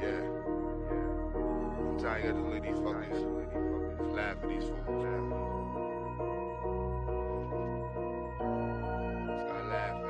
Yeah. I'm tired of these fuckers laugh at these fools. Start laughing.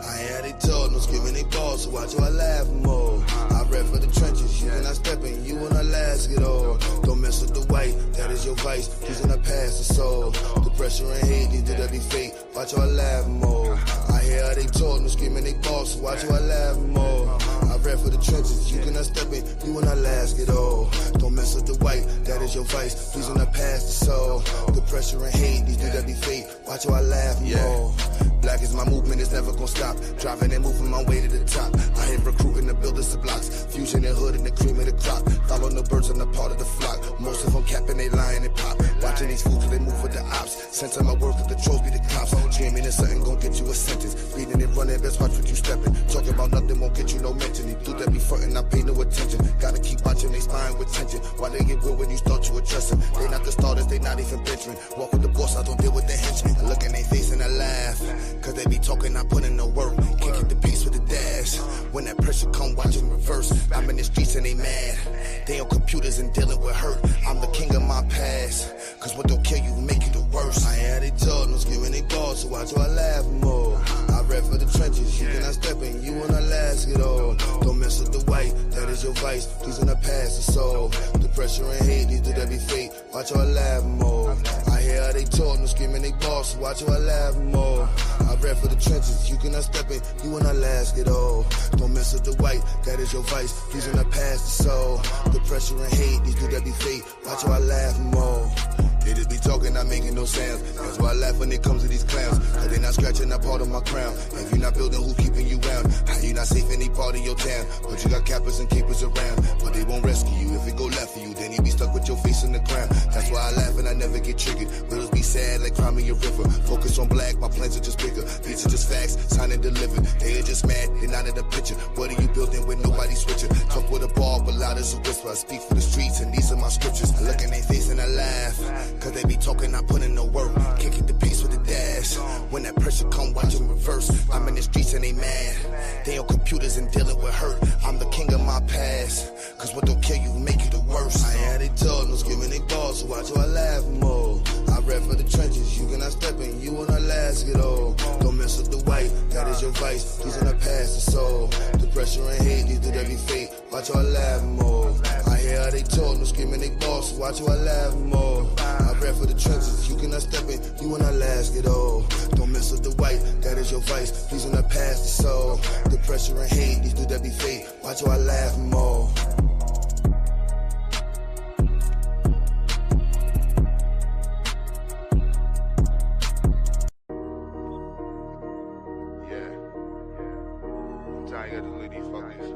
I had they told, no skipping they balls, so watch how I laugh more. I rap for the trenches, you cannot step in, you wanna last it all. Don't mess with the white, that is your vice, please do not pass the soul. The pressure and hate, these do that be fake, watch how I laugh more. I hear how they told, no skipping they balls, so watch how I laugh more. I rap for the trenches, you cannot step in, you wanna last it all. Don't mess with the white, that is your vice, please do not pass the soul. The pressure and hate, these do that be fake, watch how I laugh more. Black is my movement, it's never gonna stop. Driving and moving my way to the top. I hit recruiting the builders of blocks. Fusion and hood and the cream of the crop. Following the birds on the part of the flock. Most of them capping, they lying and pop. Watching these fools till they move with the ops. Sense of my work at the trolls be the cops. Dreaming of something gon' get you a sentence. Reading and running, best watch what you stepping. Talking about nothing won't get you no mention. These dudes that be frontin', I pay no attention. Gotta keep watching they spine with tension. Why they get real when you start to address them? They not the starters, they not even veteran. Walk with the boss, I don't deal with the henchmen. I look in their face and I laugh. Cause they be talking, I put in no work. Can't keep the pace with the dash. When that pressure come, watch them reverse. I'm in the streets and they mad. They on computers and dealing with hurt. I'm the king of my past. Cause what don't kill you make you the worst. I had they told, no skipping they balls, so watch how I laugh more. I rap for the trenches, you cannot step in, you wanna last it all. Don't mess with the white, that is your vice, please do not pass the soul. The pressure and hate, these do that be fake, watch how I laugh more. I hear how they told, no skipping they balls, so watch how I laugh more. I rap for the trenches, you cannot step in, you wanna last it all. Don't mess with the white, that is your vice, please do not pass the soul. The pressure and hate, these do that be fake, watch how I laugh more. They just be talking, not making no sounds. That's why I laugh when it comes to these clowns. Cause they not scratching that part of my crown. If you not building, who keeping you round? How you not safe in any part of your town? But you got cappers and capers around. But they won't rescue you. If it go left for you, then you be stuck with your face in the ground. That's why I laugh and I never get triggered. Riddles be sad like crime in your river. Focus on black, my plans are just bigger. These are just facts, signed and delivered. They are just mad, they not in the picture. What are you building with nobody switching? Talk with a ball, but loud as a whisper. I speak for the streets and these are my scriptures. I look in their face and I laugh. Cause they be talking, I put in no work. Can't keep the pace with the dash. When that pressure come, watch them reverse. I'm in the streets and they mad. They on computers and dealing with hurt. I'm the king of my past. Cause what don't kill you make you the worst. I had they told, no skipping they balls, so watch how I laugh more. I rap for the trenches, you cannot step in, you wanna last it all. Don't mess with the white, that is your vice, please do not pass the soul. The pressure and hate, these do that be fake, watch how I laugh more. I hear how they told, no skipping they balls, so watch how I laugh more. I rap for the trenches, you cannot step in, you wanna last it all. Don't mess with the white, that is your vice, please do not pass the soul. The pressure and hate, these do that be fake, watch how I laugh more. I'm tired of these fuckers.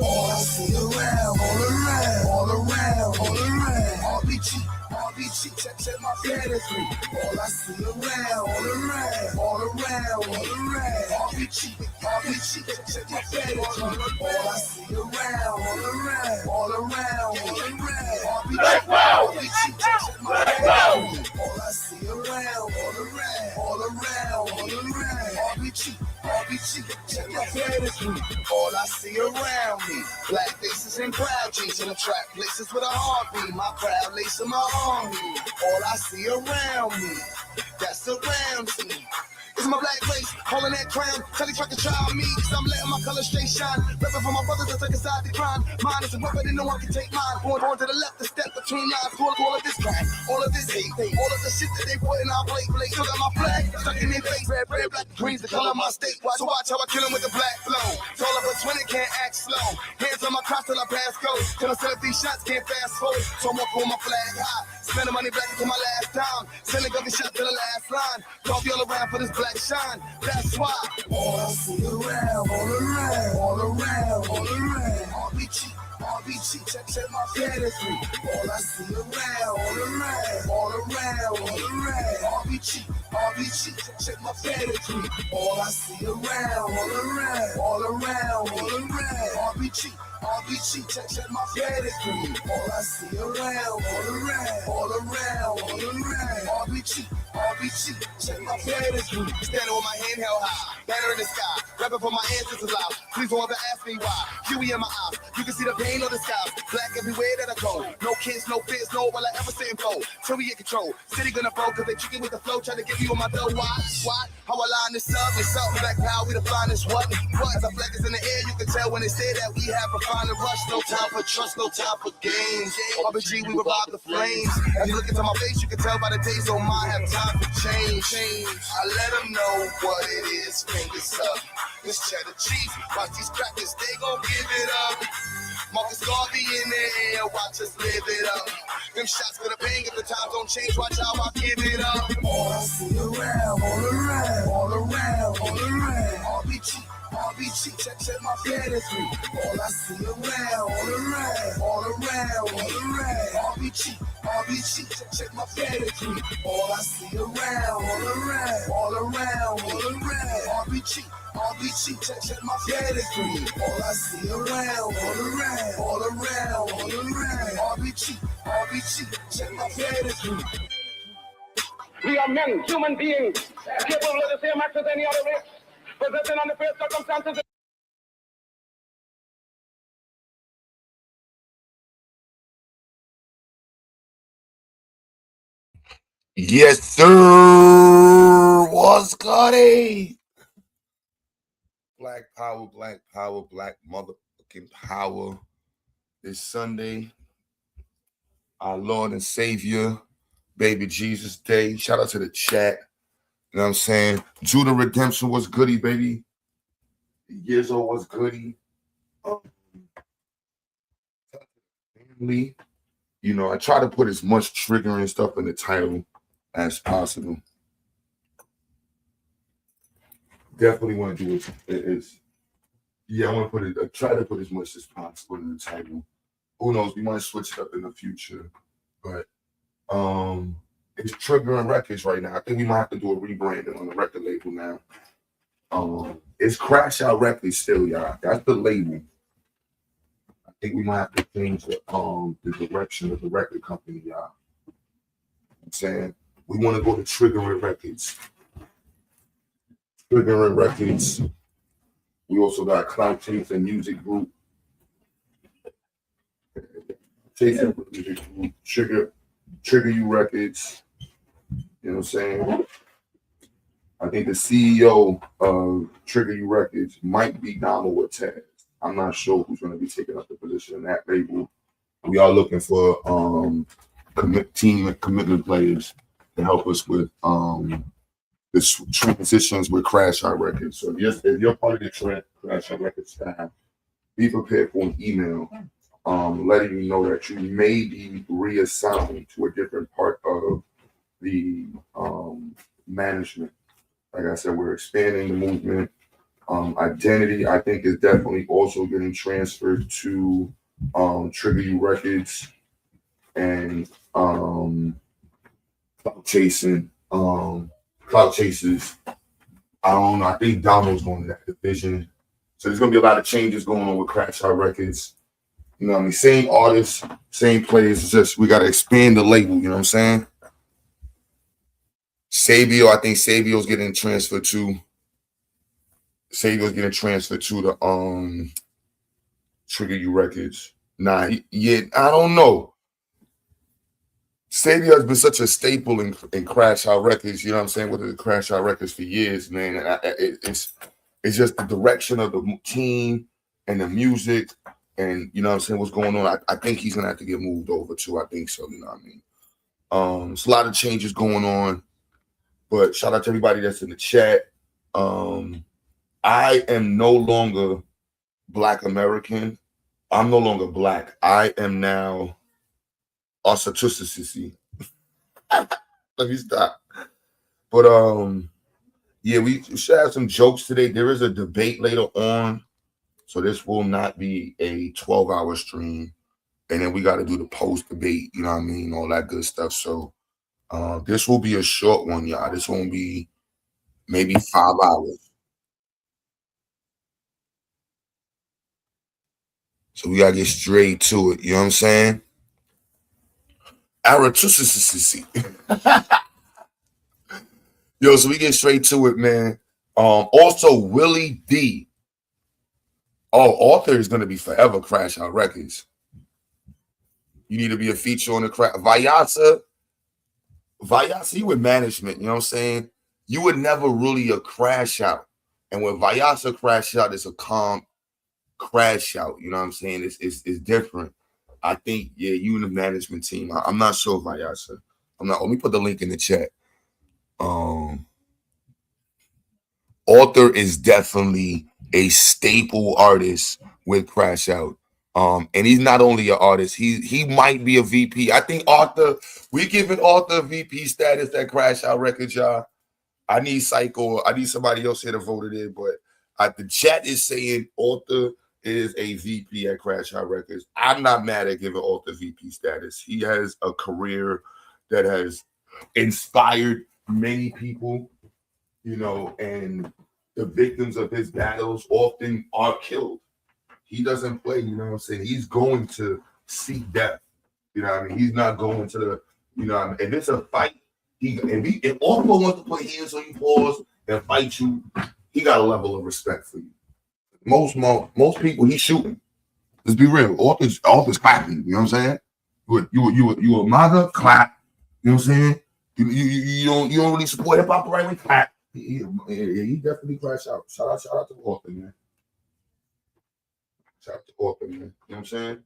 All I see around, all around. RBG, check my pedigree. All I see around, all around. RBG, check my pedigree. All I see around, all around. RBG, check my pedigree. All I see around, all around. RBG, check my pedigree. All I see around me, black faces and proud jeans in the trap places with a heartbeat. My proud lace in my army. All I see around me, that surrounds me. It's my black race, holding that crown. Tell these fucking child me, cause I'm letting my colors straight shine. Reppin' for my brothers that take aside the crime. Mine is a weapon and no one can take mine. Born to the left, a step between lines. All of this crime, all of this hate, all of the shit that they put in our plate. Still got my flag stuck in their face. Red, black, green's the color of my state. So watch how I kill them with the black flow. Told up a twin and can't act slow. Hands on my cross till I pass go. Till I set up these shots, can't fast forward. So I'm up on my flag high. Spending money back until my last time. Sending gun shot to the last line. Don't be all around for this black shine. That's why all I see around, all around. RBG, check my pedigree. All I see around, all around. RBG, check my pedigree. All I see around, all around. RBG, check my pedigree. All I see around, all around. RBG, check my pedigree. Standing with my hand held high, banner in the sky, rapping for my ancestors lives. Please don't ever ask me why. Huey in my eyes, you can see the pain on the skies. Black everywhere that I go. No kids, no fears, no will I ever say info. Till we in control. City gonna fold, cause they chicken with the flow, trying to get you on my dough. Why? How I line this up? It's up. Black power, we the finest. What? As our flag is in the air, you can tell when they say that we have a final rush. No time for trust, no time for games. RBG, we revive the flames. As you look into my face, you can tell by the days on mine have time for change. I let them know what it is. Fingers up. This cheddar cheese, watch these crackers, they gon' give it up. Marcus Garvey in the air, watch us live it up. Them shots gonna bang if the times don't change, watch how I give it up. All I see around, all around. RBG, check my pedigree. All I see around, all around. RBG, check my pedigree. All I see around, all around. RBG, check my pedigree. All I see around, all around. RBG, check my pedigree. We are men, human beings, capable of the same acts as any other race, possessing on the face circumstances. Yes, sir. What's good? Black power, black motherfucking power. This Sunday, our Lord and Savior, baby Jesus Day. Shout out to the chat. You know what I'm saying? Judah Redemption was goody, baby. Years old was goody. Family. You know, I try to put as much triggering stuff in the title as possible. Definitely want to do it. I want to put it. I try to put as much as possible in the title. Who knows? We might switch it up in the future, but it's triggering records right now. I think we might have to do a rebranding on the record label now. It's Crash Out Records still, y'all. That's the label. I think we might have to change the direction of the record company, y'all. I'm saying we want to go to Triggering Records. Triggering Records. We also got Cloud Chasing Music Group. Chasing Music Group. Trigger You Records. You know what I'm saying? I think the CEO of Trigger You Records might be Donald Ortez. I'm not sure who's going to be taking up the position in that label. We are looking for team commitment players to help us with the transitions with Crash Out Records. So if you're part of the Crash Out Records staff, be prepared for an email letting you know that you may be reassigned to a different part of the management. Like I said, we're expanding the movement. Identity, I think, is definitely also getting transferred to Trigger You Records and Cloud Chasing. Cloud Chasers. I don't know. I think Donald's going to that division. So there's going to be a lot of changes going on with Crash Out Records. You know what I mean? Same artists, same players. It's just we got to expand the label. You know what I'm saying? Sabio, I think Sabio's getting transferred to. Savior's getting transferred to the Trigger You Records. Nah, yeah, I don't know. Savior has been such a staple in Crash Out Records. You know what I'm saying? With the Crash Out Records for years, man. And it's just the direction of the team and the music, and you know what I'm saying, what's going on. I think he's gonna have to get moved over too. I think so. You know what I mean? It's a lot of changes going on, but shout out to everybody that's in the chat. I am no longer Black American. I'm no longer Black. I am now Asatusisi. Let me stop. But yeah, we should have some jokes today. There is a debate later on, so this will not be a 12-hour stream. And then we got to do the post debate, you know what I mean, all that good stuff. So this will be a short one, y'all. This won't be maybe 5 hours. So we gotta get straight to it. You know what I'm saying? Yo, so we get straight to it, man. Also, Willie D. Oh, Author is gonna be forever Crash Out Records. You need to be a feature on the crash. Vyasa, you with management, you know what I'm saying? You would never really a crash out. And when Vyasa crash out, it's a calm crash out. You know what I'm saying? It's different. I think, yeah, you and the management team. I'm not sure, Vyasa. I'm not. Let me put the link in the chat. Author is definitely a staple artist with Crash Out. And he's not only an artist, he might be a VP. I think Author, we giving Author VP status at Crash Out Records, y'all. I need Psycho. I need somebody else here to vote it in, but the chat is saying Author is a VP at Crash Out Records. I'm not mad at giving Author VP status. He has a career that has inspired many people, you know, and the victims of his battles often are killed. He doesn't play, you know what I'm saying? He's going to seek death. You know what I mean? He's not going to the, you know what I mean? If it's a fight, if Author wants to put hands on you, pause, and fight you, he got a level of respect for you. Most people he's shooting. Let's be real. Author's clapping. You know what I'm saying? You a mother clap. You know what I'm saying? You don't really support hip hop right? Clap. He definitely Crash Out. Shout out to Author, man. Shout out to Author, man. You know what I'm saying?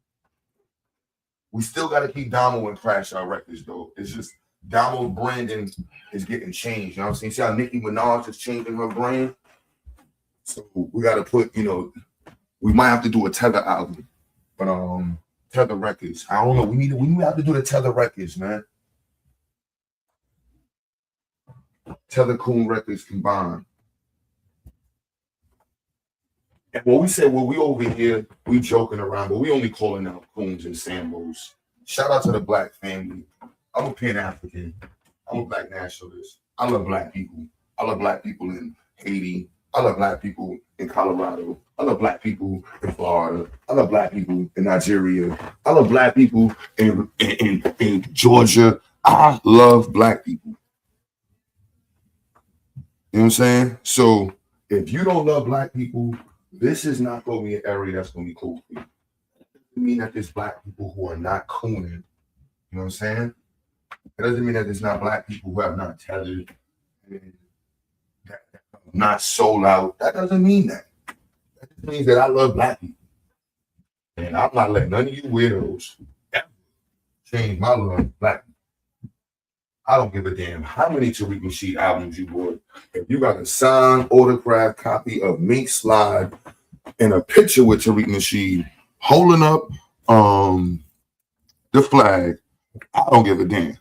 We still got to keep Damo and Crash Out Records, though. It's just Damo's branding is getting changed. You know what I'm saying? See how Nicki Manaj is changing her brand? So we got to put, you know, we might have to do a Tether album. But Tether Records. I don't know. We have to do the Tether Records, man. Tether Coon Records combined. And when we say, well, we over here, we joking around, but we only calling out Coons and Sambos. Shout out to the Black family. I'm a Pan-African. I'm a Black nationalist. I love Black people. I love Black people in Haiti. I love Black people in Colorado. I love Black people in Florida. I love Black people in Nigeria. I love Black people in Georgia. I love Black people. You know what I'm saying? So if you don't love Black people, this is not going to be an area that's going to be cool for you. It mean that there's Black people who are not cooning. You know what I'm saying? It doesn't mean that there's not Black people who have not tethered and that not sold out. That doesn't mean that. That just means that I love Black people. And I'm not letting none of you weirdos ever change my love for Black people. I don't give a damn how many TARIQ Nasheed albums you bought. If you got a signed autographed copy of Mink Slide and a picture with TARIQ Nasheed holding up the flag, I don't give a damn.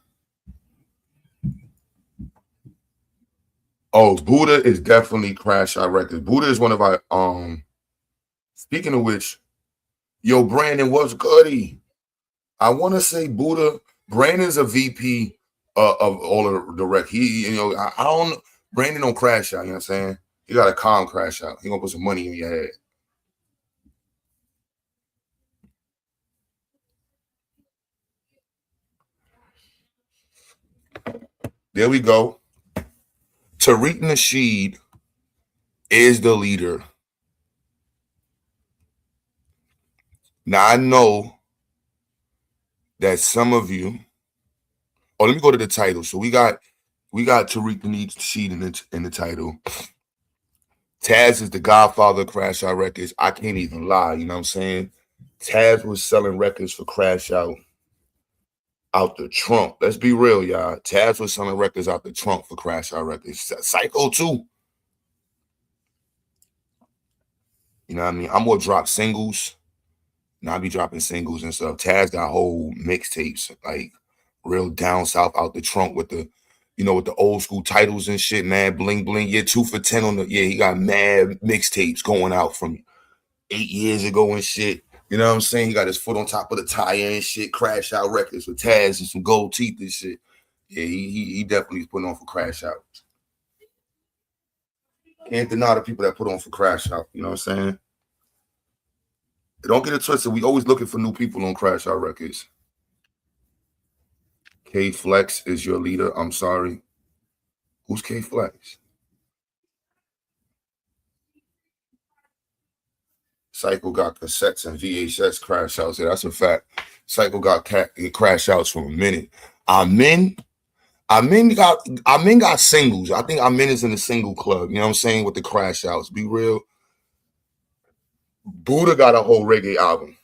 Oh, Buddha is definitely Crash Out Records. Buddha is one of our speaking of which, yo, Brandon, what's goody? I want to say Buddha. Brandon's a VP of all of the rec. He, you know, I don't. Brandon don't crash out. You know what I'm saying? He got a calm crash out. He gonna put some money in your head. There we go. TARIQ Nasheed is the leader. Now I know that some of you. Oh, let me go to the title. So we got TARIQ Nasheed in the title. Taz is the godfather of Crash Out Records. I can't even lie, you know what I'm saying? Taz was selling records for Crash Out the trunk. Let's be real, y'all. Taz was selling records out the trunk for Crash Out Records. Psycho too. You know what I mean? I'm gonna drop singles. Now I be dropping singles and stuff. Taz got whole mixtapes, like real down south out the trunk with the, with the old school titles and shit, man. Bling bling. Yeah, 2 for 10 on the. Yeah, he got mad mixtapes going out from 8 years ago and shit. You know what I'm saying? He got his foot on top of the tire and shit. Crash Out Records with Taz and some gold teeth and shit. Yeah, he definitely is putting on for Crash Out. Can't deny the people that put on for Crash Out. You know what I'm saying? Don't get it twisted. We always looking for new people on Crash Out Records. K Flex is your leader. I'm sorry. Who's K Flex? Psycho got cassettes and VHS crash outs. Yeah, that's a fact. Psycho got crash outs for a minute. Amen got singles. I think Amen is in the single club. You know what I'm saying? With the crash outs. Be real. Buddha got a whole reggae album.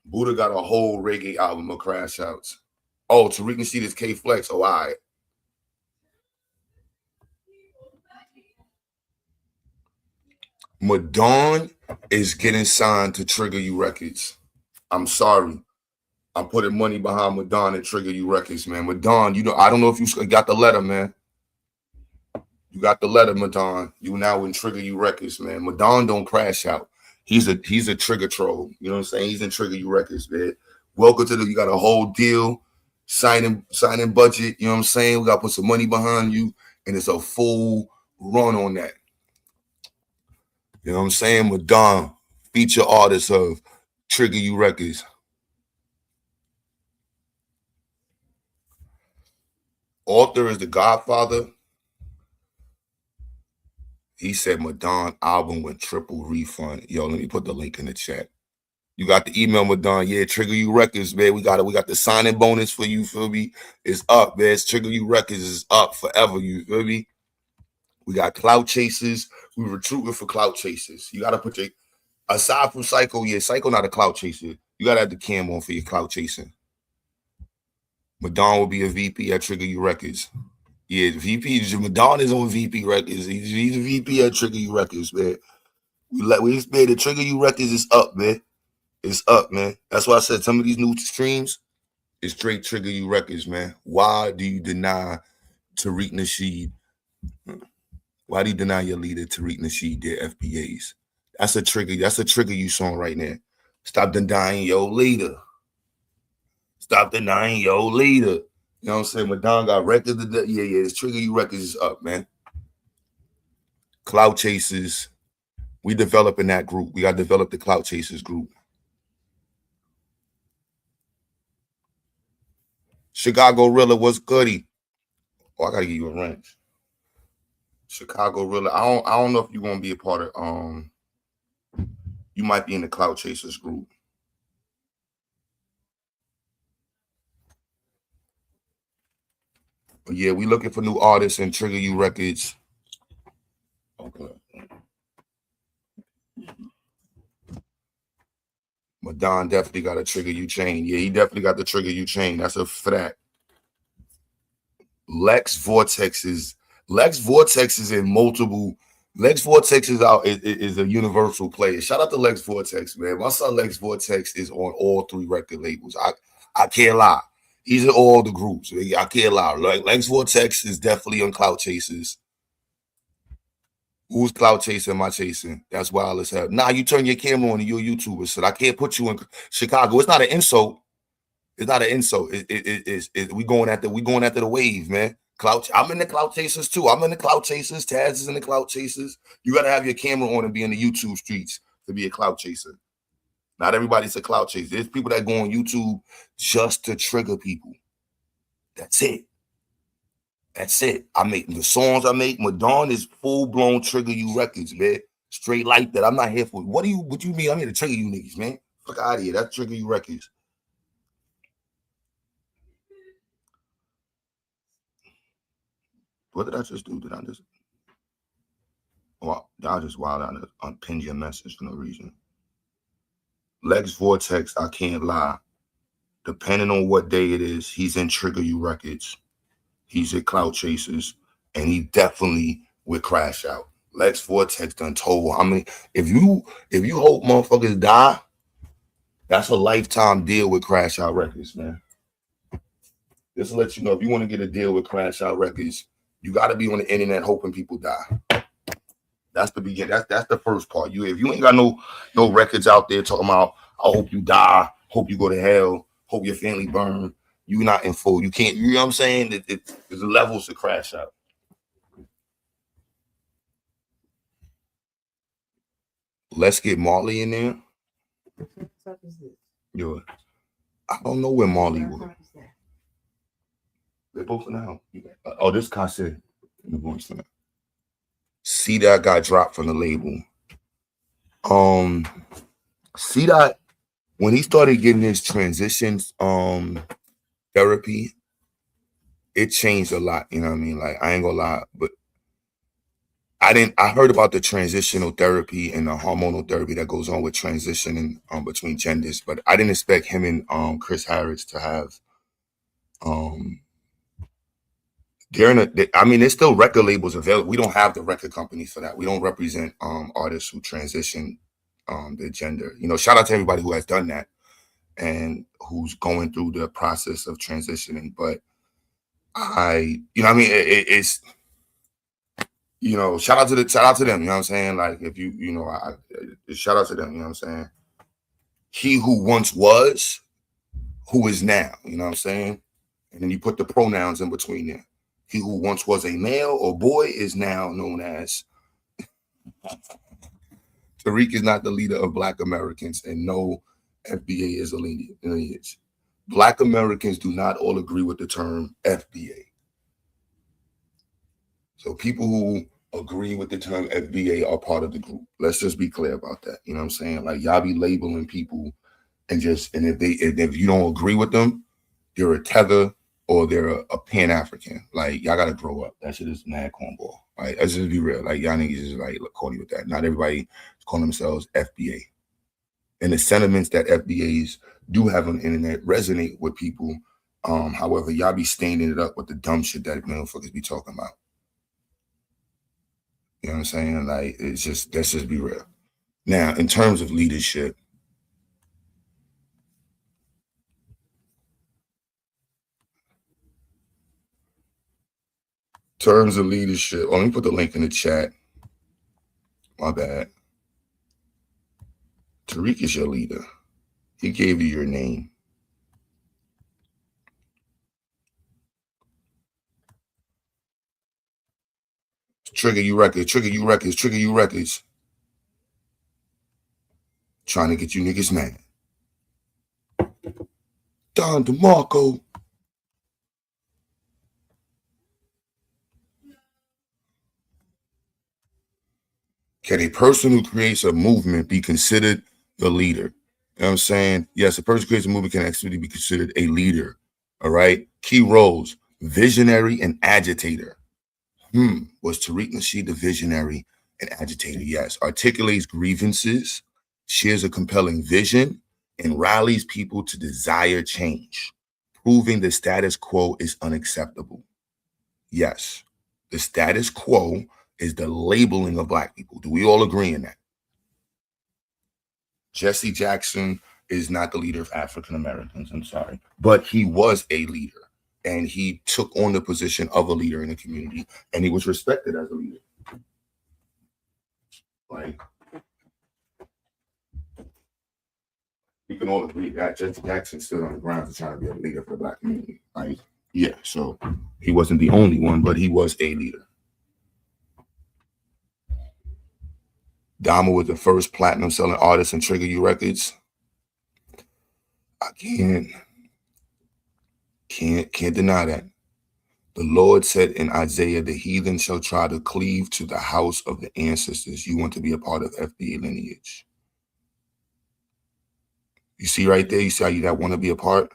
Buddha got a whole reggae album of crash outs. Oh, TARIQ Nasheed is K Flex. Oh, all right. Madon is getting signed to Trigger You Records. I'm sorry. I'm putting money behind Madon and Trigger You Records, man. Madon, I don't know if you got the letter, man. You got the letter, Madon. You now in Trigger You Records, man. Madon don't crash out. He's a trigger troll. You know what I'm saying? He's in Trigger You Records, man. Welcome to you got a whole deal, signing budget. You know what I'm saying? We got to put some money behind you, and it's a full run on that. You know what I'm saying? Madon, feature artist of Trigger You Records. Author is the Godfather. He said Madon album with triple refund. Yo, let me put the link in the chat. You got the email, Madon. Yeah, Trigger You Records, man. We got the signing bonus for you, feel me? It's up, man. Trigger You Records is up forever, you feel me? We got clout chasers. We recruiting for clout chasers. You gotta put aside from Psycho, yeah, Psycho not a clout chaser. You gotta have the cam on for your clout chasing. Madon will be a VP at Trigger You Records. Yeah, VP. Madon is on VP Records. He's a VP at Trigger You Records, man. We made the Trigger You Records is up, man. It's up, man. That's why I said some of these new streams is straight Trigger You Records, man. Why do you deny TARIQ Nasheed? Why do you deny your leader Tariq Nasheed their FBAs? That's a trigger you song right now. Stop denying your leader. Stop denying your leader. You know what I'm saying? Madon got records. Yeah, it's Trigger You Records is up, man. Clout Chasers. We developing that group. We got to develop the Clout Chasers group. Chicago Rilla, what's goody? Oh, I gotta give you a wrench. Chicago Rilla. I don't know if you're gonna be a part of you might be in the Clout Chasers group. But yeah, we looking for new artists and Trigger You Records. Okay. Madon definitely got a Trigger You chain. Yeah, he definitely got the Trigger You chain. That's a fact. Lex Vortex is in multiple. Lex Vortex is a universal player. Shout out to Lex Vortex, man. My son Lex Vortex is on all 3 record labels. I can't lie. He's in all the groups. I can't lie. Lex Vortex is definitely on Clout Chasers. Who's clout chasing? Am I chasing? That's wild as hell. Nah, you turn your camera on and you're a YouTuber. So I can't put you in Chicago. It's not an insult. It's not an insult. We going after the wave, man. I'm in the clout chasers too. I'm in the clout chasers. Taz is in the clout chasers. You gotta have your camera on and be in the YouTube streets to be a clout chaser. Not everybody's a clout chaser. There's people that go on YouTube just to trigger people. That's it. That's it. I make the songs I make. Madonna is full-blown Trigger You Records, man. Straight like that. I'm not here for what you mean? I'm here to trigger you niggas, man. Fuck out of here. That's Trigger You Records. What did I just do? Did I just wild out and unpin your message for no reason? Lex Vortex, I can't lie. Depending on what day it is, he's in Trigger You Records. He's at Cloud Chasers, and he definitely would crash out. Lex Vortex done told. I mean, if you hope motherfuckers die, that's a lifetime deal with Crash Out Records, man. Just to let you know, if you want to get a deal with Crash Out Records, you got to be on the internet hoping people die. That's the beginning. That's the first part. If you ain't got no records out there talking about, I hope you die, hope you go to hell, hope your family burn, you not in full. You can't. You know what I'm saying? There's levels to Crash Out. Let's get Marley in there. Yo, I don't know where Marley was. They're both now. Oh, this cassette. See that got dropped from the label. See that when he started getting his transitions therapy, it changed a lot. You know what I mean? Like, I ain't gonna lie, but I heard about the transitional therapy and the hormonal therapy that goes on with transitioning between genders, but I didn't expect him and Chris Harris to have there's still record labels available. We don't have the record companies for that. We don't represent artists who transition their gender. You know, shout out to everybody who has done that and who's going through the process of transitioning. But it's shout out to them. You know what I'm saying? Like, if shout out to them. You know what I'm saying? He who once was, who is now. You know what I'm saying? And then you put the pronouns in between there. He who once was a male or boy is now known as. TARIQ is not the leader of Black Americans, and no FBA is a lineage. Black Americans do not all agree with the term FBA. So people who agree with the term FBA are part of the group. Let's just be clear about that. You know what I'm saying? Like, y'all be labeling people and if you don't agree with them, you're a tether or they're a Pan-African. Like, y'all gotta grow up. That shit is mad cornball. Like, let's just be real. Like, y'all niggas is like corny with that. Not everybody is calling themselves FBA. And the sentiments that FBAs do have on the internet resonate with people. However, y'all be staining it up with the dumb shit that motherfuckers be talking about. You know what I'm saying? Like, let's just be real. Now, in terms of leadership, let me put the link in the chat. My bad. TARIQ is your leader. He gave you your name. Trigger You Records. Trying to get you niggas mad. Don DeMarco. Can a person who creates a movement be considered the leader? You know what I'm saying? Yes, a person who creates a movement can actually be considered a leader. All right. Key roles: visionary and agitator. Was TARIQ Nasheed the visionary and agitator? Yes. Articulates grievances, shares a compelling vision, and rallies people to desire change, proving the status quo is unacceptable. Yes. The status quo is the labeling of Black people. Do we all agree in that? Jesse Jackson is not the leader of African Americans. I'm sorry. But he was a leader. And he took on the position of a leader in the community, and he was respected as a leader. Like, we can all agree that Jesse Jackson stood on the ground to try to be a leader for the Black community. Like, yeah, so he wasn't the only one, but he was a leader. Dama was the first platinum selling artist in Trigger You Records. I can't deny that. The Lord said in Isaiah, the heathen shall try to cleave to the house of the ancestors. You want to be a part of FBA lineage. You see right there, you see how you that want to be a part?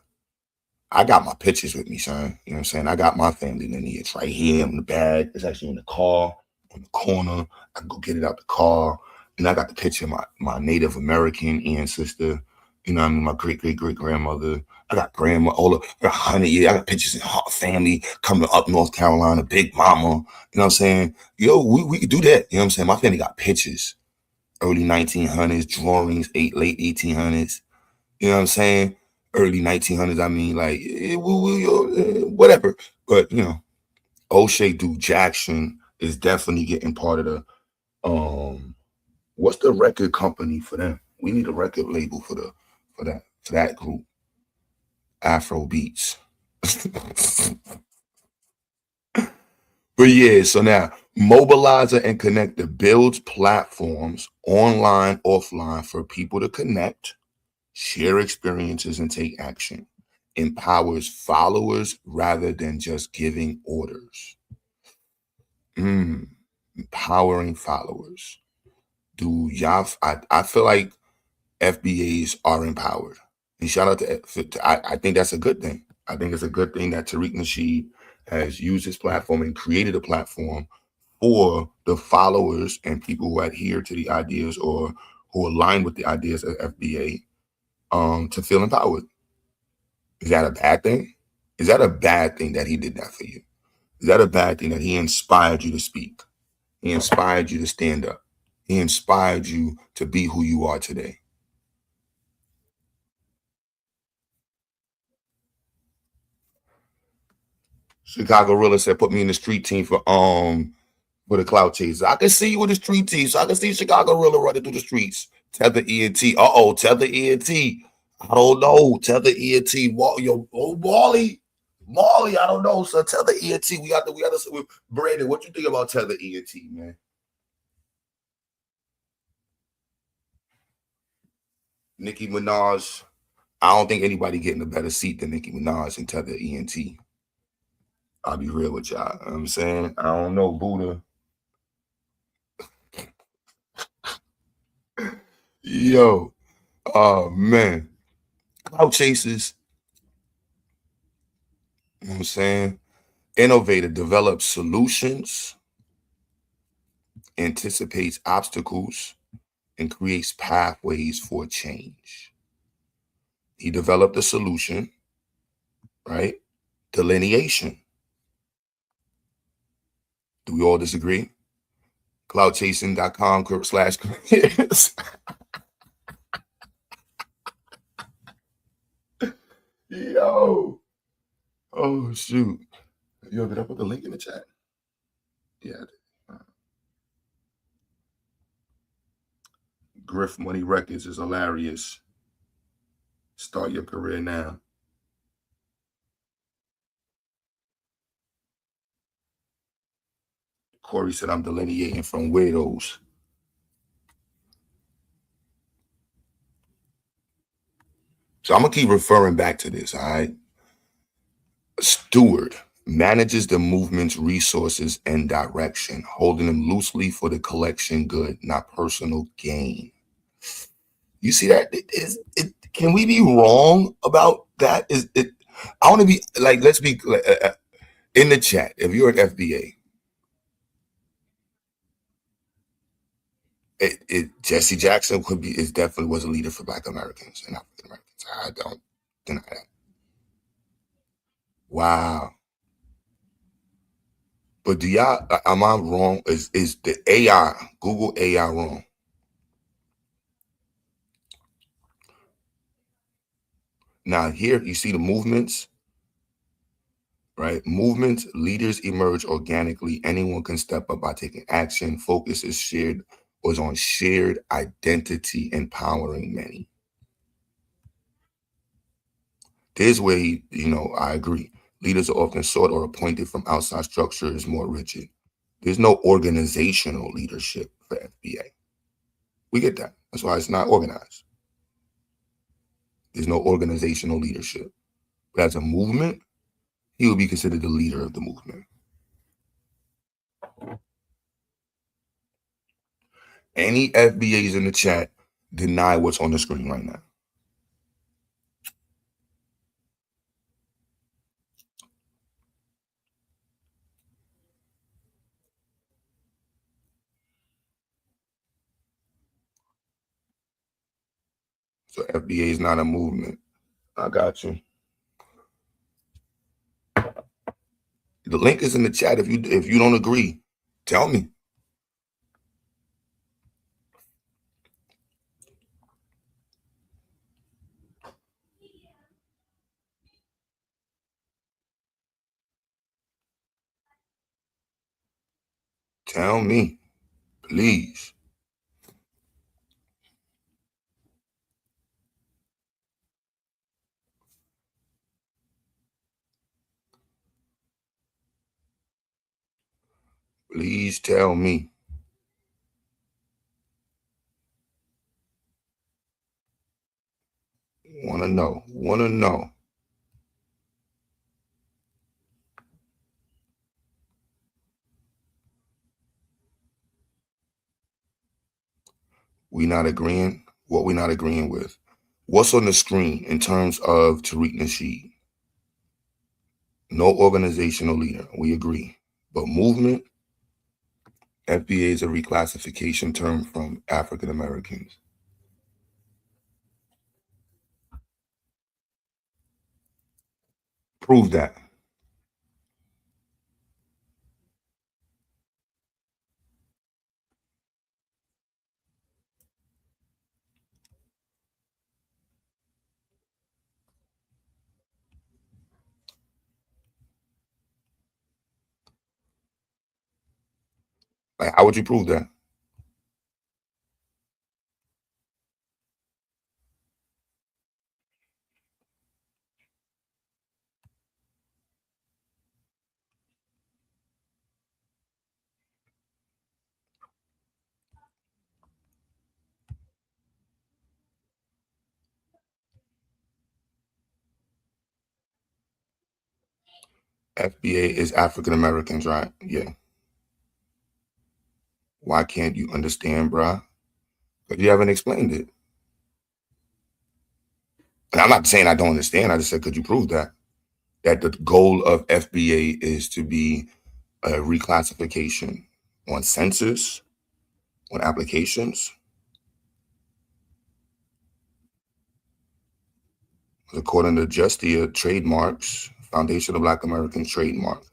I got my pictures with me, son. You know what I'm saying? I got my family lineage right here in the bag. It's actually in the car, on the corner. I can go get it out the car. And I got the picture of my Native American ancestor. You know what I mean? My great-great-great-grandmother. I got grandma, all of 100 years. I got pictures in her family coming up North Carolina, Big Mama. You know what I'm saying? Yo, we could do that. You know what I'm saying? My family got pictures. Early 1900s, drawings, late 1800s. You know what I'm saying? Early 1900s. I mean, like, whatever. But, you know, O'Shea Duke Jackson is definitely getting part of the, what's the record company for them? We need a record label for that group. Afro Beats. But yeah, so now Mobilizer and Connector builds platforms online, offline for people to connect, share experiences, and take action. Empowers followers rather than just giving orders. Empowering followers. Do y'all? I feel like FBAs are empowered. And shout out to I think that's a good thing. I think it's a good thing that TARIQ Nasheed has used his platform and created a platform for the followers and people who adhere to the ideas or who align with the ideas of FBA to feel empowered. Is that a bad thing? Is that a bad thing that he did that for you? Is that a bad thing that he inspired you to speak? He inspired you to stand up. He inspired you to be who you are today. Chicago Rilla said, put me in the street team for the Clout Chasers. I can see you with the street team, so I can see Chicago Rilla running through the streets. Tether ENT. Tether ENT. I don't know. Tether ENT. Marley, I don't know. So Tether ENT. We got to Brandon, what you think about Tether ENT, man? Nicki Minaj. I don't think anybody getting a better seat than Nicki Minaj and Tether ENT. I'll be real with y'all. You know what I'm saying? I don't know, Buddha. Yo. Oh, man. Clout Chasers. You know what I'm saying? Innovator develops solutions, anticipates obstacles, and creates pathways for change. He developed a solution, right? Delineation. Do we all disagree? Cloudchasing.com/careers. Yo. Oh, shoot. Yo, did I put the link in the chat? Yeah. Griff Money Records is hilarious. Start your career now. Corey said, I'm delineating from weirdos. So I'm going to keep referring back to this, all right? Steward manages the movement's resources and direction, holding them loosely for the collection good, not personal gain. You see that? Can we be wrong about that? I want to be like, let's be in the chat. If you're an FBA, Jesse Jackson definitely was a leader for Black Americans and African Americans. I don't deny that. Wow. But am I wrong? Is the AI, Google AI wrong? Now here you see the movements, right? Movements, leaders emerge organically. Anyone can step up by taking action. Focus is on shared identity, empowering many. There's where I agree. Leaders are often sought or appointed from outside structure is more rigid. There's no organizational leadership for FBA. We get that. That's why it's not organized. There's no organizational leadership. But as a movement, he would be considered the leader of the movement. Any FBAs in the chat deny what's on the screen right now. So FBA is not a movement. I got you. The link is in the chat. If you don't agree, tell me. Tell me, please. Please tell me. Wanna know. Wanna know. We not agreeing? What we not agreeing with? What's on the screen in terms of TARIQ Nasheed? No organizational leader. We agree. But movement, FBA is a reclassification term from African Americans. Prove that. Like, how would you prove that? FBA is African Americans, right? Yeah. Why can't you understand, bruh? Because you haven't explained it. And I'm not saying I don't understand. I just said, could you prove that? That the goal of FBA is to be a reclassification on census, on applications. According to Justia, trademarks, Foundation of Black Americans trademark.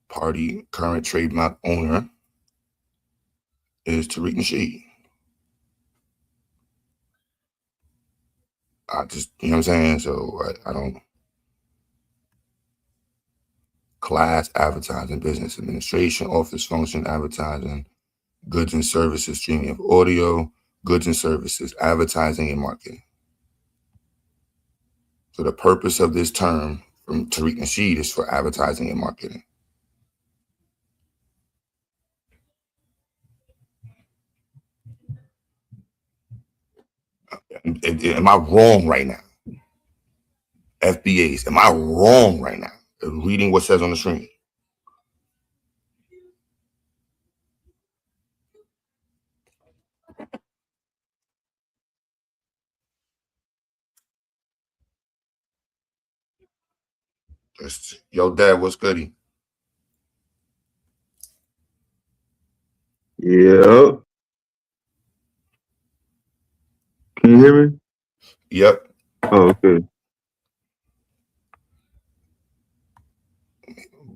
Party current trademark owner is TARIQ Nasheed. I just, you know what I'm saying? So I don't. Class, advertising, business administration, office function, advertising, goods and services, streaming of audio, goods and services, advertising and marketing. So the purpose of this term from TARIQ Nasheed is for advertising and marketing. Am I wrong right now? FBAs, am I wrong right now? Reading what says on the screen. Yo, Dad, what's goody? Yeah. Can you hear me? Yep. Oh, okay.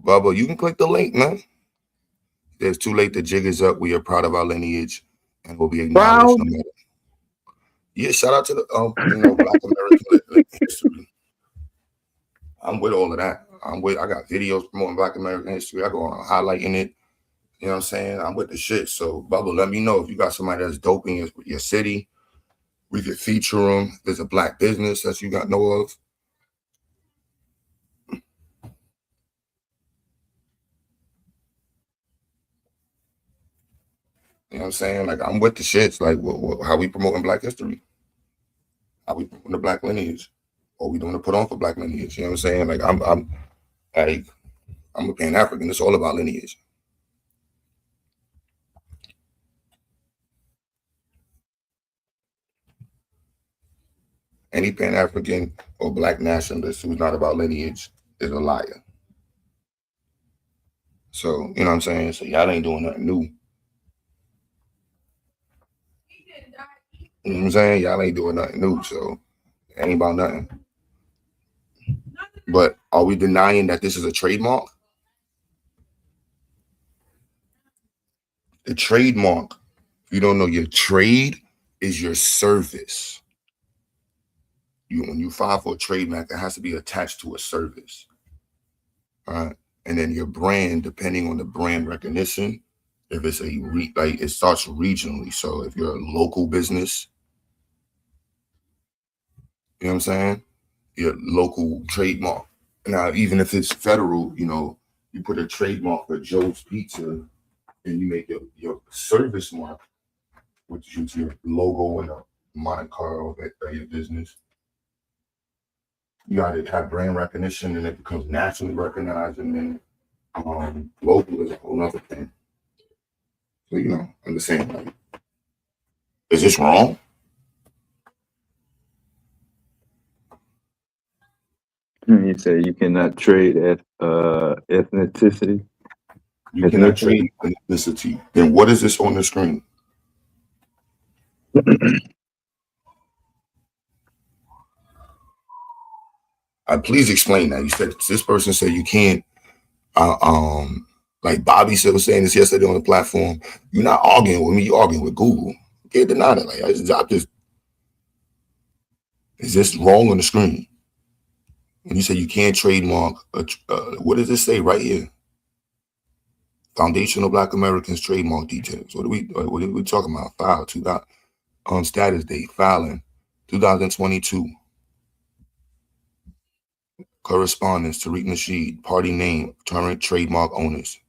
Bubba, you can click the link, man. It's too late. The jig is up. We are proud of our lineage and will be acknowledged Wow. no matter. Yeah, shout out to the Black American history. I'm with all of that. I got videos promoting Black American history. I go on highlighting it. You know what I'm saying? I'm with the shit. So, Bubba, let me know if you got somebody that's dope in your city. We could feature them. There's a black business that you got know of. You know what I'm saying? Like I'm with the shits. Like how we promoting Black history, how we promoting the Black lineage, what we doing to put on for Black lineage. You know what I'm saying? Like like I'm a Pan African. It's all about lineage. Any Pan African or Black nationalist who's not about lineage is a liar. So you know what I'm saying? So y'all ain't doing nothing new. You know what I'm saying? Y'all ain't doing nothing new. So it ain't about nothing. But are we denying that this is a trademark? The trademark, if you don't know, your trade is your service. When you file for a trademark, it has to be attached to a service. All right. And then your brand, depending on the brand recognition, if it's like it starts regionally. So if you're a local business, you know what I'm saying? Your local trademark. Now, even if it's federal, you put a trademark for Joe's Pizza and you make your service mark, which is your logo and a moniker of your business. You got to have brand recognition and it becomes nationally recognized, and then local is a whole other thing. So, I'm just saying, like, is this wrong? You say you cannot trade at ethnicity. You cannot trade ethnicity. Then what is this on the screen? Please explain that. You said this person said you can't. Like Bobby was saying this yesterday on the platform. You're not arguing with me. You're arguing with Google. You can't deny that. Like is this wrong on the screen? When you say you can't trademark, what does it say right here? Foundational Black Americans trademark details. What are we talking about? File status date filing 2022. Correspondence TARIQ Nasheed, party name, current trademark owners.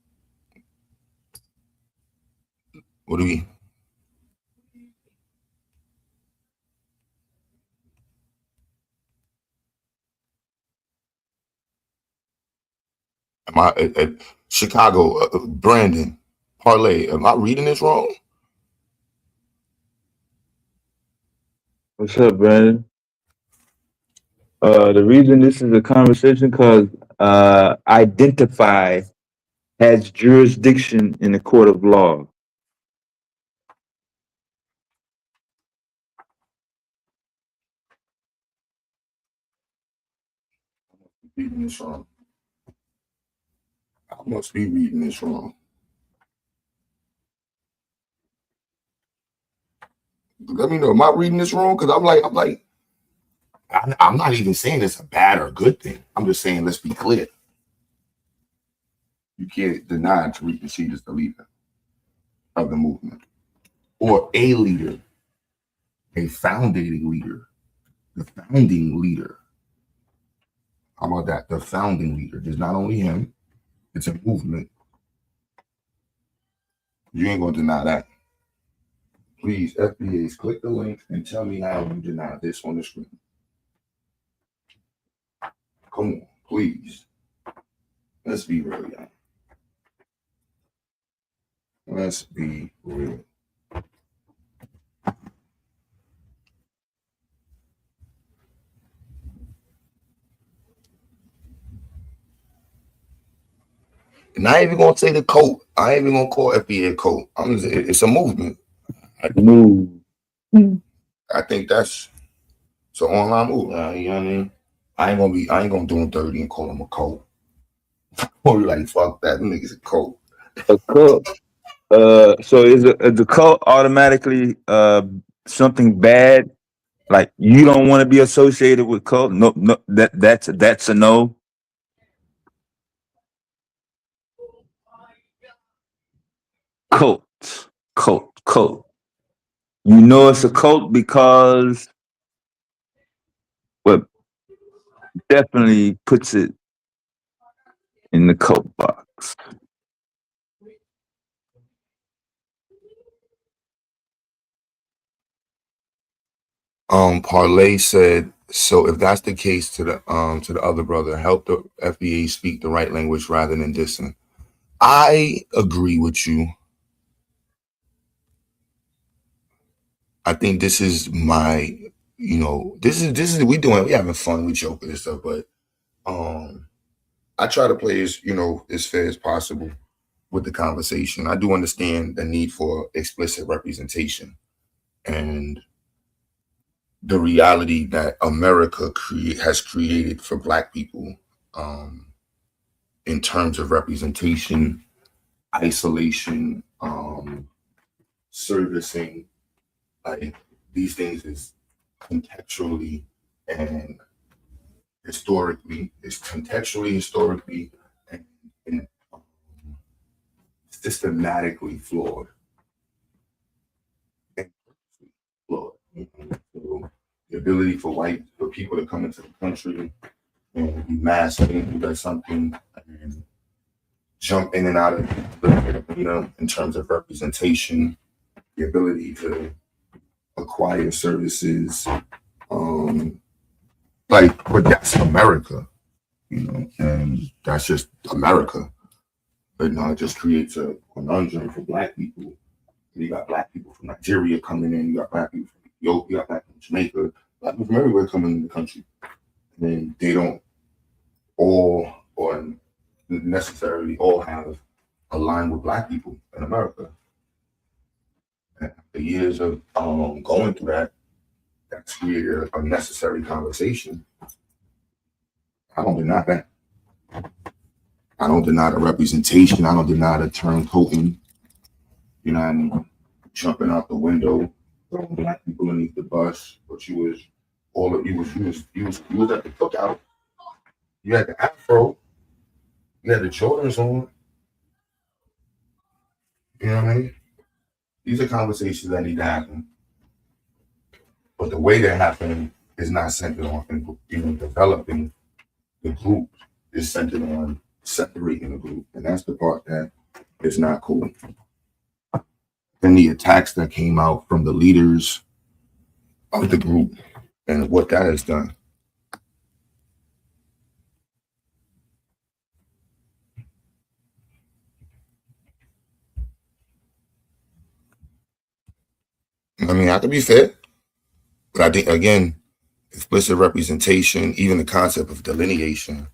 What do we? Am I Chicago? Brandon Parlay. Am I reading this wrong? What's up, Brandon? The reason this is a conversation because identify has jurisdiction in the court of law. Reading this wrong. I must be reading this wrong. Let me know. Am I reading this wrong? Because I'm not even saying it's a bad or good thing. I'm just saying, let's be clear. You can't deny Tariq Nasheed is the leader of the movement, or a leader, a founding leader, the founding leader. How about that? The founding leader. There's not only him, it's a movement. You ain't gonna deny that. Please, FBAs, click the link and tell me how you deny this on the screen. Come on, please. Let's be real, y'all. Let's be real. And I ain't even gonna say the cult. I ain't even gonna call FBA a cult. It's a movement. Move. I think it's an online move. You know what I mean? I ain't gonna do him dirty and call him a cult. Or like fuck that, nigga's a cult. A cult. So is the cult automatically something bad? Like you don't want to be associated with cult? No, that's a no. Cult. You know it's a cult because what definitely puts it in the cult box. Parlay said, so if that's the case, to the other brother, help the FBA speak the right language rather than dissing. I agree with you. I think this is my, this is we having fun, we joking and stuff, but I try to play as as fair as possible with the conversation. I do understand the need for explicit representation and the reality that America has created for Black people in terms of representation, isolation, servicing. Like, these things is contextually and historically, and systematically flawed. And flawed. So the ability for people to come into the country and be masked into something and jump in and out of the arena in terms of representation, the ability to acquire services, but that's America, and that's just America. But now it just creates a conundrum for Black people. You got Black people from Nigeria coming in, you got Black people from Ethiopia, you got Black people from Jamaica, Black people from everywhere coming in the country. And they don't all or necessarily all have aligned with Black people in America. And the years of going through that, that's created a necessary conversation. I don't deny that. I don't deny the representation. I don't deny the turncoating. You know what I mean? Jumping out the window, throwing Black people underneath the bus. But you was at the cookout. You had the afro. You had the Jordans on. You know what I mean? These are conversations that need to happen. But the way they're happening is not centered on developing the group. It's centered on separating the group. And that's the part that is not cool. Then the attacks that came out from the leaders of the group and what that has done. I mean, I can be fair, but I think, again, explicit representation, even the concept of delineation,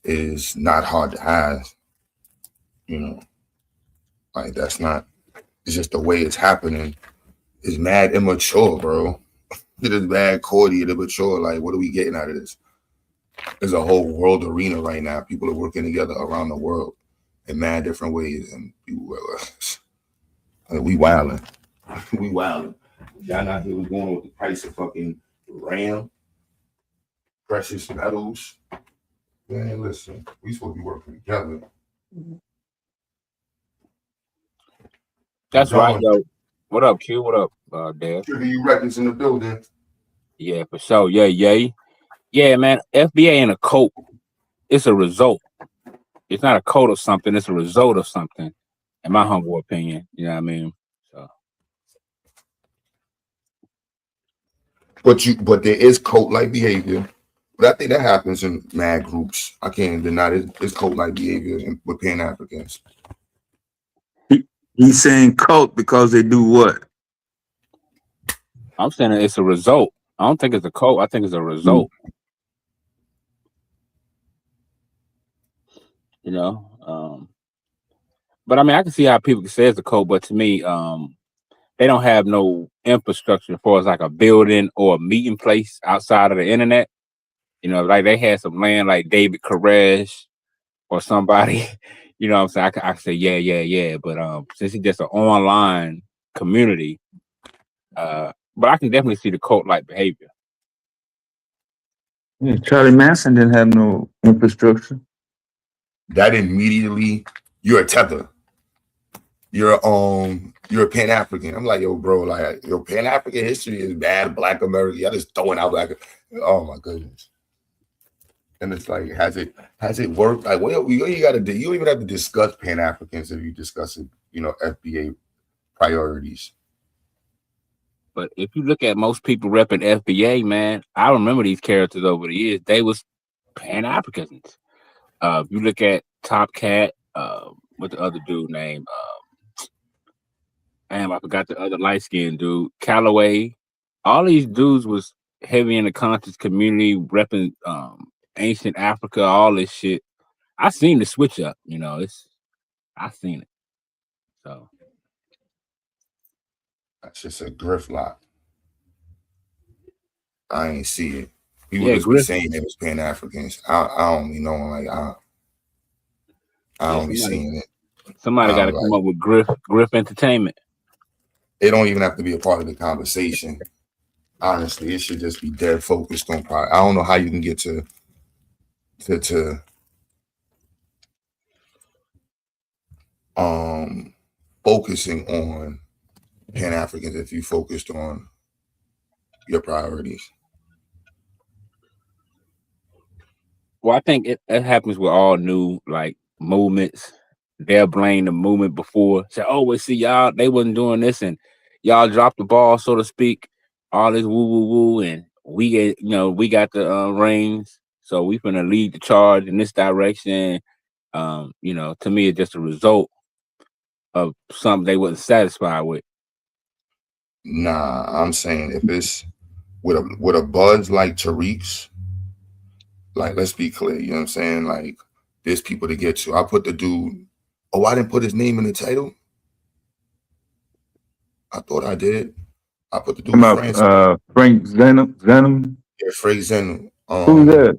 is not hard to have. Like, that's not, it's just the way it's happening. It's mad immature, bro. It is mad cordy and immature. Like, what are we getting out of this? There's a whole world arena right now. People are working together around the world in mad different ways, and we wilding. We wilding. Y'all not here was going with the price of fucking RAM, precious metals. Man, listen, we supposed to be working together. That's right, yo. What up, Q? What up, Dad? TARIQ Records in the building. Yeah, for sure. Yeah, man. FBA ain't a cult. It's a result. It's not a cult of something. It's a result of something, in my humble opinion. You know what I mean? So. But there is cult-like behavior. But I think that happens in mad groups. I can't deny it's cult-like behavior with Pan-Africans. He's saying cult because they do what? I'm saying it's a result. I don't think it's a cult. I think it's a result. But I mean, I can see how people can say it's a cult, but to me, they don't have no infrastructure as far as like a building or a meeting place outside of the internet. Like they had some land like David Koresh or somebody, you know what I'm saying? I can say, yeah. But since it's just an online community, but I can definitely see the cult-like behavior. Yeah, Charlie Manson didn't have no infrastructure. That immediately, you're a tether. You're a Pan-African. I'm like, yo, bro, like, your Pan-African history is bad. Black America, y'all just throwing out Black. Oh my goodness. And it's like, has it worked? Like, what you got to do? You don't even have to discuss Pan-Africans if you discuss it, FBA priorities. But if you look at most people repping FBA, man, I remember these characters over the years. They was Pan Africans. If you look at Top Cat, what the other dude name? Damn, I forgot the other light skinned dude, Calloway. All these dudes was heavy in the conscious community, repping ancient Africa, all this shit. I seen the switch up, I seen it. So That's just a grift lock. I ain't see it. People yeah, just be Griff. saying they was Pan Africans. I don't be knowing, like I don't be seeing it. Somebody got to come up with Griff Entertainment. It don't even have to be a part of the conversation. Honestly, it should just be dead focused on pride. I don't know how you can get to focusing on Pan Africans if you focused on your priorities. Well, I think it happens with all new like movements. They'll blame the movement before. Say, oh, well, see, y'all, they wasn't doing this, and y'all dropped the ball, so to speak. All this woo woo woo, and we got the reins, so we finna lead the charge in this direction. To me, it's just a result of something they wasn't satisfied with. Nah, I'm saying if it's with a buzz like TARIQ's, like, let's be clear, you know what I'm saying? Like, there's people to get to. I put the dude. Oh, I didn't put his name in the title. I thought I did. I put the dude Frank Zenom. Yeah, Frank Zenu. Who's that?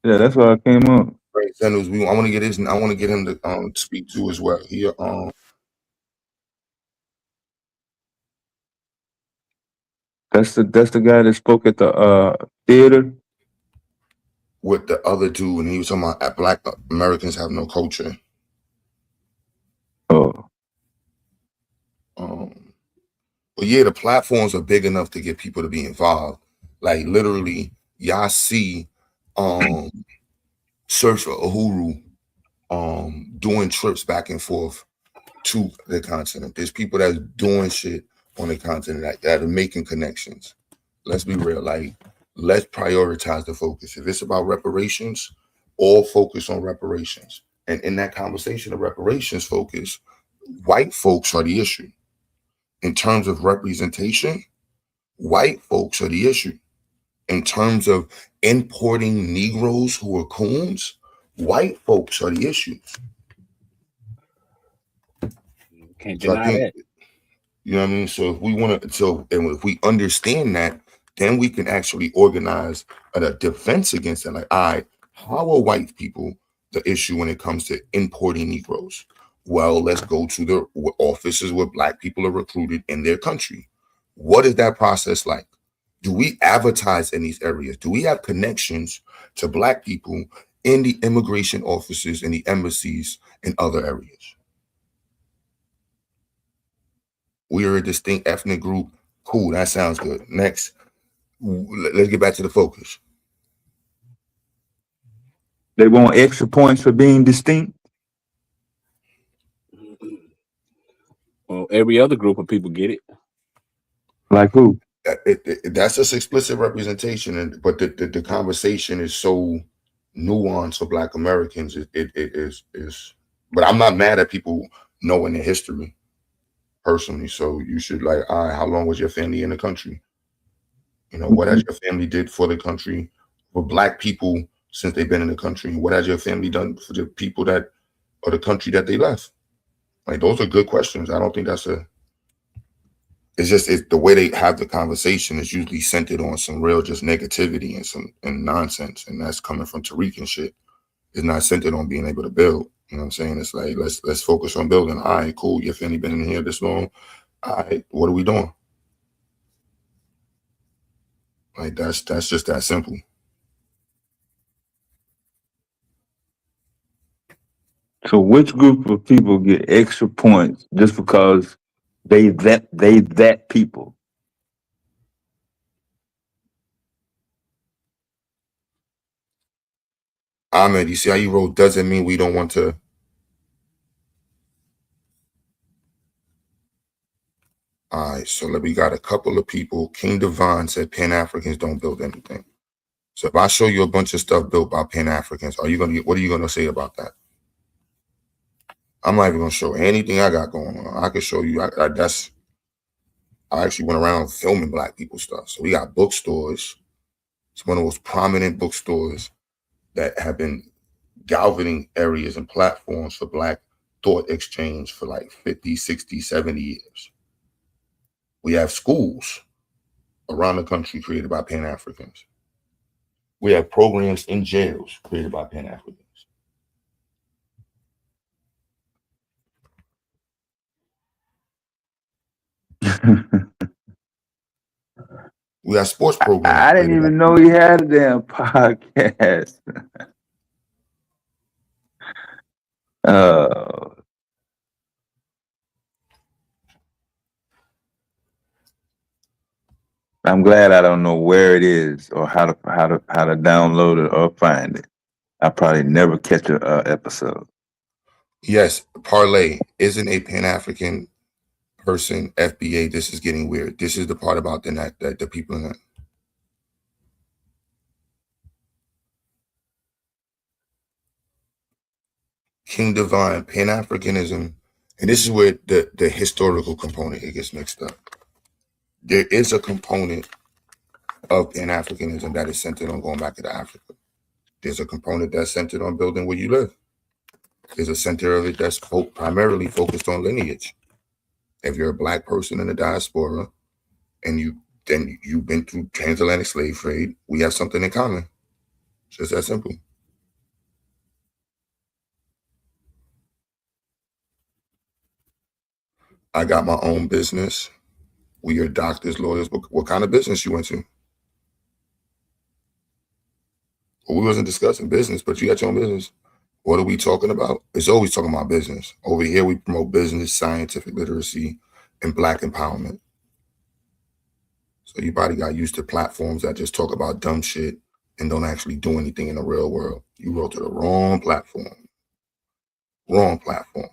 Yeah, that's why I came up. Frank Zenu's. I want to get his. I want to get him to speak to as well. He That's the guy that spoke at the theater with the other dude, and he was talking about Black Americans have no culture. Oh. But yeah, the platforms are big enough to get people to be involved. Like literally, y'all see Search for Uhuru doing trips back and forth to the continent. There's people that's doing shit on the continent that are making connections. Let's be real. Like, let's prioritize the focus. If it's about reparations, all focus on reparations. And in that conversation of reparations focus, white folks are the issue. In terms of representation, white folks are the issue. In terms of importing Negroes who are coons, white folks are the issue. Can't deny that. You know what I mean? So if we want to, and if we understand that, then we can actually organize a defense against it. Like, all right, how are white people the issue when it comes to importing Negroes? Well, let's go to the offices where Black people are recruited in their country. What is that process like? Do we advertise in these areas? Do we have connections to Black people in the immigration offices and the embassies in other areas? We are a distinct ethnic group. Cool, that sounds good. Next, let's get back to the focus. They want extra points for being distinct? Well, every other group of people get it. Like who? That's just explicit representation, but the conversation is so nuanced for Black Americans. It is. But I'm not mad at people knowing their history personally. So you should, like, all right, how long was your family in the country? You know, what has your family did for the country, for Black people since they've been in the country? What has your family done for the people that or the country that they left? Like, those are good questions. I don't think that's it's the way they have the conversation is usually centered on some real just negativity and nonsense. And that's coming from TARIQ and shit. It's not centered on being able to build. You know what I'm saying? It's like, let's focus on building. All right, cool. Your family been in here this long. All right, what are we doing? Like, that's just that simple. So which group of people get extra points just because they that people? Ahmed, you see how you wrote, doesn't mean we don't want to. All right, so we got a couple of people. King Devon said Pan-Africans don't build anything. So if I show you a bunch of stuff built by Pan-Africans, what are you gonna say about that? I'm not even gonna show anything I got going on. I could show you. I actually went around filming Black people stuff. So we got bookstores. It's one of the most prominent bookstores that have been galvaning areas and platforms for Black thought exchange for like 50, 60, 70 years. We have schools around the country created by Pan-Africans. We have programs in jails created by Pan-Africans. We got sports programs. I didn't even know he had a damn podcast. I'm glad I don't know where it is or how to download it or find it. I probably never catch a episode. Yes, Parlay isn't a Pan-African person. FBA, this is getting weird. This is the part about the people in that. King Divine, Pan-Africanism, and this is where the historical component it gets mixed up. There is a component of Pan-Africanism that is centered on going back to Africa. There's a component that's centered on building where you live. There's a center of it that's primarily focused on lineage. If you're a Black person in the diaspora and you've been through transatlantic slave trade, we have something in common. Just that simple. I got my own business. We are doctors, lawyers. What kind of business you went to? Well, we wasn't discussing business, but you got your own business. What are we talking about? It's always talking about business. Over here, we promote business, scientific literacy, and Black empowerment. So you probably got used to platforms that just talk about dumb shit and don't actually do anything in the real world. You wrote to the wrong platform. Wrong platform.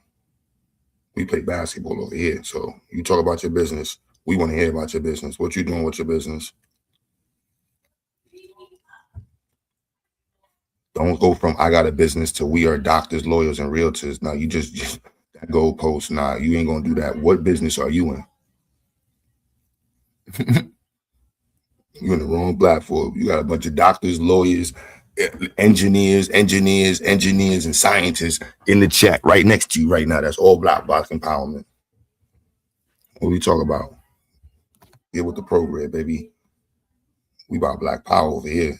We play basketball over here. So you talk about your business. We want to hear about your business. What you doing with your business? Don't go from I got a business to we are doctors, lawyers, and realtors. Now you just that goalpost. Nah, you ain't gonna do that. What business are you in? You're in the wrong platform. You got a bunch of doctors, lawyers, engineers, and scientists in the chat right next to you right now. That's all Black empowerment. What we talk about? Get with the program, baby. We about Black power over here.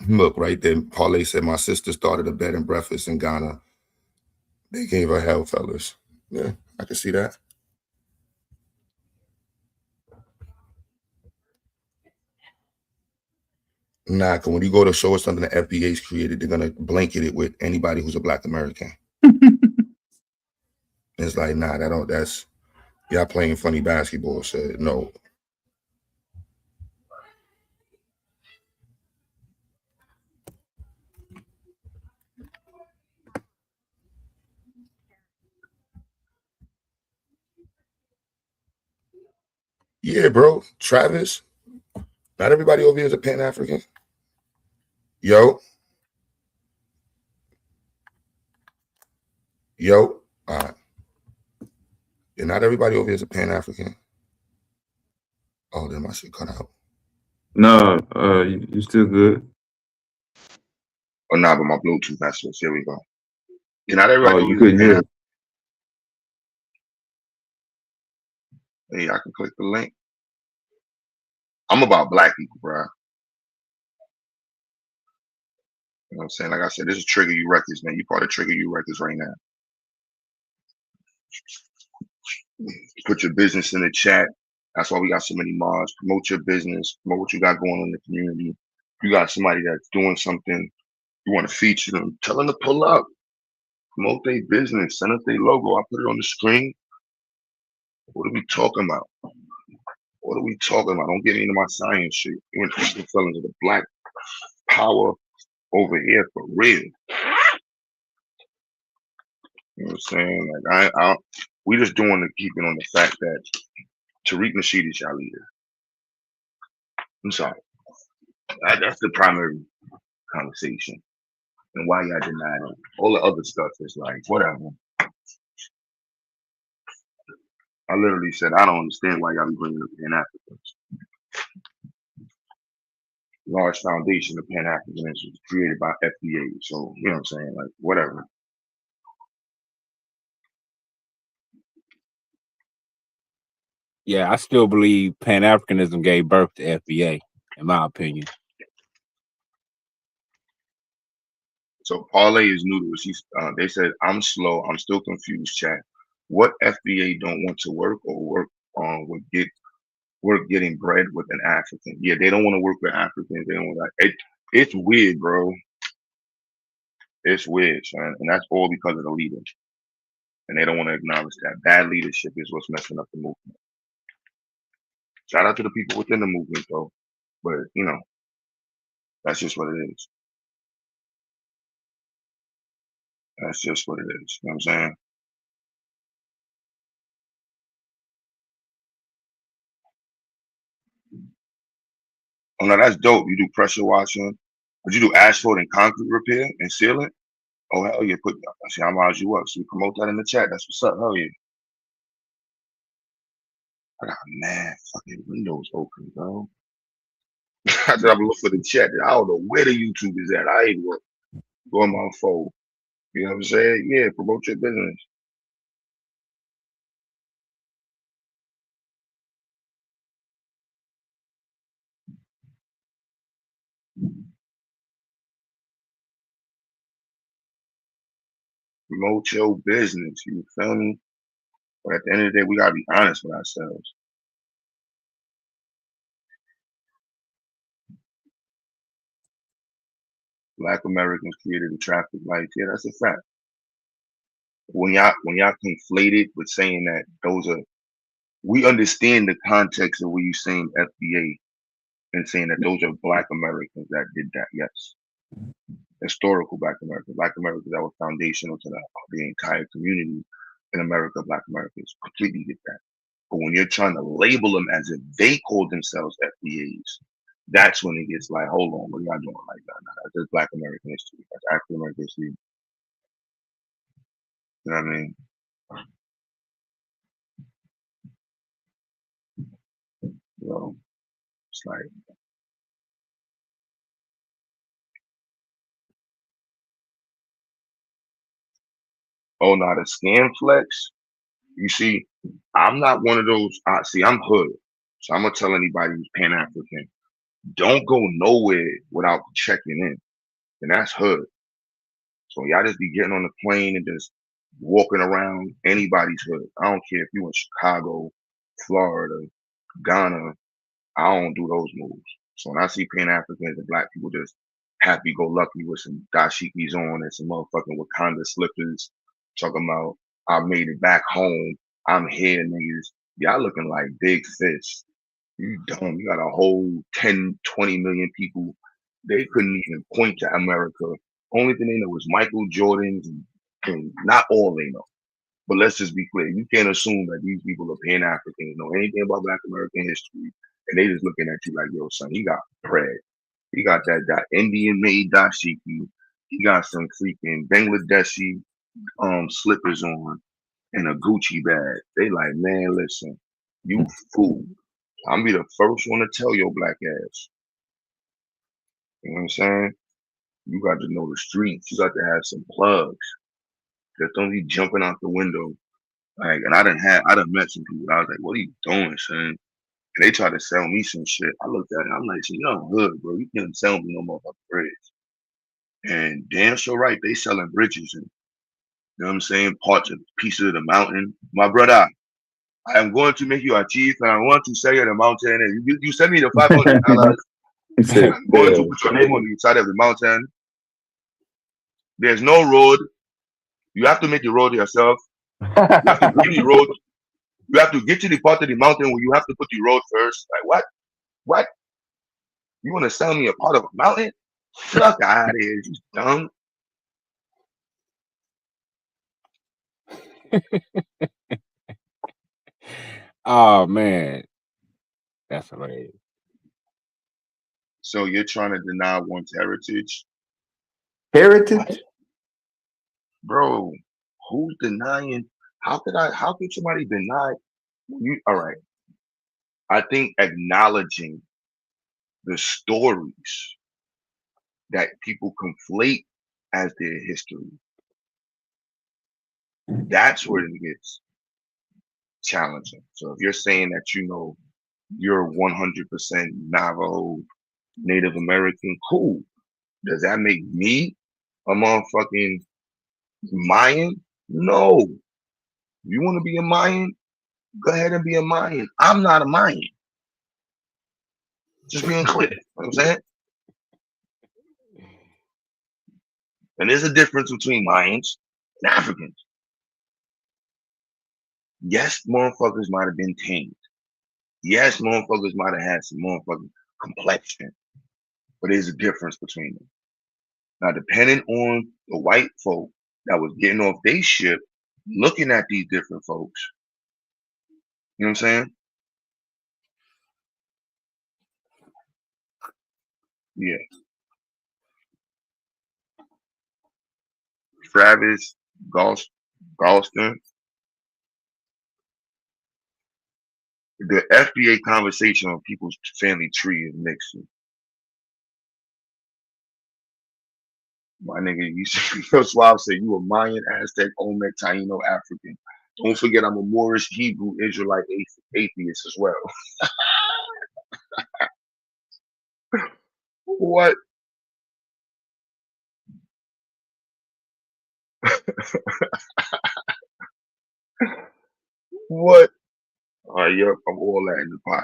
Look, right there, Parlay said my sister started a bed and breakfast in Ghana. They gave her hell, fellas. Yeah, I can see that. Nah, cause when you go to show us something the FBA's created, they're gonna blanket it with anybody who's a Black American. It's like, nah, that's y'all playing funny basketball. Said no. Yeah, bro. Travis. Not everybody over here is a Pan-African. Yo. All right. Yeah, not everybody over here is a Pan-African. Oh, then my shit cut out. No, you still good. Oh, nah, but my Bluetooth message. Here we go. Yeah, not everybody Oh, you couldn't hear it. Hey, I can click the link. I'm about Black people, bro. You know what I'm saying? Like I said, this is Trigger You Records, man. You part of Trigger You Records right now. Put your business in the chat. That's why we got so many mods. Promote your business. Promote what you got going on in the community. If you got somebody that's doing something, you want to feature them, tell them to pull up. Promote their business. Send us their logo. I put it on the screen. What are we talking about? What are we talking about? Don't get into my science shit. You want to fell into the Black power over here for real. You know what I'm saying? Like we just doing the keeping on the fact that TARIQ Nasheed is y'all leader. I'm sorry. That's the primary conversation. And why y'all deny it. All the other stuff is like, whatever. I literally said, I don't understand why y'all be bringing up Pan-Africans. Large foundation of Pan-Africanism was created by FBAs. So, you know what I'm saying? Like, whatever. Yeah, I still believe Pan-Africanism gave birth to FBA, in my opinion. So Parlay is new to us. They said, I'm slow. I'm still confused, chat. What FBA don't want to work or work with getting bread with an African? Yeah, they don't want to work with Africans. They don't want that. It's weird, bro. It's weird, son. And that's all because of the leader. And they don't want to acknowledge that. Bad leadership is what's messing up the movement. Shout out to the people within the movement, though. But, you know, that's just what it is. That's just what it is. You know what I'm saying? Oh, no, that's dope. You do pressure washing. Would you do asphalt and concrete repair and sealing? Oh, hell yeah. See, I'm eyes you up. So you promote that in the chat. That's what's up. Hell yeah. I got mad fucking windows open, bro. I said I'm looking for the chat. I don't know where the YouTube is at. I ain't go on my phone. You know what I'm saying? Yeah, promote your business. Promote your business. You feel me? But at the end of the day, we gotta be honest with ourselves. Black Americans created the traffic lights. Yeah, that's a fact. When y'all conflate it with saying that we understand the context of what you saying FBA and saying that those are Black Americans that did that. Yes, historical Black Americans that were foundational to the entire community in America. Black Americans completely did that. But when you're trying to label them as if they call themselves FBAs, that's when it gets like, hold on, what are y'all doing like that? Nah, that's just Black American history. That's African American history. You know what I mean? You know, it's like, oh, now the scam flex. You see, I'm not one of those. I'm hood, so I'm gonna tell anybody who's Pan African, don't go nowhere without checking in, and that's hood. So y'all just be getting on the plane and just walking around anybody's hood. I don't care if you in Chicago, Florida, Ghana. I don't do those moves. So when I see Pan Africans and Black people just happy go lucky with some dashikis on and some motherfucking Wakanda slippers, talking about I made it back home. I'm here, niggas. Y'all looking like big fish. You dumb. You got a whole 10, 20 million people. They couldn't even point to America. Only thing they know is Michael Jordan's and not all they know. But let's just be clear. You can't assume that these people are Pan Africans, know anything about Black American history, and they just looking at you like, yo, son, he got bread. He got that Indian made dashiki. He got some freaking Bangladeshi slippers on and a Gucci bag. They like, man, listen, you fool. I'm be the first one to tell your Black ass. You know what I'm saying? You got to know the streets. You got to have some plugs. Just don't be jumping out the window. Like, and I done met some people. I was like, what are you doing, son? And they tried to sell me some shit. I looked at it. I'm like, you know, hood, bro. You can't sell me no motherfucking bridge. And damn sure right, they selling bridges and, you know what I'm saying, parts of pieces of the mountain. My brother, I am going to make you a chief and I want to sell you the mountain. And you send me the $500. I'm going to put your name on the side of the mountain. There's no road. You have to make the road yourself. You have to give me road. You have to get to the part of the mountain where you have to put the road first. Like, what? You want to sell me a part of a mountain? Fuck out of here, you dumb. Oh man, that's hilarious. So you're trying to deny one's heritage, Heritage? bro? Who's denying? How could somebody deny you? All right. I think acknowledging the stories that people conflate as their history, that's where it gets challenging. So if you're saying that you're 100% Navajo Native American, cool. Does that make me a motherfucking Mayan? No. You want to be a Mayan? Go ahead and be a Mayan. I'm not a Mayan. Just being clear. You know what I'm saying? And there's a difference between Mayans and Africans. Yes, motherfuckers might have been tamed. Yes, motherfuckers might have had some motherfucking complexion. But there's a difference between them. Now, depending on the white folk that was getting off their ship, looking at these different folks, you know what I'm saying? Yeah. Travis, Galston, the FBA conversation on people's family tree is mixing. My nigga, you see, that's why I say you a Mayan, Aztec, Olmec, Taino, African. Don't forget I'm a Moorish, Hebrew, Israelite, atheist as well. What? What? All right, yep, I'm all that in the pot.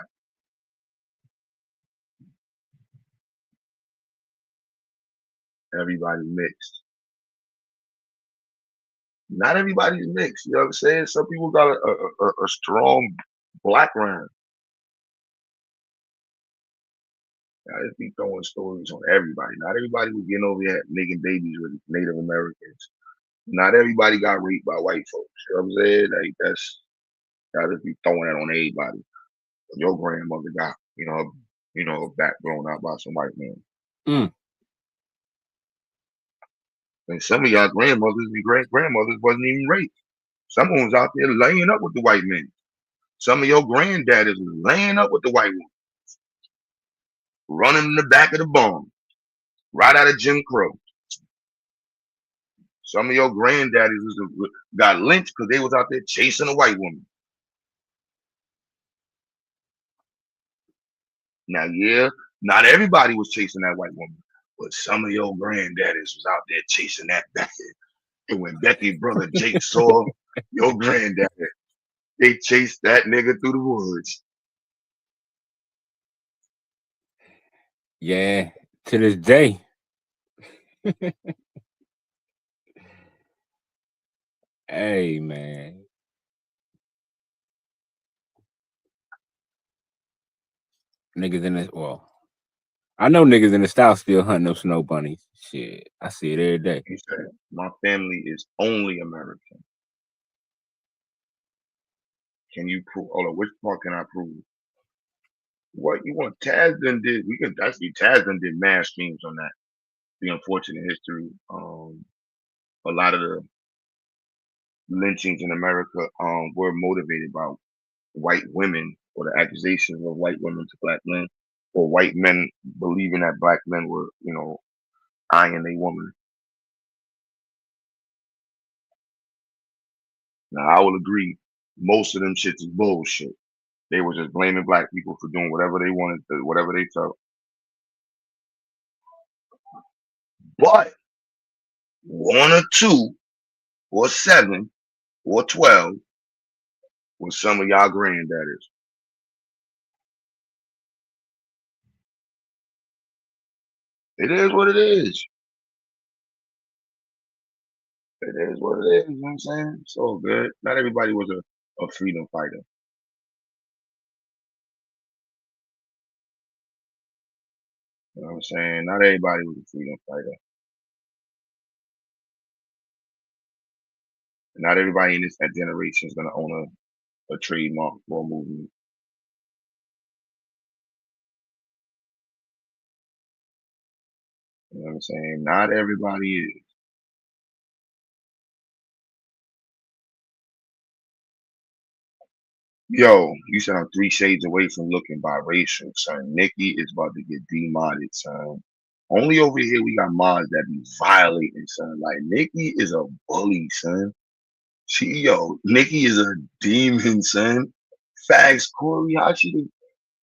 Everybody mixed. Not everybody's mixed. You know what I'm saying? Some people got a strong background. I just be throwing stories on everybody. Not everybody was getting over here making babies with Native Americans. Not everybody got raped by white folks. You know what I'm saying? Like I just be throwing that on everybody. Your grandmother got, her back blown out by some white man. Mm. And some of y'all grandmothers and great grandmothers wasn't even raped. Someone was out there laying up with the white men. Some of your granddaddies was laying up with the white woman, running in the back of the barn, right out of Jim Crow. Some of your granddaddies got lynched because they was out there chasing a white woman. Now, yeah, not everybody was chasing that white woman, but some of your granddaddies was out there chasing that Becky. And when Becky's brother Jake saw your granddaddy, they chased that nigga through the woods. Yeah, to this day. Hey man. Niggas in the I know niggas in the South still hunting them snow bunnies. Shit. I see it every day. He said, my family is only American. Can you prove? Hold on, which part can I prove? What you want? Taz done did. We can actually Taz done did mass streams on that. The unfortunate history. A lot of the lynchings in America were motivated by white women or the accusations of white women to black men, or white men believing that black men were, eyeing a woman. Now I will agree, most of them shits is bullshit. They were just blaming black people for doing whatever they wanted, whatever they felt. But one or two or 7 or 12 was some of y'all granddaddies. It is what it is. It is what it is. You know what I'm saying? It's all good. Not everybody was a freedom fighter. You know what I'm saying? Not everybody was a freedom fighter. Not everybody in that generation is gonna own a trademark for a movement. You know what I'm saying? Not everybody is. Yo, you said I'm 3 shades away from looking biracial, son. Nicki is about to get demodded, son. Only over here we got mods that be violating, son. Like Nicki is a bully, son. Nicki is a demon, son. Facts, Corey. How she do?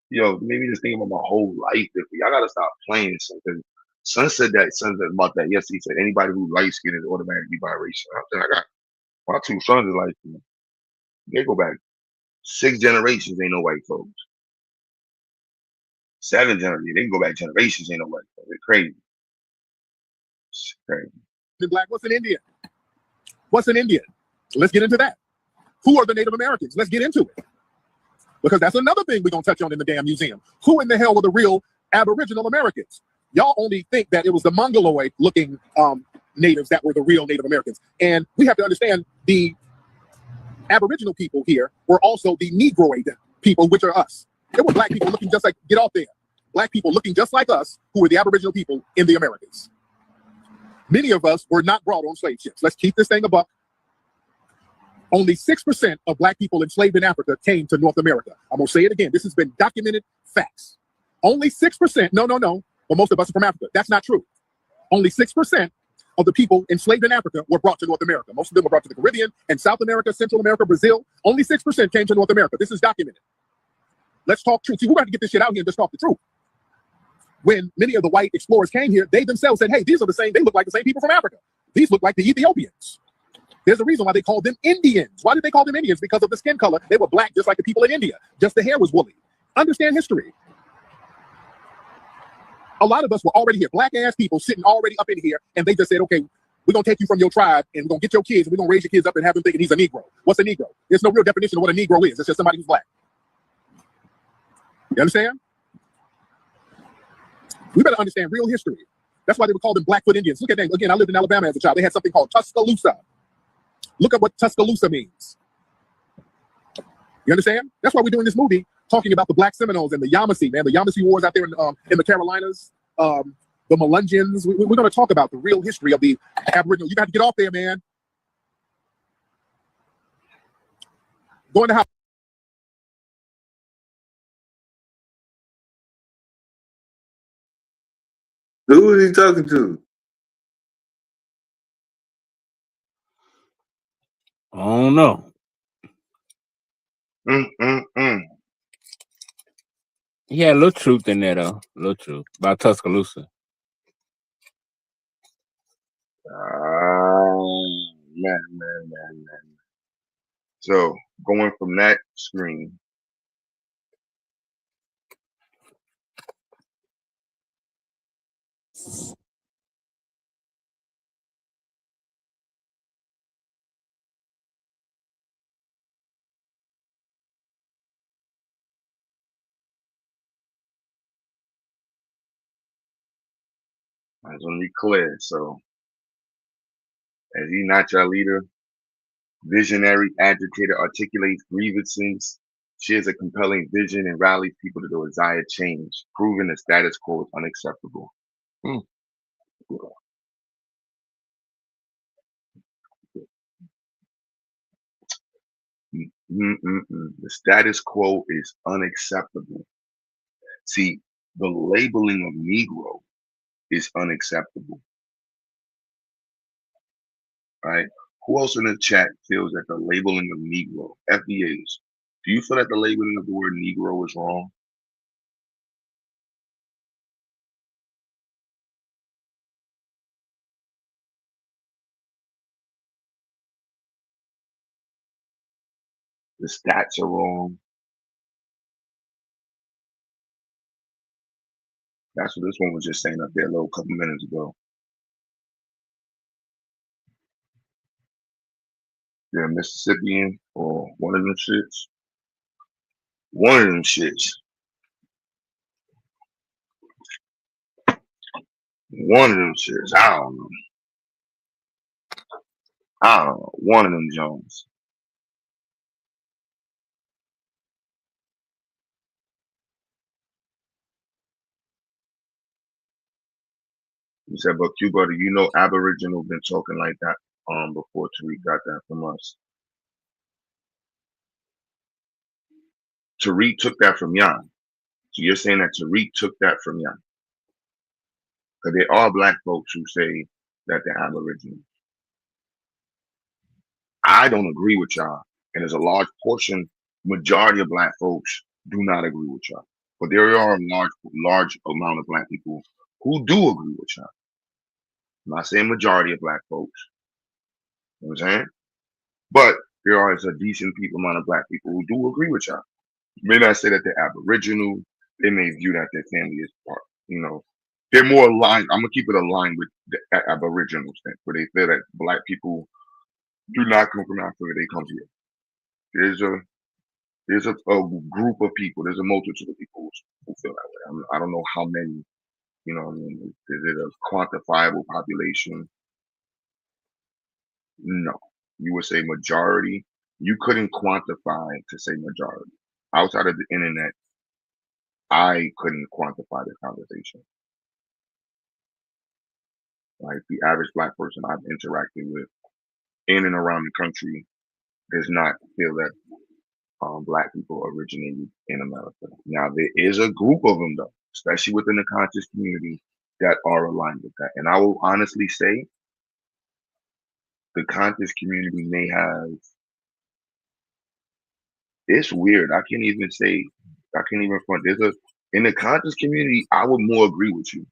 Yo, maybe just think about my whole life. Y'all gotta stop playing something. Son said about that yesterday. He said anybody who light skin is automatically biracial. I got my 2 sons is light skin. They go back 6 generations, ain't no white folks. 7 generations, they can go back generations, ain't no white folks. It's crazy. It's crazy. Black, what's an Indian? What's an Indian? Let's get into that. Who are the Native Americans? Let's get into it. Because that's another thing we're going to touch on in the damn museum. Who in the hell were the real Aboriginal Americans? Y'all only think that it was the Mongoloid looking natives that were the real Native Americans. And we have to understand the Aboriginal people here were also the Negroid people, which are us. There were black people looking just like, get off there. Black people looking just like us who were the Aboriginal people in the Americas. Many of us were not brought on slave ships. Let's keep this thing a buck. Only 6% of black people enslaved in Africa came to North America. I'm going to say it again. This has been documented facts. Only 6%. No. But most of us are from Africa. That's not true. Only 6% of the people enslaved in Africa were brought to North America. Most of them were brought to the Caribbean and South America, Central America, Brazil. Only 6% came to North America. This is documented. Let's talk truth. See, we're going to get this shit out here and just talk the truth. When many of the white explorers came here, they themselves said, hey, these are the same. They look like the same people from Africa. These look like the Ethiopians. There's a reason why they called them Indians. Why did they call them Indians? Because of the skin color. They were black, just like the people in India. Just the hair was woolly. Understand history. A lot of us were already here, black ass people sitting already up in here, and they just said, okay, we're going to take you from your tribe, and we're going to get your kids, and we're going to raise your kids up and have them thinking he's a Negro. What's a Negro? There's no real definition of what a Negro is. It's just somebody who's black. You understand? We better understand real history. That's why they were called them Blackfoot Indians. Look at that. Again, I lived in Alabama as a child. They had something called Tuscaloosa. Look at what Tuscaloosa means. You understand? That's why we're doing this movie, talking about the Black Seminoles and the Yamasee, man. The Yamasee Wars out there in the Carolinas, the Melungeons. We're going to talk about the real history of the Aboriginal. You got to get off there, man. Go in the house. Who was he talking to? I don't know. He had a little truth in there, though. A little truth about Tuscaloosa. Man. So going from that screen, I just want to be clear. So, is he not your leader? Visionary, agitator, articulates grievances, shares a compelling vision, and rallies people to the desired change, proving the status quo is unacceptable. The status quo is unacceptable. See, the labeling of Negro is unacceptable. Right? Who else in the chat feels that the labeling of Negro, FBAs, do you feel that the labeling of the word Negro is wrong? The stats are wrong. That's what this one was just saying up there a little couple minutes ago. You're a Mississippian or one of them shits. One of them shits. One of them shits. I don't know. One of them Jones. You said, but Cuba, do you know Aboriginal been talking like that before Tariq got that from us? Tariq took that from Yan. So you're saying that Tariq took that from Yan. Because there are black folks who say that they're Aboriginal. I don't agree with y'all. And there's a large portion, majority of black folks do not agree with y'all. But there are a large amount of black people who do agree with y'all. I'm not saying majority of black folks. You know what I'm saying? But there is a decent amount of black people who do agree with y'all. May not say that they're Aboriginal. They may view that their family is part, they're more aligned. I'm gonna keep it aligned with the Aboriginal thing, where they feel that black people do not come from Africa, they come here. There's a group of people, there's a multitude of people who feel that way. I don't know how many, what I mean? Is it a quantifiable population? No. You would say majority. You couldn't quantify to say majority. Outside of the internet, I couldn't quantify the conversation. Like the average black person I've interacted with in and around the country does not feel that black people originated in America. Now there is a group of them though, especially within the conscious community, that are aligned with that. And I will honestly say the conscious community may have, it's weird. I can't even front. In the conscious community, I would more agree with you.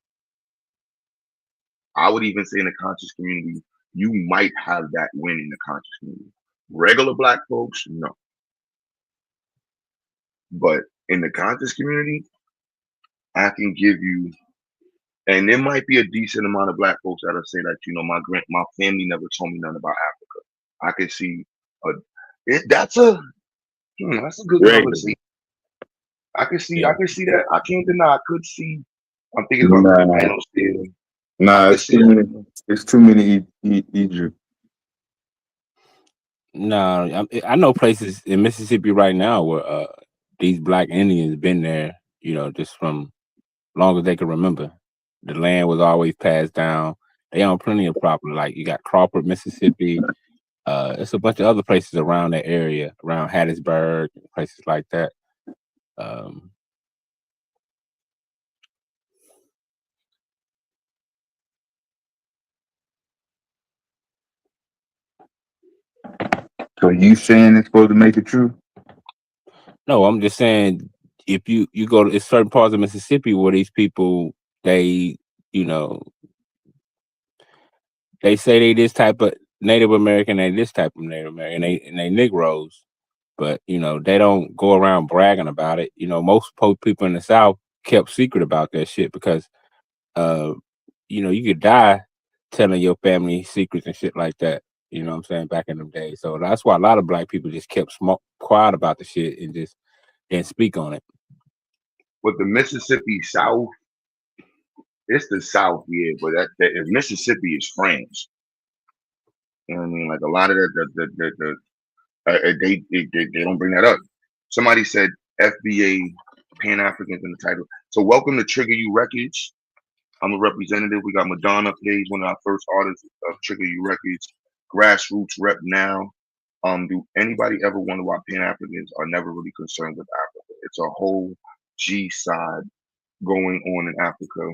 I would even say in the conscious community, you might have that win in the conscious community. Regular black folks, no. But in the conscious community, I can give you, and there might be a decent amount of black folks that'll say that, my family never told me nothing about Africa. I could see that's a good conversation. I can see that. I can't deny. I could see. I'm thinking about the panel still. Nah, it's too many Egypt. No, I know places in Mississippi right now where these black Indians been there, just from long as they can remember. The land was always passed down. They own plenty of property. Like you got Crawford, Mississippi. It's a bunch of other places around that area, around Hattiesburg, places like that. So you saying it's supposed to make it true? No, I'm just saying if you go to certain parts of Mississippi where these people they they say they this type of Native American, they this type of Native American, and they Negroes, but they don't go around bragging about it. Most people in the South kept secret about that shit because you could die telling your family secrets and shit like that. You know what I'm saying? Back in them days. So that's why a lot of black people just kept quiet about the shit and just didn't speak on it. With the Mississippi South, it's the South, yeah, but if Mississippi is France. You know what I mean? Like a lot of they don't bring that up. Somebody said FBA Pan Africans in the title. So welcome to Trigger You Records. I'm a representative. We got Madonna plays one of our first artists of Trigger You Records. Grassroots rep now. Do anybody ever wonder why Pan Africans are never really concerned with Africa? It's a whole G side going on in Africa,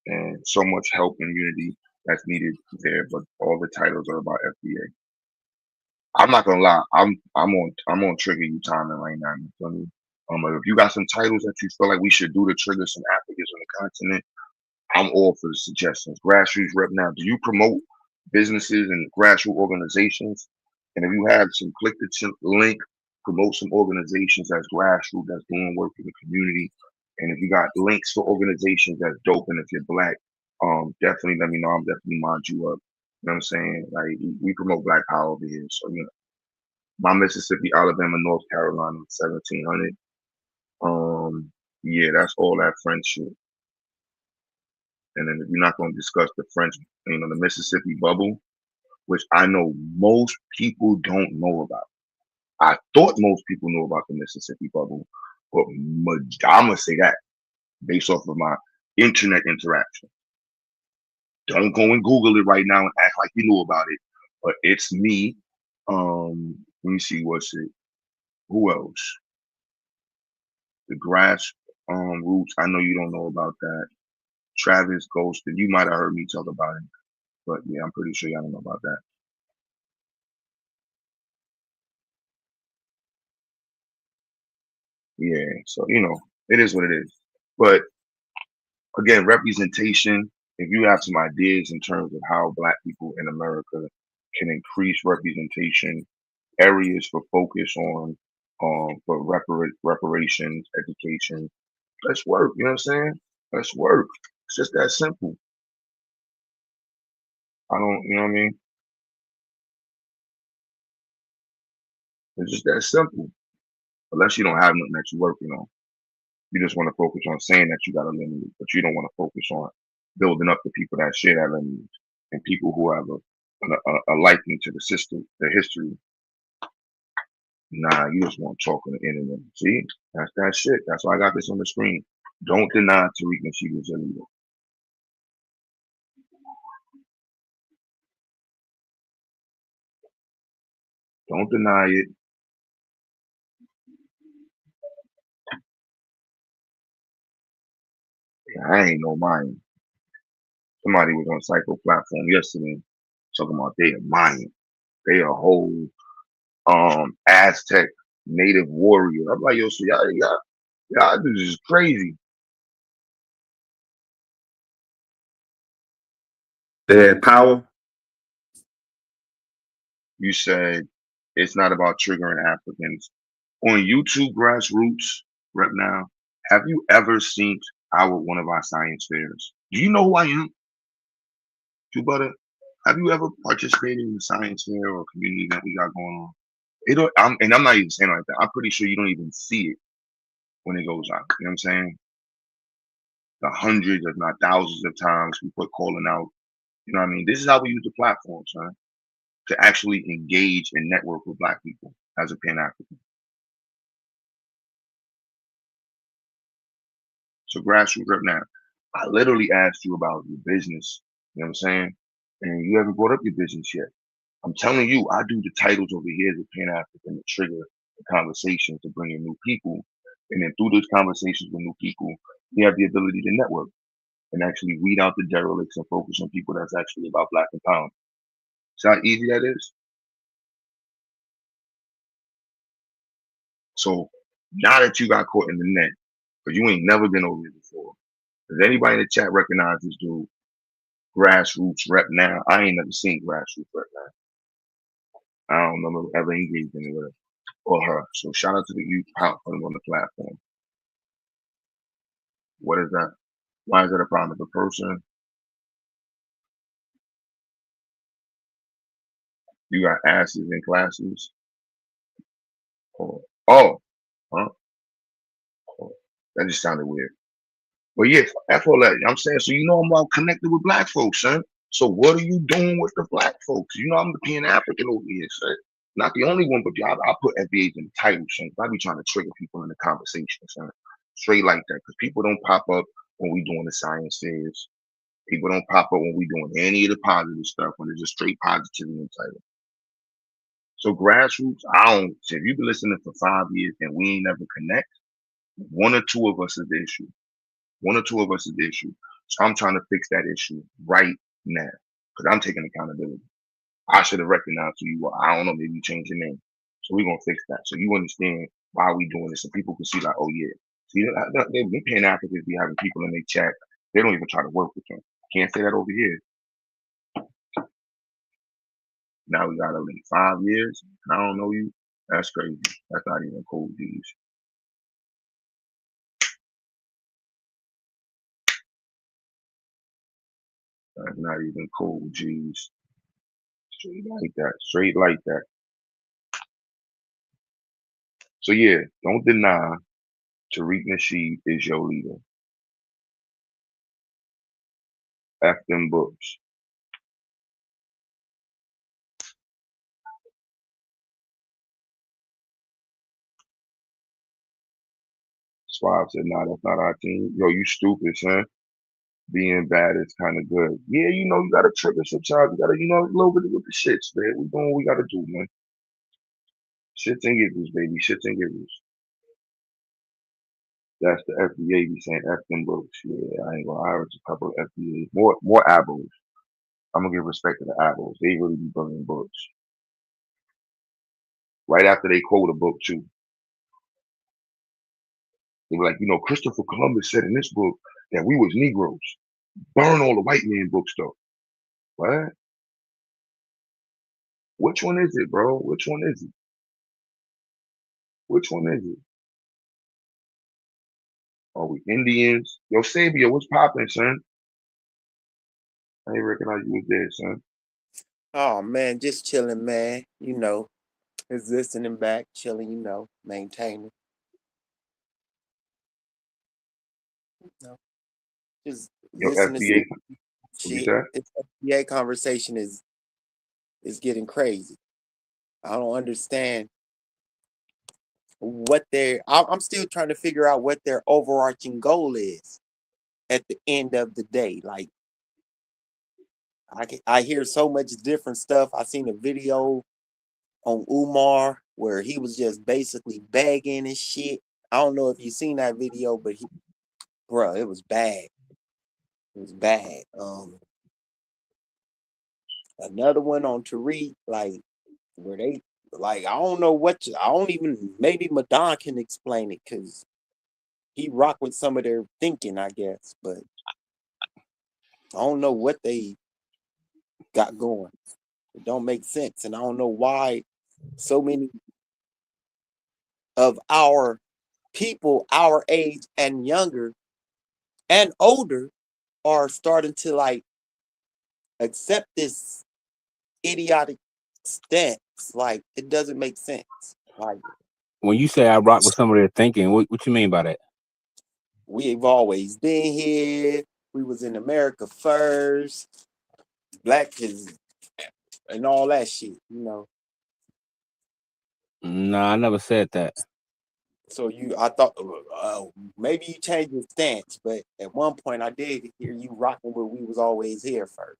and so much help and unity that's needed there. But all the titles are about FBA. I'm not gonna lie, I'm on Trigger You timing right now. You feel me? If you got some titles that you feel like we should do to trigger some Africans on the continent, I'm all for the suggestions. Grassroots rep now. Do you promote businesses and grassroots organizations? And if you have some, click the link, promote some organizations that's grassroots, that's doing work in the community. And if you got links for organizations that's dope, and if you're black, definitely let me know. I'm definitely mind you up. You know what I'm saying? Like we promote Black Power over here. So my Mississippi, Alabama, North Carolina, 1700. Yeah, that's all that friendship. And then we're not going to discuss the French, the Mississippi bubble, which I know most people don't know about. I thought most people knew about the Mississippi bubble, but I'm gonna say that based off of my internet interaction. Don't go and Google it right now and act like you knew about it. But it's me. Let me see what's it. Who else? The grass roots. I know you don't know about that. Travis Ghosted. You might have heard me talk about it, but yeah, I'm pretty sure y'all don't know about that. Yeah, so it is what it is. But again, representation. If you have some ideas in terms of how Black people in America can increase representation, areas for focus on, for reparations, education, let's work. You know what I'm saying? Let's work. It's just that simple. I don't, you know what I mean? It's just that simple. Unless you don't have nothing that you're working on. You just want to focus on saying that you got a lineage, but you don't want to focus on building up the people that share that lineage and people who have a liking to the system, the history. Nah, you just want to talk on the internet. See, that's that shit. That's why I got this on the screen. Don't deny TARIQ Nasheed is your leader. Don't deny it. I ain't no mind. Somebody was on Psycho platform yesterday talking about they are Mayan. They a whole Aztec native warrior. I'm like, yo, so y'all do this is crazy. They had power. You said it's not about triggering Africans. On YouTube grassroots right now, have you ever seen one of our science fairs? Do you know who I am? You butter? Have you ever participated in a science fair or community event we got going on? I'm not even saying like that. I'm pretty sure you don't even see it when it goes out. You know what I'm saying? The hundreds, if not thousands of times we put calling out. You know what I mean? This is how we use the platform, son, to actually engage and network with Black people as a Pan-African. So grassroots right now. I literally asked you about your business. You know what I'm saying? And you haven't brought up your business yet. I'm telling you, I do the titles over here as a Pan-African to trigger the conversation to bring in new people. And then through those conversations with new people, we have the ability to network and actually weed out the derelicts and focus on people that's actually about Black empowerment. See how easy that is? So now that you got caught in the net, because you ain't never been over here before, does anybody in the chat recognize this dude? Grassroots rep now. I ain't never seen grassroots rep now. I don't remember ever engaged in it with her or her. So shout out to the youth out for them on the platform. What is that? Why is that a problem? If a person you got asses in classes? Oh, huh? Oh, that just sounded weird. But yeah, that's all that I'm saying. So I'm all connected with Black folks, son. So what are you doing with the Black folks? I'm the Pan-African over here, son. Not the only one, but I put FBAs in the title, son. I be trying to trigger people in the conversation, son. Straight like that, because people don't pop up when we doing the science fairs. People don't pop up when we doing any of the positive stuff, when it's just straight positivity in the title. So grassroots, if you've been listening for 5 years and we ain't never connect, one or two of us is the issue. One or two of us is the issue. So I'm trying to fix that issue right now because I'm taking accountability. I should have recognized who you are. I don't know, maybe you change your name. So we're going to fix that. So you understand why we doing this. So people can see like, oh yeah. See, they Pan-Africans be having people in their chat. They don't even try to work with them. Can't say that over here. Now we got to like 5 years. And I don't know you. That's crazy. That's not even cool, G's. That's not even cool, G's. Straight like that. Straight like that. So yeah, don't deny TARIQ Nasheed is your leader. F them books. Swab said, nah, that's not our team. Yo, you stupid, son. Being bad is kind of good. Yeah, you know, you got to trigger sometimes. You got to, you know, a little bit with the shits, man. We doing what we got to do, man. Shits and giggles, baby. Shits and giggles. That's the FBA be saying F them books. Yeah, I ain't gonna average a couple of FBAs. More abos. I'm gonna give respect to the abos. They really be bringing books. Right after they quote a book, too. They were like, you know, Christopher Columbus said in this book that we was Negroes. Burn all the white man books, though. What? Which one is it, bro? Which one is it? Which one is it? Are we Indians? Yo, Sabia, what's poppin', son? I didn't recognize you was there, son. Oh man, just chilling, man. You know, just listening back, chilling. You know, maintaining. You know, just Yo, listening to FBA, what you shit. said? This FBA conversation is getting crazy. I don't understand what I'm still trying to figure out what their overarching goal is at the end of the day. Like I hear so much different stuff. I seen a video on Umar where he was just basically begging and shit. I don't know if you seen that video, but bro, it was bad. It was bad. Another one on TARIQ, like where they like I don't know I don't even maybe Madon can explain it because he rock with some of their thinking, I guess, but I don't know what they got going. It don't make sense, and I don't know why so many of our people our age and younger and older are starting to like accept this idiotic stance. Like it doesn't make sense. Like When you say I rock with some of their thinking, what you mean by that? we've always been here. We was in America first. Black is and all that shit, you know. No, I never said that. So I thought maybe you changed your stance, but at one point I did hear you rocking where we was always here first.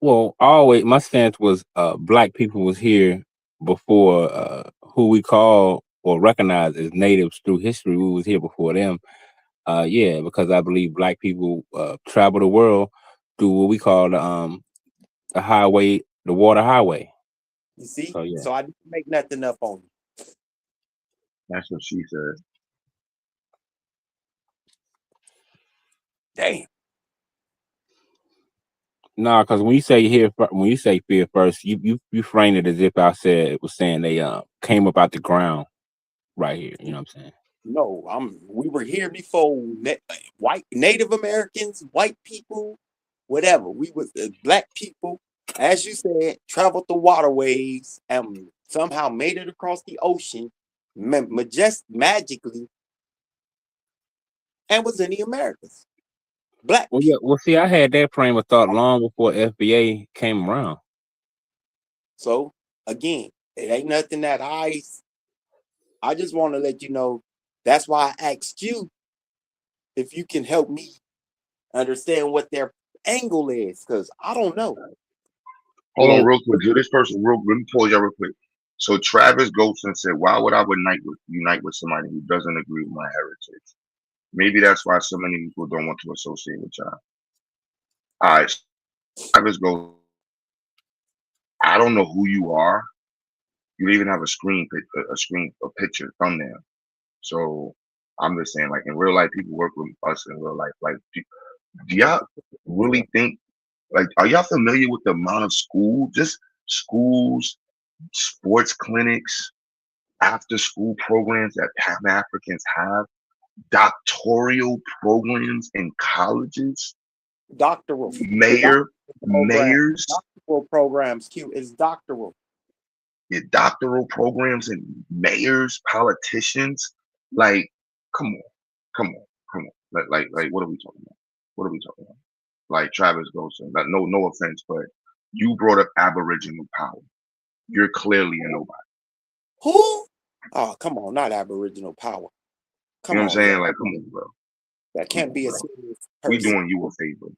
Well, always my stance was black people was here before who we call or recognize as natives through history. We was here before them. Yeah, because I believe black people travel the world through what we call the highway, the water highway. You see? So yeah. So I didn't make nothing up on you. That's what she said. Damn. No, because when you say fear first, you frame it as if I said it was saying they came up out the ground right here. You know what I'm saying? No, we were here before white Native Americans, white people, whatever. We was black people, as you said, traveled the waterways and somehow made it across the ocean, magically, and was in the Americas. Black Well, yeah. people. Well, see, I had that frame of thought long before FBA came around. So again, it ain't nothing that I just want to let you know. That's why I asked you if you can help me understand what their angle is, because I don't know. Hold on Well, real quick. This person, let me pause y'all real quick. So Travis Golson said, why would I unite with somebody who doesn't agree with my heritage? Maybe that's why so many people don't want to associate with y'all. All right. Travis Golson, I don't know who you are. You don't even have a picture, thumbnail. So I'm just saying, like in real life, people work with us in real life. Like, do y'all really think, like, are y'all familiar with the amount of schools, sports clinics, after school programs that Pan Africans have, doctoral programs in colleges, Doctoral. mayors, Doctoral programs, Q, is doctoral. your doctoral programs and mayors, politicians. Like, come on. Like, what are we talking about? What are we talking about? Like Travis goes, no offense, but you brought up Aboriginal power. You're clearly a nobody. Who? Oh, come on, not Aboriginal power. Come You know on, what I'm saying? yo. Like, come on, bro. That Come can't on, be a bro. serious We person. doing you a favor.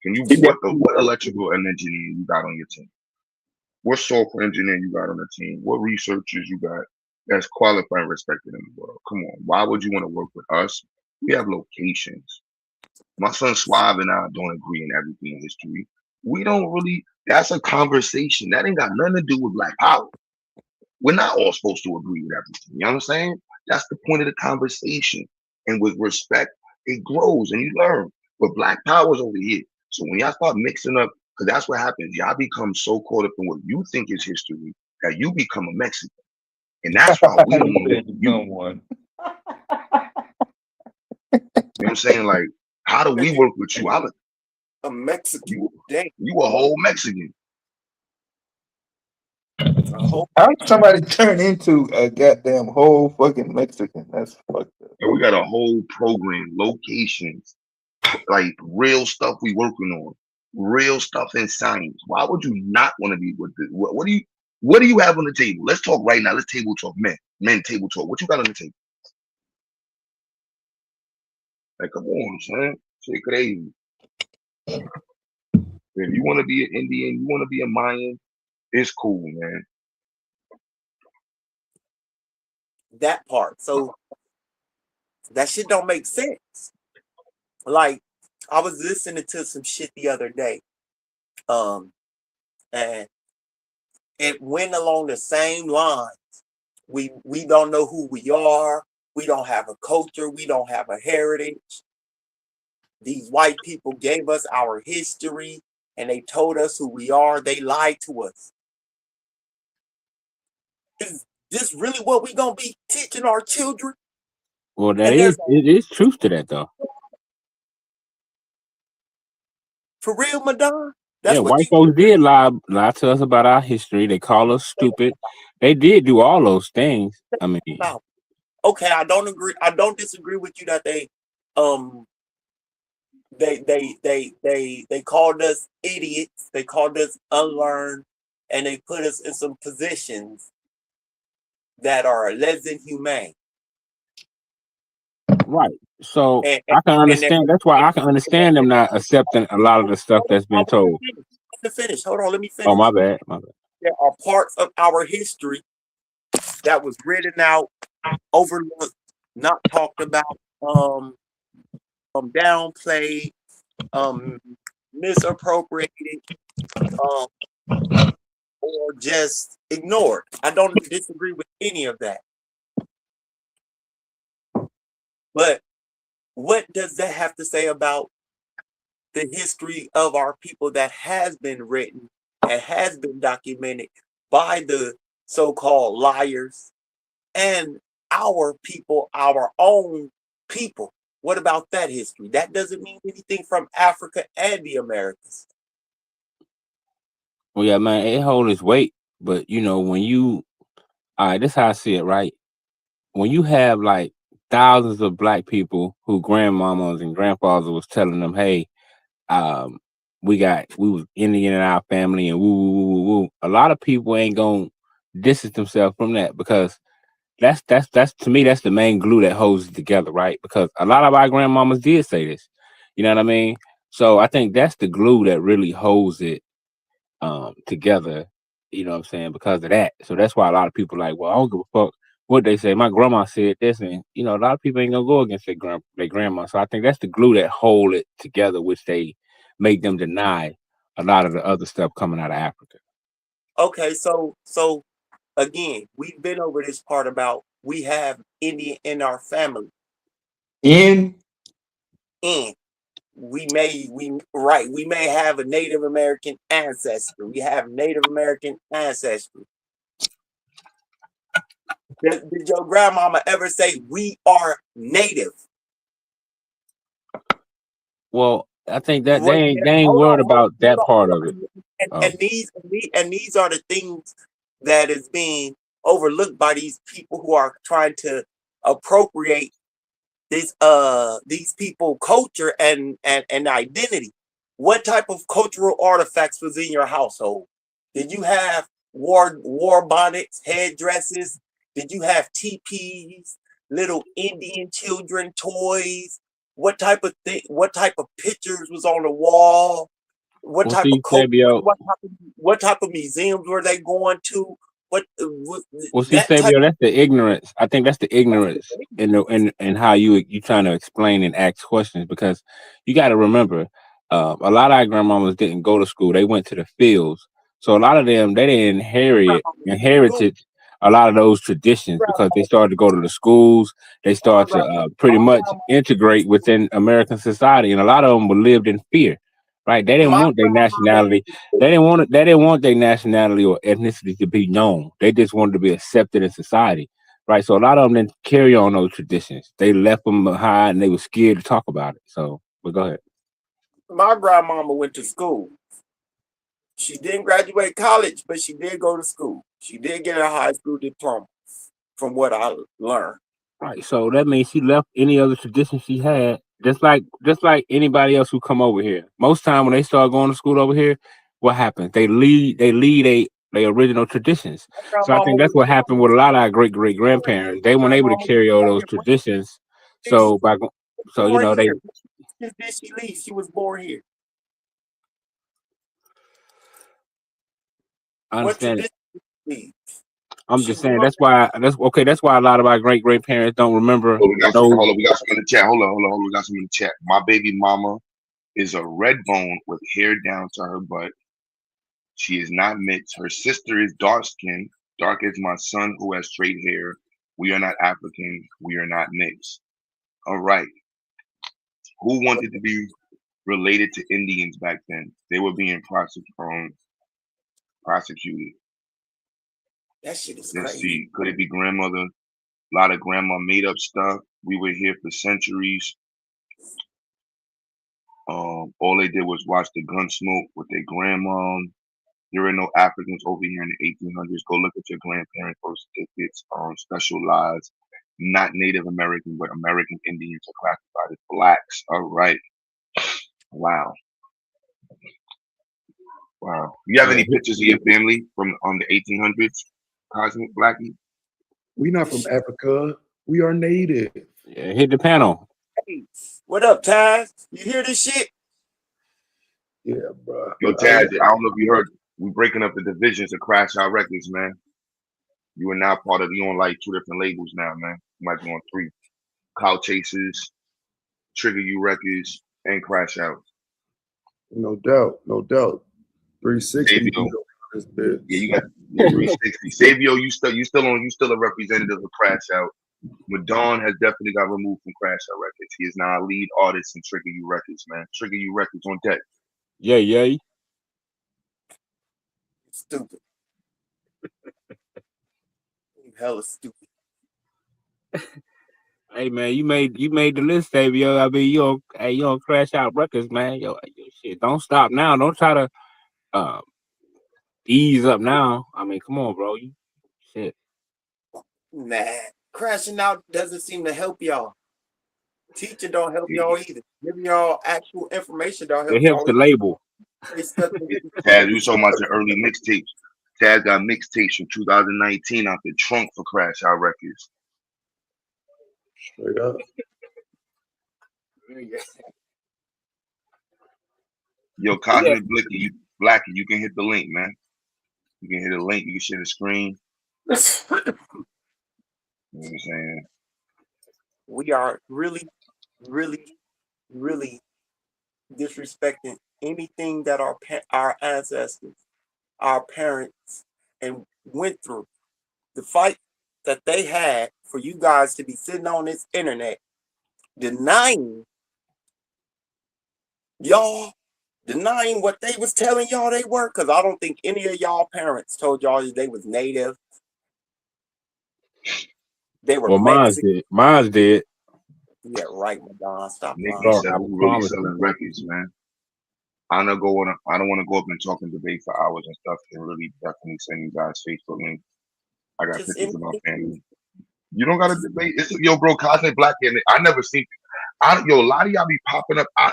Can you He what definitely- electrical engineer you got on your team? What software engineer you got on the team? What researchers you got that's qualified and respected in the world? Come on. Why would you want to work with us? We have locations. My son Suave and I don't agree in everything in history. We don't really, that's a conversation. That ain't got nothing to do with black power. We're not all supposed to agree with everything. You know what I'm saying? That's the point of the conversation. And with respect, it grows and you learn. But black power is over here. So when y'all start mixing up, because that's what happens, y'all become so caught up in what you think is history that you become a Mexican. And that's why we don't want to work with you. Someone. You know what I'm saying? Like, how do we work with you? A Mexican. Dang. You a whole Mexican. A whole How did somebody turn into a goddamn whole fucking Mexican? That's fucked up. And we got a whole program, locations, like real stuff we working on, real stuff in science. Why would you not want to be with this? What do you have on the table? Let's talk right now. Let's table talk, men table talk. What you got on the table? Like, come on, son. Shit crazy. If you want to be an Indian, you want to be a Mayan, it's cool, man. that part. So that shit don't make sense. Like, I was listening to some shit the other day. And it went along the same lines. We don't know who we are. We don't have a culture. We don't have a heritage. These white people gave us our history and they told us who we are. They lied to us. Is this really what we gonna be teaching our children? Well, that And is there's it is truth to that though. for real, Madonna. That's Yeah, what white you folks did lie to us about our history. They call us stupid. They did do all those things. I mean, about. Okay, I don't agree. I don't disagree with you that um they called us idiots. They called us unlearned, and they put us in some positions that are less than humane. right. So And I can and understand. That's why I can understand them not accepting a lot of the stuff that's been told. Hold on, let me Oh, finish. my bad. My bad. There are parts of our history that was written out, overlooked, not talked about, downplayed, misappropriated, or just ignored. I don't disagree with any of that. But what does that have to say about the history of our people that has been written and has been documented by the so-called liars and our people, our own people? What about that history? That doesn't mean anything from Africa and the Americas. Well, yeah, man, it hold its weight. But when you, all right, this is how I see it, right? When you have like thousands of black people who grandmamas and grandfathers was telling them, hey, we was Indian in our family and woo woo woo woo woo. A lot of people ain't gonna distance themselves from that because that's to me that's the main glue that holds it together, right? Because a lot of our grandmamas did say this. You know what I mean? So I think that's the glue that really holds it together, you know what I'm saying, because of that. So that's why a lot of people like, well, I don't give a fuck what they say. My grandma said this, and a lot of people ain't gonna go against their grandma. So I think that's the glue that hold it together, which they make them deny a lot of the other stuff coming out of Africa. Okay, so again, we've been over this part about we have Indian in our family. In And we may have a Native American ancestry. We have Native American ancestry. Did your grandmama ever say we are native? Well, I think that What, they ain't worried about that part of it. And these are the things that is being overlooked by these people who are trying to appropriate these people culture and identity. What type of cultural artifacts was in your household? Did you have war bonnets, headdresses? Did you have teepees, little Indian children toys? What type of pictures was on the wall? What Well, type see, of culture? Fabio. What type of museums were they going to? What Well, see, that type Fabio, that's the ignorance. I think that's the ignorance in how you trying to explain and ask questions, because you got to remember, a lot of our grandmamas didn't go to school; they went to the fields. So a lot of them they didn't inherited a lot of those traditions because they started to go to the schools. They started to pretty much integrate within American society, and a lot of them lived in fear. Right? They didn't my want their nationality. They didn't want their nationality or ethnicity to be known. They just wanted to be accepted in society. Right. So a lot of them didn't carry on those traditions. They left them behind and they were scared to talk about it. So, but go ahead. my grandmama went to school. She didn't graduate college, but she did go to school. She did get a high school diploma, from what I learned. Right. So that means she left any other tradition she had, just like anybody else who come over here. Most time when they start going to school over here, what happens? They lead they original traditions. So I Grandmama think that's was what happened with a lot of our great grandparents. They weren't able to grandmama carry all those traditions. So so born they here. Since did she leave? She was born here. I What understand it. tradition did she leave? I'm She just saying grew up. that's why that's why a lot of our great grandparents don't remember Oh, we got some. those. Hold on, we got some in the chat. Hold on. We got some in the chat. My baby mama is a red bone with hair down to her butt. She is not mixed. Her sister is dark skinned, dark as my son who has straight hair. We are not African. We are not mixed. All right. Who wanted to be related to Indians back then? They were being prosecuted. That shit is Let's crazy. see. Could it be grandmother? A lot of grandma made up stuff. We were here for centuries. All they did was watch the gun smoke with their grandma. There were no Africans over here in the 1800s. Go look at your grandparents' birth certificates. Special lives. Not Native American, but American Indians are classified as blacks. All right. Wow. Wow. You have Yeah, any pictures of your family from the 1800s? Cosmic Blackie? We not from Africa. We are native. yeah, hit the panel. Hey, what up, Taz? You hear this shit? Yeah, bro. Yo, Taz, I don't know if you heard. We breaking up the divisions of Crash Out Records, man. You are now part of. You on like 2 different labels now, man. You might be on 3. Cloud Chasers, Trigger You Records, and Crash Out. No doubt. 360. Savio. This bitch. Yeah, you got 360. Savio, you still a representative of Crash Out. Madon has definitely got removed from Crash Out Records. He is now a lead artist in Trigger You Records, man. Trigger You Records on deck. Yeah. Stupid. You hella stupid. Hey man, you made the list, Fabio. I mean, you on Crash Out Records, man. Yo, shit, don't stop now. Don't try to ease up now. I mean, come on, bro. Shit. Nah, crashing out doesn't seem to help y'all. Teacher don't help y'all either. Giving y'all actual information don't help It helps y'all the either. label. They stuck in Taz, you talking about the early mixtapes. Taz got mixtapes from 2019 out the trunk for Crash Out Records. Straight up. Yo, Cosmic Blackie, you can hit the link, man. You can hit a link. You can share the screen. You know what I'm saying? We are really, really, really disrespecting anything that our ancestors, our parents, and went through. The fight that they had for you guys to be sitting on this internet denying what they was telling y'all they were, because I don't think any of y'all parents told y'all they was native. They were Well, Mexican. Mine did. Yeah, right, Madonna. Stop Nicki lying. said I we really promise selling records, man. I don't want to go up and talk and debate for hours and stuff. And really definitely send you guys Facebook link. I got Just pictures of my anything. family. You don't gotta debate. It's yo, bro, Cosmic Black and I never seen yo, a lot of y'all be popping up. I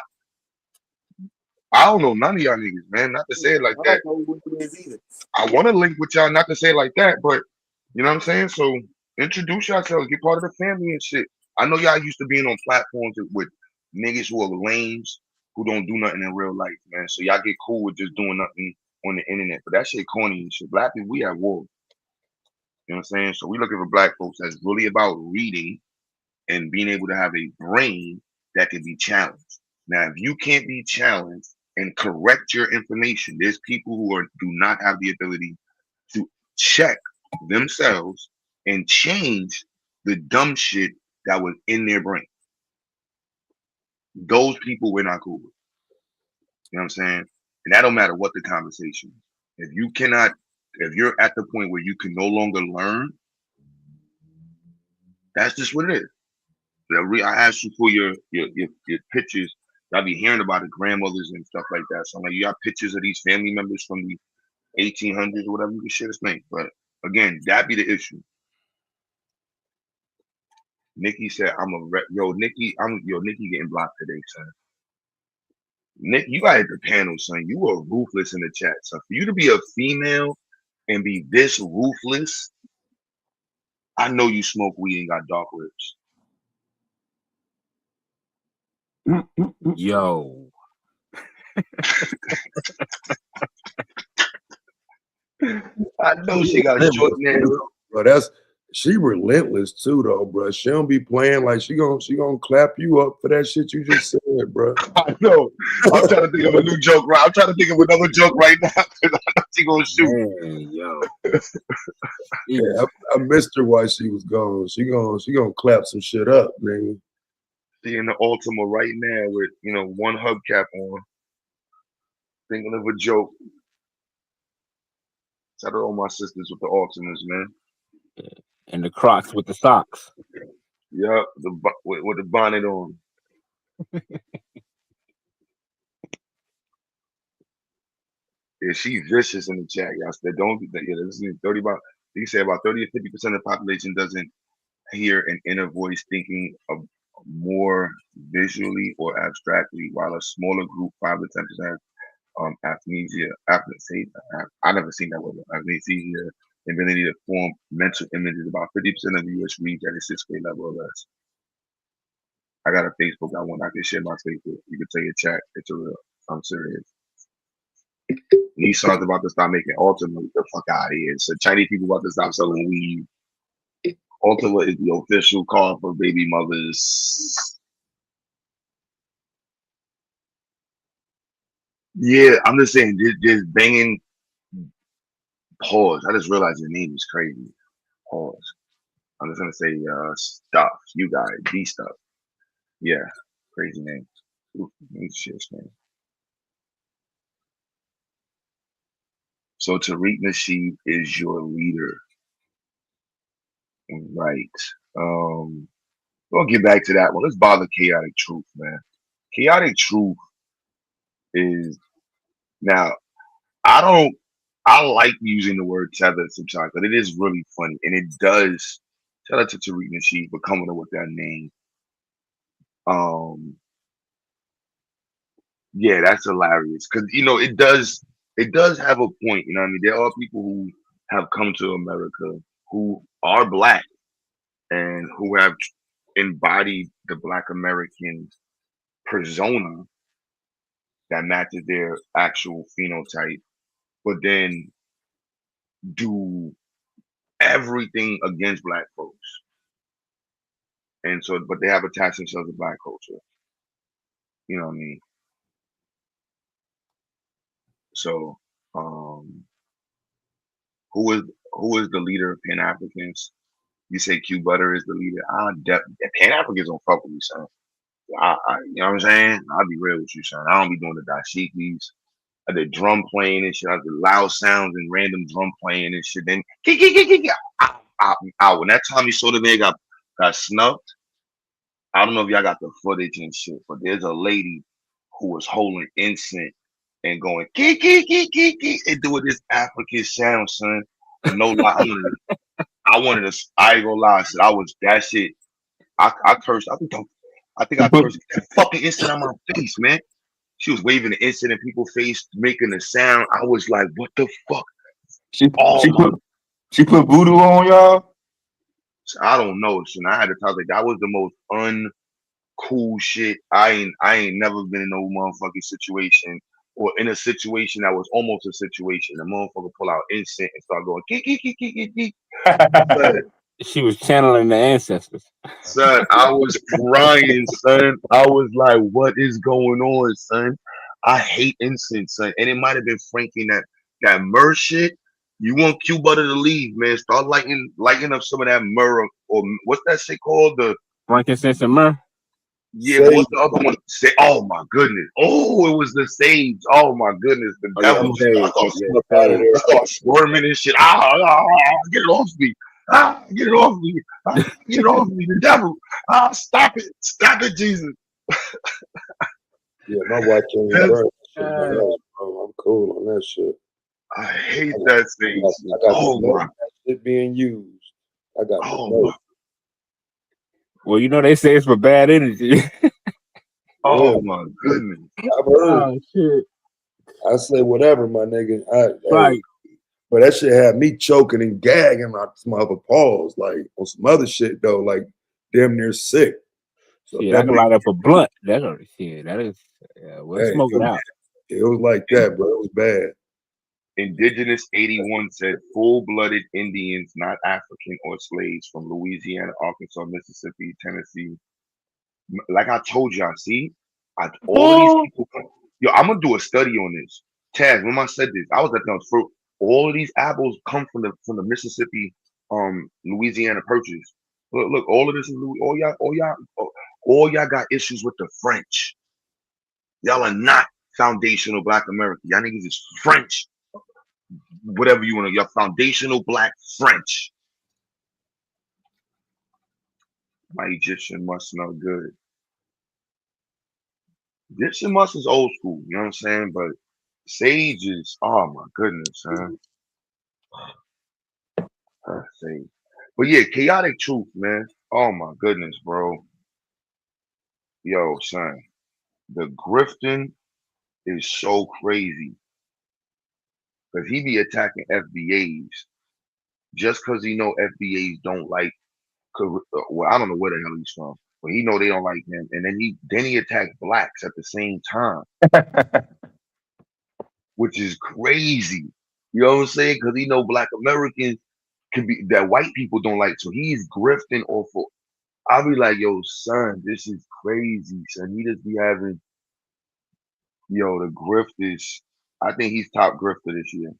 don't know none of y'all niggas, man. Not to say it like I that. don't know what it is either. I want to link with y'all, not to say it like that, but you know what I'm saying? So introduce yourselves, get part of the family and shit. I know y'all used to being on platforms with niggas who are lames who don't do nothing in real life, man. So y'all get cool with just doing nothing on the internet. But that shit corny and shit. Black people, we at war. You know what I'm saying? So we looking for black folks that's really about reading and being able to have a brain that can be challenged. Now, if you can't be challenged and correct your information, there's people who do not have the ability to check themselves and change the dumb shit that was in their brain. Those people we're not cool with. You know what I'm saying? And that don't matter what the conversation is. If you're at the point where you can no longer learn, that's just what it is. I asked you for your pictures. I be hearing about the grandmothers and stuff like that. So I'm like, you got pictures of these family members from the 1800s or whatever the shit is made. But again, that be the issue. Nikki said, Nikki getting blocked today, son. Nick, you got at the panel, son. You were ruthless in the chat, son. For you to be a female and be this ruthless, I know you smoke weed and got dark lips. Yo. I know she got short nails. Bro, she relentless too, though, bro. She don't be playing like she gonna clap you up for that shit you just said, bro. I know. I'm trying to think of a new joke, right? I'm trying to think of another joke right now because I know she gonna shoot. Man, yo. Yeah, I missed her while she was gone. She gonna clap some shit up, nigga. She in the Ultima right now with one hubcap on, thinking of a joke. Shout out to all my sisters with the Ultimas, man. And the Crocs with the socks. Yep, with the bonnet on. Yeah, she's vicious in the chat, y'all. Said don't. Yeah, this is 30 about. You say about 30 to 50% of the population doesn't hear an inner voice thinking of more visually or abstractly, while a smaller group, 5 to 10%, aphasia. I never seen that word. Aphasia, ability to form mental images. About 50% of the U.S. reads at a 6th grade level or less. I got a Facebook. I can share my Facebook. You can tell your chat. It's a real. I'm serious. Nissan's about to start making Ultima. Get the fuck out of here. So Chinese people about to stop selling weed. Ultima is the official car for baby mothers. Yeah, I'm just saying, just banging. Pause. I just realized your name is crazy. Pause. I'm just gonna say stuff. You guys, D stuff. Yeah, crazy name. Ooh, shit, man. So TARIQ Nasheed is your leader, right? We'll get back to that one. Let's bother Chaotic Truth, man. Chaotic Truth is now. I like using the word tether sometimes, but it is really funny, and it does. Shout out to TARIQ Nasheed for coming up with that name. Yeah, that's hilarious because it does have a point. You know what I mean? There are people who have come to America who are black and who have embodied the Black American persona that matches their actual phenotype, but then do everything against black folks. And so, but they have attached themselves to black culture. You know what I mean? So, who is the leader of Pan Africans? You say Q Butter is the leader. Pan Africans don't fuck with me, son. You know what I'm saying? I'll be real with you, son. I don't be doing the dashikis. I did drum playing and shit. I did loud sounds and random drum playing and shit. Then when that Tommy Soda man got snuffed, I don't know if y'all got the footage and shit, but there's a lady who was holding incense and going and doing this African sound, son. No lie, I wanted to. I ain't gonna lie. I said I was that shit. I cursed. I think I She put cursed that fucking instant on my face, man. She was waving the instant in people's face, making the sound. I was like, what the fuck? she Oh she my! put she put voodoo on y'all. I don't know. So I had to tell like that was the most uncool shit. I ain't never been in no motherfucking situation or in a situation that was almost a situation. The motherfucker pull out instant and start going geek geek geek geek geek geek. She was channeling the ancestors. Son, I was crying, son. I was like, what is going on, son? I hate incense, son. And it might have been Frankie that myrrh shit. You want Q Butter to leave, man. Start lighting up some of that myrrh or what's that shit called? The Frankincense and myrrh. yeah, but what's the other one? Say, oh my goodness. Oh, it was the sage. Oh my goodness, the Oh yeah, devil. sage. Yeah, Out of sage. there. I start squirming and shit. Get it off me. Get it off me. Get it off me. The devil. Stop it. Stop it, Jesus. Yeah, my wife can't That's- burn shit. Bro. I'm cool on that shit. I hate that thing. I got Oh to know my. that shit being used. I got to Oh know. my. Well, you know they say it's for bad energy. Oh my goodness. I've heard. Shit! I say whatever, my nigga. Right. But that shit had me choking and gagging like some other pause, like on some other shit though, like damn near sick. So Yeah, I can light up a blunt. That's a shit. That is. We'll hey, smoke it out. it was like that, bro. It was bad. Indigenous 81 said full-blooded Indians, not African or slaves, from Louisiana, Arkansas, Mississippi, Tennessee. Like I told y'all, see, all of these people. Yo, I'm gonna do a study on this. Taz, when I said this, I was at the for all of these apples come from the Mississippi, Louisiana purchase. Look, all of this is all y'all got issues with the French. Y'all are not foundational Black America. Y'all niggas is French. Whatever you want to, you're foundational Black French. My Egyptian must smell good. Egyptian must is old school, you know what I'm saying? But sage is, oh my goodness, man. Sage. But yeah, chaotic truth, man. Oh my goodness, bro. Yo, son, the grifting is so crazy because he be attacking FBAs just because he know FBAs don't like. Well, I don't know where the hell he's from, but he know they don't like him, and then he attacked blacks at the same time, which is crazy. You know what I'm saying? Because he know Black Americans can be that white people don't like, so he's grifting off of. I'll be like, yo, son, this is crazy, son. He just be having, yo, the grift is. I think he's top grifter this year.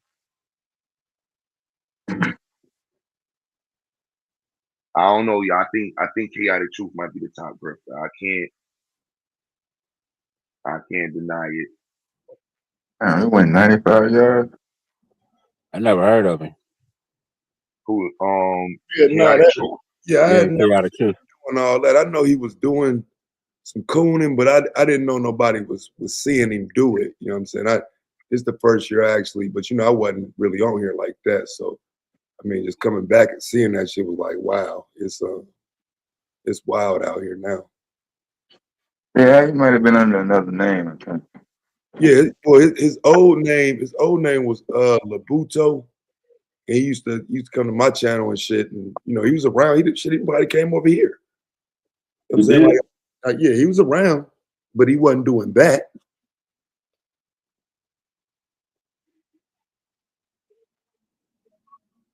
I don't know, y'all. I think Chaotic Truth might be the top grifter. I can't deny it. He went 95 yards. I never heard of him. Who Yeah, no, Chaotic that, Truth? yeah, I Yeah, had never chaotic truth. doing all that. I know he was doing some cooning, but I didn't know nobody was seeing him do it. You know what I'm saying? It's the first year actually, but I wasn't really on here like that. So I mean, just coming back and seeing that shit was like, wow, it's wild out here now. Yeah, he might have been under another name. I think. Yeah, well, his old name was Labuto. And he used to come to my channel and shit, and he was around. He did shit. Everybody came over here. You know what I'm saying, yeah, he was around, but he wasn't doing that.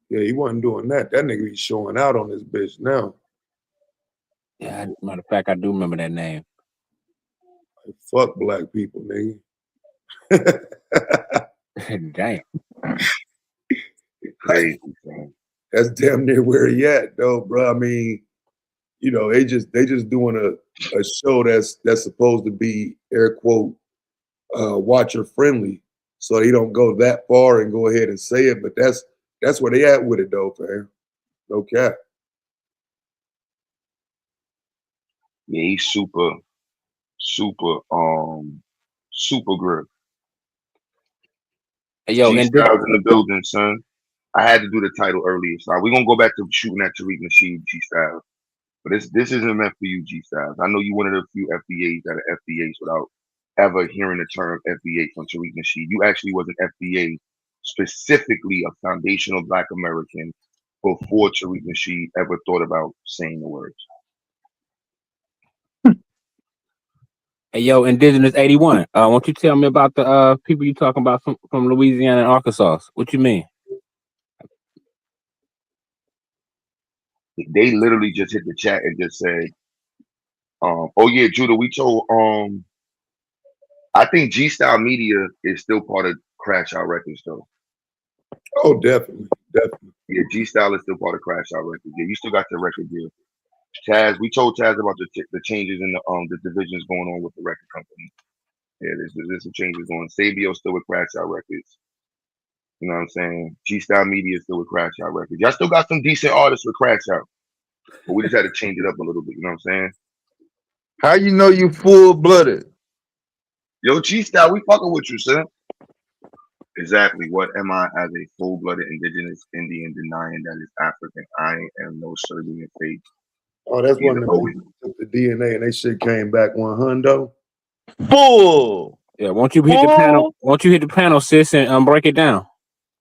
Yeah, he wasn't doing that. That nigga he's showing out on this bitch now. Yeah, matter of fact, I do remember that name. Like, fuck black people, nigga. Damn. Crazy, man. That's damn near where he at, though, bro. I mean, they just doing a show that's supposed to be air quote watcher friendly, so he don't go that far and go ahead and say it. But that's where they at with it, though, fam. No cap. Yeah, he's super grip. Hey, yo, G Styles in the building, son. I had to do the title earlier, so we're gonna go back to shooting at TARIQ Nasheed G Styles. But this isn't meant for you, G Styles. I know you one of the few FBAs that are FBAs without ever hearing the term FBA from TARIQ Nasheed. You actually was an FBA, specifically a foundational Black American, before TARIQ Nasheed ever thought about saying the words. Hey, yo, Indigenous 81. Won't you tell me about the people you talking about from Louisiana and Arkansas? What you mean? They literally just hit the chat and just said, oh yeah, Judah, we told I think G Style Media is still part of Crash Out Records though. Oh, definitely. Yeah, G Style is still part of Crash Out Records. Yeah, you still got the record deal. Taz, we told Taz about the changes in the divisions going on with the record company. Yeah, there's some changes going. Sabio still with Crash Out Records. You know what I'm saying? G Style Media is still with Crash Out Records. Y'all still got some decent artists with Crash Out, but we just had to change it up a little bit. You know what I'm saying? How you know you full blooded? Yo, G Style, we fucking with you, son. Exactly. What am I as a full-blooded indigenous Indian denying that is African? I am no Serbian fake. Oh, that's Either one that always. took the DNA and they shit came back 100. Full. Yeah, won't you hit the panel? Won't you hit the panel, sis, and break it down?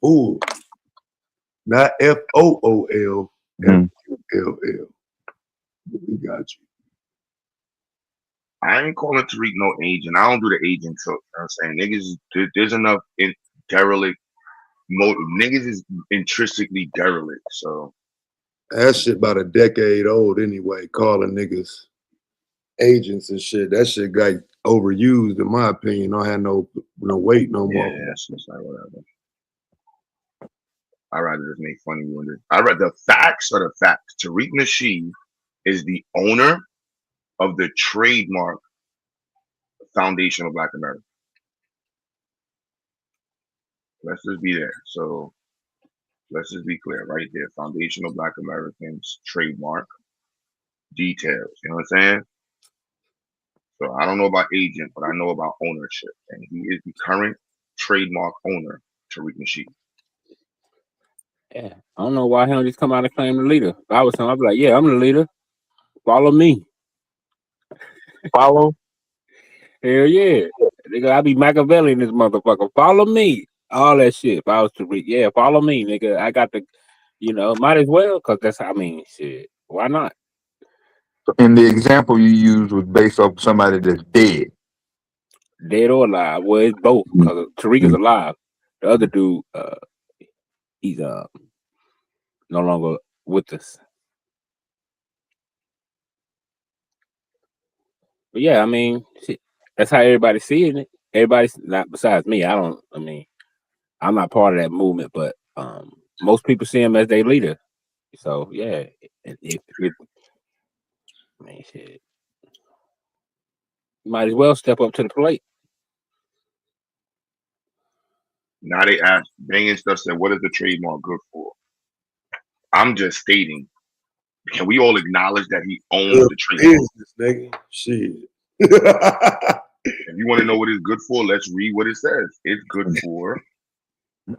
Ooh. Not FOOL, FULL. We got you. I ain't calling Tariq no agent. I don't do the agent talk. You know what I'm saying? Niggas, there's enough in derelict motive. Niggas is intrinsically derelict. So That shit about a decade old anyway, calling niggas agents and shit. That shit got overused in my opinion. Don't have no weight no more. yeah, that's just like whatever. I'd rather just make fun of you. I'd rather the facts are the facts. Tariq Nasheed is the owner of the trademark Foundation of Black America. Let's just be there. So let's just be clear right there. Foundation of Black Americans trademark details. You know what I'm saying? So I don't know about agent, but I know about ownership. And he is the current trademark owner, Tariq Nasheed. Yeah, I don't know why he don't just come out and claim the leader. If I was him, I'd be like, yeah, I'm the leader. Follow me. Follow. Hell yeah. Nigga, I be Machiavelli in this motherfucker. Follow me. All that shit. If I was to read, yeah, follow me, nigga. I got the, might as well, because that's, shit. Why not? And the example you used was based off somebody that's dead. Dead or alive. Well, it's both, because Tariq is alive. The other dude, he's no longer with us. But yeah, shit, that's how everybody's seeing it. Everybody's not, besides me. I'm not part of that movement, but most people see him as their leader. So yeah, shit, you might as well step up to the plate. Now they ask, Bang stuff said, what is the trademark good for? I'm just stating, can we all acknowledge that he owns the trademark? Business, nigga. Shit. If you want to know what it's good for, let's read what it says. It's good for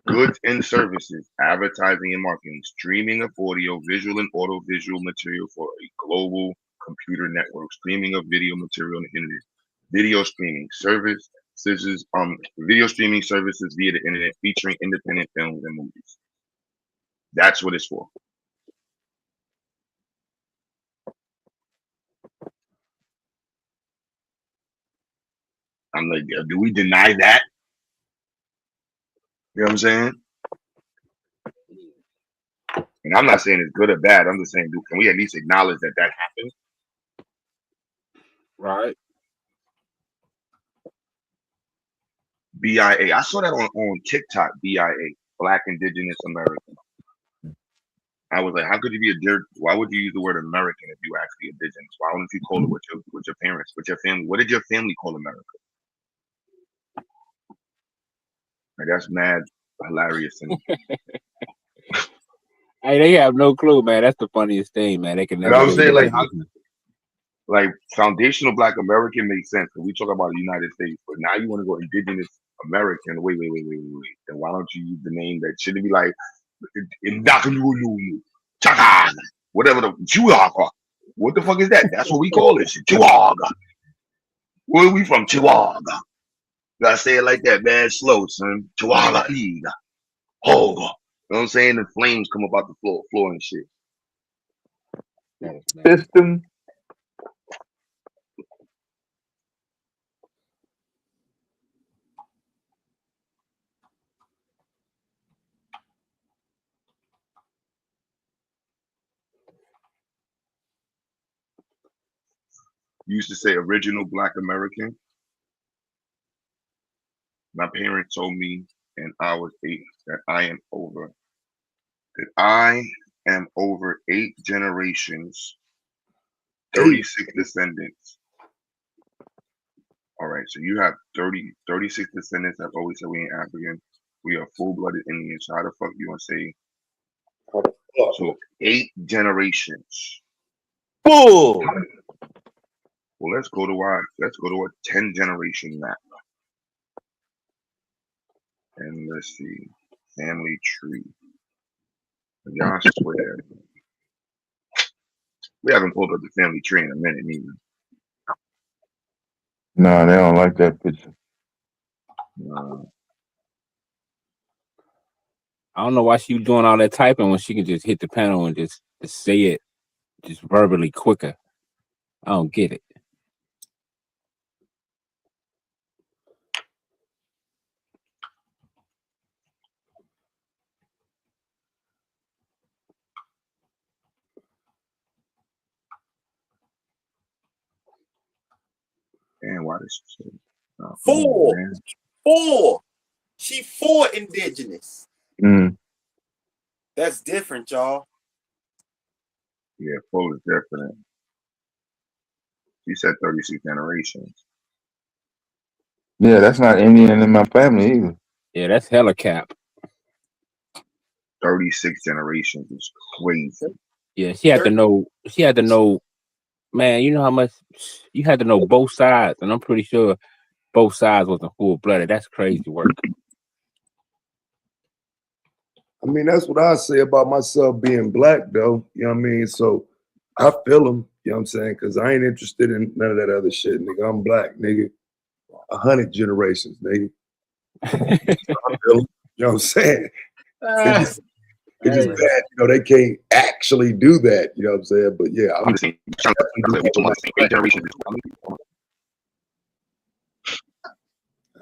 goods and services, advertising and marketing, streaming of audio, visual and audio-visual material for a global computer network, streaming of video material on the internet, video streaming services, video streaming services via the internet featuring independent films and movies. That's what it's for. I'm like, do we deny that? You know what I'm saying? And I'm not saying it's good or bad. I'm just saying, can we at least acknowledge that that happened? Right. BIA. I saw that on TikTok, BIA, Black Indigenous American. I was like, how could you be why would you use the word American if you actually indigenous? Why wouldn't you call it with your parents, with your family? What did your family call America? Like, that's mad hilarious to me. Hey, they have no clue, man. That's the funniest thing, man. They can never. You know what I'm saying? Like foundational Black American makes sense because we talk about the United States, but now you want to go indigenous American. Wait. Then why don't you use the name that shouldn't be like Chaka, whatever the Chihuahua. What the fuck is that? That's what we call it. Chihuahua. Where are we from? Chihuahua. Gotta say it like that, man. Slow, son. Chihuahua. Oh, you know what I'm saying? The flames come up out the floor and shit. System. You used to say original Black American. My parents told me, and I was 8, that I am over 8 generations, 36 descendants. All right, so you have 36 descendants. I've always said we ain't African. We are full-blooded Indians. So how the fuck you gonna say? So 8 generations. Bull. Well, let's go to a 10 generation map. And let's see. Family tree. Y'all swear. We haven't pulled up the family tree in a minute either. No, they don't like that picture. I don't know why she was doing all that typing when she can just hit the panel and just say it just verbally quicker. I don't get it. And why this shit? Four. She 4 indigenous. Mm. That's different, y'all. Yeah, 4 is different. She said 36 generations. Yeah, that's not Indian in my family either. Yeah, that's hella cap. 36 generations is crazy. Yeah, she had to know, man, you know how much you had to know both sides, and I'm pretty sure both sides wasn't full-blooded. That's crazy work. I mean, that's what I say about myself being black, though. You know what I mean? So I feel them, you know what I'm saying? Because I ain't interested in none of that other shit, nigga. I'm black, nigga. 100 generations, nigga. I feel 'em, you know what I'm saying? It's just bad, you know, they can't actually do that, you know what I'm saying? But yeah, I'm saying,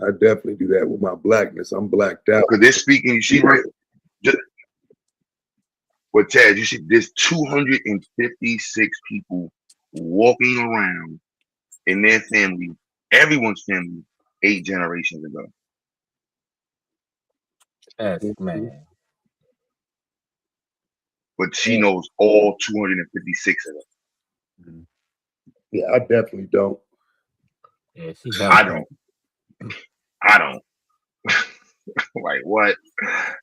I definitely do that with my blackness. I'm blacked out. Because they're speaking, she right. But Chad, you see, there's 256 people walking around in their family, everyone's family, 8 generations ago. Man. But she knows all 256 of them. Yeah, I definitely don't. Yeah, I don't. Like what?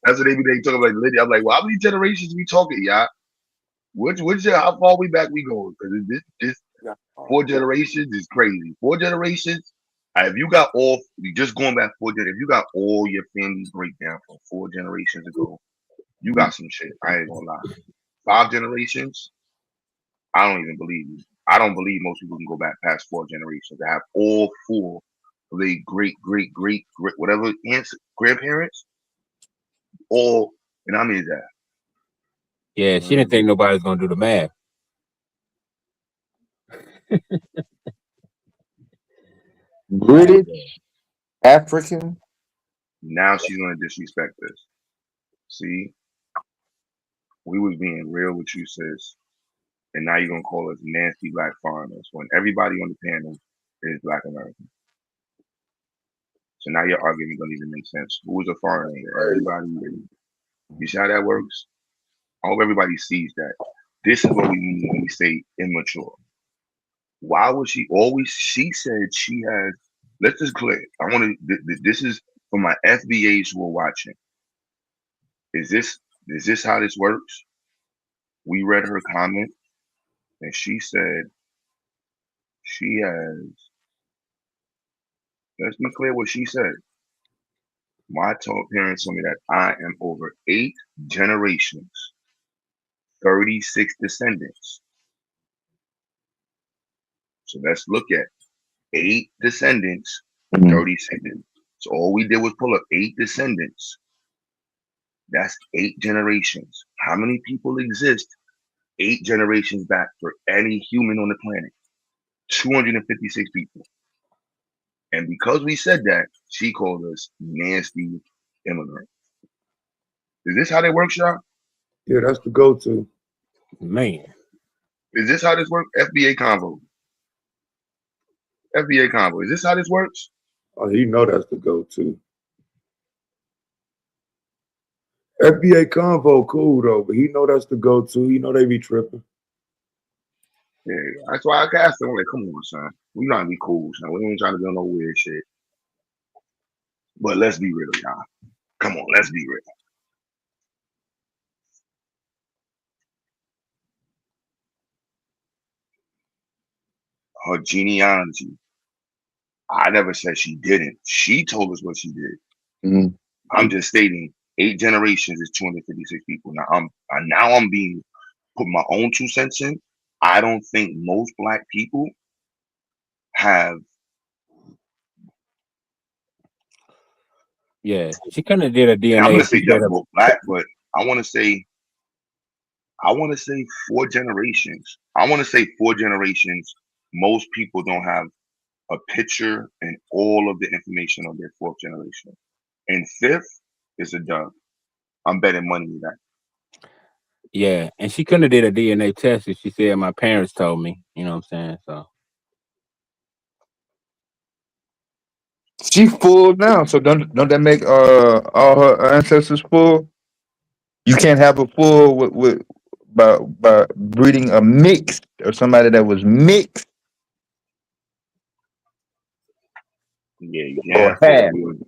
That's what they talking about. I'm like, well, how many generations we talking, y'all? How far we back we going? Because this 4 generations is crazy. 4 generations. If you got just going back 4 generations, if you got all your family breakdown from 4 generations ago, you got some shit. I ain't gonna lie. 5 generations, I don't even believe you. I don't believe most people can go back past 4 generations to have all 4 of their great, whatever grandparents, all, and I mean that. Yeah, she didn't think nobody was gonna do the math. British, African. Now she's gonna disrespect us. See, we was being real with you, sis, and now you're gonna call us nasty black foreigners when everybody on the panel is Black American. So now your argument don't even make sense. Who is a foreigner? Everybody. You see how that works? I hope everybody sees that. This is what we mean when we say immature. Why was she always? She said she has. Let's just clear. I want to. This is for my FBAs who are watching. Is this how this works? We read her comment, and she said she has. Let's be clear what she said. My parents told me that I am over 8 generations, 36 descendants. So let's look at 8 descendants, 36. So all we did was pull up 8 descendants. That's 8 generations. How many people exist 8 generations back for any human on the planet? 256 people. And because we said that, she called us nasty immigrants. Is this how they work, y'all? Yeah, that's the go-to. Man. Is this how this works? FBA convo. FBA convo. Is this how this works? Oh, you know that's the go-to. FBA convo cool though, but he know that's the go-to. He know they be tripping. Yeah, that's why I cast them. I'm like, come on, son. We trying to be cool, son. We ain't trying to do no weird shit. But let's be real, y'all. Come on, let's be real. Her genealogy. I never said she didn't. She told us what she did. Mhm. I'm just stating 8 generations is 256 people. Now I'm being put my own 2 cents in. I don't think most black people have. Yeah, she couldn't have did a And DNA. I'm gonna say She said double black, but I want to say 4 generations. I want to say 4 generations. Most people don't have a picture and all of the information on their 4th generation. And 5th is a dub. I'm betting money on that. yeah, and she couldn't have did a DNA test if she said my parents told me. You know what I'm saying? So She full now, so don't that make all her ancestors full? You can't have a full with by breeding a mixed or somebody that was mixed Yeah, you or can't full. half.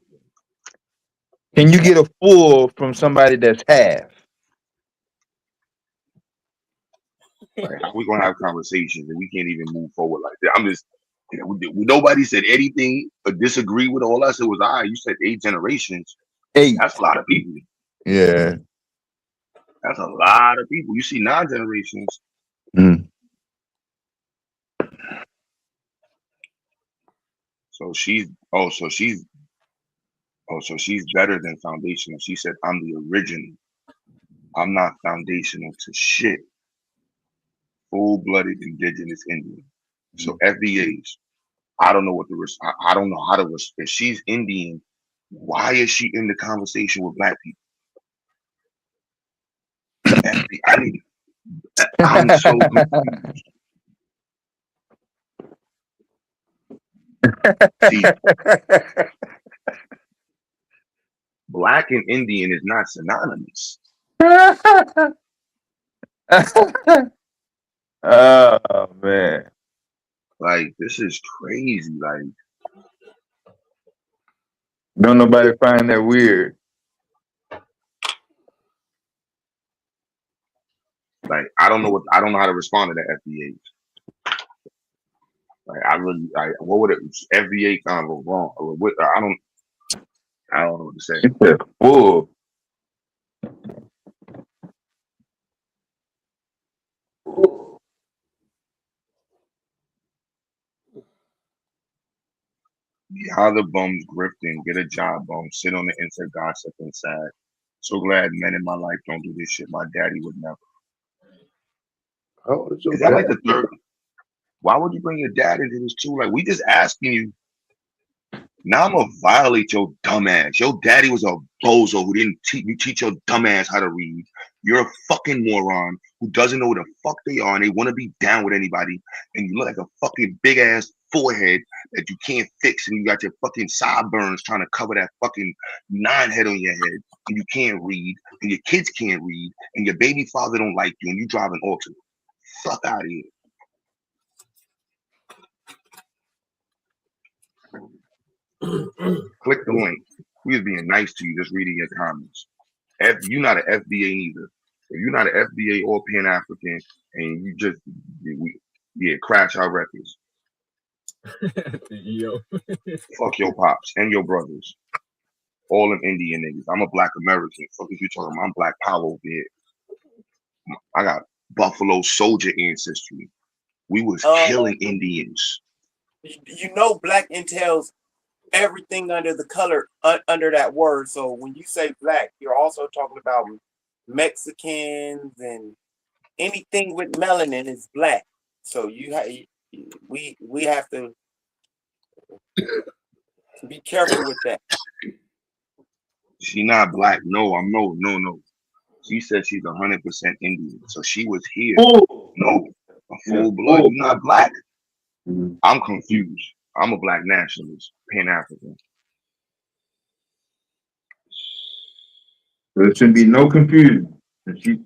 Can you get a full from somebody that's half? Like, how we gonna have conversations and we can't even move forward like that? I'm just, nobody said anything or disagree with all I said was, you said 8 generations. 8. That's a lot of people. Yeah. That's a lot of people. You see 9 generations. Mm. So she's better than foundational. She said, I'm the original. I'm not foundational to shit. Full-blooded indigenous Indian. So FBAs, I don't know what I don't know how to if she's Indian, why is she in the conversation with black people? I'm so confused. See, black and Indian is not synonymous. Oh man. Like, this is crazy. Like, Don't nobody find that weird. I don't know how to respond to that FBAs. Like, what would it FBA convo wrong? Or what, I don't know what to say. Full. How the bums grifting, get a job, bum, sit on the inside, gossip and sad. So glad men in my life don't do this shit. My daddy would never. How old is your Is that like dad? the third? Why would you bring your dad into this too? Like, we just asking you. Now I'm gonna violate your dumb ass. Your daddy was a bozo who didn't teach your dumb ass how to read. You're a fucking moron who doesn't know who the fuck they are and they want to be down with anybody. And you look like a fucking big ass forehead that you can't fix, and you got your fucking sideburns trying to cover that fucking 9 head on your head, and you can't read, and your kids can't read, and your baby father don't like you, and you drive an auto. Fuck out of here. Click the link. We was being nice to you, just reading your comments. You're not an FBA neither. If you're not an FBA or Pan African, and you just crash our records. Yo. Fuck your pops and your brothers. all them Indian niggas. I'm a black American. Fuck is you talking about? I'm black power over here. I got Buffalo Soldier ancestry. We was killing Indians. You know, black entails everything under the color under that word. So when you say black, you're also talking about Mexicans and anything with melanin is black. So we have to be careful with that. She not black. No, I'm no. She said she's 100% Indian. So she was here. No, a full blood. You're not black. I'm confused. I'm a black nationalist, Pan-African. There shouldn't be no confusion. She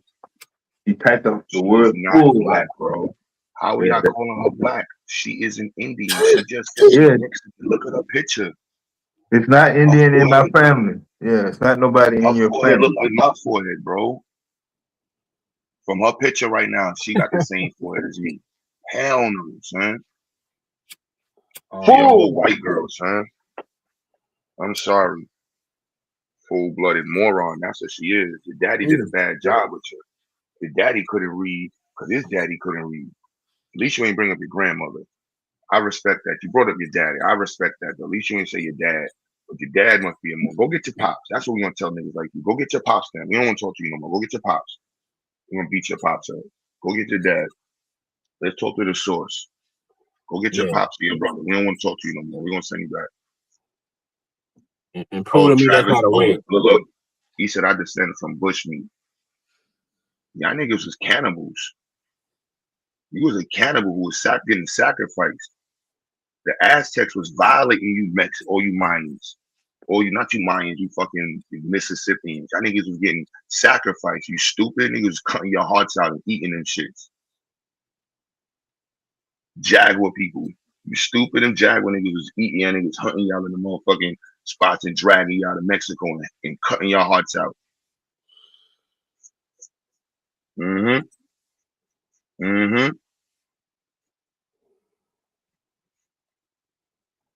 typed up the word not black, bro. How are y'all calling her black? She is an Indian. She just look at her picture. It's not Indian in my family. Yeah, it's not nobody in your family. Look like my forehead, bro. From her picture right now, she got the same forehead as me. Hell no, son. She a whole white girl, son. I'm sorry. Full-blooded moron. That's what she is. Your daddy did a bad job with her. Your daddy couldn't read because his daddy couldn't read. At least you ain't bring up your grandmother. I respect that. You brought up your daddy. I respect that. But at least you ain't say your dad. But your dad must be a more. Go get your pops. That's what we want to tell niggas like you. Go get your pops then. We don't want to talk to you no more. Go get your pops. We're going to beat your pops up. Go get your dad. Let's talk to the source. Go get your pops to your brother. We don't want to talk to you no more. We're going to send you back. And prove to me that's not a way. Look. He said I descended from bushmeat. Y'all niggas was cannibals. You was a cannibal who was getting sacrificed. The Aztecs was violating you, or you Mayans. Or you, not you Mayans, you fucking Mississippians. Y'all niggas was getting sacrificed. You stupid niggas was cutting your hearts out and eating them shits. Jaguar people. You stupid and Jaguar niggas was eating y'all niggas, hunting y'all in the motherfucking spots and dragging y'all to Mexico and cutting your hearts out.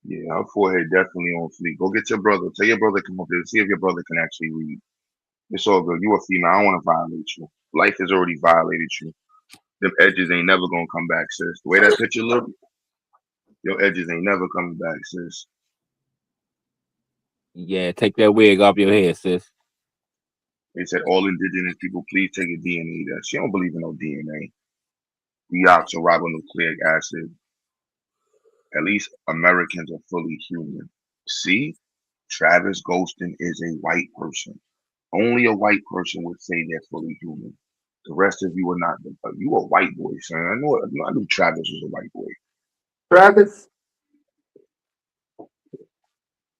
Yeah, her forehead definitely on fleek. Go get your brother. Tell your brother come up here. See if your brother can actually read. It's all good. You a female. I don't want to violate you. Life has already violated you. Them edges ain't never gonna come back, sis. The way that picture look, your edges ain't never coming back, sis. Yeah, take that wig off your head, sis. They said all indigenous people, please take a DNA test. She don't believe in no DNA. Deoxyribonucleic acid. At least Americans are fully human. See, Travis Golston is a white person. Only a white person would say they're fully human. The rest of you are not. You a white boy, son. I knew Travis was a white boy. Travis.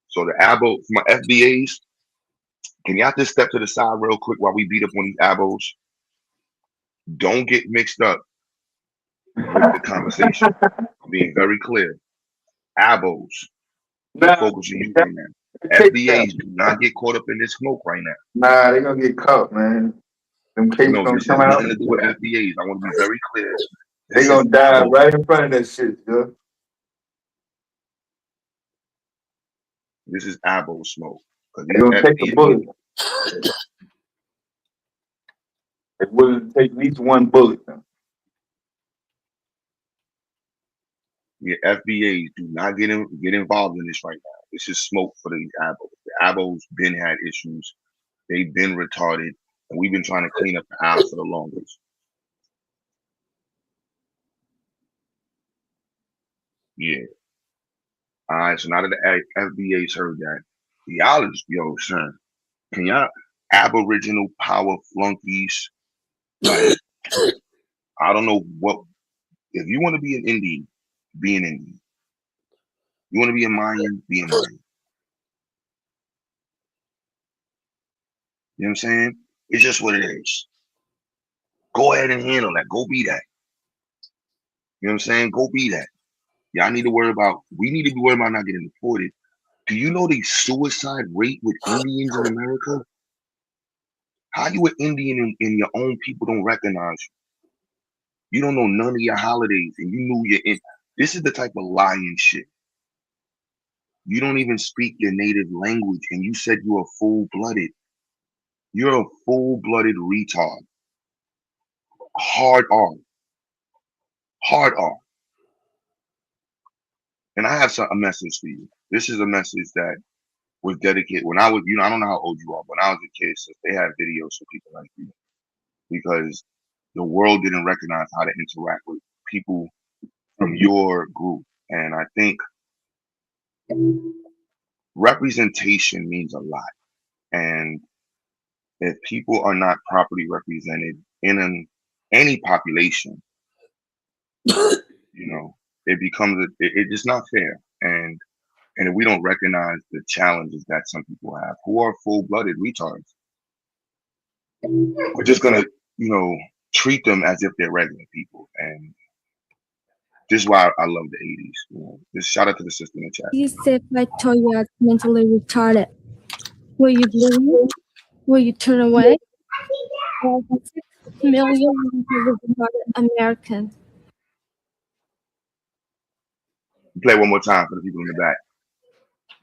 So the abo, my FBAs, can y'all just step to the side real quick while we beat up on these abos? Don't get mixed up with the conversation. I'm being very clear. Abos, focus on you right now. FBAs do not get caught up in this smoke right now. Nah, they're gonna get caught, man. Them cases gonna this come has out. nothing to do with FBAs. I want to be very clear. They're gonna die right in front of that shit, yo. This is abo smoke. They're gonna take the bullet. They wouldn't take at least one bullet. Now. Yeah, FBAs do not get involved in this right now. This is smoke for these abos. The abos been had issues. They've been retarded, and we've been trying to clean up the aisle for the longest. Yeah. All right. So now that the FBA's heard that, y'all is, yo, son, can y'all Aboriginal power flunkies? Like, I don't know what. If you want to be an Indian, be an Indian. You want to be a Mayan, be a Mayan. You know what I'm saying? It's just what it is. Go ahead and handle that. Go be that. You know what I'm saying? Go be that. Y'all need to worry about, we need to be worried about not getting deported. Do you know the suicide rate with Indians in America? How you an Indian and your own people don't recognize you? You don't know none of your holidays and you knew you're in. This is the type of lying shit. You don't even speak your native language, and you said you're full-blooded. You're a full-blooded retard. Hard R. Hard R. And I have a message for you. This is a message that was dedicated when I was, I don't know how old you are, but when I was a kid, so they had videos for people like you because the world didn't recognize how to interact with people from your group. And I think representation means a lot. And if people are not properly represented in any population, it becomes it's not fair. And if we don't recognize the challenges that some people have who are full-blooded retards, we're just gonna, treat them as if they're regular people. And this is why I love the 80s. Just shout out to the sister in the chat. You said I told you I was mentally retarded. Will you believe me? Will you turn away? There are 6 million mentally retarded Americans. Play one more time for the people in the back.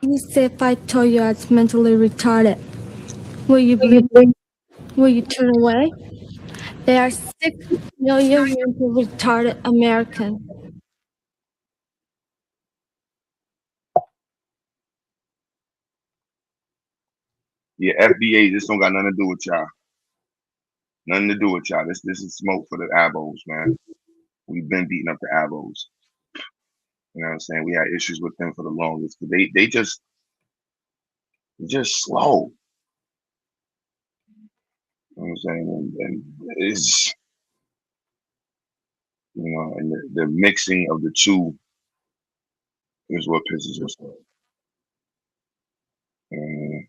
You said if I told you I was mentally retarded. Will you believe me? Will you turn away? There are 6 million mentally retarded Americans. Yeah, FBAs, this don't got nothing to do with y'all. Nothing to do with y'all. This is smoke for the abos, man. We've been beating up the abos. You know what I'm saying? We had issues with them for the longest. They just slow. You know what I'm saying? And it's, and the mixing of the two is what pisses us off. And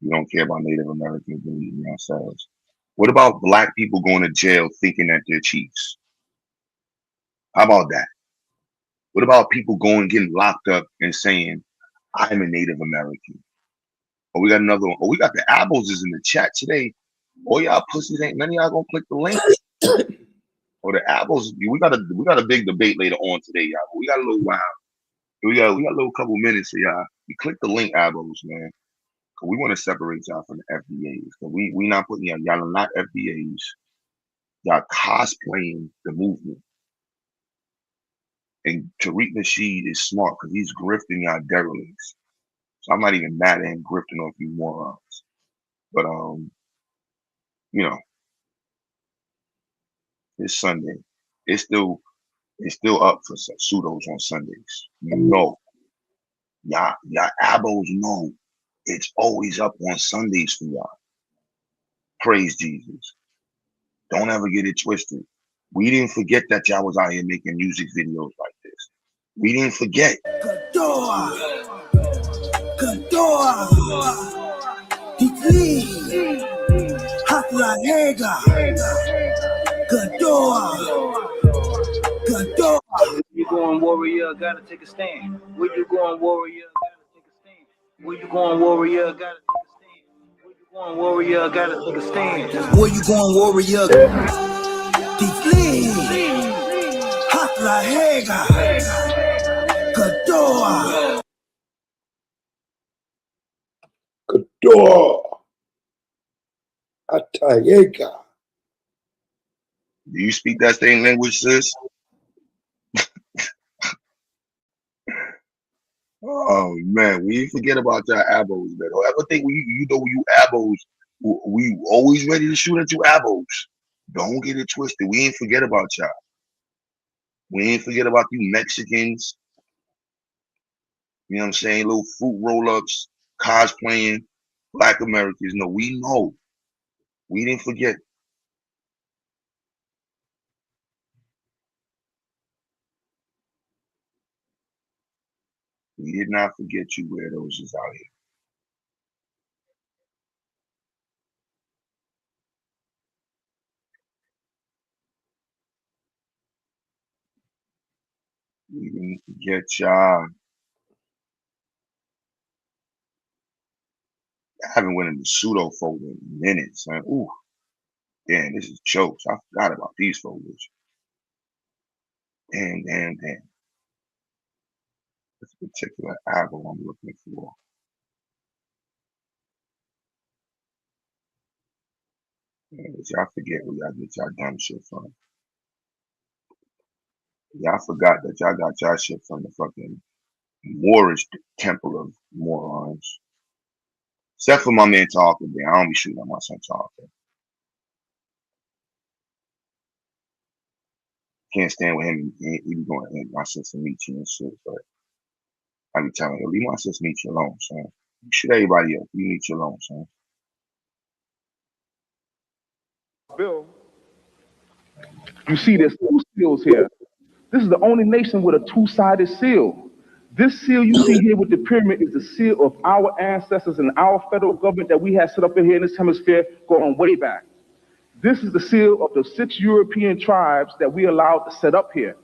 we don't care about Native Americans and ourselves. What about black people going to jail thinking that they're chiefs? How about that? What about people getting locked up and saying, I'm a Native American? Oh, we got another one. Oh, we got the apples is in the chat today. Oh, y'all pussies ain't none of y'all gonna click the link. Or the apples. We got a big debate later on today, y'all. We got a little while. We got a little couple minutes for y'all. You click the link, apples, man. Cause we want to separate y'all from the FBAs. Cause we not putting y'all are not FBAs. Y'all cosplaying the movement. And TARIQ Nasheed is smart because he's grifting y'all derelicts. So I'm not even mad at him grifting off you morons. But it's Sunday. It's still up for some pseudos on Sundays. Y'all abos know it's always up on Sundays for y'all. Praise Jesus. Don't ever get it twisted. We didn't forget that y'all was out here making music videos like this. We didn't forget. Where you going, warrior? Gotta take a stand. Where you going, warrior? Gotta take a stand. Where you going, warrior? Gotta take a stand. Where you going, warrior? Gotta take a stand. Where you going, warrior? Atayega. Do you speak that same language, sis? Oh man, we forget about y'all abos, man. Don't ever think you abos, we always ready to shoot at you abos. Don't get it twisted. We ain't forget about y'all. We ain't forget about you Mexicans. You know what I'm saying? Little fruit roll-ups, cosplaying, Black Americans. No, we know. We didn't forget. We did not forget you weirdos is out here. We didn't forget y'all. I haven't went in the pseudo folder in minutes, man. Ooh, damn, this is jokes. I forgot about these folders. Damn. This particular album I'm looking for. Y'all forget where y'all get y'all dumb shit from. Y'all forgot that y'all got y'all shit from the fucking Moorish temple of morons. Except for my man Talker, man. I don't be shooting at my son Talker. Can't stand with him. He be going at my sister Nietzsche and shit, but I be telling him, leave my sister Nietzsche alone, son. You shoot everybody up. You Nietzsche alone, son. Bill, you see there's two seals here. This is the only nation with a two-sided seal. This seal you see here with the pyramid is the seal of our ancestors and our federal government that we have set up in here in this hemisphere going way back. This is the seal of the 6 European tribes that we allowed to set up here.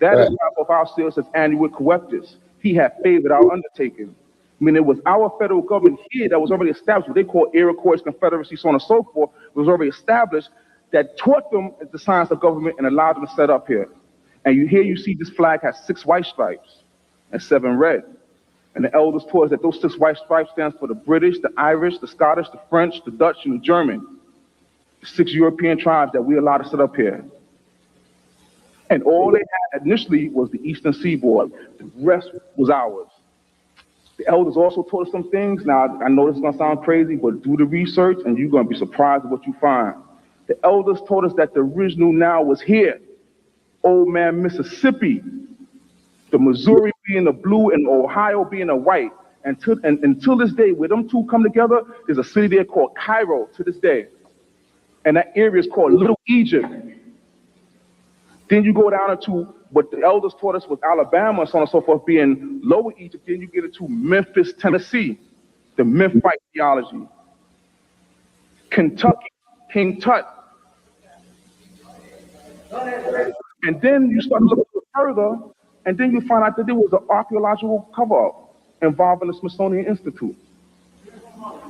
That is why of our seal says annual correctus. He had favored our undertaking. I mean, it was our federal government here that was already established, what they call Iroquois Confederacy, so on and so forth, was already established that taught them the science of government and allowed them to set up here. And you see this flag has 6 white stripes and 7 red. And the elders taught us that those 6 white stripes stand for the British, the Irish, the Scottish, the French, the Dutch, and the German. The 6 European tribes that we allowed to set up here. And all they had initially was the eastern seaboard. The rest was ours. The elders also taught us some things. Now, I know this is going to sound crazy, but do the research and you're going to be surprised at what you find. The elders told us that the original now was here. Old man Mississippi, the Missouri being the blue and Ohio being the white. Until this day, where them two come together, there's a city there called Cairo to this day. And that area is called Little Egypt. Then you go down into what the elders taught us was Alabama and so on and so forth being Lower Egypt. Then you get into Memphis, Tennessee, the Memphite theology. Kentucky, King Tut. And then you start to look further, and then you find out that there was an archaeological cover-up involving the Smithsonian Institute,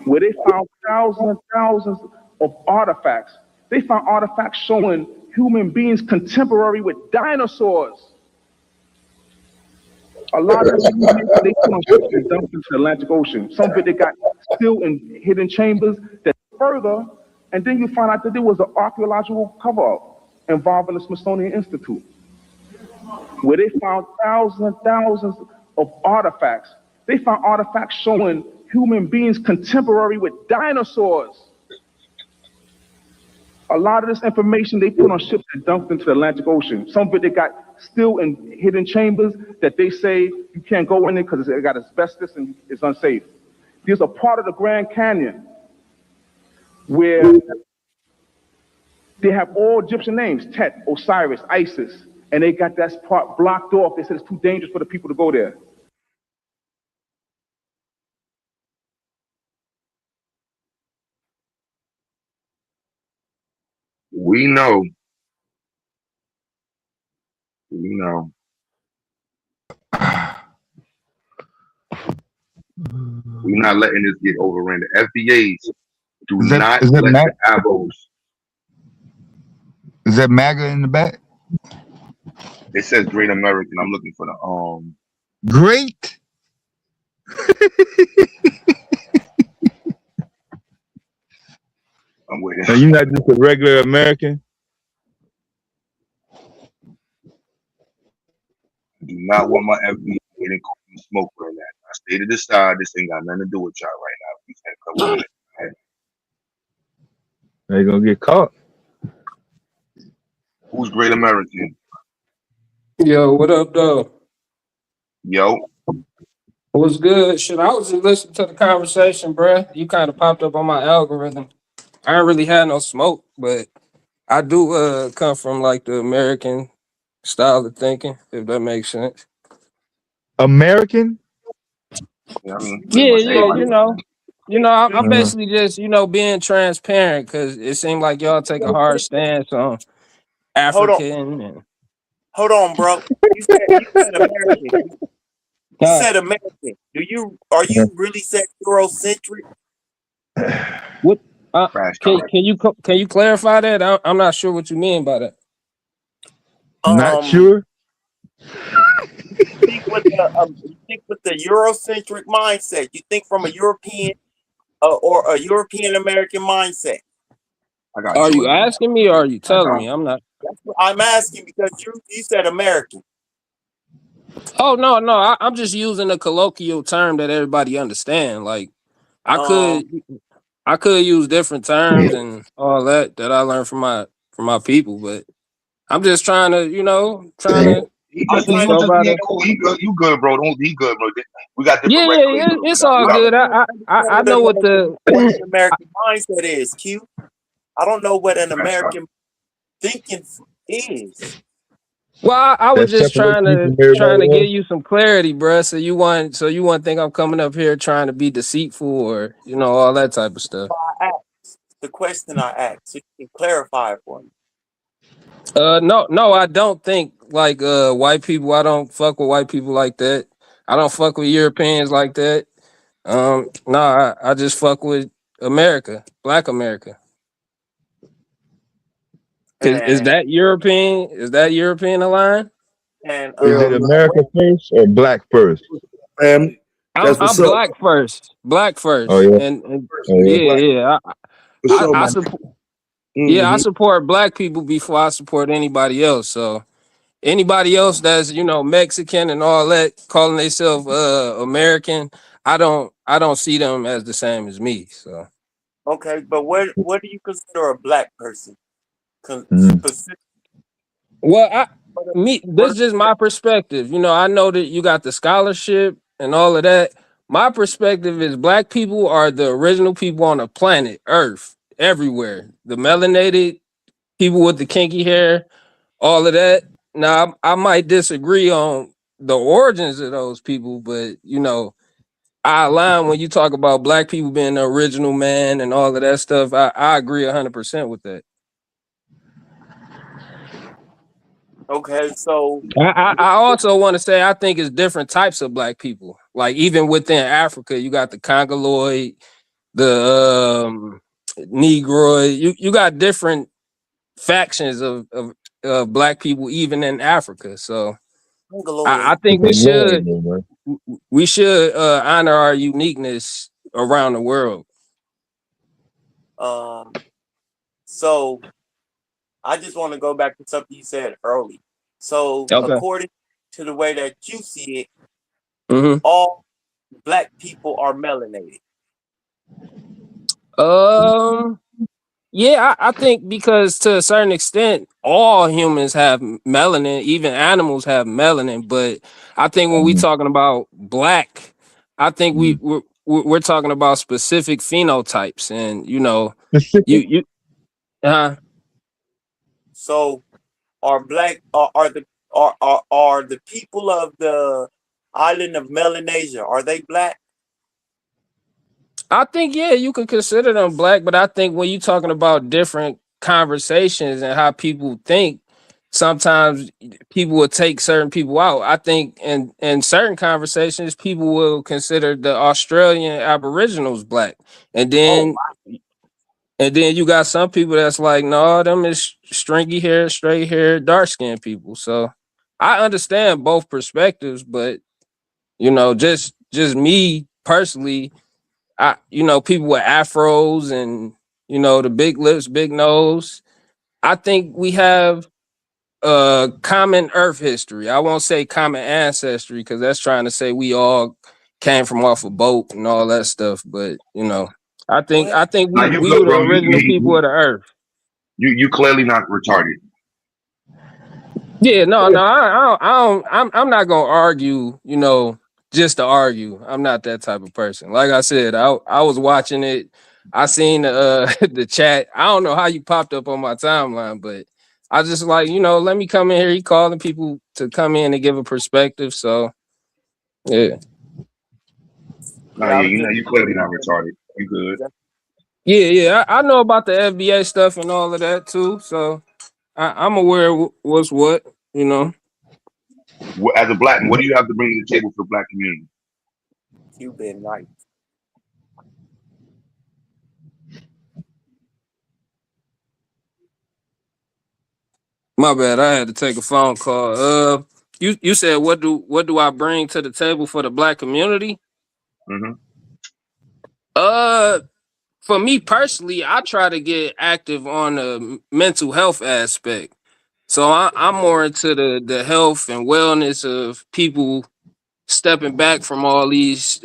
where they found thousands and thousands of artifacts. They found artifacts showing human beings contemporary with dinosaurs. A lot of them they put on ships and dumped into the Atlantic Ocean. Some of it they got still in hidden chambers that further, and then you find out that there was an archaeological cover-up involving the Smithsonian Institute, where they found thousands and thousands of artifacts. They found artifacts showing human beings contemporary with dinosaurs. A lot of this information they put on ships and dumped into the Atlantic Ocean. Some of it they got still in hidden chambers that they say you can't go in there because it got asbestos and it's unsafe. There's a part of the Grand Canyon where they have all Egyptian names, Tet, Osiris, Isis, and they got that part blocked off. They said it's too dangerous for the people to go there. We know. We're not letting this get overrun. The FBAs do not let the abos. Is that MAGA in the back? It says Great American. I'm looking for the Great. I'm waiting. So you're not just a regular American? I do not want my FBA getting caught in smoke right now. I stay to the side. This ain't got nothing to do with y'all right now. We can't come with it. They're gonna get caught. Who's Great American? Yo, what up, though? Yo. What's good? Shit, I was just listening to the conversation, bruh. You kind of popped up on my algorithm. I ain't really had no smoke, but I do come from like the American style of thinking, if that makes sense. American? Yeah, I mean, I'm basically just, being transparent because it seemed like y'all take a hard stance on African. Hold on, bro. You said American. You said American. Are you really saying Eurocentric? What? Can you clarify that? I'm not sure what you mean by that. Not sure. You think with the Eurocentric mindset. You think from a European or a European American mindset. I got Are you Jordan. asking me or are you telling me? I'm not. That's what I'm asking because you said American. Oh no, I'm just using a colloquial term that everybody understand. Like I Um, could I could use different terms and all that I learned from my people, but I'm just trying to, trying to He I'm just, he trying was to go just by being the. cool. He good. You good, bro? Don't he good, bro? We got Yeah, different yeah, regulators. yeah, We it's got, all we got. good. understand I what know what the. an American mindset is, Q. I don't know what an That's right. American thinking is. Well, I was That just separates you from trying everybody to else. give you some clarity, bruh. So you want think I'm coming up here trying to be deceitful or all that type of stuff. I asked the question I asked, so you can clarify it for me. No, I don't think like white people. I don't fuck with white people like that. I don't fuck with Europeans like that. No, I just fuck with America, Black America. Is And that European? Is that European aligned? and Is it what America first or black first? Family. That's what's I'm up. black first, black Oh first, yeah. and Oh yeah. Black yeah. for sure, I my support. Yeah, I hmm support black people before I support anybody else. So anybody else that's Mexican and all that, calling themselves American, I don't see them as the same as me. So okay, but what do you consider a black person? Mm. Specific, well, what this is just my perspective. I know that you got the scholarship and all of that. My perspective is black people are the original people on the planet Earth, everywhere. The melanated people with the kinky hair, all of that. Now, I might disagree on the origins of those people, but I align when you talk about black people being the original man and all of that stuff. I agree 100% with that. okay, so I also want to say I think it's different types of black people. Like even within Africa, you got the Congoloid, the Negroid. You got different factions of black people even in Africa. So I Mongoloid. think It's a Lord, man. we should honor our uniqueness around the world. Um, so I just want to go back to something you said early. So Okay. according to the way that you see it, hmm all black people are melanated. Um. Yeah, I think because to a certain extent, all humans have melanin, even animals have melanin. But I think when we Mm. talking about black, I think Mm. we're talking about specific phenotypes, and Specific. you So are black are the are the people of the island of Melanesia, are they black? I think yeah, you could consider them black, but I think when you talking about different conversations and how people think, sometimes people will take certain people out. I think in certain conversations, people will consider the Australian Aboriginals black, and Oh, then you got some people that's like, no, them is stringy hair, straight hair, dark skinned people. So I understand both perspectives, but just me personally. People with afros and the big lips, big nose. I think we have common earth history. I won't say common ancestry because that's trying to say we all came from off a boat and all that stuff. But what? I think Now you we good, were the bro. original people of the earth. You clearly not retarded. Yeah, no, I'm not gonna argue. Just to argue. I'm not that type of person. Like I said, I was watching it. I seen the chat. I don't know how you popped up on my timeline, but I just like let me come in here. He calling people to come in and give a perspective. So yeah, Nah, Yeah, yeah, I'm just you clearly not retarded. You good. yeah. I know about the FBA stuff and all of that too. So I'm aware of what's what. You know. As a black man, what do you have to bring to the table for the black community? Cuban right. My bad. I had to take a phone call. you said what do I bring to the table for the Black community? Mm-hmm. For me personally, I try to get active on the mental health aspect. So I'm more into the health and wellness of people stepping back from all these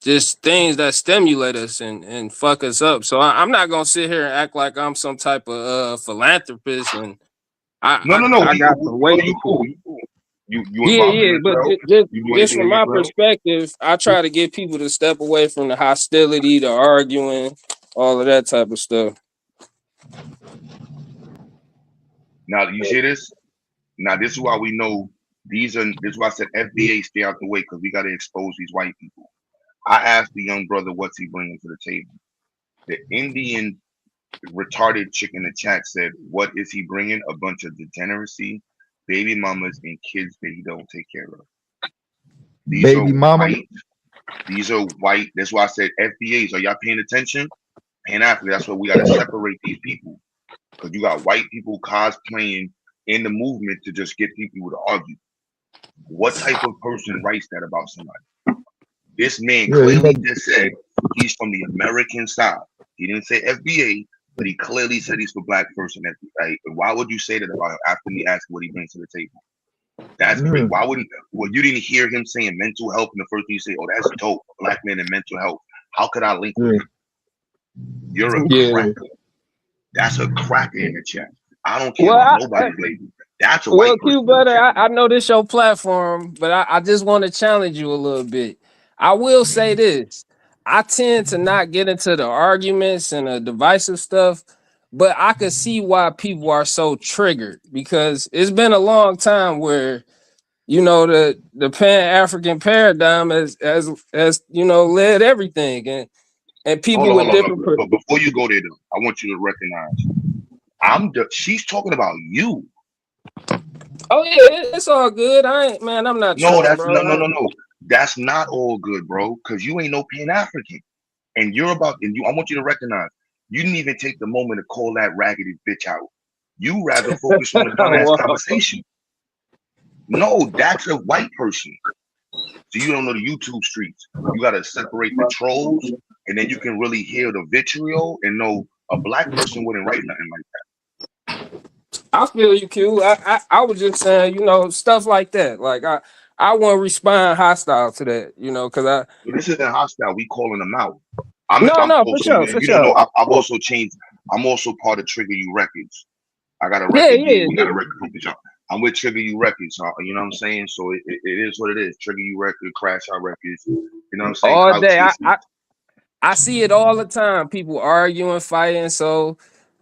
just things that stimulate us and fuck us up. So I'm not gonna sit here and act like I'm some type of philanthropist and No. I got some weight You to cool. pull. You cool. You Yeah, involved in yeah, mental but health? just You do just anything from in my mental health? perspective, I try to get people to step away from the hostility, the arguing, all of that type of stuff. Now you see this? Now this is why we know this is why I said FBA stay out the way, because we got to expose these white people. I asked the young brother what's he bringing to the table. The Indian retarded chick in the chat said, "What is he bringing? A bunch of degeneracy, baby mamas, and kids that he don't take care of." These Baby are mama. white. These are white. That's why I said FBAs. Are y'all paying attention? Pan Africa. That's why we got to separate these people, because you got white people cosplaying in the movement to just get people to argue. What type of person writes that about somebody? This man Yeah, you clearly know, just said he's from the American side. He didn't say FBA, but he clearly said he's for Black first and FBI. Why would you say that about him after me asking what he brings to the table? That's great. Why wouldn't? Well, you didn't hear him saying mental health, and the first thing you say, "Oh, that's dope, Black man and mental health." How could I link with yeah. him? You're a Yeah. cracker. That's a cracker in the chat. I don't care Well, about nobody's label. That's a well, white person Q in the brother, chat. I know this your platform, but I just want to challenge you a little bit. I will say this. I tend to not get into the arguments and the divisive stuff, but I could see why people are so triggered because it's been a long time where the Pan-African paradigm has led everything and people Hold with on. different But before you go there, though, I want you to recognize she's talking about you. Oh yeah, it's all good. I'm not No, tripping, that's bro. no. That's not all good, bro. Because you ain't no Pan African, and you're about. And you, I want you to recognize you didn't even take the moment to call that raggedy bitch out. You rather focus on the dumbass Wow. conversation. No, that's a white person. So you don't know the YouTube streets. You gotta separate the trolls, and then you can really hear the vitriol and know a Black person wouldn't write nothing like that. I feel you, Q. I was just saying, stuff like that. Like I won't respond hostile to that, because But this isn't hostile. We calling them out. I'm no, for also, sure, for you don't know, sure. I've also changed. I'm also part of Trigger You Records. I got a Yeah, record deal. yeah. We got a record company. I'm with Trigger You Records. You know what I'm saying? So it is what it is. Trigger You Records, Crash Out Records. You know what I'm saying? All Clout day. Chasing. I see it all the time. People arguing, fighting. So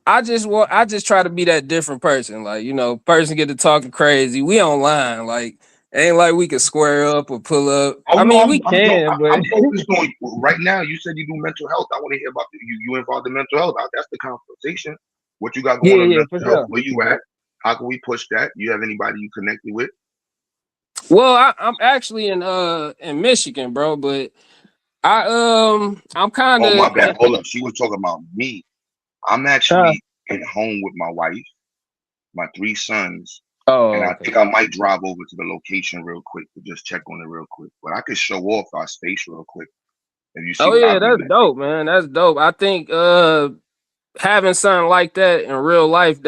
I just try to be that different person. Like, person get to talking crazy. We online. Like, ain't like we can square up or pull up. Oh I no, mean, we can, but I'm focused on right now. You said you do mental health. I want to hear about you involved in mental health. That's the conversation. What you got going on in yeah, mental for health? sure. Where you at? How can we push that? You have anybody you connected with? Well, I'm actually in Michigan, bro, but I'm kind Oh my of bad. Hold up. She was talking about me. I'm actually at home with my wife, my 3 sons, and I okay. think I might drive over to the location real quick to just check on it real quick. But I could show off our space real quick if you see Oh what I yeah, bring. that's dope, man. That's dope. I think having something like that in real life,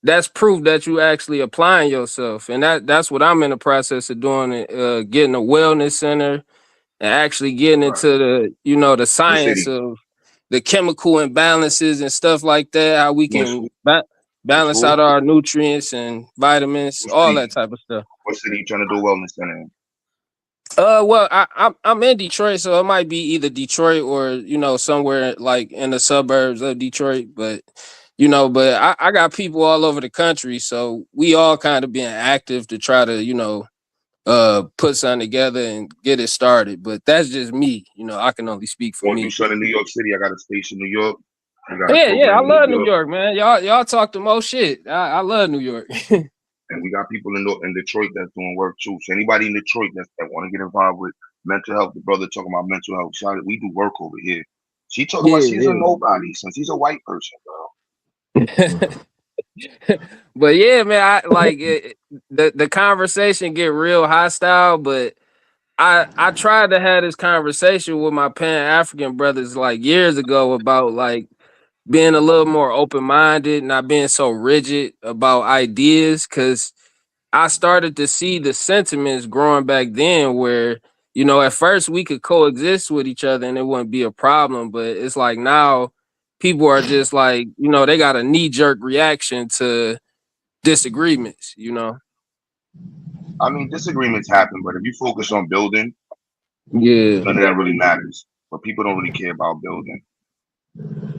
that's proof that you actually applying yourself. And that's what I'm in the process of doing, getting a wellness center and actually getting Right. into the What science city? of the chemical imbalances and stuff like that, how we You in can school? In balance school? out our nutrients and vitamins, What all city? that type of stuff. What city you trying to do wellness center in? Well, I'm in Detroit, so it might be either Detroit or somewhere like in the suburbs of Detroit. But I got people all over the country, so we all kind of being active to try to put something together and get it started. But that's just me. I can only speak for Want to do me. something in New York City? I got a station in New York. I got a Yeah, I program in love New New York. York, man. Y'all talk the most shit. I love New York. And we got people in Detroit that's doing work too. So anybody in Detroit that want to get involved with mental health, the brother talking about mental health, shout it, we do work over here. She talking about she's a nobody since she's a white person, bro. But yeah, man, I like the conversation get real hostile, but I tried to have this conversation with my Pan-African brothers like years ago about like being a little more open-minded, not being so rigid about ideas, because I started to see the sentiments growing back then where, you know, at first we could coexist with each other and it wouldn't be a problem. But it's like now people are just like, you know, they got a knee-jerk reaction to disagreements, you know? I mean, disagreements happen, but if you focus on building, Yeah. none of that really matters. But people don't really care about building.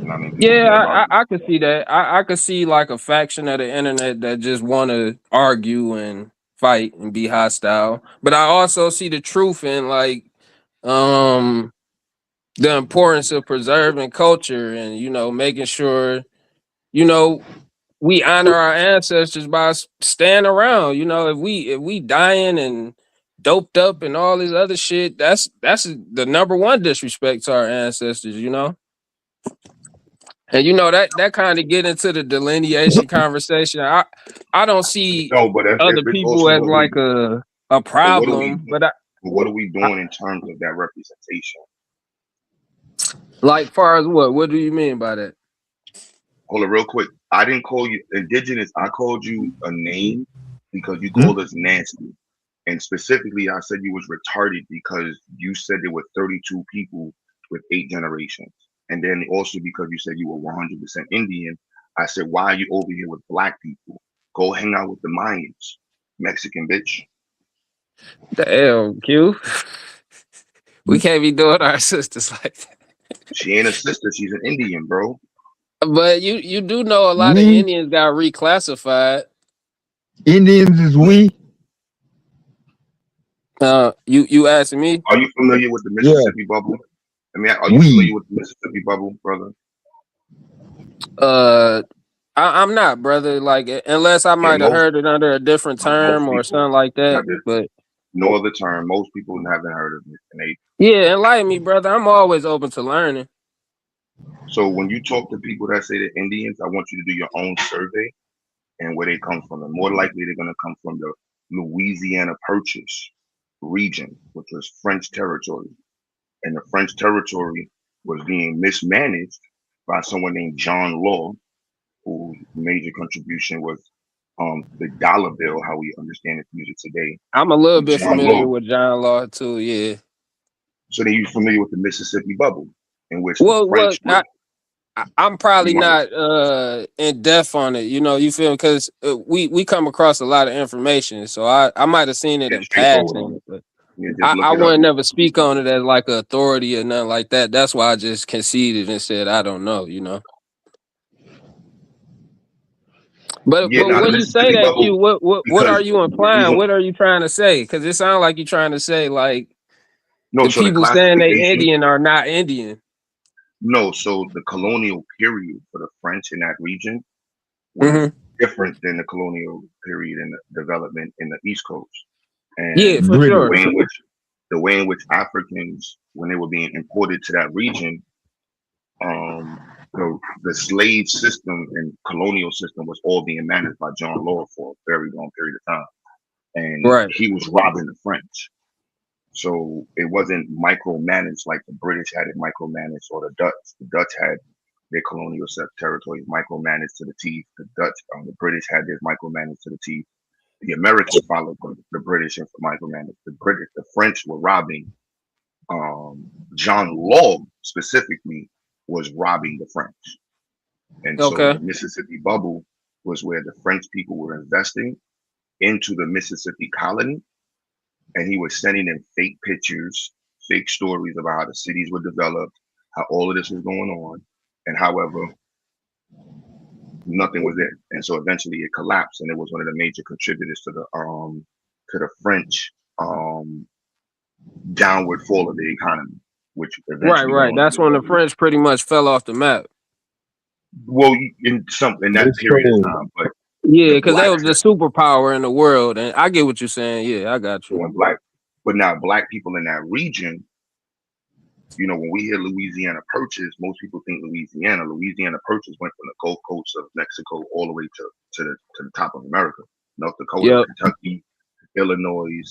You know what I mean? People Yeah, care about I could see that. I could see like a faction of the internet that just want to argue and fight and be hostile. But I also see the truth in like um the importance of preserving culture and, you know, making sure, you know, we honor our ancestors by staying around. You know, if we dying and doped up and all this other shit, that's the number one disrespect to our ancestors, you know. And you know that kind of get into the delineation conversation. I don't see no, but if other it's people also as what we, like a but what are we, problem, but but what are we I doing in terms of that representation? like far as what? What do you mean by that? Hold it real quick. I didn't call you indigenous. I called you a name because you called us nasty. And specifically, I said you was retarded because you said there were 32 people with 8 generations. And then also because you said you were 100% Indian, I said, why are you over here with black people? Go hang out with the Mayans, Mexican bitch. Damn, Q. We can't be doing our sisters like that. She ain't a sister. She's an Indian, bro. But you do know a lot of We Indians got reclassified. Indians is we. You asking me? Are you familiar with the Yeah, Mississippi bubble? I mean, are you we. familiar with the Mississippi bubble, brother? Uh, I'm not, brother. Like unless I Yeah, might have heard it under a different most term or people, something like not that. this, But no other term. Most people haven't heard of it, and they. yeah, enlighten me, brother. I'm always open to learning. So when you talk to people that say they're Indians, I want you to do your own survey and where they come from. And more likely, they're going to come from the Louisiana Purchase region, which was French territory. And the French territory was being mismanaged by someone named John Law, whose major contribution was the dollar bill, how we understand its music today. I'm a little And bit John familiar Law. with John Law too. Yeah. So then you're familiar with the Mississippi bubble, in which the Well, French were. I'm You probably want to not in depth on it. You know, you feel because we come across a lot of information, so I might have seen it get in straightforward on passing, it. but Yeah, just look I it up. wouldn't never speak on it as like an authority or nothing like that. That's why I just conceded and said I don't know. You know. But Yeah, now the when you say Mississippi that, Q, bubble, what because are you the implying? reason, What are you trying to say? Because it sounds like you're trying to say like no, the so the people saying they classification, Indian are not Indian. no, so the colonial period for the French in that region was Hmm. different than the colonial period in the development in the East Coast. Yeah, And for British. sure. the way in which Africans, when they were being imported to that region, the slave system and colonial system was all being managed by John Law for a very long period of time. And Right. he was robbing the French. So it wasn't micromanaged like the British had it micromanaged or the Dutch. The Dutch had their colonial territories micromanaged to the teeth. The British had theirs micromanaged to the teeth. The Americans followed the British and micromanaged. The French were robbing. John Law specifically was robbing the French, and so Okay. the Mississippi bubble was where the French people were investing into the Mississippi colony, and he was sending them fake pictures, fake stories about how the cities were developed, how all of this was going on, and however nothing was there. And so eventually it collapsed, and it was one of the major contributors to the French downward fall of the economy, which Right, eventually went right. on to That's when the develop. French pretty much fell off the map. Well, in that period of So time, but Yeah, the because they was blacks the superpower in the world, and I get what you're saying. Yeah, I got you. were black, but now black people in that region You know, when we hear Louisiana Purchase, most people think Louisiana. Louisiana Purchase went from the Gulf Coast of Mexico all the way to the top of America. North Dakota, Yep. Kentucky, Illinois,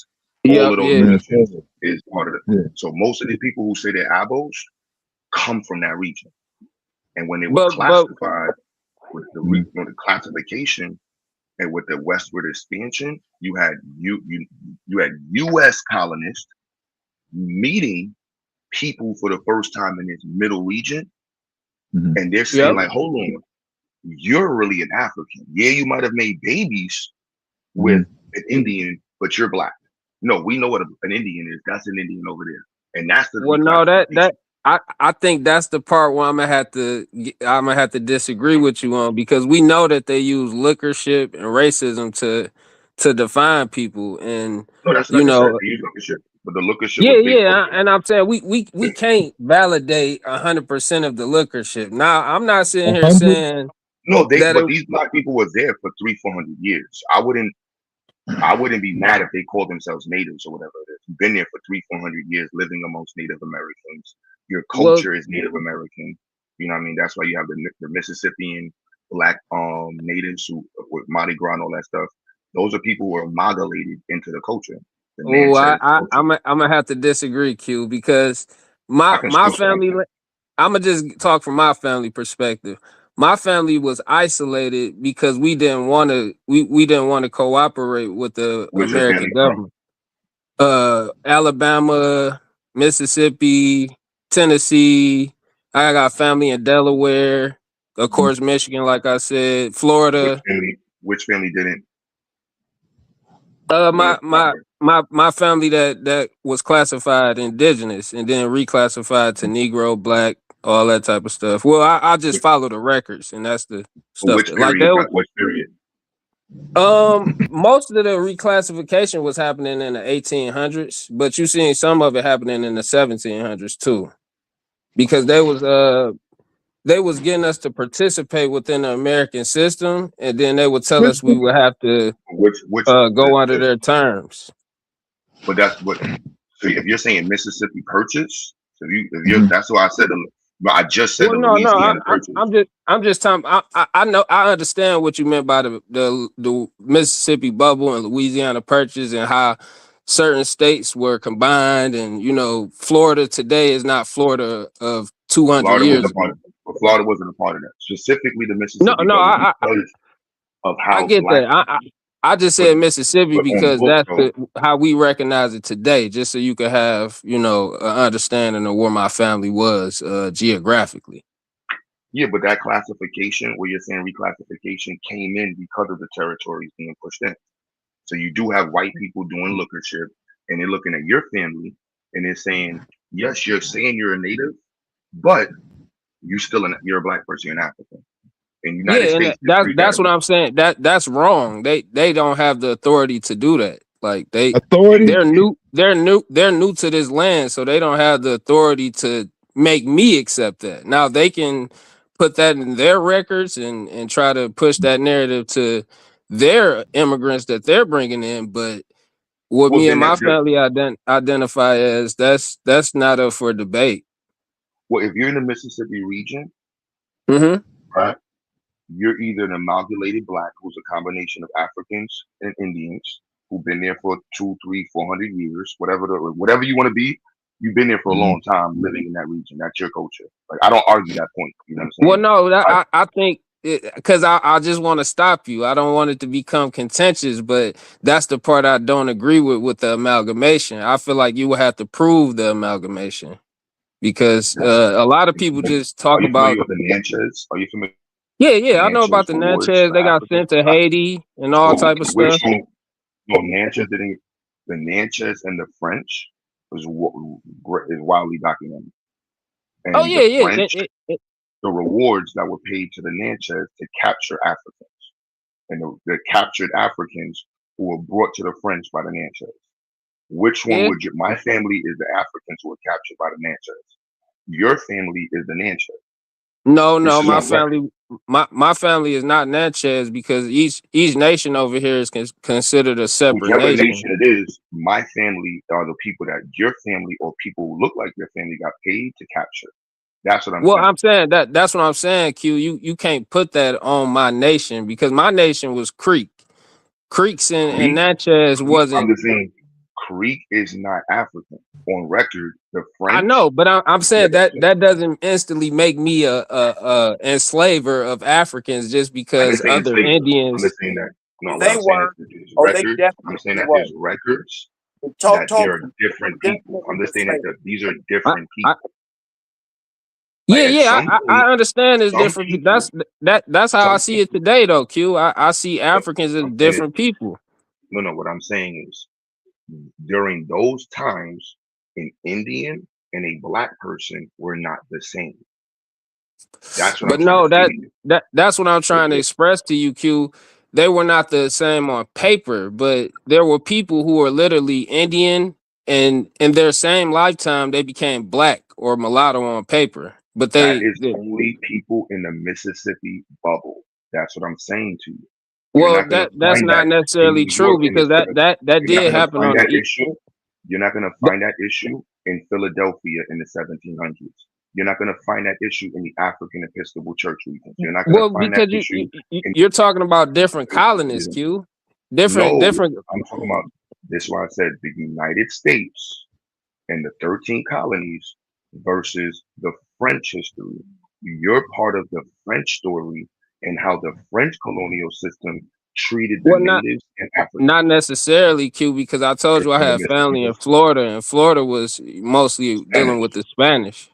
all Yep. of those Yeah. regions is part of it. Yeah. So most of the people who say they're abos come from that region. And when they were But classified with the Mhm. the classification and with the westward expansion, you had U.S. colonists meeting people for the first time in this middle region, Mhm. and they're saying yep. like, "Hold on, you're really an African. Yeah, you might have made babies with an Indian, but you're black. No, we know what an Indian is. That's an Indian over there, and that's the Well, no, reclassification." I think that's the part where I'm gonna have to disagree with you on, because we know that they use liquorship and racism to define people, and No, that's you like I said. know, They use looker shit, but the looker shit was yeah, based off. and I'm saying we can't validate 100% of the liquor ship. Now, I'm not sitting here 100? saying No, that but it, these black people were there for 300-400 years. I wouldn't be mad if they called themselves natives or whatever it is. You've been there for 300-400 years living amongst Native Americans. Your well, culture is Native American. You know what I mean? That's why you have the Mississippian black natives who with Mardi Gras and all that stuff. Those are people who are amalgamated into the culture. The oh, Natchez culture. I'm gonna have to disagree, Q, because I can my still say family. I'm gonna just talk from my family perspective. My family was isolated because we didn't want to cooperate with the where's your American family from? government. Alabama, Mississippi, Tennessee. I got family in Delaware, of course, Michigan, like I said, Florida. Which family didn't My want to cooperate? my family that was classified indigenous and then reclassified to Negro, black, all that type of stuff. Well, I just follow the records, and that's the But stuff which that like period? there was. Which period? Most of the reclassification was happening in the 1800s, but you seen some of it happening in the 1700s too, because they was getting us to participate within the American system, and then they would tell us we would have to Which go under their terms. But that's what. So if you're saying Mississippi Purchase, so if you're that's what I said. But I just said Well, the no, Louisiana Purchase. I'm just talking. I know, I understand what you meant by the Mississippi bubble and Louisiana Purchase, and how certain states were combined, and you know, Florida today is not Florida of 200 Florida years wasn't a part ago. of it. But Florida wasn't a part of that. Specifically, the No, Mississippi no, bubble because of I how get black that. people, I just but said Mississippi but on because books that's though. how we recognize it today, just so you could have, you know, an understanding of where my family was geographically. Yeah, but that classification, where you're saying reclassification, came in because of the territories being pushed in. So you do have white people doing lookership, and they're looking at your family, and they're saying, yes, you're saying you're a native, but you're a black person, you're an African. In the United Yeah, and States, they treat that that's as what I'm saying. That's wrong. They don't have the authority to do that. Like Authority? they're new to this land, so they don't have the authority to make me accept that. Now they can put that in their records and try to push that narrative to their immigrants that they're bringing in, but what well, me and then my that, family identify as, that's not up for debate. well, if you're in the Mississippi region, Mm-hmm. right, you're either an amalgamated black who's a combination of Africans and Indians who've been there for 200, 300, 400 years, whatever you want to be. You've been there for a long time living in that region. That's your culture. Like I don't argue that point. You know what I'm Well, saying? no, I think because I just want to stop you. I don't want it to become contentious, but that's the part I don't agree with the amalgamation. I feel like you will have to prove the amalgamation because a lot of people just Are talk you familiar about. with the Natchez? Are you familiar Yeah, with I know Natchez about the rewards Natchez. for They got Africans? sent to Haiti and all So type of which stuff. one? No, Natchez didn't. The Natchez and the French is wildly documented, Oh and yeah, the yeah. French, the rewards that were paid to the Natchez to capture Africans, and the captured Africans who were brought to the French by the Natchez. Which one Yeah. would you? My family is the Africans who were captured by the Natchez. Your family is the Natchez. No, This is my on record. family. my family is not Natchez because each nation over here is considered a separate Whichever nation. nation it is, my family are the people that your family or people who look like your family got paid to capture. That's what I'm Well, saying. I'm saying that's what I'm saying, Q. You can't put that on my nation because my nation was Creek. Creeks and Natchez I'm wasn't. just saying, Creek is not African. On record, the I French. know, but I'm saying Yeah, that doesn't instantly make me a enslaver of Africans just I because didn't say other enslavement. I'm Indians. just saying that. No, what They I'm saying were. is that there's Oh, they records. I'm saying definitely that were. there's records Talk that there are to them. different They people. I'm definitely just saying that enslaved. these are I, different I, people. Like at yeah, some I point, understand it's some different. people, That's how I some see it people. today, though. Q. I see Africans as I'm saying different people. no. What I'm saying is during those times, an Indian and a black person were not the same. That's what I'm But trying to no, say to you. that's what I'm trying to express to you, Q. They were not the same on paper, but there were people who were literally Indian, and in their same lifetime they became black or mulatto on paper. But That is only people in the Mississippi bubble. That's what I'm saying to you. You're well, not gonna that's find that not in necessarily New York true in the because that you're not did gonna happen find on the that issue. You're not gonna find that issue in Philadelphia in the 1700s. You're not gonna find that issue in the African Episcopal Church regions. You're not gonna well find that because issue in you're talking about different colonists, Q. no, Different. I'm talking about this is why I said the United States and the 13 colonies versus the French history. You're part of the French story and how the French colonial system treated the Well, natives and Africans. not necessarily, Q, because I told you I In the have family in Mississippi Florida, and Florida was mostly dealing Spanish, with the Spanish.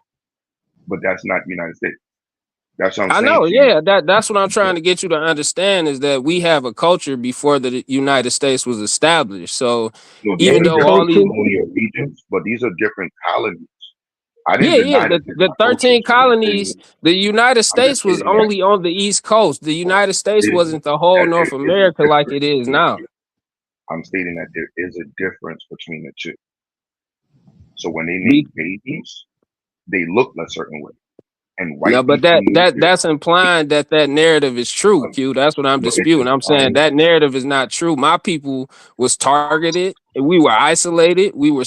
but that's not United States. That's what I'm I saying know, to you. yeah. That's what I'm trying to get you to understand is that we have a culture before the United States was established. So No, these even are though different all these, colonial regions, but these are different colonies. I didn't yeah, deny that they're the different cultures. 13 colonies, the United I'm just States was stating that only on the East Coast. The United States wasn't the whole that there North is a America like difference it is between the now. two. I'm stating that there is a difference between the two. So when they make babies, they look a certain way. And No, white but people make their that's implying that narrative is true, Q. That's what I'm no, it's disputing. I'm saying implying. that narrative is not true. My people was targeted, and we were isolated, we were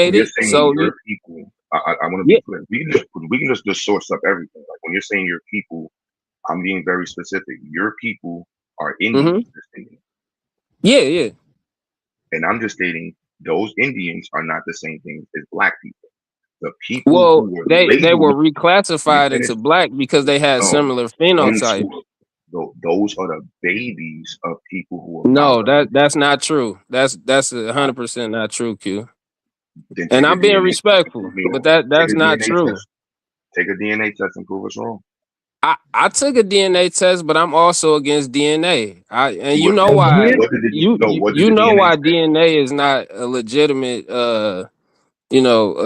When you're segregated. saying So your people, I want to yeah, be clear. We can just source up everything. Like when you're saying your people, I'm being very specific. Your people are mm-hmm. Indians, yeah. and I'm just stating those Indians are not the same thing as black people. The people Well, who were they were labeled, let me reclassified finish. into black because they had No, similar one phenotypes. school. Those are the babies of people who were No, populated. that's not true. That's 100% not true, Q. Then And take a I'm being DNA test and respectful, prove me but wrong. Take that's a not DNA true. test. Take a DNA test and prove us wrong. I took a DNA test, but I'm also against DNA. And you What know did why what did you no? you, What did you the know DNA why say? DNA is not a legitimate a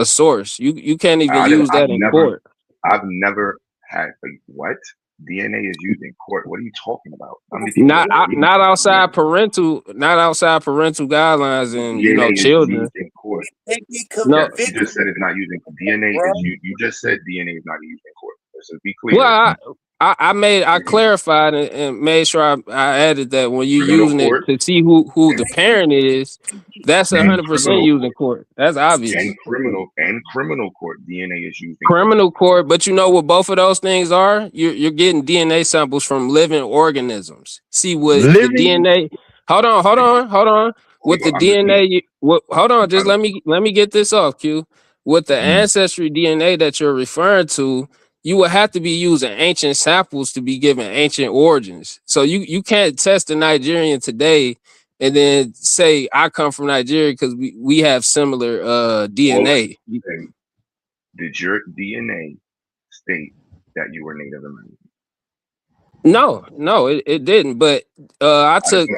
source. You can't even I didn't. use that in court. I've never had what DNA is used in court. What are you talking about? I'm getting Not not DNA. outside parental guidelines and DNA is children. used in court. They get No, Yes, you just said it's not used in DNA. bro. Is you just said DNA is not used in court. Let's just be well, clear. I clarified and made sure I added that when you're Criminal using it court to see who the parent is, that's and 100% criminal used in court court. That's obvious. and criminal court DNA is used in court. Criminal court, but you know what both of those things are? You're getting DNA samples from living organisms. See what the Living? DNA. Hold on. With the I'm just saying. DNA, hold on, just I'm, let me get this off, Q. With the Mm. ancestry DNA that you're referring to, you would have to be using ancient samples to be given ancient origins. So you can't test a Nigerian today and then say I come from Nigeria because we have similar all I'm DNA. saying, did your DNA state that you were Native American? No, it didn't. But I took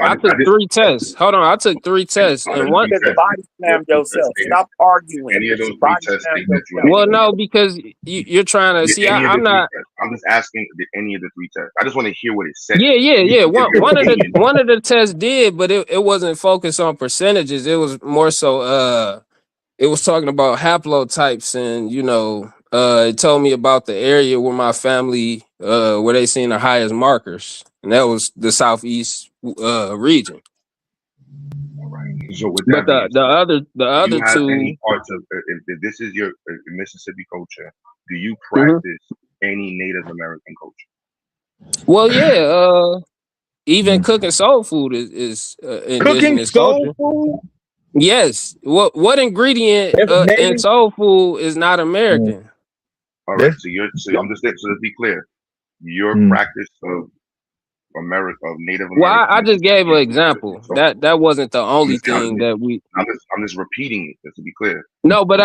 3 tests. Hold on, I took 3 tests, Out of and the one. three Just tests, body your slam three tests yourself. stated, Stop arguing. any of those Just three body tests slam state that you are yourself. Well, Native no, American? because you're trying to Did see. any of the I'm three not. tests? I'm just asking. Did any of the three tests? I just want to hear what it said. You Yeah. can give your opinion. One of the tests did, but it wasn't focused on percentages. It was more so. It was talking about haplotypes, and it told me about the area where my family where they seen the highest markers, and that was the southeast region. All right. So with But that being said, the do you other have two, any parts of if this is your Mississippi culture? Do you Mhm. practice any Native American culture? Well, yeah, even cooking soul food is Cooking indigenous soul culture. food? Yes. What ingredient That's in native? soul food is not American? All right. That's So I'm just so let's be clear. Your mm. practice of Native Well, American I just gave an Mississippian culture is example. soul food. That wasn't the I'm only just telling thing you. that we. I'm just repeating it just to be clear. No, but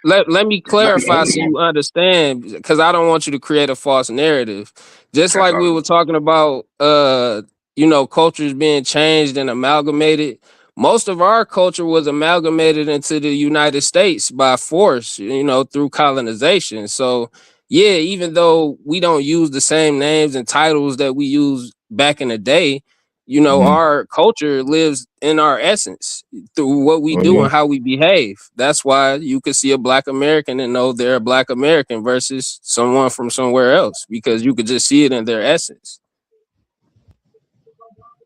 let me It's not the clarify only so one. you understand, because I don't want you to create a false narrative. Just That's like we all. were talking about, cultures being changed and amalgamated. Most of our culture was amalgamated into the United States by force, through colonization. So, yeah, even though we don't use the same names and titles that we used back in the day, our culture lives in our essence through what we Oh do yeah. and how we behave. That's why you could see a Black American and know they're a Black American versus someone from somewhere else, because you could just see it in their essence.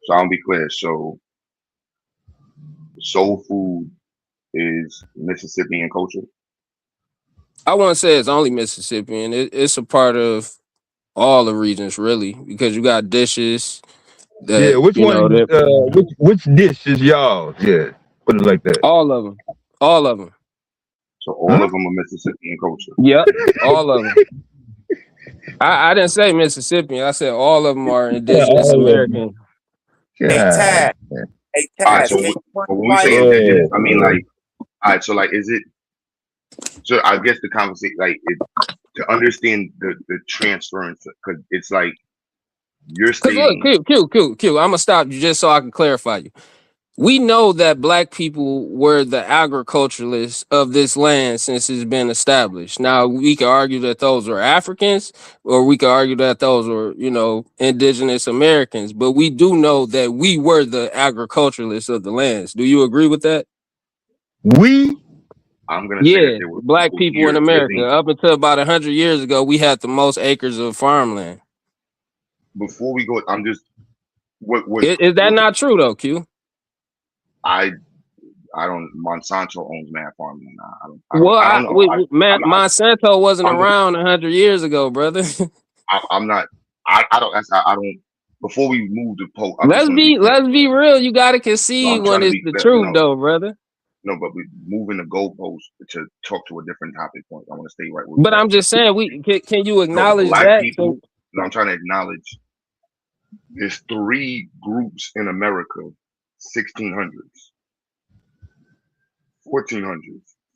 So I'll be clear. So soul food is Mississippian culture. I wouldn't say it's only Mississippian. It's a part of all the regions, really, because you got dishes Yeah, that, which one is that which dish is y'all's? Yeah. Put it like that. all of them. All of them. So all Huh? of them are Mississippian culture. Yep. All of them. I didn't say Mississippian. I said all of them are indigenous All of them. American. Hey, God. Taz. Hey, All right. Taz, So can you run when we by say us? indigenous, I mean Oh, like, all right. So like, is it? So I guess the conversation, like, to understand the transference, because it's like you're Because look, stating. Q. I'm gonna stop you just so I can clarify you. We know that Black people were the agriculturalists of this land since it's been established. Now we could argue that those were Africans, or we could argue that those were, indigenous Americans. But we do know that we were the agriculturalists of the lands. Do you agree with that? we? I'm gonna say that Yeah, there were Black people people in here America, living up until about 100 years ago, we had the most acres of farmland. before we go. I'm just what Is that not true though, Q? I don't. Monsanto owns Mad Farming. Well, I don't know. Monsanto wasn't I'm just, around 100 years ago, brother. I'm not. I don't. I don't. Before we move the poll, I just let's want to be be clear. let's be real. You gotta No, concede I'm trying when to it's be the clear. truth, though, brother. No, but we're moving the goalpost to talk to a different topic point. I want to stay right where But we at. I'm just saying, can you So acknowledge Black that? people. No, I'm trying to acknowledge. There's 3 groups in America: 1600s, 1400s.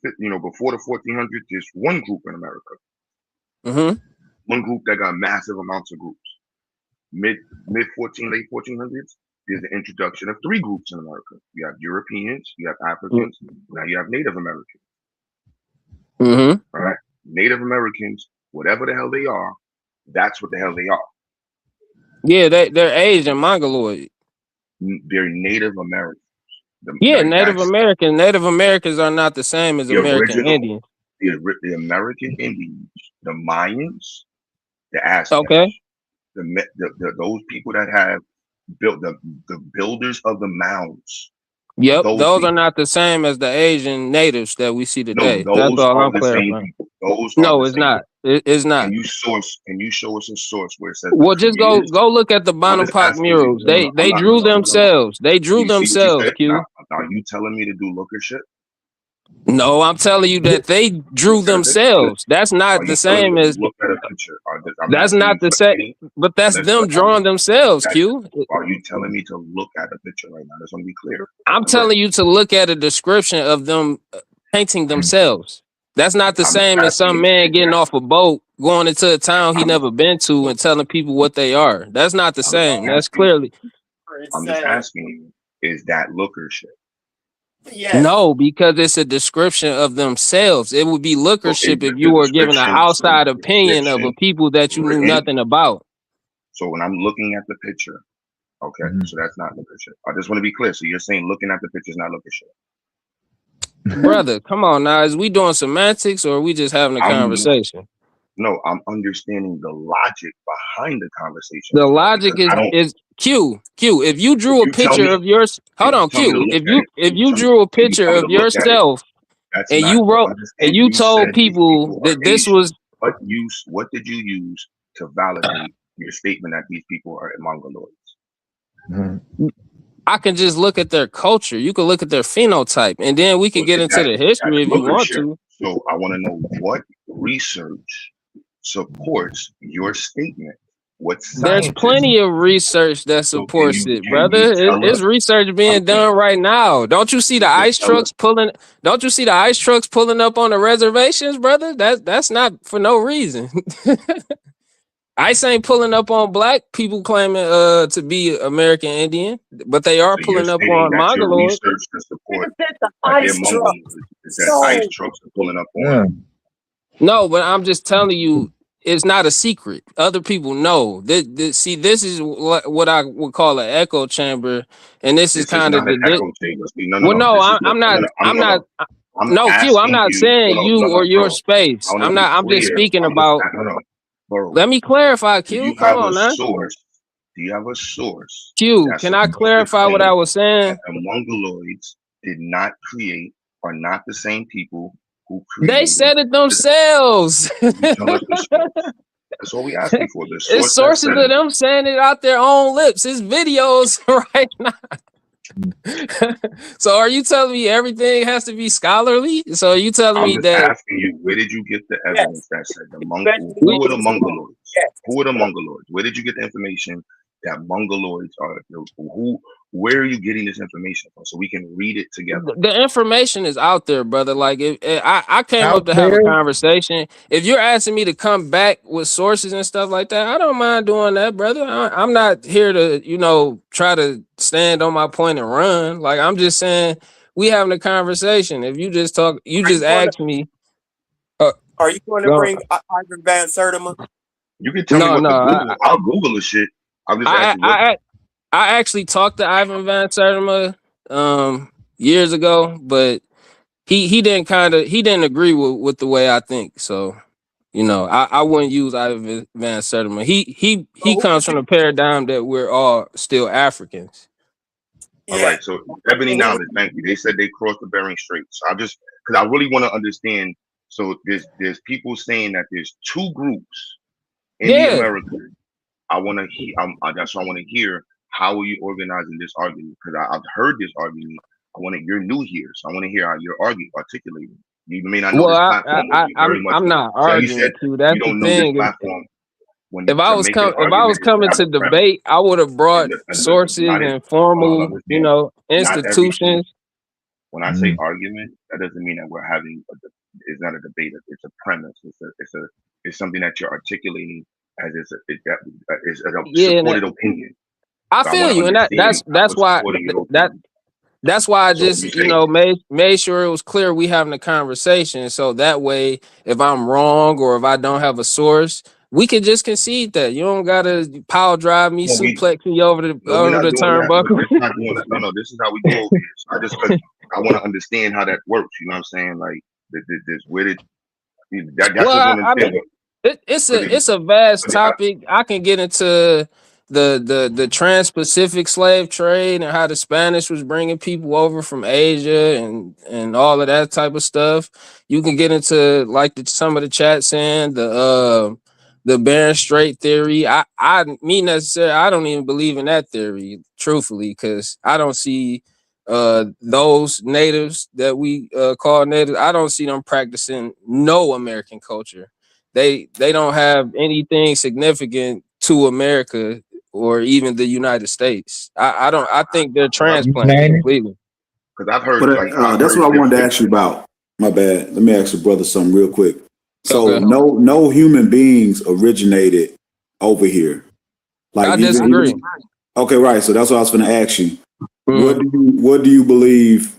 Before the 1400s, there's one group in America. Mm-hmm. One group that got massive amounts of groups. Late 1400s, there's the introduction of 3 groups in America. You have Europeans, you have Africans, now you have Native Americans. Mm-hmm. All right, Native Americans, whatever the hell they are, that's what the hell they are. Yeah, they're Asian Mongoloid. They're Native Americans. Native Americans are not the same as The American original, Indians. the American Indians, the Mayans, the Aztecs, Okay. those people that have built the builders of the mounds. Yep, those people. are not the same as the Asian natives that we see No, today. That's those all are I'm the same clarifying. people. Those No, are the it's same not. people. It's not. Can you show us a source where it says Well, the just creators? go look at the I'm just Bonaparte asking you. murals. No, I'm They not. drew No. themselves. They drew You see what you themselves, said? Q. Now you telling me to do looker shit? No, I'm telling you that they drew You said it? themselves. That's not Are the you telling same me to as. look at a picture? I'm That's asking not you the for same. any. But that's them drawing themselves, Q. Are you telling me to look at a picture right now? I just want to be clear. I'm telling you to look at a description of them painting themselves. That's not the same as some man getting off a boat, going into a town he never been to, and telling people what they are. That's not the same. That's clearly. I'm just asking you, is that looker shit? Yes. No, because it's a description of themselves. It would be lookership if you were given an outside opinion of a people that you knew nothing about. So when I'm looking at the picture, okay, so that's not looker shit. I just want to be clear. So you're saying looking at the picture is not looker shit? Brother, come on now. Is we doing semantics or are we just having a conversation? No, I'm understanding the logic behind the conversation. The logic Because I don't. is Q. If you drew If a you tell picture me, of yours, hold if you on, tell me to Q. look If at you it, if you drew a picture of yourself that's and not you the wrote and understanding. you You told said these people people are that this Asian. was, What did you use to validate your statement that these people are mongoloids? I can just look at their culture. You can look at their phenotype, and then we could So get into the history that's if you want literature. to. So I want to know what research supports your statement. What There's scientists? plenty of research that So can supports it, you brother. tell It's us? research being I'm saying, done right now. Don't you see the you can ice tell us. trucks pulling? Don't you see the ice trucks pulling up on the reservations, brother? That's not for no reason. ICE ain't pulling up on black people claiming to be American Indian, but they are So you're pulling up stating on that your Mongoloid. research to support Said the that they're ice truck. mongoloids is that ice trucks are pulling up on. No, but I'm just telling you, it's not a secret. Other people know. See, this is what I would call an echo chamber, and this is This is kind of not an the. echo chamber. See, no, no, Well, no. no, This is what no, no, I'm no, not. no. I'm No, Q, I'm asking not you. saying No, you no, or no, your bro. space. I want to be I'm just clear. speaking I'm just about. no, no, bro. Let me clarify, Do Q. you Come have a on, man. source? Do you have a source Q, that can I supports the clarify what I claim was saying? that the mongoloids did not create, are not the same people who They created? said it themselves. You tell us the source. That's all we asking for. The It's source that sources said of it. them saying it out their own lips. It's videos right now. So are you telling me everything has to be scholarly? So are you telling I'm me just that asking you, where did you get the Yes. evidence that said the we, who are the mongoloids? Yes. Who are the mongoloids? Where did you get the information that mongoloids are? Where are you getting this information from? So we can read it together. the information is out there, brother. Like I came Out up to have a there? conversation. If you're asking me to come back with sources and stuff like that, I don't mind doing that, brother. I'm not here to, try to stand on my point and run. Like I'm just saying we having a conversation. If you just talk, you Are you just going to ask me. Uh, Are you going to go. bring Ivan Van Sertima? You can tell me No, what no. to Google. I'll Google the shit. I'm just I, asking what. I I actually talked to Ivan Van Sertima years ago, but he didn't agree with the way I think. So I wouldn't use Ivan Van Sertima. He So who comes would from you? a paradigm that we're all still Africans. All Yeah. right. So Ebony And who would Knowledge, thank you. They said they crossed the Bering Strait. So because I really want to understand. So there's people saying that there's two groups in the Yeah. Americas. I want to hear. That's why I want to hear how are you organizing this argument? Because I've heard this argument. You're new here, so I want to hear how you're articulating. You may not know Well, this platform, but you very much I'm know. not So you said arguing, Q. That's you the don't know this thing. platform when If I to was make an if I argument was is to coming have to a premise. debate, I would have brought And listen, sources and hold on, formal, understand. Not everything. institutions. When I say argument, that doesn't mean that we're having it's not a debate. It's a premise. It's something that you're articulating as is a Yeah, and supported opinion. I So I want feel to you, and understand how that's it's why supporting your opinion. that's why I So just you say, made sure it was clear we having a conversation. So that way, if I'm wrong or if I don't have a source, we can just concede that. You don't gotta power drive me, no, suplex me over the we're not doing that. turnbuckle. This is not doing that. No, this is how we do over here. So because I want to understand how that works. You know what I'm saying? Like this where did that's Well, what I want to I understand. mean, But it's a vast topic. I can get into the trans-Pacific slave trade and how the Spanish was bringing people over from Asia and all of that type of stuff. You can get into like some of the chat saying the Bering Strait theory. I don't even believe in that theory, truthfully, because I don't see those natives that we call natives. I don't see them practicing no American culture. They don't have anything significant to America or even the United States. I think they're transplanted completely. Because I've heard But that's what I wanted to ask you about. My bad. Let me ask your brother something real quick. So Okay. no human beings originated over here. Like I disagree. Okay, right. So that's what I was going to ask you. Mm. What do you believe?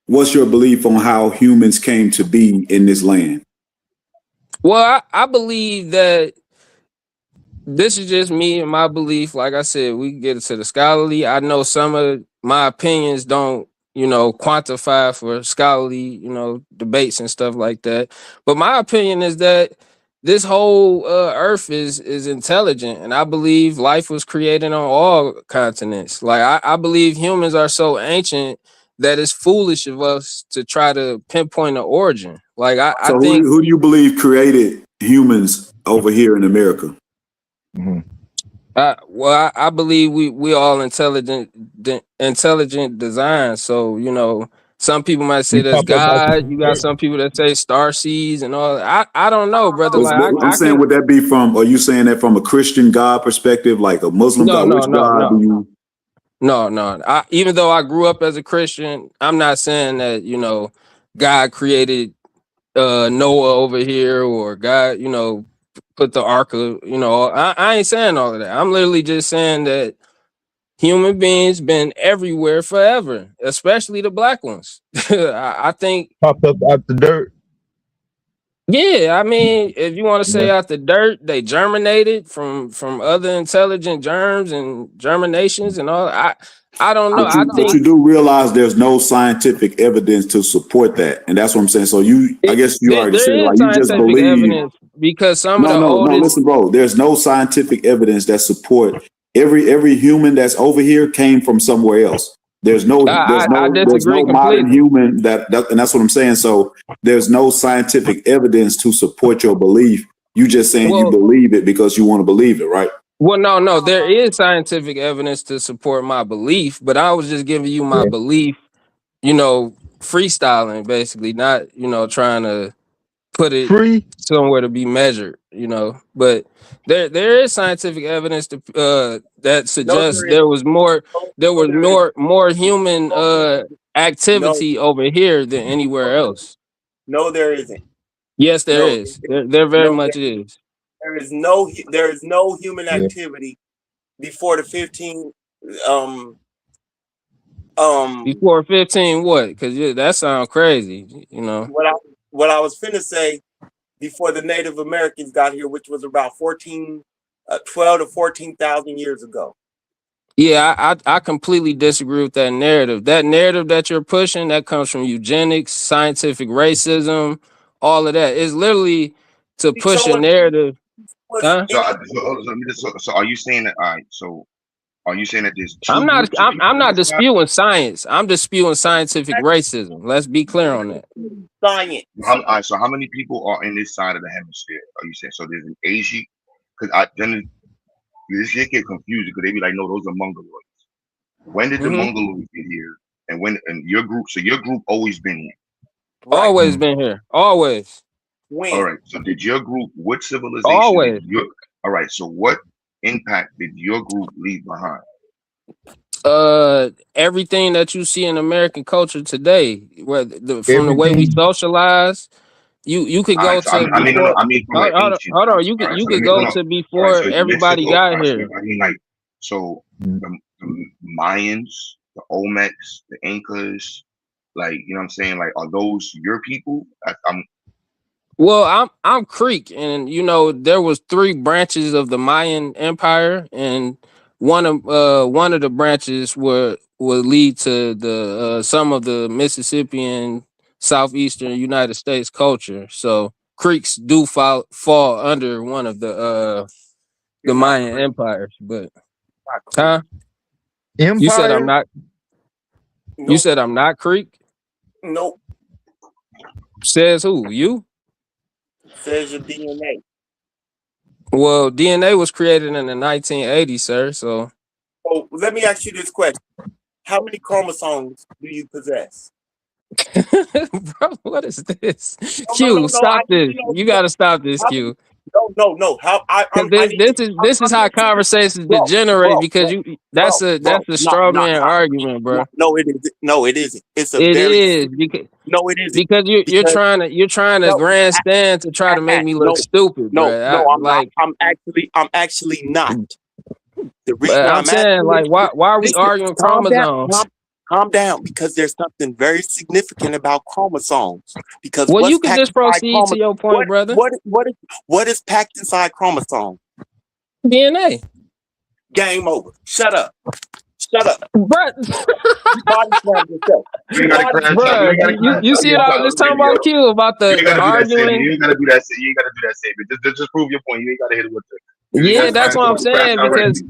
What's your belief on how humans came to be in this land? Well, I believe that this is just me and my belief. Like I said, we can get into the scholarly. I know some of my opinions don't, quantify for scholarly, debates and stuff like that. But my opinion is that this whole earth is intelligent, and I believe life was created on all continents. Like I believe humans are so ancient that it's foolish of us to try to pinpoint the origin. Like I So think who do you believe created humans over here in America? I believe we all intelligent design. So some people might say You that's popped up out God. You got the some people that say star seeds and all. I don't know, brother. Like I'm I saying, can would that be from? Are you saying that from a Christian God perspective, like a Muslim no God? no Which no God do no you? no. Even though I grew up as a Christian, I'm not saying that God created Noah over here or God put the ark of I ain't saying all of that. I'm literally just saying that human beings been everywhere forever, especially the black ones. I think, popped up out the dirt. yeah. I mean, if you want to Yeah. say out the dirt, they germinated from other intelligent germs and germinations and all. I don't know. I But think you do realize there's no scientific evidence to support that, and that's what I'm saying. So I guess you already said, there is like, you just scientific believe. evidence because some of No, the no, no. oldest. Listen, bro. There's no scientific evidence that support every human that's over here came from somewhere else. There's I disagree no modern completely. human and that's what I'm saying. So there's no scientific evidence to support your belief. You just saying you Well, believe it because you want to believe it, right? no. There is scientific evidence to support my belief, but I was just giving you my Yeah. belief, freestyling basically, not, trying to put it Free. somewhere to be measured, But there is scientific evidence to that No, suggests there is. there No, was there is. more human No, activity over here than anywhere else. no, there isn't. Yes, there No, is. There very no, much is. there is no human Yeah. activity before the 15 um um Before 15 what? Because that sounds crazy, what I was finna say before the Native Americans got here, which was about 12 to 14,000 years ago. Yeah, I completely disagree with that narrative. That narrative that you're pushing, that comes from eugenics, scientific racism, all of that. It's literally to push So a narrative. Huh? So are you saying that? All right. So are you saying that there's two groups of people I'm on not this side? disputing science. I'm disputing scientific racism. Let's be clear on that. Science. All right. So how many people are in this side of the hemisphere? Are you saying so? There's an Asian. Because this shit get confused because they be like, no, those are Mongoloids. When did the Hmm. Mongoloids get here? And your group? So your group always been here. Right. Always been here. Always. All When? right. So did your group? What civilization did Always. your? All right. So what impact did your group leave behind? Everything that you see in American culture today, from the way we Everything. socialize, you could All go right. So to I mean, no, before. I mean from an ancient. Hold on. You All could right. you So let could me no, go no. to All right. before So you mentioned. everybody Oh, all got right, so here. I mean, like, so the Mayans, the Olmecs, the Incas, like, you know what I'm saying? Like, are those your people? I'm Well, I'm Creek, and there was 3 branches of the Mayan Empire, and one of the branches would lead to the some of the Mississippian southeastern United States culture. So Creeks do fall under one of the You're not Mayan Creek. empires. But Not Creek. huh? You said I'm Empire. not. You Nope. said I'm not Creek. Nope. Says who? You? Says your DNA. Well, DNA was created in the 1980s, sir. So. So let me ask you this question. How many chromosomes do you possess? Bro, what is this? No. Q, stop this. You gotta stop this, How many, Q. no. How Because I need to. this is how conversations degenerate. Because that's a straw man argument, bro. No, it isn't. No, it isn't. It's a It very is because no, it isn't. you're Because trying to no, grandstand to try to make me look stupid, bro. I'm not. I'm actually not. The reason I'm I'm saying asking like this, why are we listen, arguing calm down, chromosomes? calm down, because there's something very significant about chromosomes. Because Well, what's you can packed just inside proceed to chromosomes? your point, brother. What is packed inside chromosomes? DNA. Game over. Shut up. Shut up. Bruh. You body slammed yourself. You ain't gotta crash out. Bruh, you see what I was just talking about, Q, about You ain't the gotta do that, Sammy. arguing? You ain't gotta do that. You ain't gotta do that, Sammy. Just prove your point. You ain't gotta hit it with the. Yeah, that's what I'm saying, because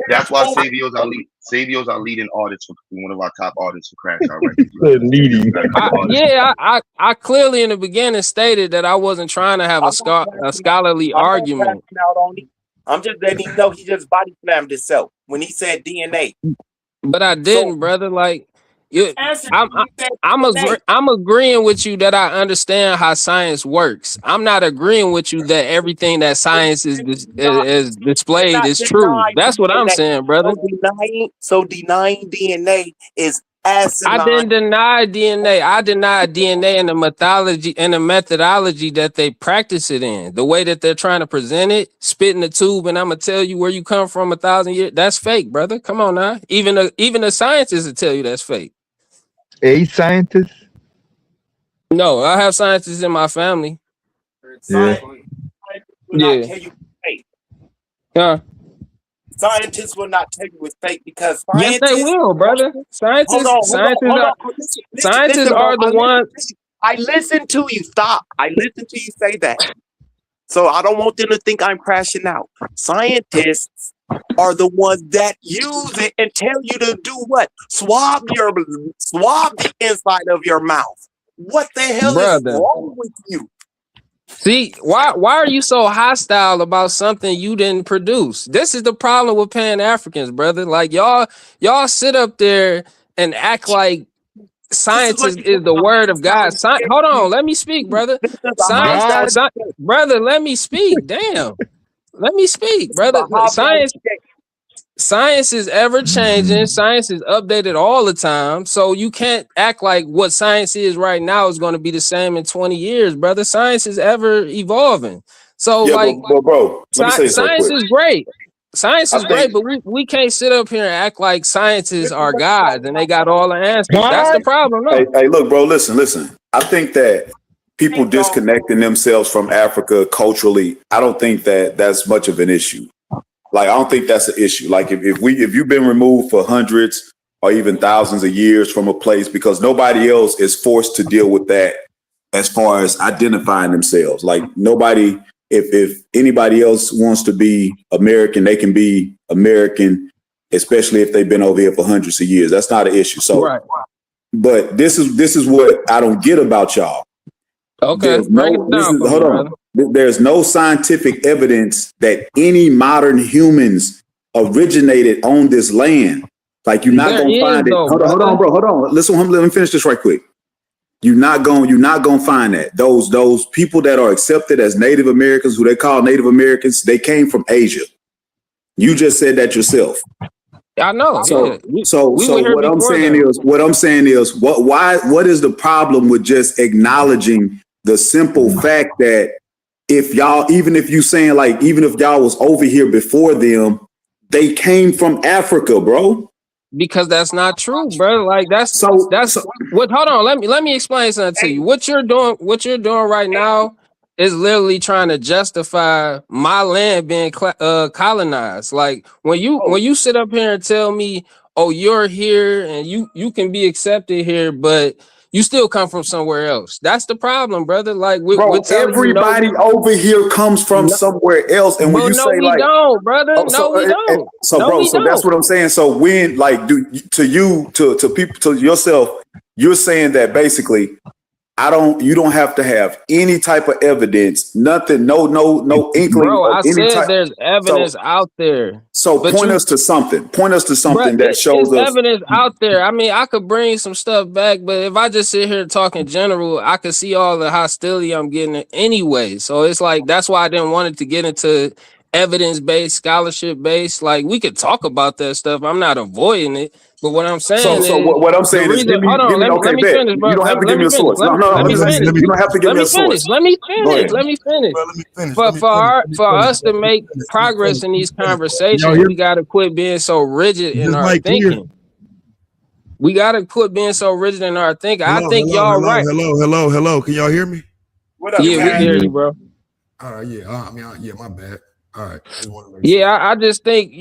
That's why Savio's our leading artist, one of our top artists for Crash Out Records. I clearly in the beginning stated that I wasn't trying to have a scholarly argument. I'm just letting him know he just body slammed himself when he said DNA. But I didn't, brother. Like, I'm agreeing with you that I understand how science works. I'm not agreeing with you that everything that science is displayed is true. That's what I'm saying, brother. So denying DNA is asinine. I didn't deny DNA. I denied DNA and the methodology that they practice it in. The way that they're trying to present it, spit in the tube, and I'm gonna tell you where you come from 1,000 years. That's fake, brother. Come on now. Even the scientists will tell you that's fake. A scientist? No, I have scientists in my family. Yeah. Tell you fake. Yeah. Scientists will not tell you it's fake because yes, they will, brother. Scientists are the ones. I listen to you. Stop. I listen to you say that. So I don't want them to think I'm crashing out. Scientists are the ones that use it and tell you to do what? Swab the inside of your mouth. What the hell is wrong with you? See, why are you so hostile about something you didn't produce? This is the problem with Pan-Africans, brother. Like y'all sit up there and act like science is the word of God. Hold on, let me speak, brother. Brother, let me speak. Damn. Let me speak, brother. Science is ever changing. Science is updated all the time. So you can't act like what science is right now is going to be the same in 20 years, brother. Science is ever evolving. So bro, science is great. Science is great, but we can't sit up here and act like scientists are gods and they got all the answers. That's the problem. No. Hey, look, bro, listen. I think that people disconnecting themselves from Africa culturally, I don't think that that's much of an issue. Like, I don't think that's an issue. Like, if you've been removed for hundreds or even thousands of years from a place, because nobody else is forced to deal with that as far as identifying themselves. Like, nobody, if anybody else wants to be American, they can be American, especially if they've been over here for hundreds of years. That's not an issue. So, but this is what I don't get about y'all. Okay, hold on. There's no scientific evidence that any modern humans originated on this land. Like, you're not gonna find it. Hold on, bro. Hold on. Let me finish this right quick. You're not gonna find that. Those people that are accepted as Native Americans, who they call Native Americans, they came from Asia. You just said that yourself. I know. So what I'm saying is what is the problem with just acknowledging the simple fact that even if y'all was over here before them, they came from Africa, bro? Because that's not true, bro. Like that's what. Hold on, let me explain something to you. What you're doing right now is literally trying to justify my land being colonized. Like when you sit up here and tell me, oh, you're here and you can be accepted here, but you still come from somewhere else. That's the problem, brother. Like everybody over here comes from somewhere else, and when you say we don't, brother. We don't. So that's what I'm saying. So when to yourself, you're saying that basically you don't have to have any type of evidence, nothing, no inkling. Bro, I said there's evidence out there. So point us to something that shows us evidence out there. I mean, I could bring some stuff back, but if I just sit here talking in general, I could see all the hostility I'm getting anyway. So it's like, that's why I didn't want it to get into evidence-based, scholarship-based. Like, we could talk about that stuff. I'm not avoiding it. But what I'm saying what I'm saying is, let me finish, bro. You don't have to give me a source. You don't have to give me a source. Let me finish. For us to make progress in these conversations, we got to quit being so rigid in our thinking. We got to quit being so rigid in our thinking. I think y'all right. Hello. Can y'all hear me? What up? Yeah, we can hear you, bro. All right, yeah. My bad. All right. Yeah, I just think,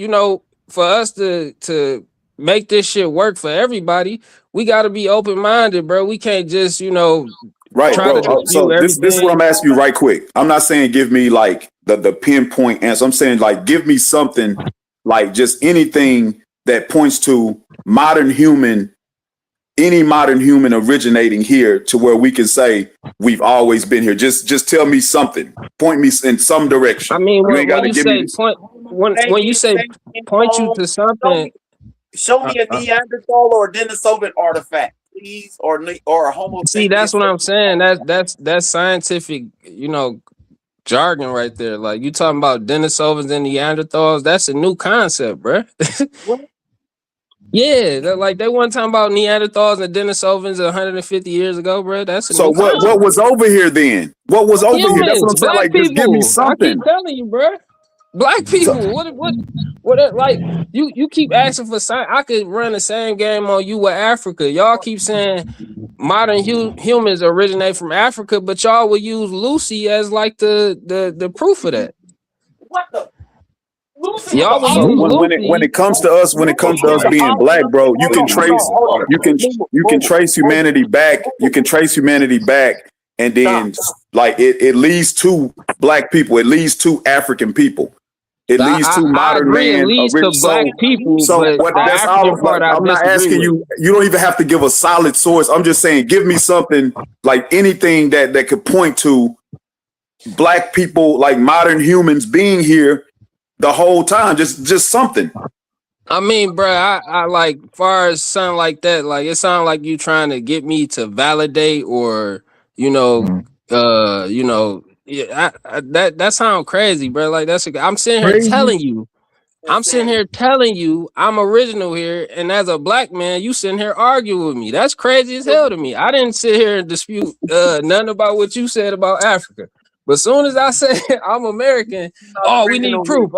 for us to make this shit work for everybody, we got to be open minded, bro. We can't just Right, try bro. to dispute So this is what everything. I'm asking you right quick. I'm not saying give me like the pinpoint answer. I'm saying like give me something like just anything that points to any modern human originating here to where we can say we've always been here. Just tell me something. Point me in some direction. I mean, You ain't got when to you give me say this. point, when you say point you to something, Show me a Neanderthal or a Denisovan artifact, please, or a Homo see, sapiens. that's what I'm saying. That's scientific, jargon right there. Like you talking about Denisovans and Neanderthals. That's a new concept, bro. Yeah, like they weren't talking about Neanderthals and Denisovans 150 years ago, bro. That's a So new what concept. was over here then? What was over here? That's what Humans, I'm saying. black Like just give me people. I keep something. telling you, bro. Black people. What? Like you keep asking for sign. I could run the same game on you with Africa. Y'all keep saying modern humans originate from Africa, but y'all will use Lucy as like the proof of that. What the? Lucy Y'all will use When Lucy. it comes to us being black, bro, you can trace humanity back. You can trace humanity back, and then like it leads to black people. It leads to African people. It leads to I modern agree. It man. leads to black people, So but what? the That's all. African part I I'm not disagree asking with. you. You don't even have to give a solid source. I'm just saying, give me something like anything that could point to black people, like modern humans, being here the whole time. Just something. I mean, bro, I like far as something like that. Like it sounds like you trying to get me to validate or yeah. That sounds crazy, bro. Like I'm sitting here Crazy. telling you. I'm sitting here telling you I'm original here, and as a black man, you sitting here arguing with me. That's crazy as hell to me. I didn't sit here and dispute nothing about what you said about Africa. But as soon as I say I'm American, we need proof.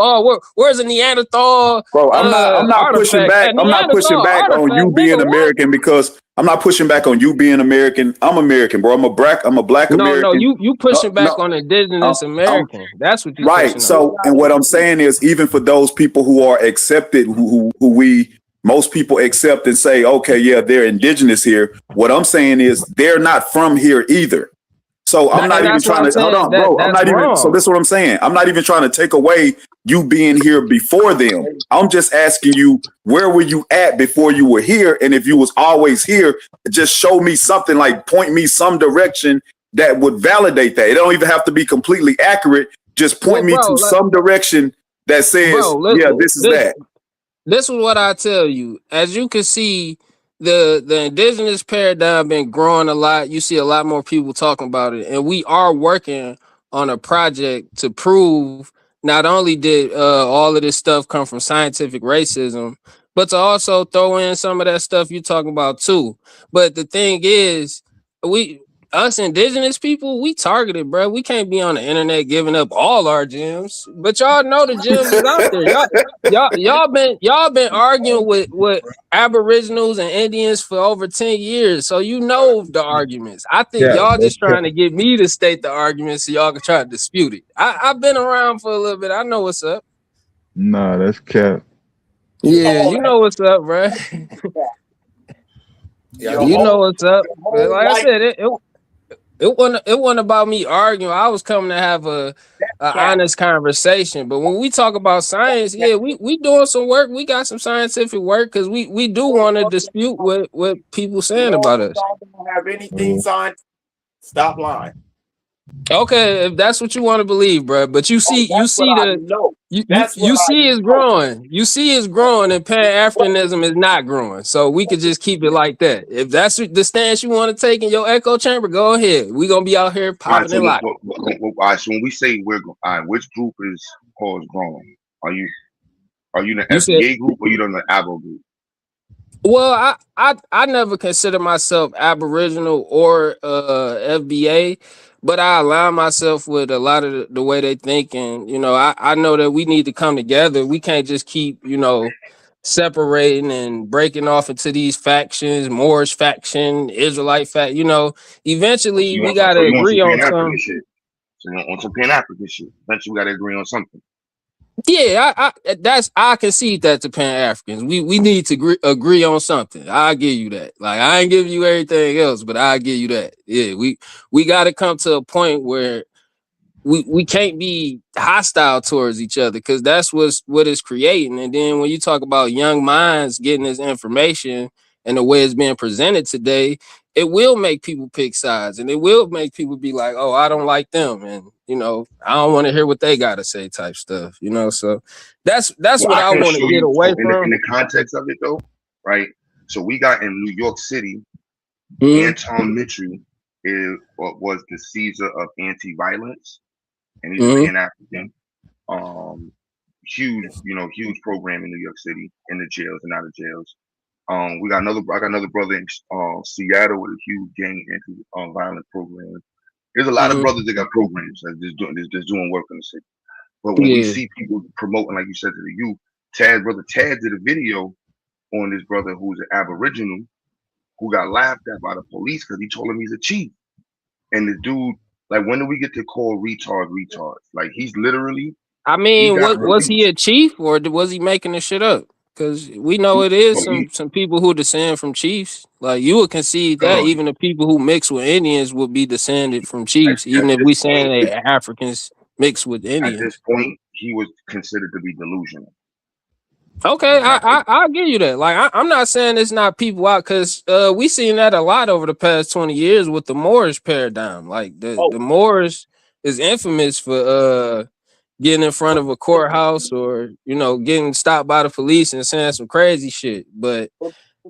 Where's a Neanderthal Bro, I'm not pushing artifact? back. A I'm not pushing Neanderthal back on you artifact, being nigga, what? American because I'm not pushing back on you being American. I'm American, bro. I'm a black No, American. you pushing back on indigenous I'm American. That's what you right. pushing on. So, and what I'm saying is, even for those people who are accepted, who most people accept and say, okay, yeah, they're indigenous here. What I'm saying is, they're not from here either. So I'm not even trying to hold on, bro. I'm not even. So this is what I'm saying. I'm not even trying to take away you being here before them. I'm just asking you, where were you at before you were here? And if you was always here, just show me something, like point me some direction that would validate that. It don't even have to be completely accurate. Just point me to some direction that says, yeah, this is that. This is what I tell you. As you can see, the indigenous paradigm been growing a lot. You see a lot more people talking about it, and we are working on a project to prove not only did all of this stuff come from scientific racism, but to also throw in some of that stuff you talking about too. But the thing is, us indigenous people, we targeted, bro. We can't be on the internet giving up all our gems. But y'all know the gems is out there. Y'all been arguing with Aboriginals and Indians for over 10 years. So you know the arguments. I think y'all just trying to get me to state the arguments so y'all can try to dispute it. I've been around for a little bit. I know what's up. Nah, that's cap. Yeah, you know what's up, bro. You know what's up. But like I said, it wasn't about me arguing. I was coming to have a honest conversation. But when we talk about science, yeah, we doing some work. We got some scientific work because we do want to dispute what people saying about us. Don't have anything signed. Stop lying. Okay, if that's what you want to believe, bro. But you see it's growing. You see it's growing, and Pan-Africanism is not growing. So we could just keep it like that. If that's the stance you want to take in your echo chamber, go ahead. We gonna be out here popping and locking. All right, so when we say we're which group is called growing? Are you in the FBA group or you in the Abo group? Well, I never consider myself Aboriginal or FBA, but I align myself with a lot of the way they think, and I know that we need to come together. We can't just keep separating and breaking off into these factions, Moorish faction, Israelite fact. Eventually we gotta agree on something. So on some Pan-African shit. Eventually we gotta agree on something. Yeah, I concede that to Pan Africans. We need to agree on something. I give you that. Like I ain't giving you everything else, but I give you that. Yeah, we got to come to a point where we can't be hostile towards each other, because that's what it's creating. And then when you talk about young minds getting this information and the way it's being presented today, it will make people pick sides, and it will make people be like, oh, I don't like them, and I don't want to hear what they got to say type stuff. So that's Well, what I I can want to show get you. So away in from. the context of it though, right? So we got in New York City, Mhm. Anton Mitchell was the Caesar of anti-violence, and he's a Mhm. Pan-African. Huge program in New York City, in the jails and out of jails. I got another brother in Seattle with a huge gang anti-violent program. There's a lot of Mhm. brothers that got programs that just doing work in the city. But when we Yeah. see people promoting, like you said, to the youth, brother Tad did a video on this brother who's an Aboriginal who got laughed at by the police because he told him he's a chief. And the dude, like, when do we get to call retards? Like, I he mean, got was he released. a chief, or was he making this shit up? Because we know it is So some people who descend from chiefs. Like you would concede that no, even the people who mix with Indians would be descended from chiefs, at even if this we saying point, they Africans mixed with at this Indians. point, he was considered to be delusional. Okay, And I think, I'll give you that. Like I'm not saying it's not people out, because we seen that a lot over the past 20 years with the Moorish paradigm. Like the Moors is infamous for getting in front of a courthouse, or getting stopped by the police and saying some crazy shit. But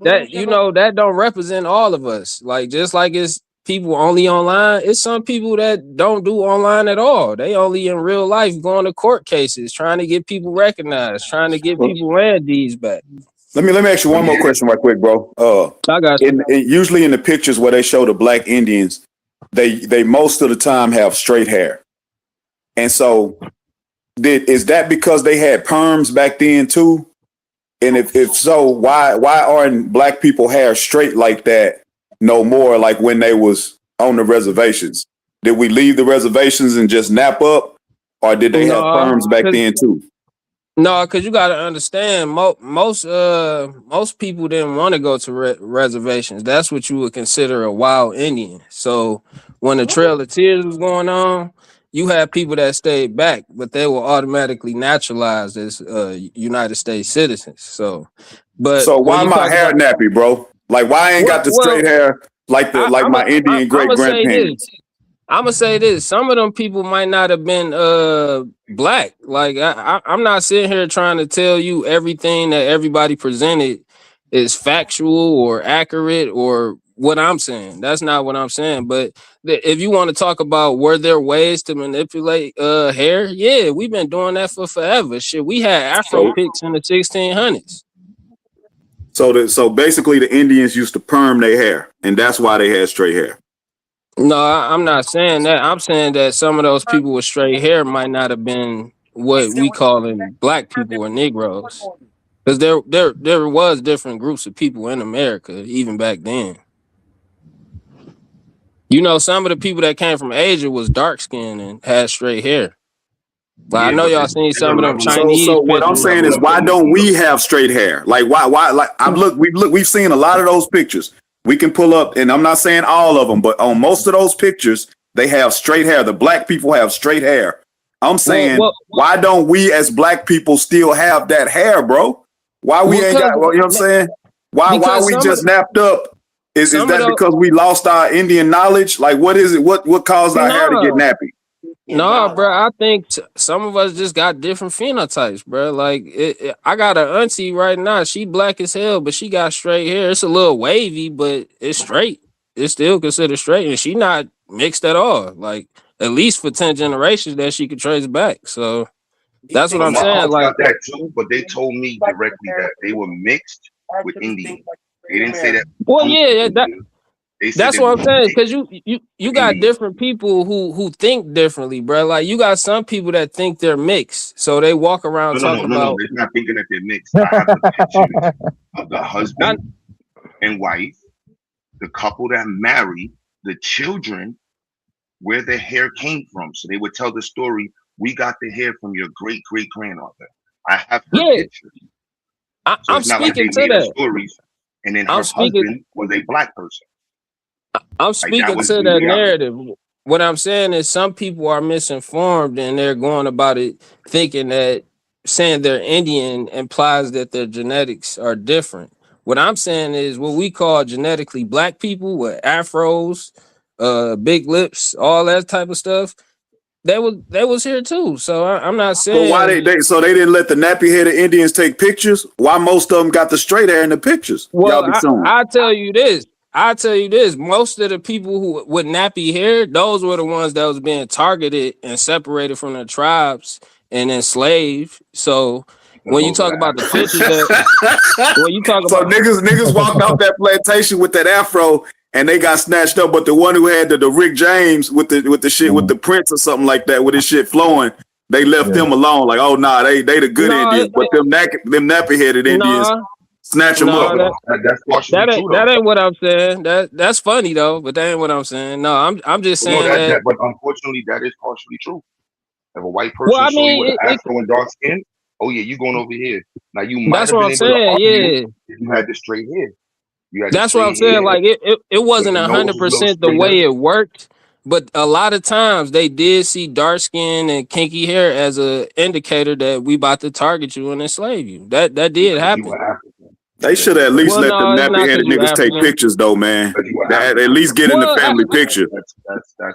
that don't represent all of us. Like just like it's people only online, it's some people that don't do online at all. They only in real life going to court cases, trying to get people recognized, trying to get people land deeds back. Let me ask you but one more yeah, question right quick, bro. I got you. Usually in the pictures where they show the black Indians, they most of the time have straight hair. And so is that because they had perms back then too? And if so, why aren't black people hair straight like that no more, like when they was on the reservations? Did we leave the reservations and just nap up, or did they have No, perms back then too? No, because you got to understand, most people didn't want to go to reservations. That's what you would consider a wild Indian. So when the Trail of Tears was going on, you had people that stayed back, but they were automatically naturalized as United States citizens. So, but So when why you my talk hair about nappy, bro? Like why I ain't got the straight hair like I'm my Indian I'm great gonna say this. grandparents? I'm gonna say this. Some of them people might not have been black. Like I'm not sitting here trying to tell you everything that everybody presented is factual or accurate or what I'm saying. That's not what I'm saying. But if you want to talk about were there ways to manipulate hair, yeah, we've been doing that for forever. Shit, we had Afro So picks in the 1600s. so basically the Indians used to perm their hair, and that's why they had straight hair. No, I'm not saying that. I'm saying that some of those people with straight hair might not have been what we call in black people or Negroes, because there was different groups of people in America even back then. Some of the people that came from Asia was dark skinned and had straight hair. Like I yeah, know but y'all seen there's a some of them level of Chinese So what I'm pictures. saying is, why don't we have straight hair? Like why like we've seen a lot of those pictures. We can pull up, and I'm not saying all of them, but on most of those pictures they have straight hair. The black people have straight hair. I'm saying, Well, why don't we as black people still have that hair, bro? Why we ain't because got, well, you know what I'm saying? Why we some of just napped up? Is some of that those because we lost our Indian knowledge? Like what is it? What caused our hair to get no. nappy? No, bro. I think some of us just got different phenotypes, bro. Like, I got an auntie right now. She black as hell, but she got straight hair. It's a little wavy, but it's straight. It's still considered straight, and she not mixed at all. Like, at least for 10 generations that she could trace back. So that's what But I'm my saying. aunts Like, got that too, but they told me directly that they were mixed with Indian. They didn't say that well, group yeah, was Indian. They said that's they what were I'm saying. mixed Cause you with got Indian. different people who think differently, bro. Like, you got some people that think they're mixed, so they walk around talking No. about. They're not thinking that they're mixed. I have the pictures of the husband and wife, the couple that married, the children, where their hair came from. So they would tell the story We got to hear from your great great grandmother. I have her Yeah, pictures, so I'm it's not like they speaking to made up that. stories. And then I'm her speaking. husband was a black person. I'm Like that speaking was to the that reality. narrative. What I'm saying is some people are misinformed and they're going about it thinking that saying they're Indian implies that their genetics are different. What I'm saying is what we call genetically black people with afros, big lips, all that type of stuff. They was here too. So I'm not But why saying. they didn't let the nappy headed Indians take pictures? Why most of them got the straight hair in the pictures? Y'all Well, be showing. I tell you this. I tell you this. Most of the people who with nappy hair, those were the ones that was being targeted and separated from their tribes and enslaved. So Because when you those are talk the about the Africans. pictures that when you talk So about niggas walked off that plantation with that afro and they got snatched up. But the one who had the Rick James with the shit with the prints or something like that with his shit flowing, they left Yeah. them alone. Like, oh nah, they the good no, Indians, but them nappy headed Indians no, snatch them no, up. That's partially true that though. ain't what I'm saying. That's funny though, but that ain't what I'm saying. No, I'm just But no, saying that. but unfortunately that is partially true. If a white Well, person I saw you with mean, an afro and dark skin, oh yeah, you going over here. Now you might that's have what been I'm able to saying. argue Yeah. if you had the straight hair. You had the That's what I'm straight saying. hair Like it with wasn't the nose was a little 100% the straighter. way it worked, but a lot of times they did see dark skin and kinky hair as a indicator that we about to target you and enslave you. That did Because you happen. were African. They should have at least Well, let them no, it's nappy not because headed you niggas take African. pictures though, man. Because you were That, at African. least get in the Well, family picture. That's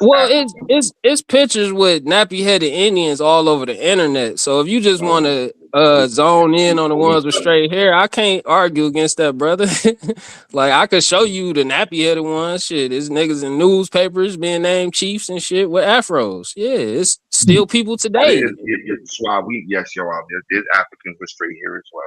well, African. it's pictures with nappy headed Indians all over the internet. So if you just want No, to zone in on the ones with straight hair, I can't argue against that, brother. Like I could show you the nappy headed ones. Shit, it's niggas in newspapers being named chiefs and shit with afros. Yeah, it's still people that today. is why yes, you're out there. There's Africans with straight hair as well.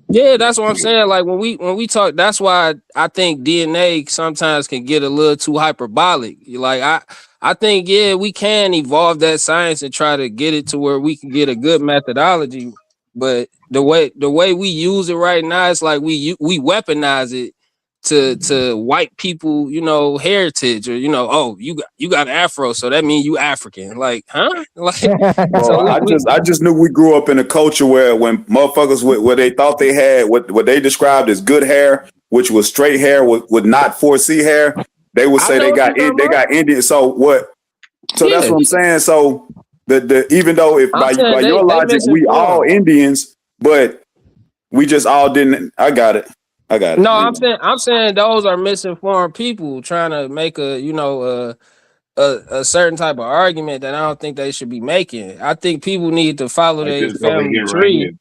Yeah, that's what I'm saying. Like when we talk, that's why I think DNA sometimes can get a little too hyperbolic. Like I think yeah, we can evolve that science and try to get it to where we can get a good methodology. But the way we use it right now, it's like we weaponize it to white people, heritage, or oh, you got afro, so that means you African. Like, huh? Like, Bro, so I just knew we grew up in a culture where when motherfuckers where they thought they had what they described as good hair, which was straight hair with not 4C hair, they would I say know they what you're got talking about. Indian. So what? So that's Yeah, what I'm saying. So the even though if I'm by saying your they logic we all misinformed. Indians, but we just all didn't. I got it. No, You know. I'm saying those are misinformed people trying to make a certain type of argument that I don't think they should be making. I think people need to follow Like their this brother family here right tree. here.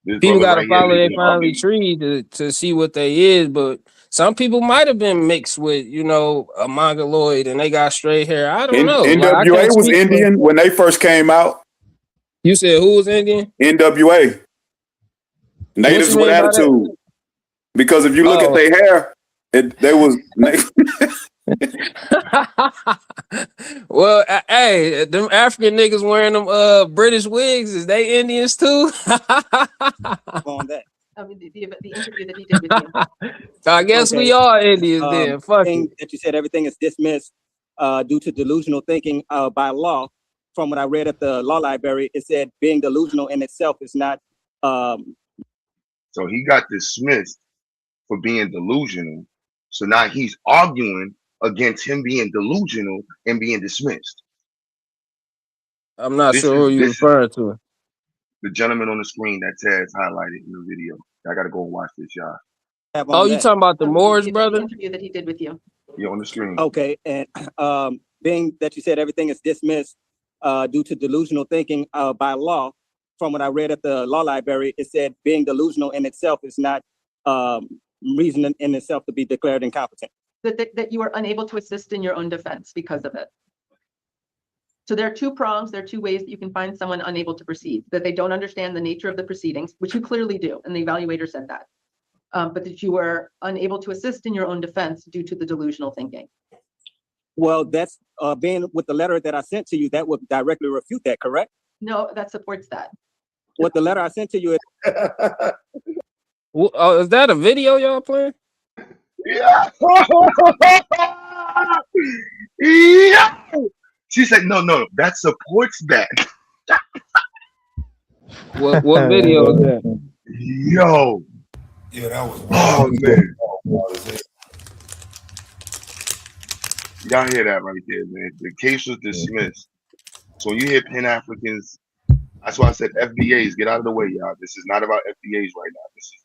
This People brother got to right here follow their making an family argument. tree to see what they is. But some people might have been mixed with a mongoloid and they got straight hair. I don't know. Like I NWA can't was speak for. Indian when they first came out. You said who was Indian? NWA, What you natives with mean by that? attitude. Because if you look at Oh. their hair, they was. Well, hey, them African niggas wearing them British wigs, is they Indians too? On that. I mean, the interview that he did with you. I guess we are Indians then. Fuck it. That you said everything is dismissed due to delusional thinking by law. From what I read at the law library, it said being delusional in itself is not. So he got dismissed for being delusional. So now he's arguing against him being delusional and being dismissed. I'm not sure who you referring to. The gentleman on the screen that Tad's highlighted in the video. I gotta go and watch this, y'all. Oh, you talking about the Moors, brother? The interview that he did with you. Yeah, on the screen. Okay, and being that you said everything is dismissed due to delusional thinking by law. From what I read at the law library, it said being delusional in itself is not reason in itself to be declared incompetent. That you are unable to assist in your own defense because of it. So there are two prongs, there are two ways that you can find someone unable to proceed, that they don't understand the nature of the proceedings, which you clearly do, and the evaluator said that, but that you are unable to assist in your own defense due to the delusional thinking. Well, that's being with the letter that I sent to you, that would directly refute that, correct? No, that supports that. What the letter I sent to you is... Is that a video y'all playing? Yeah. Yeah. She said, no, that supports that. What video is that? Yo. Yeah, that was Oh, wild. man. Y'all hear that right there, man. The case was dismissed. So when you hear Pan-Africans, that's why I said FBAs, get out of the way, y'all. This is not about FBAs right now. This is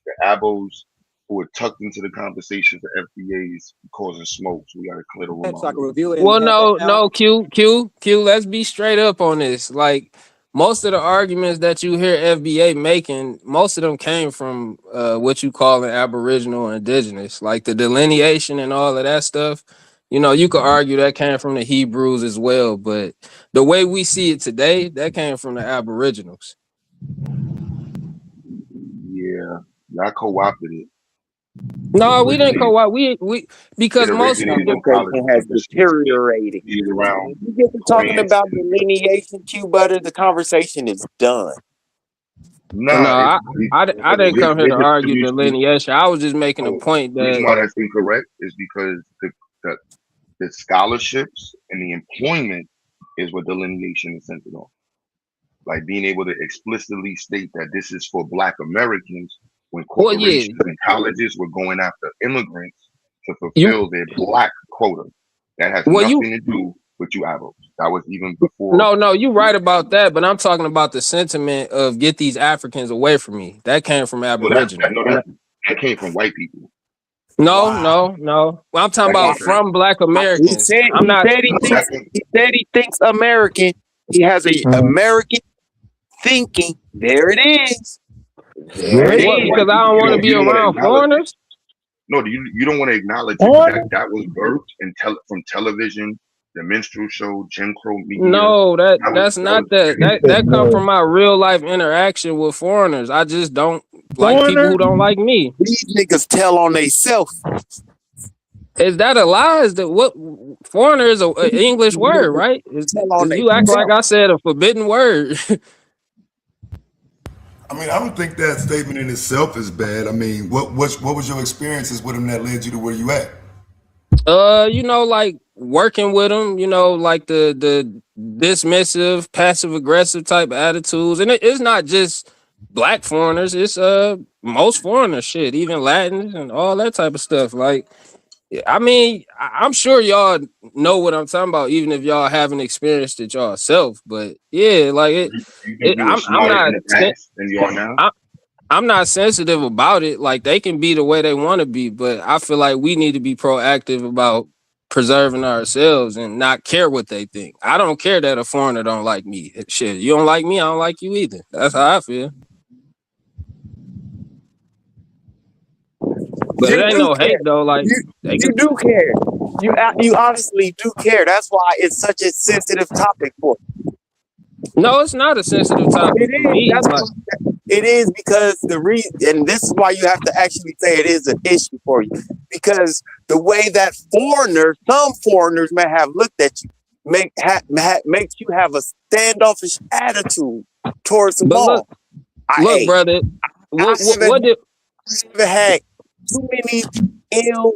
the abos who are tucked into the conversation for FBAs causing smoke. So we got to clear the room So I out. can review it. Well, And have that no, Q. Let's be straight up on this. Like most of the arguments that you hear FBA making, most of them came from what you call an Aboriginal or Indigenous, like the delineation and all of that stuff. You know, you could argue that came from the Hebrews as well, but the way we see it today, that came from the Aboriginals. Yeah, y'all co-opted it. No, we didn't co-op. We because It most originated in college. Conversation has deteriorated. Around You get to talking France. about delineation, Q Butter, the conversation is done. No, Nah, I didn't come here to argue distribution. delineation. I was just making a point The reason that why that's incorrect is because the scholarships and the employment is what delineation is centered on. Like being able to explicitly state that this is for Black Americans when corporations and colleges were going after immigrants to fulfill their Black quota. That has nothing to do with you Avos. That was even before. No, you're right about that, but I'm talking about the sentiment of get these Africans away from me. That came from Aboriginal. That came from white people. No. Well, I'm talking about from Black Americans. He said he thinks American. He has a American thinking. There it is. What? Because I don't want to be around foreigners. No, you don't want to acknowledge it, that was birthed from television, the minstrel show, Jim Crow media. No, that's not that come from my real life interaction with foreigners. I just don't like people who don't like me. These niggas tell on themselves. Is that a lie? Is that what foreigner is an English word, right? You act like I said a forbidden word. I mean, I don't think that statement in itself is bad. I mean, what was your experiences with him that led you to where you at? You know, like working with them, you know, like the dismissive, passive aggressive type attitudes, and it's not just Black foreigners. It's most foreigners, shit, even Latins and all that type of stuff. Like, I mean, I'm sure y'all know what I'm talking about, even if y'all haven't experienced it yourself. But yeah, like I'm not sensitive about it. Like they can be the way they want to be, but I feel like we need to be proactive about preserving ourselves and not care what they think. I don't care that a foreigner don't like me. Shit, you don't like me, I don't like you either. That's how I feel. But it ain't no hate though. Like you do care. You honestly do care. That's why it's such a sensitive topic for you. No, it's not a sensitive topic for me. It is because the reason, and this is why you have to actually say it is an issue for you, because the way that some foreigners may have looked at you, makes you have a standoffish attitude towards them all. Look, brother, what did I've had too many ill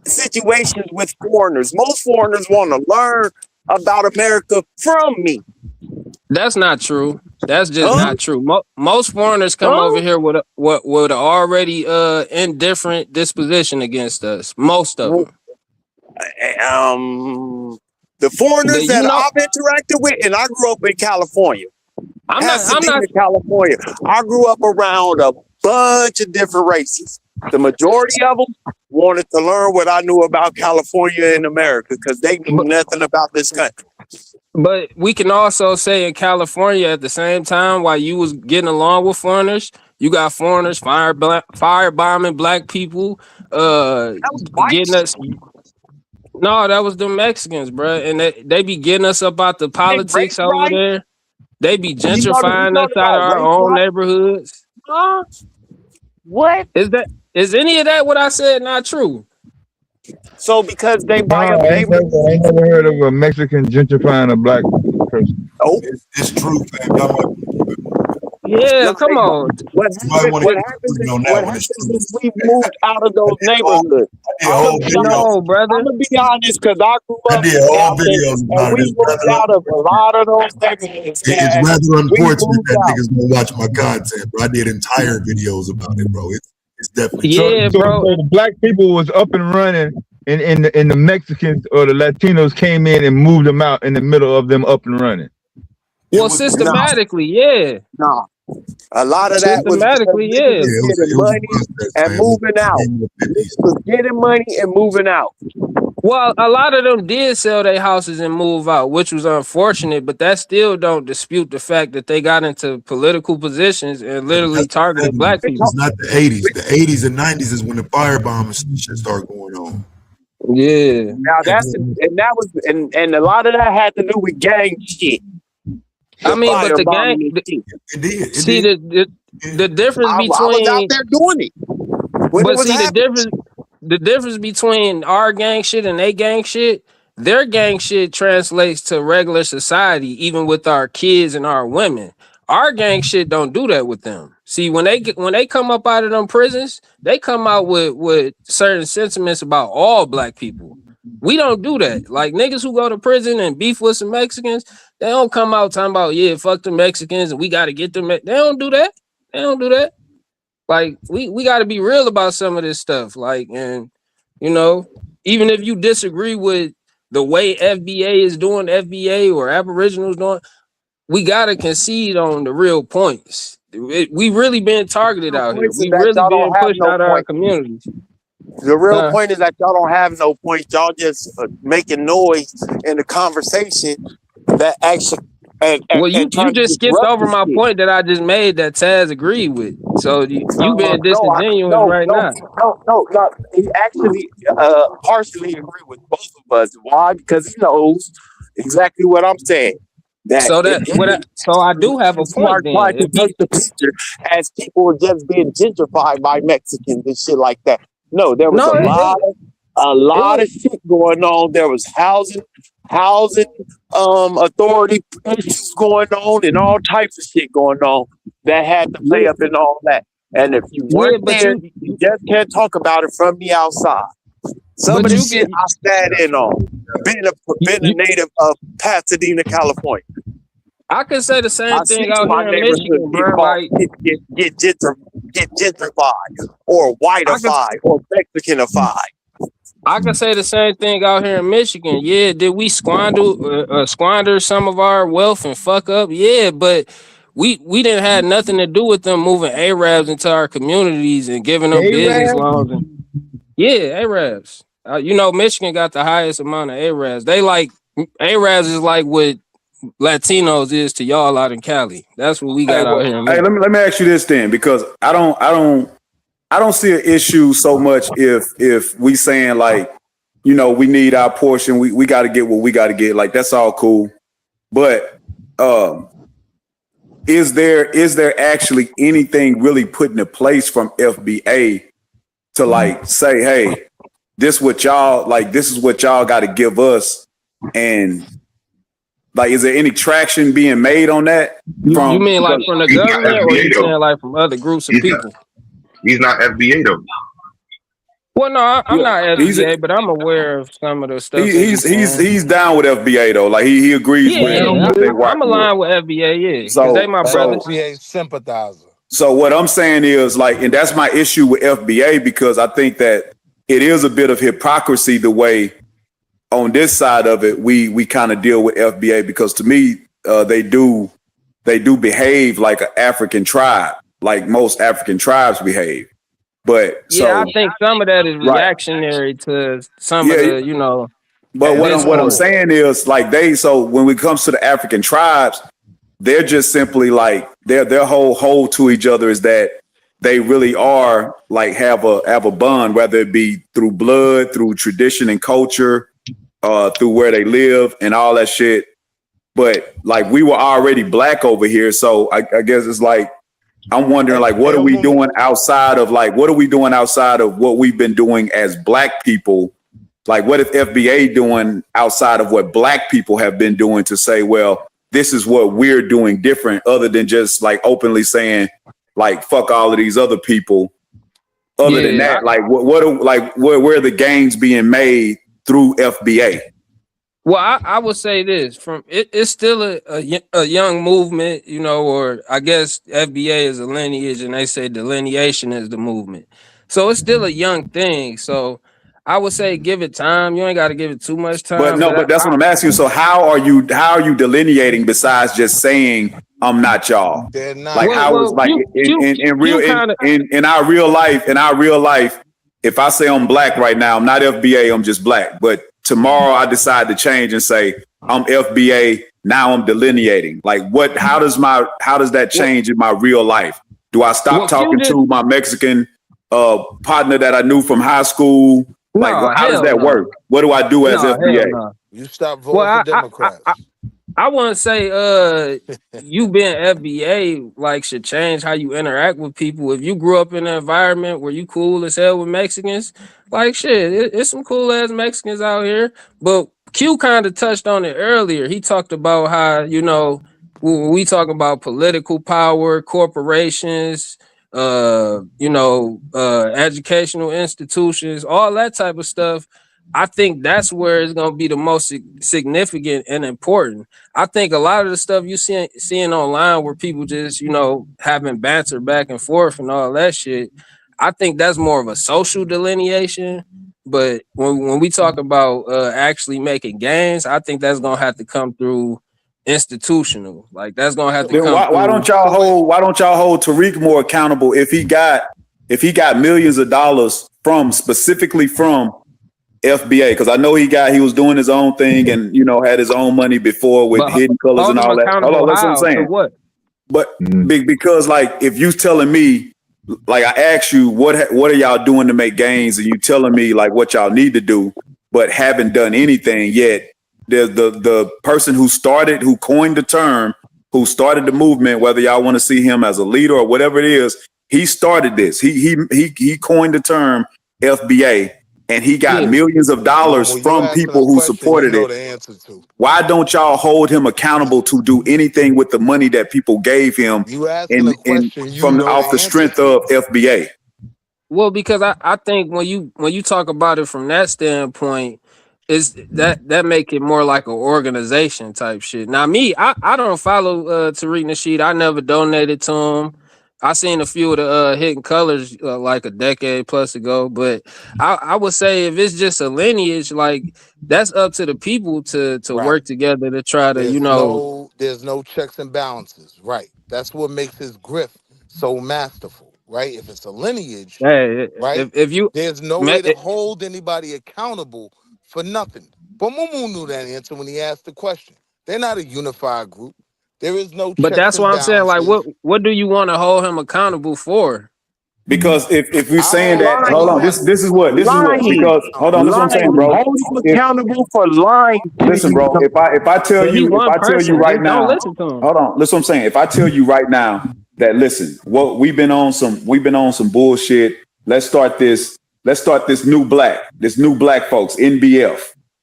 situations with foreigners. Most foreigners want to learn about America from me. That's not true. That's just not true. Most foreigners come over here with an already indifferent disposition against us. Most of them. The foreigners that I've interacted with, and I grew up in California. I'm not in California. I grew up around a bunch of different races. The majority of them wanted to learn what I knew about California and America because they knew nothing about this country. But we can also say in California at the same time, while you was getting along with foreigners, you got foreigners firebombing Black people, getting us. No, that was the Mexicans, bro, and they be getting us about the politics over there. They be gentrifying us out of our own neighborhoods. What is any of that what I said not true? So because they buy up I ain't never heard of a Mexican gentrifying a Black person. Oh, it's true, man. Yeah, Like, come on. what happens is we moved out of those neighborhoods. I'm gonna be honest, because I grew I up did in whole Dallas, videos and about it. we moved out of a lot of those neighborhoods. It's Man. rather We unfortunate moved that out. niggas don't watch my content, bro. I did entire videos about it, bro. It's definitely So, Yeah, so bro. the black people was up and running, and the Mexicans or the Latinos came in and moved them out in the middle of them up and running. Well, systematically, yeah. No. A lot of that was because Systematically, niggas yeah. was getting money and moving out. Niggas was getting money and moving out. Well, a lot of them did sell their houses and move out, which was unfortunate, but that still don't dispute the fact that they got into political positions and literally targeted black people. It's not the 80s. The 80s and 90s is when the firebombs and shit started going on. Yeah. Now and a lot of that had to do with gang shit. I mean, but the gang, see the difference I was out between there doing it. When but it was see happening. the difference between our gang shit and they gang shit, their gang shit translates to regular society, even with our kids and our women. Our gang shit don't do that with them. See, when they come up out of them prisons, they come out with certain sentiments about all black people. We don't do that. Like niggas who go to prison and beef with some Mexicans, they don't come out talking about, yeah, fuck the Mexicans and we got to get them. They don't do that. They don't do that. Like we got to be real about some of this stuff. Like, and you know, even if you disagree with the way FBA is doing FBA or Aboriginals doing, we got to concede on the real points. We really been targeted out here. We really been pushed out of our communities. The real point is that y'all don't have no point. Y'all just making noise in the conversation that actually. Well, you just skipped over my point that I just made that Taz agreed with. So you being disingenuous right now. No. He actually partially agree with both of us. Why? Because he knows exactly what I'm saying. So I do have a point then. Try to paint the picture as people were just being gentrified by Mexicans and shit like that. No, there was a lot of shit going on. There was housing authority issues going on and all types of shit going on that had to play up in all that. And if you weren't there, you just can't talk about it from the outside. Some of the shit I stand in on, being a native of Pasadena, California. I could say the same thing out here in Michigan, bro. Like get gentrified or whiteified or Mexicanified. I can say the same thing out here in Michigan. Yeah, did we squander some of our wealth and fuck up? Yeah, but we didn't have nothing to do with them moving Arabs into our communities and giving them business loans. Yeah, Arabs. You know, Michigan got the highest amount of Arabs. Arabs is like what Latinos is to y'all out in Cali. That's what we got out here. Hey, let me ask you this then, because I don't see an issue so much if we saying like, you know, we need our portion, we got to get what we got to get. Like that's all cool, but is there actually anything really put into place from FBA to like say, hey, this is what y'all got to give us, and like, is there any traction being made on that? You mean like from the government, or you saying like from other groups of people? He's not FBA though. Well, no, I'm not FBA, but I'm aware of some of the stuff. He's down with FBA though. Like he agrees with them. I'm aligned with FBA, yeah. Because they my brothers. FBA sympathizer. So what I'm saying is like, and that's my issue with FBA, because I think that it is a bit of hypocrisy the way on this side of it we kind of deal with FBA, because to me they do behave like an African tribe, like most African tribes behave. But I think some of that is reactionary to some of the, you know. But what I'm saying is like so when it comes to the African tribes, they're just simply like their whole hold to each other is that they really are like have a bond, whether it be through blood, through tradition and culture, through where they live and all that shit. But like we were already black over here, so I guess it's like I'm wondering like what are we doing outside of what we've been doing as black people? Like what is FBA doing outside of what black people have been doing to say, well, this is what we're doing different, other than just like openly saying like fuck all of these other people. Other than that, like where are the gains being made through FBA? Well, I would say this: it's still a young movement, you know, or I guess FBA is a lineage, and they say delineation is the movement. So it's still a young thing. So I would say give it time. You ain't got to give it too much But time. no, but that's what I'm asking you. So how are you delineating besides just saying I'm not y'all? They're not. Like how is like in our real life, if I say I'm black right now, I'm not FBA, I'm just black. But tomorrow I decide to change and say I'm FBA, now I'm delineating. Like how does that change in my real life? Do I stop talking to my Mexican partner that I knew from high school? Like how does that work? What do I do as FBA? You stop voting for Democrats. I wouldn't say you being FBA like should change how you interact with people. If you grew up in an environment where you cool as hell with Mexicans, like shit, it's some cool ass Mexicans out here. But Q kind of touched on it earlier. He talked about how, you know, when we talk about political power, corporations, educational institutions, all that type of stuff. I think that's where it's gonna be the most significant and important. I think a lot of the stuff you seeing online where people just, you know, having banter back and forth and all that shit, I think that's more of a social delineation. But when we talk about actually making gains, I think that's gonna have to come through institutional. Like that's gonna have to Then come. why don't y'all hold TARIQ more accountable if he got millions of dollars specifically from FBA? Because I know he was doing his own thing and, you know, had his own money before with hidden colors and all that. Hold on, that's what I'm saying. What? But because like if you telling me, like I asked you what are y'all doing to make gains, and you telling me like what y'all need to do, but haven't done anything yet. There's the person who coined the term, who started the movement, whether y'all want to see him as a leader or whatever it is, he started this. He coined the term FBA, and he got millions of dollars from people who supported it. Why don't y'all hold him accountable to do anything with the money that people gave him off the strength of FBA? Well, because I think when you talk about it from that standpoint, is that make it more like an organization type shit. Now me, I don't follow TARIQ Nasheed. I never donated to him. I seen a few of the Hidden Colors like a decade plus ago, but I would say if it's just a lineage, like that's up to the people to work together to try to, there's no checks and balances, right? That's what makes his grift so masterful, right? If it's a lineage, right? There's no way to hold anybody accountable for nothing. But Mumu knew that answer when he asked the question. They're not a unified group. There is no. But that's what I'm saying. Like, what do you want to hold him accountable for? Because if we're saying that, hold on, this is what because hold on, this is what I'm saying, bro. Hold him accountable for lying. Listen, bro. If I tell you right now, hold on, listen what I'm saying. If I tell you right now that listen, what we've been on some bullshit. Let's start this new black folks, NBF.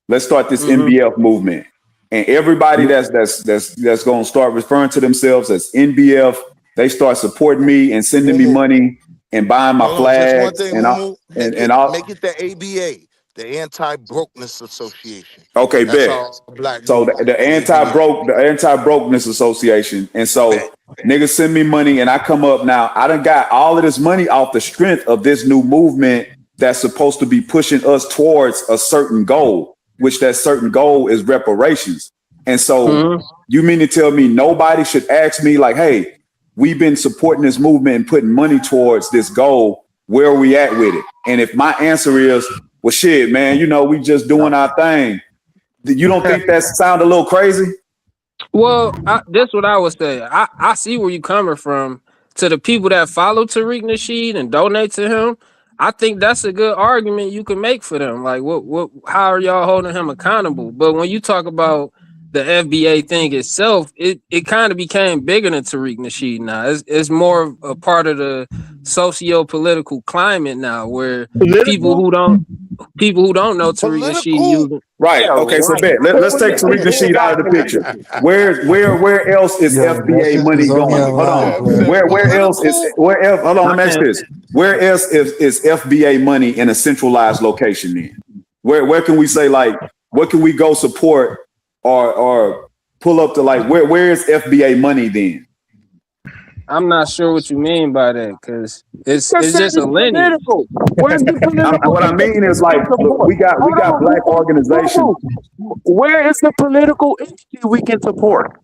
Let's start this NBF movement. And everybody that's going to start referring to themselves as NBF, they start supporting me and sending me money and buying my flags and all. Make it the ABA, the Anti-Brokenness Association. Okay, bet. So the Anti-Brokenness Association, and so niggas send me money and I come up now. I done got all of this money off the strength of this new movement that's supposed to be pushing us towards a certain goal, which that certain goal is reparations. And so you mean to tell me nobody should ask me like, hey, we've been supporting this movement and putting money towards this goal. Where are we at with it? And if my answer is, well, shit, man, you know, we just doing our thing. You don't think that sound a little crazy? Well, that's what I was saying. I see where you coming from. To the people that follow TARIQ Nasheed and donate to him, I think that's a good argument you can make for them. Like, how are y'all holding him accountable? But when you talk about the FBA thing itself, it kind of became bigger than TARIQ Nasheed now. It's more of a part of the socio-political climate now, where people who don't people who don't know Tariq Nasheed use it. Right. Okay. So bet. Let's take Tariq Nasheed out of the picture. Where else is Yo, that FBA shit money is only going? Hold online, on. player. Where else is hold on, let me ask this. Where else is FBA money in a centralized location then? Where can we say, like, what can we go support or pull up to, like, where is FBA money then? I'm not sure what you mean by that, because it's just a lineage. Where's the political? What I mean is, like, look, we got black organizations. Where is the political entity we can support?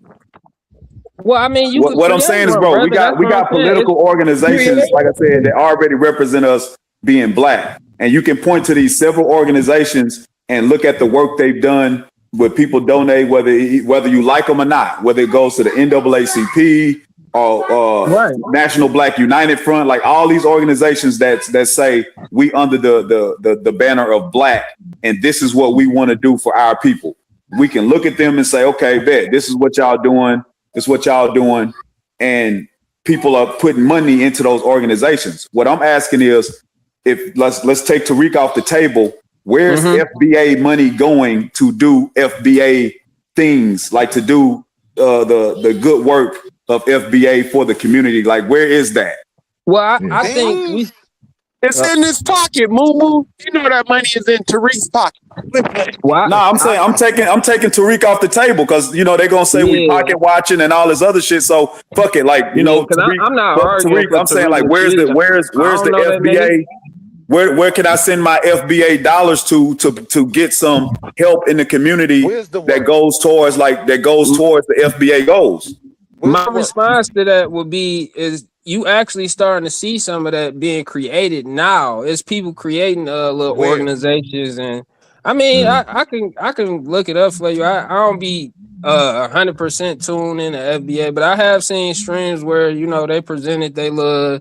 Well, I mean, you could What I'm create saying is, one, bro, brother. we got political organizations, like I said, that already represent us being black. And you can point to these several organizations and look at the work they've done with people donate, whether you like them or not, whether it goes to the NAACP or National Black United Front, like all these organizations that say we under the banner of black, and this is what we want to do for our people. We can look at them and say, okay, bet, this is what y'all doing. This is what y'all doing. And people are putting money into those organizations. What I'm asking is, if let's take Tariq off the table, where's FBA money going to do FBA things, like to do the good work of FBA for the community? Like, where is that? Well, I think it's in his pocket, Moo Moo. You know that money is in Tariq's pocket. No, I'm saying I'm taking Tariq off the table, because they're gonna say we pocket watching and all this other shit. So fuck it, like Tariq, I'm not arguing. Tariq, I'm saying, like, where's the FBA? Where can I send my FBA dollars to get some help in the community that goes towards the FBA goals? My response to that would be is you actually starting to see some of that being created now. It's people creating little organizations, and I mean I can look it up for you. I don't be 100% tuned in the FBA, but I have seen streams where they presented they little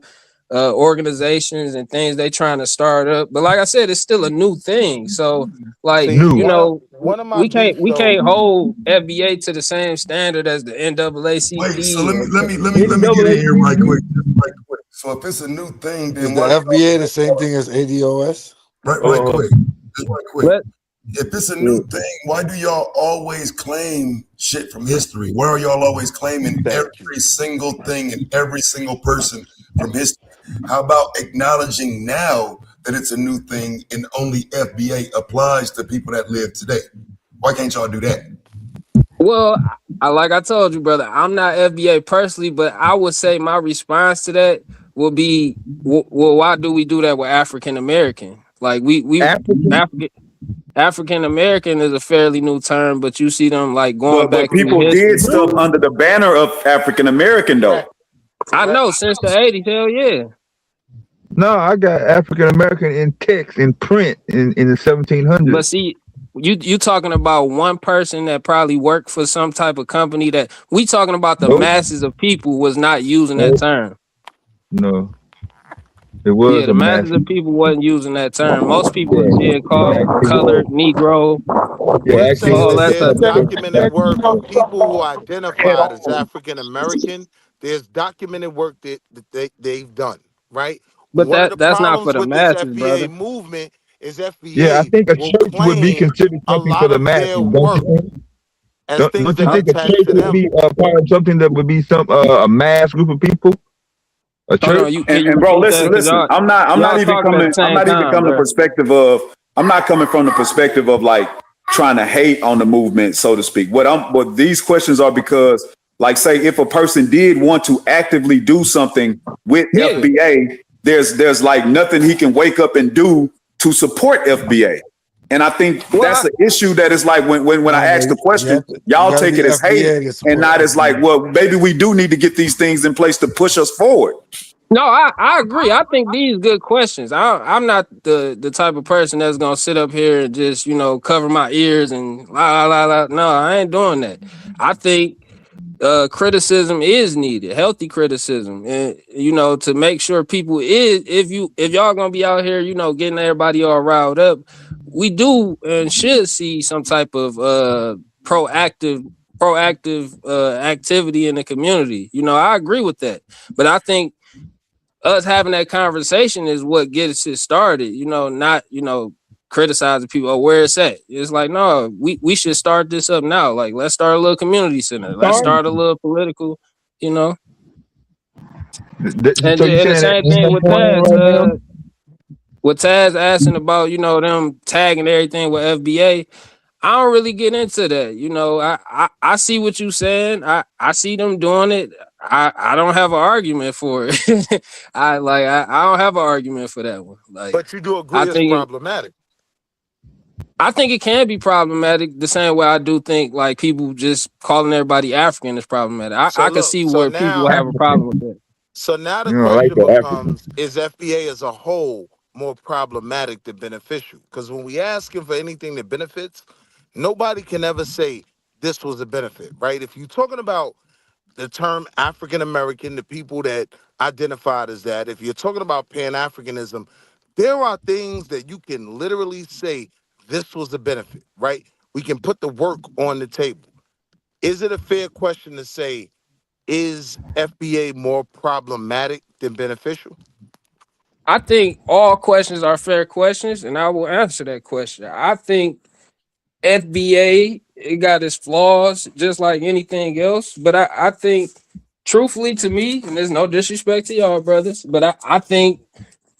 organizations and things they trying to start up. But like I said, it's still a new thing. So like we can't hold FBA to the same standard as the NAACP. Wait, so let me get in here right quick. So if it's a new thing, then Is the FBA the same thing as ADOS? Right quick. If it's a new thing, why do y'all always claim shit from history? Why are y'all always claiming every single thing and every single person from history? How about acknowledging now that it's a new thing and only FBA applies to people that live today? Why can't y'all do that? Well, like I told you, brother, I'm not FBA personally, but I would say my response to that would be, well, why do we do that with African American? Like African American is a fairly new term, but you see them like going back. But people did stuff under the banner of African American, though. I know, since the 80s, hell yeah. No, I got African American in text, in print, in the 1700s. But see, you talking about one person that probably worked for some type of company. That we talking about the masses of people was not using that term. No. It was the masses of people wasn't using that term. Most people was being called colored, Negro. All that stuff. Documented work of people who identified as African American. There's documented work that they've done, right? But that's not for the masses, FBA brother. movement is FBA. Yeah, I think a church would be considered something for the masses. Don't you think a church would be part of something that would be a mass group of people? A church? And bro, listen. I'm not even coming from the perspective of like trying to hate on the movement, so to speak. What these questions are, because, like, say if a person did want to actively do something with FBA, there's like nothing he can wake up and do to support FBA. And I think that's the issue, that is like when I ask the question, y'all take it as hate and not as like, well, maybe we do need to get these things in place to push us forward. No, I agree. I think these good questions. I'm not the type of person that's gonna sit up here and just cover my ears and la la la. No, I ain't doing that. I think criticism is needed, healthy criticism, and to make sure people if y'all gonna be out here, getting everybody all riled up, we do and should see some type of proactive activity in the community. I agree with that, but I think us having that conversation is what gets it started. Not criticizing people. Oh, where it's at? It's like, no, we should start this up now. Like, let's start a little community center. Let's start a little political, you know. And So you the saying that same ain't thing nothing with going on right now? Taz. With Taz asking about, you know, them tagging everything with FBA. I don't really get into that. You know, I see what you saying. I see them doing it. I don't have an argument for it. I don't have an argument for that one. Like, But you do agree it's problematic. I think it can be problematic the same way I do think like people just calling everybody African is problematic. I can see where people have a problem with it. So now the You don't like question the becomes, is FBA as a whole more problematic than beneficial? Because when we ask him for anything that benefits, nobody can ever say this was a benefit, right? If you're talking about the term African American, the people that identified as that, if you're talking about Pan-Africanism, there are things that you can literally say this was a benefit, right? We can put the work on the table. Is it a fair question to say, is FBA more problematic than beneficial? I think all questions are fair questions, and I will answer that question. I think FBA, it got its flaws just like anything else, but I think truthfully to me, and there's no disrespect to y'all brothers, but I think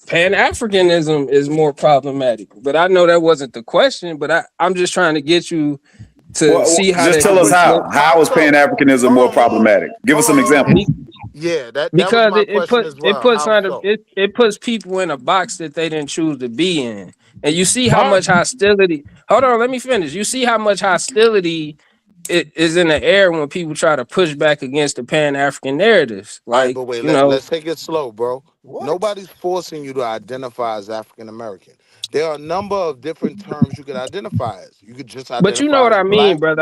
Pan-Africanism is more problematic. But I know that wasn't the question, but I'm just trying to get you to see how just that tell us how is Pan-Africanism more problematic? Give us some examples. Yeah, that because was my question as well. It puts people in a box that they didn't choose to be in. And you see how much hostility. Hold on, let me finish. You see how much hostility it is in the air when people try to push back against the Pan-African narratives. All right, Like, but wait, you know, let's take it slow, bro. Nobody's forcing you to identify as African American. There are a number of different terms you could identify as. You could just but you know identify what as I mean, black. brother.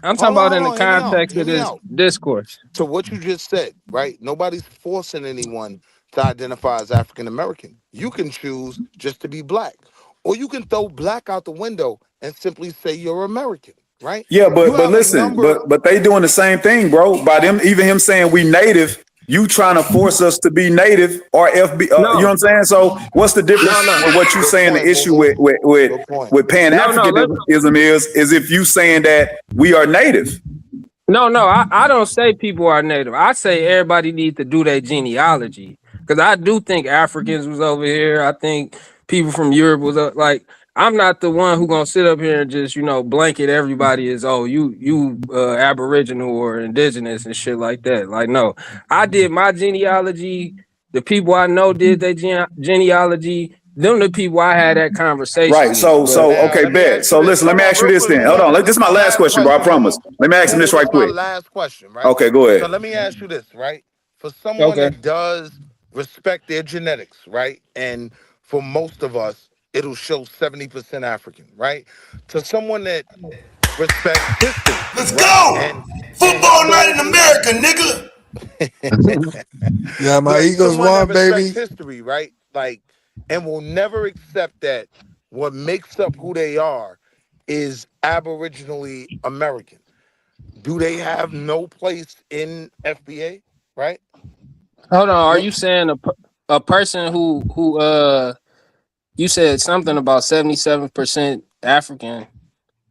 I'm talking about in the context Hear of me this out. discourse. To what you just said, right? Nobody's forcing anyone to identify as African American. You can choose just to be black, or you can throw black out the window and simply say you're American, right? Yeah, You but have a listen, number. but they doing the same thing, bro. By them, even him saying we native, you trying to force us to be native or FB. You know what I'm saying? So what's the difference with what you saying? The issue with Pan Africanism is if you saying that we are native. No, I don't say people are native. I say everybody needs to do their genealogy. Because I do think Africans was over here. I think people from Europe was like, I'm not the one who gonna sit up here and just, you know, blanket everybody as, oh, you Aboriginal or indigenous and shit like that. Like, no, I did my genealogy. The people I know did their genealogy. Them the people I had that conversation Right. with. So okay, bet. So listen, let me ask you this then. Hold on. This is my last question, bro. I promise. Let me ask him this right quick. My last question, right? Okay, go ahead. So let me ask you this, right? For someone that does respect their genetics, right? And for most of us, it'll show 70% African, right? To someone that respects history. Let's go! Football night in America, nigga! Yeah, my Eagles won, baby. History, right? Like, and will never accept that what makes up who they are is aboriginally American. Do they have no place in FBA, right? Hold on, are you saying a person who you said something about 77% African?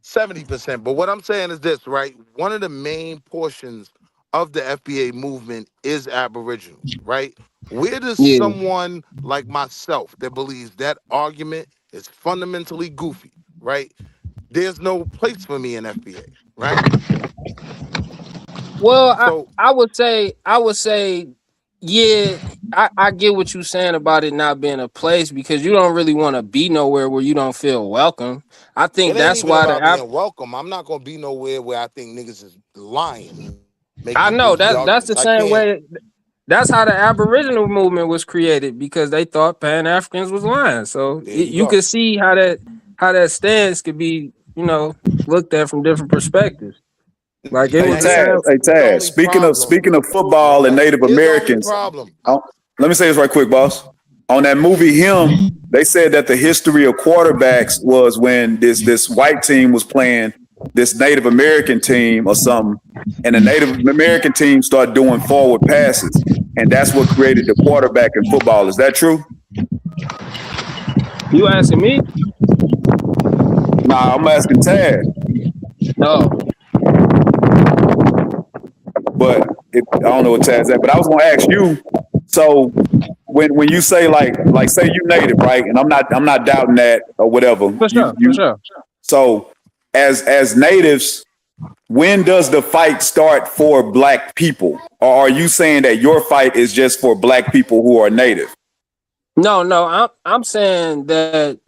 70%. But what I'm saying is this, right? One of the main portions of the FBA movement is Aboriginal, right? Where does someone like myself that believes that argument is fundamentally goofy, right? There's no place for me in FBA, right? Well, so, I would say, yeah, I get what you're saying about it not being a place because you don't really want to be nowhere where you don't feel welcome. I think that's why being welcome. I'm not gonna be nowhere where I think niggas is lying. I know that's the same way. That's how the Aboriginal movement was created because they thought Pan-Africans was lying. So you can see how that stance could be, you know, looked at from different perspectives. Like it was Taz. Speaking of football and Native Americans, let me say this right quick, boss. On that movie, they said that the history of quarterbacks was when this white team was playing this Native American team or something, and the Native American team started doing forward passes, and that's what created the quarterback in football. Is that true? You asking me? Nah, I'm asking Tad. No. But I don't know what Tad's at. But I was gonna ask you. So when you say like say you native, right? And I'm not doubting that or whatever. For sure. So as natives, when does the fight start for black people? Or are you saying that your fight is just for black people who are native? No, I'm saying that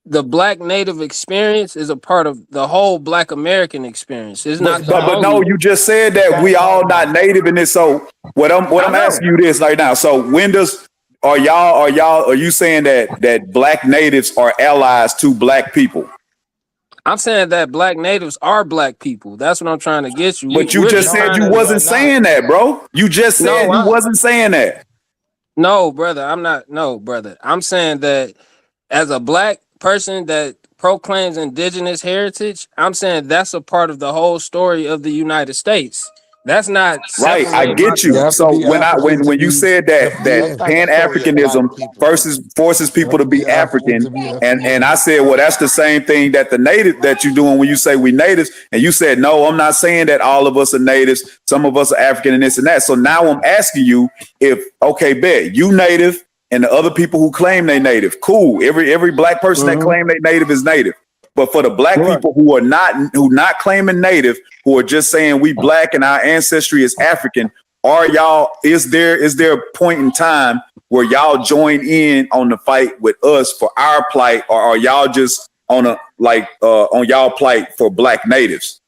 the black native experience is a part of the whole black American experience. It's not the But no, only. you just said that we all not native in this. So what I'm asking you this right now. So when does are you saying that black natives are allies to black people? I'm saying that black natives are black people. That's what I'm trying to get you. But you just said you wasn't saying that, bro. You just said you wasn't saying that. No, brother, I'm not. No, brother, I'm saying that as a black person that proclaims indigenous heritage, I'm saying that's a part of the whole story of the United States. That's not Right, I separating get you. myself. So when you said that Pan Africanism forces people to be African, and I said, well, that's the same thing that the native that you're doing when you say we natives, and you said no, I'm not saying that all of us are natives. Some of us are African and this and that. So now I'm asking you if okay, bet you native and the other people who claim they native, cool. Every black person that claim they native is native. But for the black people who not claiming native, who are just saying we black and our ancestry is African, is there a point in time where y'all join in on the fight with us for our plight, or are y'all just on y'all plight for black natives?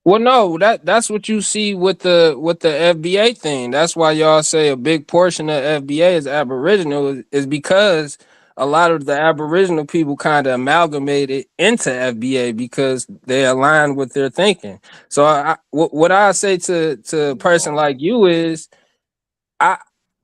Well, no, that's what you see with the FBA thing. That's why y'all say a big portion of FBA is Aboriginal, is because a lot of the Aboriginal people kind of amalgamated into FBA because they align with their thinking. So what I say to a person like you is,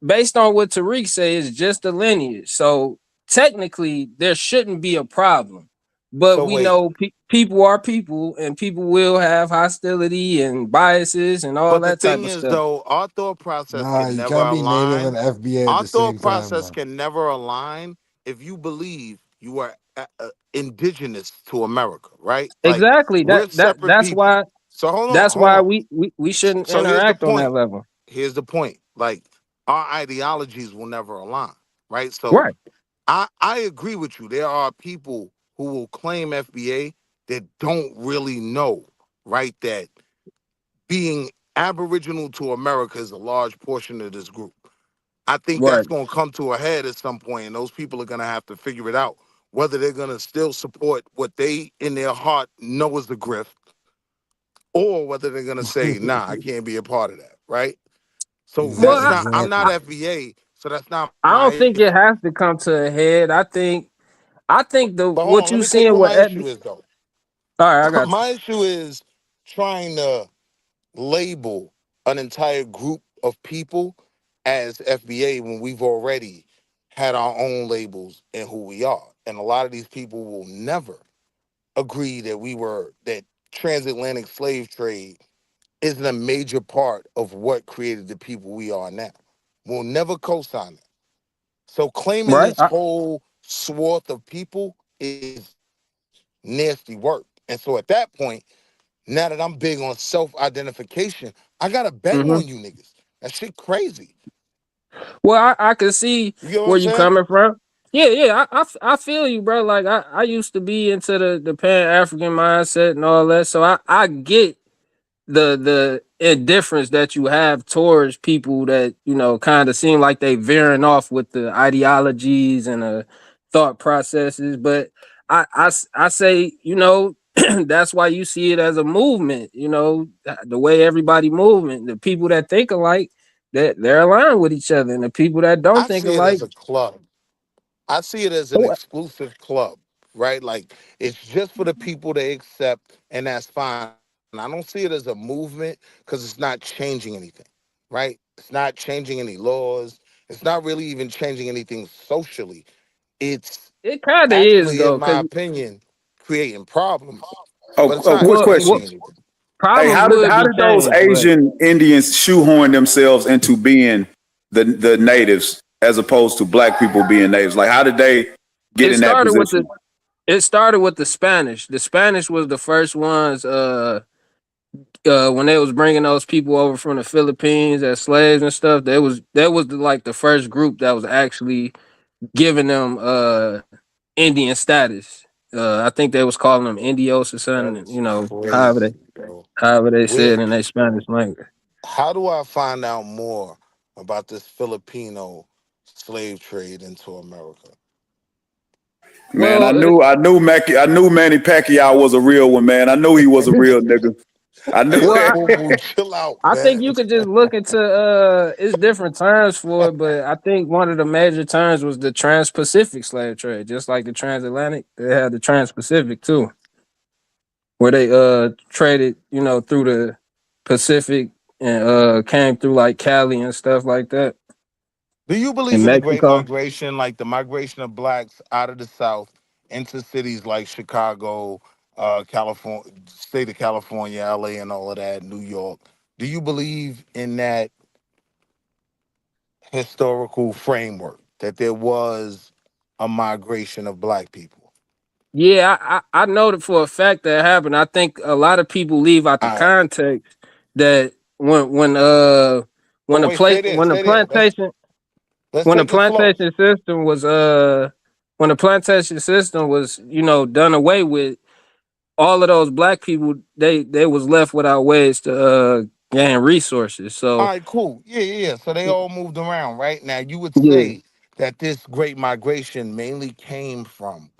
based on what TARIQ says, is just a lineage. So technically, there shouldn't be a problem. But we know people are people, and people will have hostility and biases and all But the that type thing of is, stuff. though, our thought process Nah, can you never can't be native align. and FBA at Our the same thought time, process bro. can never align if you believe you are indigenous to America, right? Like Exactly. we're separate That's people. why So hold on. we shouldn't So here's the interact on that point. level. Here's the point. Like our ideologies will never align, right? So Right. I agree with you. There are people who will claim FBA that don't really know, right? That being Aboriginal to America is a large portion of this group. I think Right. that's going to come to a head at some point, and those people are going to have to figure it out, whether they're going to still support what they in their heart know is the grift, or whether they're going to say, nah, I can't be a part of that, right? So that's not, I'm not FBA, so that's not I my don't think issue. it has to come to a head. I think But hold what on, let you me tell you seeing what with my issue is, though. all right, I got you. My issue is trying to label an entire group of people as FBA when we've already had our own labels and who we are. And a lot of these people will never agree that transatlantic slave trade isn't a major part of what created the people we are now. We'll never co-sign that. So claiming Right. this whole swath of people is nasty work. And so at that point, now that I'm big on self-identification, I gotta bet on you niggas. That shit crazy. Well, I can see You get what where I'm you saying? coming from. Yeah. I feel you, bro. Like I used to be into the Pan African mindset and all that, so I get the indifference that you have towards people that kind of seem like they veering off with the ideologies and the thought processes. But I say that's why you see it as a movement. The way everybody moving, the people that think alike, that they're aligned with each other, and the people that don't I think see it alike. as a club. I see it as an exclusive club, right? Like it's just for the people they accept, and that's fine. I don't see it as a movement because it's not changing anything, right? It's not changing any laws. It's not really even changing anything socially. It's It kind of is actually, in though, my because opinion, creating problems. But it's Oh, not quick changing question. anything. Hey, problems how did would be those changed, but Asian Indians shoehorn themselves into being the natives as opposed to black people being natives? Like, how did they get it in that started with the position? It started with the Spanish. The Spanish was the first ones when they was bringing those people over from the Philippines as slaves and stuff. That was like the first group that was actually giving them Indian status. I think they was calling them Indios or something, you know, Crazy, bro. however they Where? said in their Spanish language. How do I find out more about this Filipino slave trade into America? Man, I Well, knew Manny Pacquiao was a real one, man. I knew he was a real nigga. I knew. Well, Chill out, I think man. you could just look into it's different terms for it, but I think one of the major terms was the Trans-Pacific slave trade, just like the transatlantic. They had the Trans-Pacific too, where they traded, you know, through the Pacific and came through like Cali and stuff like that. Do you believe In in the Great Mexico? Migration, like the migration of blacks out of the South into cities like Chicago, California, state of California, LA, and all of that, New York? Do you believe in that historical framework that there was a migration of black people? Yeah, I know that for a fact that happened. I think a lot of people leave out the All right. context that when But the wait, place stay there, when the stay there. plantation Let's when the take it slow. plantation system was you know, done away with, all of those black people they was left without ways to gain resources. All So right, cool. Yeah. So they all moved around, right? Now you would yeah. say that this great migration mainly came from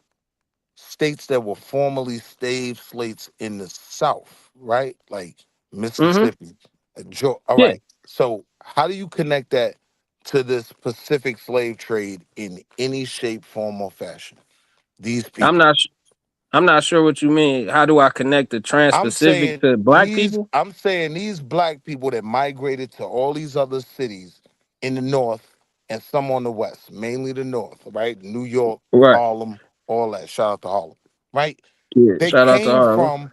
states that were formerly slave states in the South, right? Like Mm-hmm. Mississippi. All Yeah. right. So how do you connect that to this Pacific slave trade in any shape, form, or fashion? These I'm people. not I'm not sure what you mean. How do I connect the Trans-Pacific to black people? I'm saying these black people that migrated to all these other cities in the north and some on the west, mainly the north, right? New York, Right. Harlem, all that. Shout out to Harlem, right? Yeah. They Shout out to came Harlem.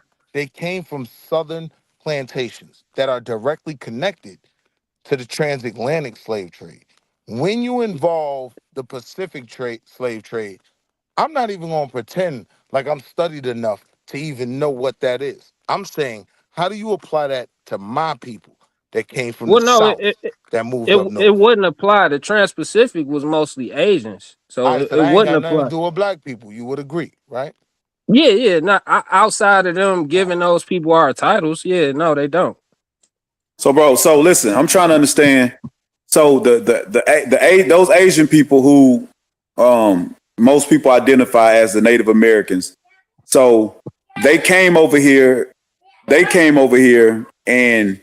from southern plantations that are directly connected to the transatlantic slave trade. When you involve the Pacific trade slave trade, I'm not even going to pretend like I'm studied enough to even know what that is. I'm saying, how do you apply that to my people that came from the Well, no, South that moved up it north? wouldn't apply. The Trans-Pacific was mostly Asians, so All right, so it that ain't wouldn't got nothing to apply. do with black people. You would agree, right? Yeah. Not outside of them giving those people our titles. Yeah, no, they don't. So, bro. So, listen. I'm trying to understand. So, those Asian people who most people identify as the Native Americans. So, they came over here. And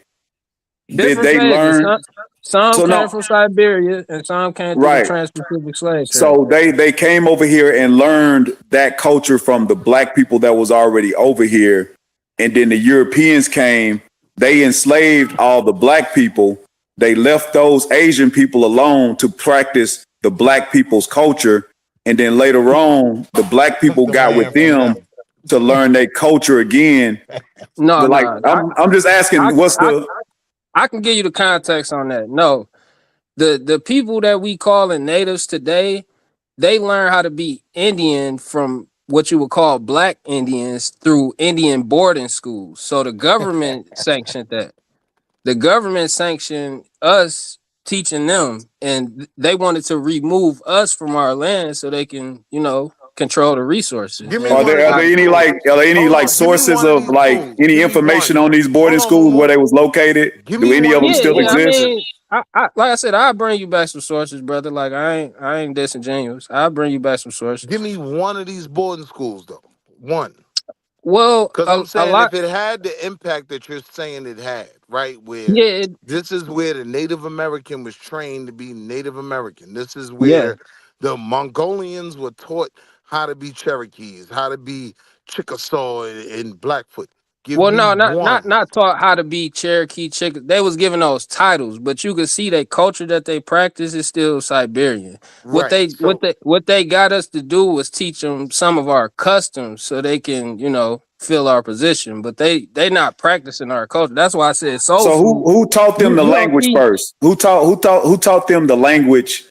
did Different they phases. learn? Some So came no, from Siberia and some came through the right. Trans-Pacific slave trade. So they came over here and learned that culture from the black people that was already over here. And then the Europeans came, they enslaved all the black people. They left those Asian people alone to practice the black people's culture. And then later on, the black Took people the got with land from them them. to learn their culture again. No, But like, no. I'm just asking, what's the I can give you the context on that. No, the people that we calling natives today, they learn how to be Indian from what you would call black Indians through Indian boarding schools. So the government sanctioned that. The government sanctioned us teaching them, and they wanted to remove us from our land so they can, you know, control the resources. Give me And Are one of there these schools. any Hold like on. Give me sources one of of these like schools. any Give me information one. on these Hold boarding on, schools where Mumu. they was located? Give Do me any one of of them these still I boarding exist? mean, schools. I like I said, I'll bring you back some sources, brother. Like I ain't disingenuous. I'll bring you back some Give sources. me one of these boarding schools, though. One. Well, Because I'm a saying lot. if it had the impact that you're saying it had, right? Where Yeah, this is where the Native American was trained to be Native American. This is yeah. where the Mongolians were taught how to be Cherokees, how to be Chickasaw and Blackfoot. Give Well, me no, one. not taught how to be Cherokee chicken. They was given those titles, but you could see that culture that they practice is still Siberian. What Right. they So what they got us to do was teach them some of our customs so they can, you know, fill our position. But they not practicing our culture. That's why I said soul So food. who taught them the You don't language see. first? Who taught them the language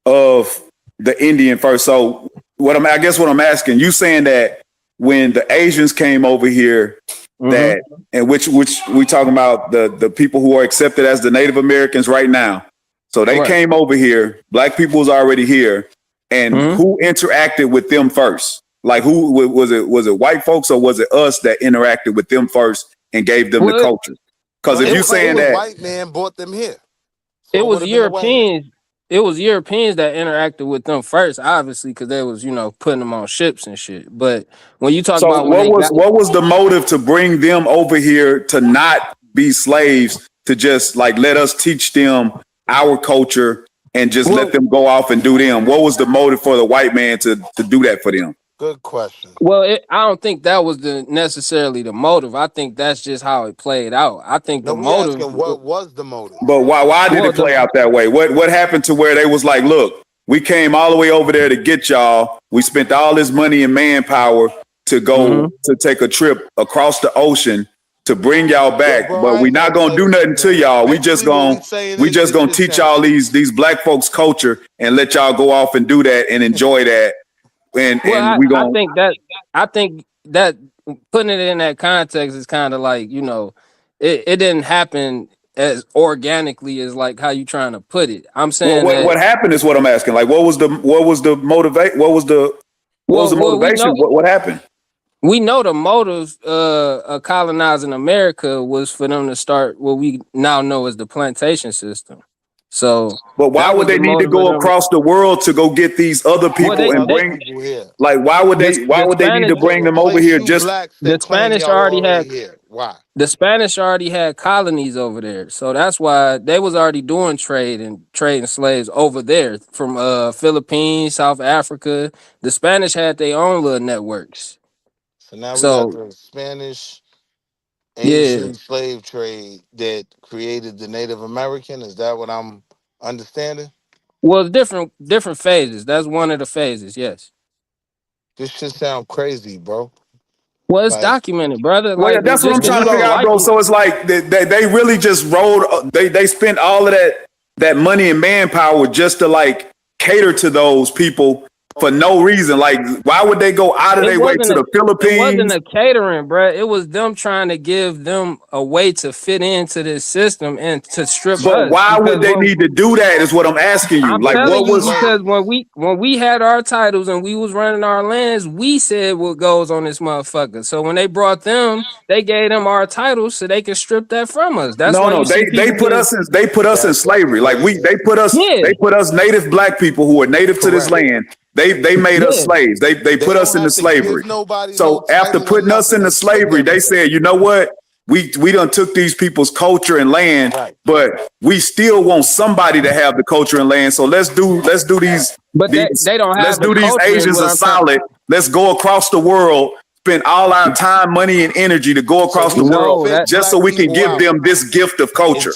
of the Indian first? So I guess what I'm asking, you saying that when the Asians came over here, that and which we talking about the people who are accepted as the Native Americans right now. So they came over here, black people was already here, and who interacted with them first? Like who was it? Was it white folks or was it us that interacted with them first and gave them the culture? Because if you saying that white man brought them here, so it was would've been the white man. Europeans. It was Europeans that interacted with them first, obviously, because they was, putting them on ships and shit. But when you talk about what was the motive to bring them over here to not be slaves, to just like let us teach them our culture and just let them go off and do them? What was the motive for the white man to do that for them? Good question. Well, I don't think that was necessarily the motive. I think that's just how it played out. I think the motive. Asking what was the motive? But why did it play out that way? What happened to where they was like, look, we came all the way over there to get y'all. We spent all this money and manpower to go to take a trip across the ocean to bring y'all back, but we're not gonna do nothing to y'all. We just gonna teach y'all these black folks culture and let y'all go off and do that and enjoy that. I think that putting it in that context is kind of like, it didn't happen as organically as like how you trying to put it. I'm saying what happened is what I'm asking. Like, what was the motivation? What happened? We know the motive of colonizing America was for them to start what we now know as the plantation system. So, but why would they need to go across the world to go get these other people and bring? Like, why would they need to bring them over here? Just the Spanish already had. Why? The Spanish already had colonies over there, so that's why they was already doing trade and trading slaves over there from Philippines, South Africa. The Spanish had their own little networks. So now we got the Spanish Asian slave trade that created the Native American. Is that what I'm understanding? Well, different phases. That's one of the phases. Yes. This shit sound crazy, bro. Well, it's documented, brother. Well, yeah, that's what I'm trying to figure out, bro. So it's like they really just rolled. They spent all of that money and manpower just to like cater to those people for no reason. Like, why would they go out of their way to the Philippines? It wasn't a catering, bro. It was them trying to give them a way to fit into this system and to strip us. But why would they need to do that? Is what I'm asking you. Like, what was? Because when we had our titles and we was running our lands, we said what goes on this motherfucker. So when they brought them, they gave them our titles so they could strip that from us. That's they put us in slavery. Like they put us native black people who are native to this land. They made us slaves. They put us into slavery. So after putting us into slavery, they said, you know what? We done took these people's culture and land, but we still want somebody to have the culture and land. So let's do these. But they don't have. Let's do these Asians a solid. Let's go across the world. Spend all our time, money, and energy to go across the world just so we can give them this gift of culture.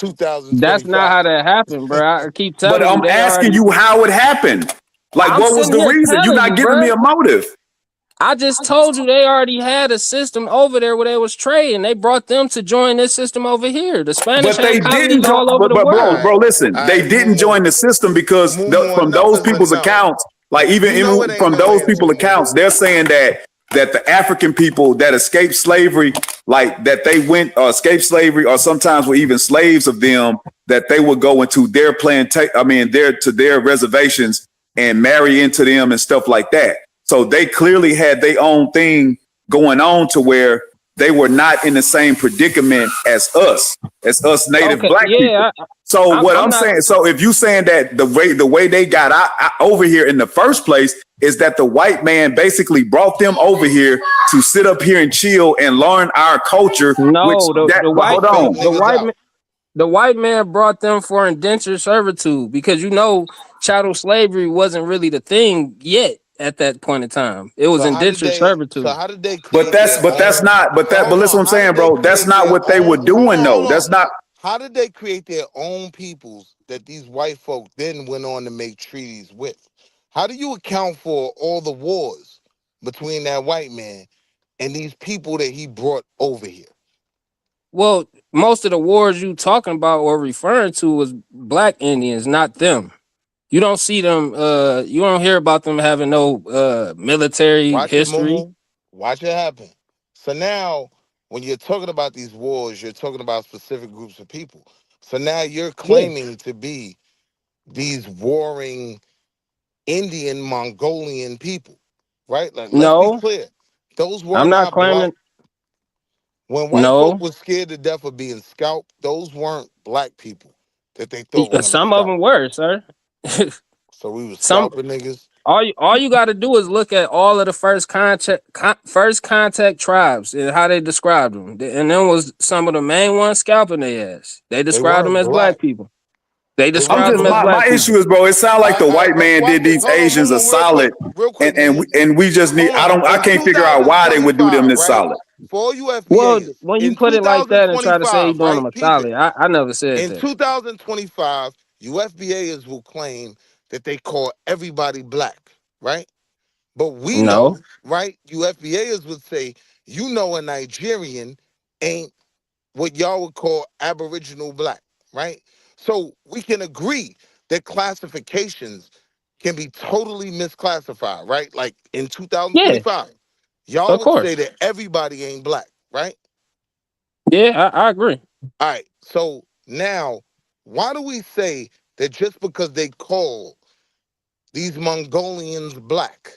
That's not how that happened, bro. I keep telling you. But I'm asking you how it happened. Like, what was the reason? You're not giving me a motive. I just told you they already had a system over there where they was trading. They brought them to join this system over here. The Spanish, but they didn't. All over the world. Bro, listen, they didn't join the system because from those people's accounts, like even from those people's accounts, they're saying that the African people that escaped slavery, like that they went escaped slavery, or sometimes were even slaves of them, that they would go into their their reservations and marry into them and stuff like that. So they clearly had their own thing going on to where they were not in the same predicament as us native black people. So I'm saying, so if you saying that the way they got over here in the first place is that the white man basically brought them over here to sit up here and chill and learn our culture. No, the white man brought them for indentured servitude because chattel slavery wasn't really the thing yet at that point in time. It was indentured servitude. So how did they? But listen what I'm saying, bro. That's not what they were doing, though. That's not. How did they create their own peoples that these white folk then went on to make treaties with? How do you account for all the wars between that white man and these people that he brought over here? Well, most of the wars you talking about or referring to was black Indians, not them. You don't see them. You don't hear about them having no military Watch it, history. Momo. Watch it happen. So now, when you're talking about these wars, you're talking about specific groups of people. So now you're Yeah. claiming to be these warring Indian Mongolian people, right? Like, let's be No, clear. Those were I'm not not black. claiming. When white folk No, was scared to death of being scalped, those weren't black people that they thought were gonna some of scalp. them were, sir. So we was Some scalping niggas. all you got to do is look at all of the first contact tribes and how they described them, and then was some of the main ones scalping their ass. They They described them weren't as black. black people. They They I'm described weren't just them as black. my black issue people. is, bro. It sounds like the white But man watch did this. these Hold on, Asians a Momo, real quick. solid, Real quick, and Momo. we just need. Hold on. I In can't figure out why they would do them 2025, this right? solid. For all you Well, FBAs, when you in put it like that and try to say you 2025, doing them right? a Peep it. solid, I never said In that. 2025, you FBAs will claim that they call everybody black, right? But we No, know, right? You FBAs would say, you know, a Nigerian ain't what y'all would call Aboriginal black, right? So we can agree that classifications can be totally misclassified, right? Like in yeah, 2025, y'all of would say course, that everybody ain't black, right? yeah, I agree. All right. So now, why do we say that just because they call these Mongolians black,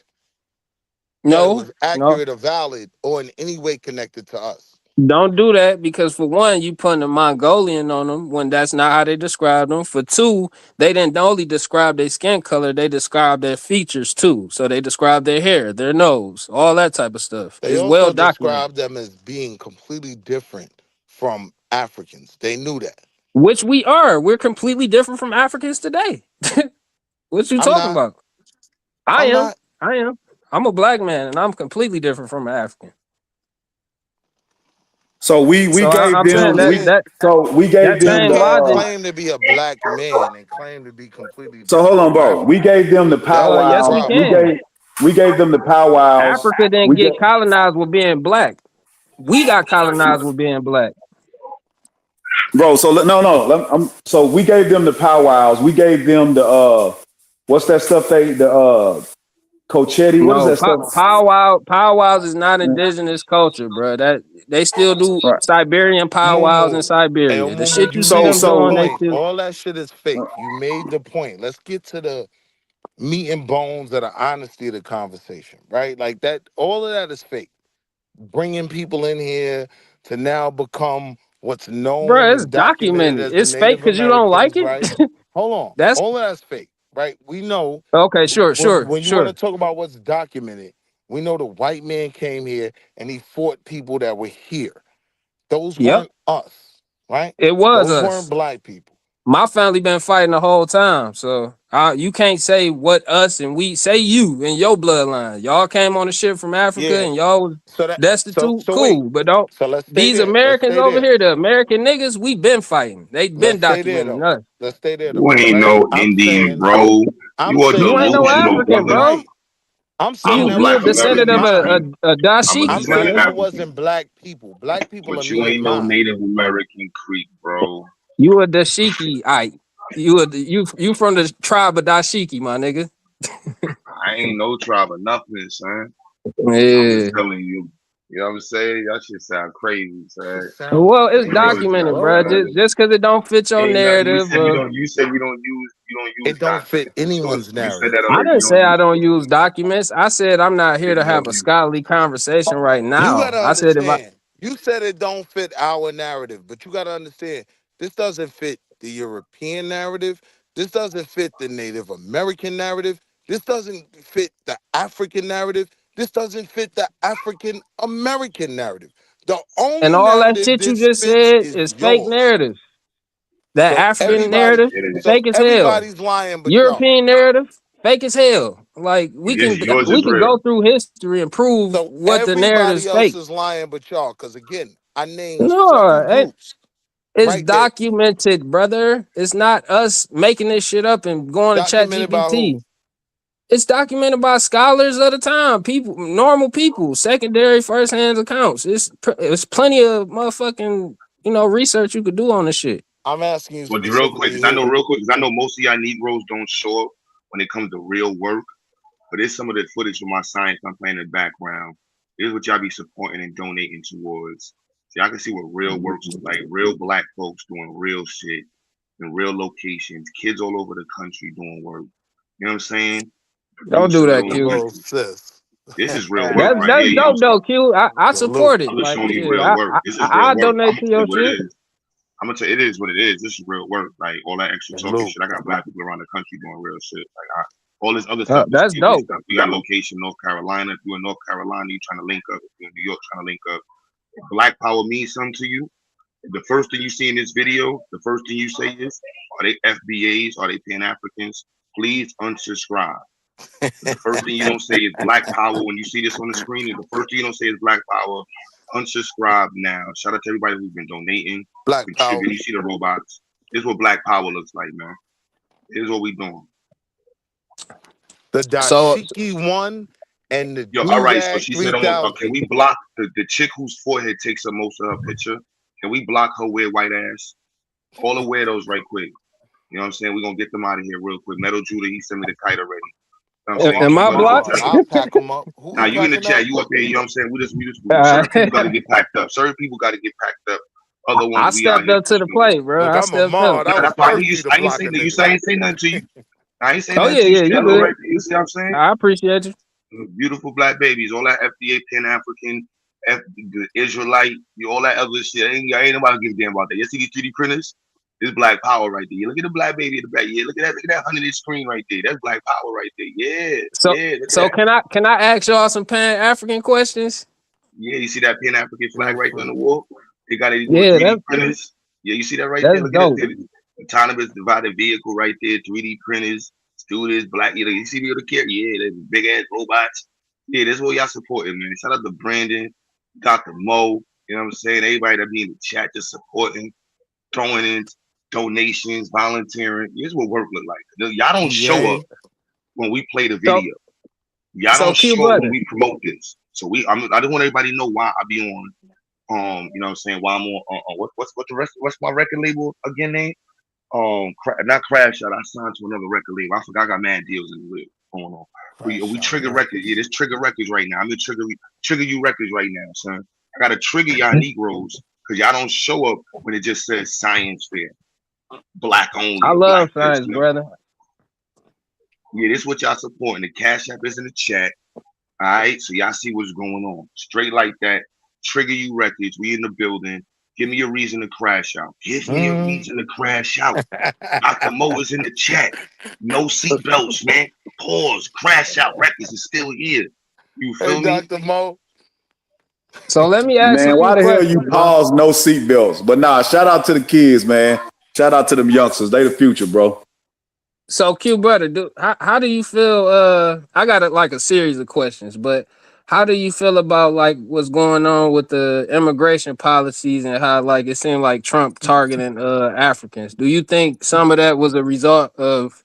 that it No, was no, accurate or valid or in any way connected to us? don't do that because for one, you putting a Mongolian on them when that's not how they described them. For two, they didn't only describe their skin color; they described their features too. So they described their hair, their nose, all that type of stuff. They It's well also documented. described them as being completely different from Africans. They knew that. Which we are. We're completely different from Africans today. What you I'm talking not. about? I I'm am. not. I am. I'm a black man, and I'm completely different from an African. So we So gave I'm You saying them that we can't. that so we gave that You them same can't logic. claim to be a black man and claim to be completely so hold different on, from bro. We Africans. gave them the That's the Yes, we powwows. problem. can. We gave them the powwows. Africa didn't We get get colonized with being black. We got colonized with being black. bro. So so we gave them the powwows. We gave them the what's that stuff the Cochetti? What is No, that stuff? powwows is not indigenous culture, bro. That they still do Right. Siberian powwows in Mumu. Hey, Siberia. The Mumu, shit you you see made them the doing, they point. still. All that shit is fake. You made the point. Let's get to the meat and bones of the honesty of the conversation, right? Like that, all of that is fake. Bringing people in here to now become what's known Bro, it's and documented documented. as the It's fake Native because you don't like Americans, it. right? Hold on. That's All of that's fake, right? We know okay. Sure, sure, when you want to sure. talk about what's documented, we know the white man came here and he fought people that were here. Those Yep, weren't us, right? it was Those weren't us. black people. My family been fighting the whole time, so you can't say what us and we say you and your bloodline. Y'all came on the ship from Africa Yeah. and y'all was So that destitute. so wait. Cool, but don't So let's stay these there. Let's Americans stay over there. here, the American niggas, we been fighting. They been Let's stay there documenting though. us. Let's stay there You though, ain't right? no Indian, bro. I'm You are You ain't saying no that delusional, African, brother. bro. right. I'm saying I'm a that You a black wasn't descendant even American of mine. creep. a I'm a I'm dashiki, my descendant saying of nigga. that African. wasn't black people. Black people are But you me and ain't no mine. Native American creep, bro. You a dashiki, you from the tribe of dashiki, my nigga. I ain't no tribe or nothing, son. I'm Yeah. just telling you. You know what I'm saying? Y'all shit sound crazy, Shit son. sound Well, it's crazy, documented, Nothing, bro. bro. son. Just because it don't fit your Ain't nothing. You narrative. said you don't. You said you don't use It don't fit documents and anyone's sources. You said narrative. that I already. didn't You don't say I use don't use sources. documents. I said I'm not here Yeah, to you have don't a use. scholarly conversation right You now. gotta I said if I understand. You said it don't fit our narrative, but you gotta understand this doesn't fit the European narrative. This doesn't fit the Native American narrative. This doesn't fit the African narrative. This doesn't fit the African American narrative. The and only all that narrative shit you this just fits said is is fake yours. narrative. That African narrative, It is. fake as hell. Everybody's lying but y'all. European narrative, fake as hell. Like Yours we is can real. go through history and prove So what the narrative's everybody else fake. is lying but y'all. Because again, I named several No, groups, it's right? That documented, brother. It's not us making this shit up and going to Chat documented by who? GPT. It's documented by scholars of the time, people, normal people, secondary, first-hand accounts. It's plenty of motherfucking research you could do on this shit. I'm asking you Well, real quick, specifically because I know who. real quick, because I know most of y'all Negroes don't show up. when it comes to real work. But there's some of the footage from my science I'm playing in the background. Here's what y'all be supporting and donating towards. So y'all can see what real works look like. Real black folks doing real shit in real locations. Kids all over the country doing work. You know what I'm saying? Don't do that, Your Q. little sis. This is real work right That's here. You know what dope I'm though, Q. I Salute. support it. I'm just Like showing you shit, real work. This is real I work. I'm donate gonna to tell your you what it shit. is. I'm gonna tell you it is what it is. This is real work. Like all that extra talking Salute. shit. I got black people around the country doing real shit. Like all this other stuff is That's gateway dope. stuff. We got location North Carolina. If you're in North Carolina, you trying to link up. If you're in New York, trying to link up. If Black Power means something to you, the first thing you see in this video, the first thing you say is, are they FBAs? Are they Pan Africans? Please unsubscribe. The first thing you don't say is Black Power when you see this on the screen. And the first thing you don't say is Black Power. Unsubscribe now. Shout out to everybody who's been donating, Black Power. contributing. You see the robots. This is what Black Power looks like, man. This is what we doing. The So Dashiki 1 and the Yo, all right. So Duzak she said, 3000. can we block the chick whose forehead takes up most of her picture? Can we block her weird white ass? All the weirdos right quick. You know what I'm saying? We're going to get them out of here real quick. Metal Judah, he sent me the kite already. You know what I'm saying? am I blocked? I'll pack them up. Who Now, you in the packing chat, up? you up here, you know what I'm saying? Certain people got to get packed up. Certain people got to get packed up. Other I ones, we out stepped here up to the pushing this. plate, bro. Look, I I'm a stepped up. mod. I was That's why thirsty to I ain't block say a that. nigga. I ain't say nothing to you. I ain't say Oh nothing yeah, to you. yeah, you Stellar good. right there. You see what I'm saying? I appreciate you. Beautiful black babies, all that FDA, Pan African, the Israelite, all that other shit. Ain't nobody give a damn about that. You see these 3D printers? This black power right there. Look at the black baby in the back. Yeah, look at that 100-inch screen right there. That's black power right there. Yeah, So yeah, look at so that. can I ask y'all some Pan African questions? Yeah, you see that Pan African flag right there on the wall? They got these little Yeah, 3D printers. Yeah, you see that right there? that's Look at dope. that. Autonomous divided vehicle right there, 3D printers, students, black, you see the other carrot? Yeah, there's big ass robots. Yeah, that's what y'all supporting, man. Shout out to Brandon, Dr. Mo, you know what I'm saying? Everybody that be in the chat just supporting, throwing in donations, volunteering. Here's what work look like. Y'all don't show up Yay. when we play the So video. Y'all so don't Q show up when brother. we promote this. So I just want everybody to know why I be on you know what I'm saying, why I'm on what's my record label again name? Not Crash Out. I signed to another record label. I forgot I got mad deals in the list going on. We Trigger Records. Yeah, this Trigger Records right now. I'm in Trigger You Records right now, son. I gotta trigger y'all Negroes because y'all don't show up when it just says science fair, black only, I or black love this. science, brother. Yeah, this is what y'all supporting. The Cash App is in the chat. All right, so y'all see what's going on. Straight like that. Trigger You Records. We in the building. Give me a reason to crash out. Give me a reason to crash out. Dr. Mo is in the chat. No seatbelts, man. Pause. Crash Out Records is still here. You Hey, feel me? Dr. Mo. So let me ask a Man, few why the hell you questions, bro. pause no seatbelts? But nah, shout out to the kids, man. Shout out to them youngsters. They the future, bro. So Q brother, how do you feel? I got like a series of questions, but how do you feel about like what's going on with the immigration policies and how like it seemed like Trump targeting Africans? Do you think some of that was a result of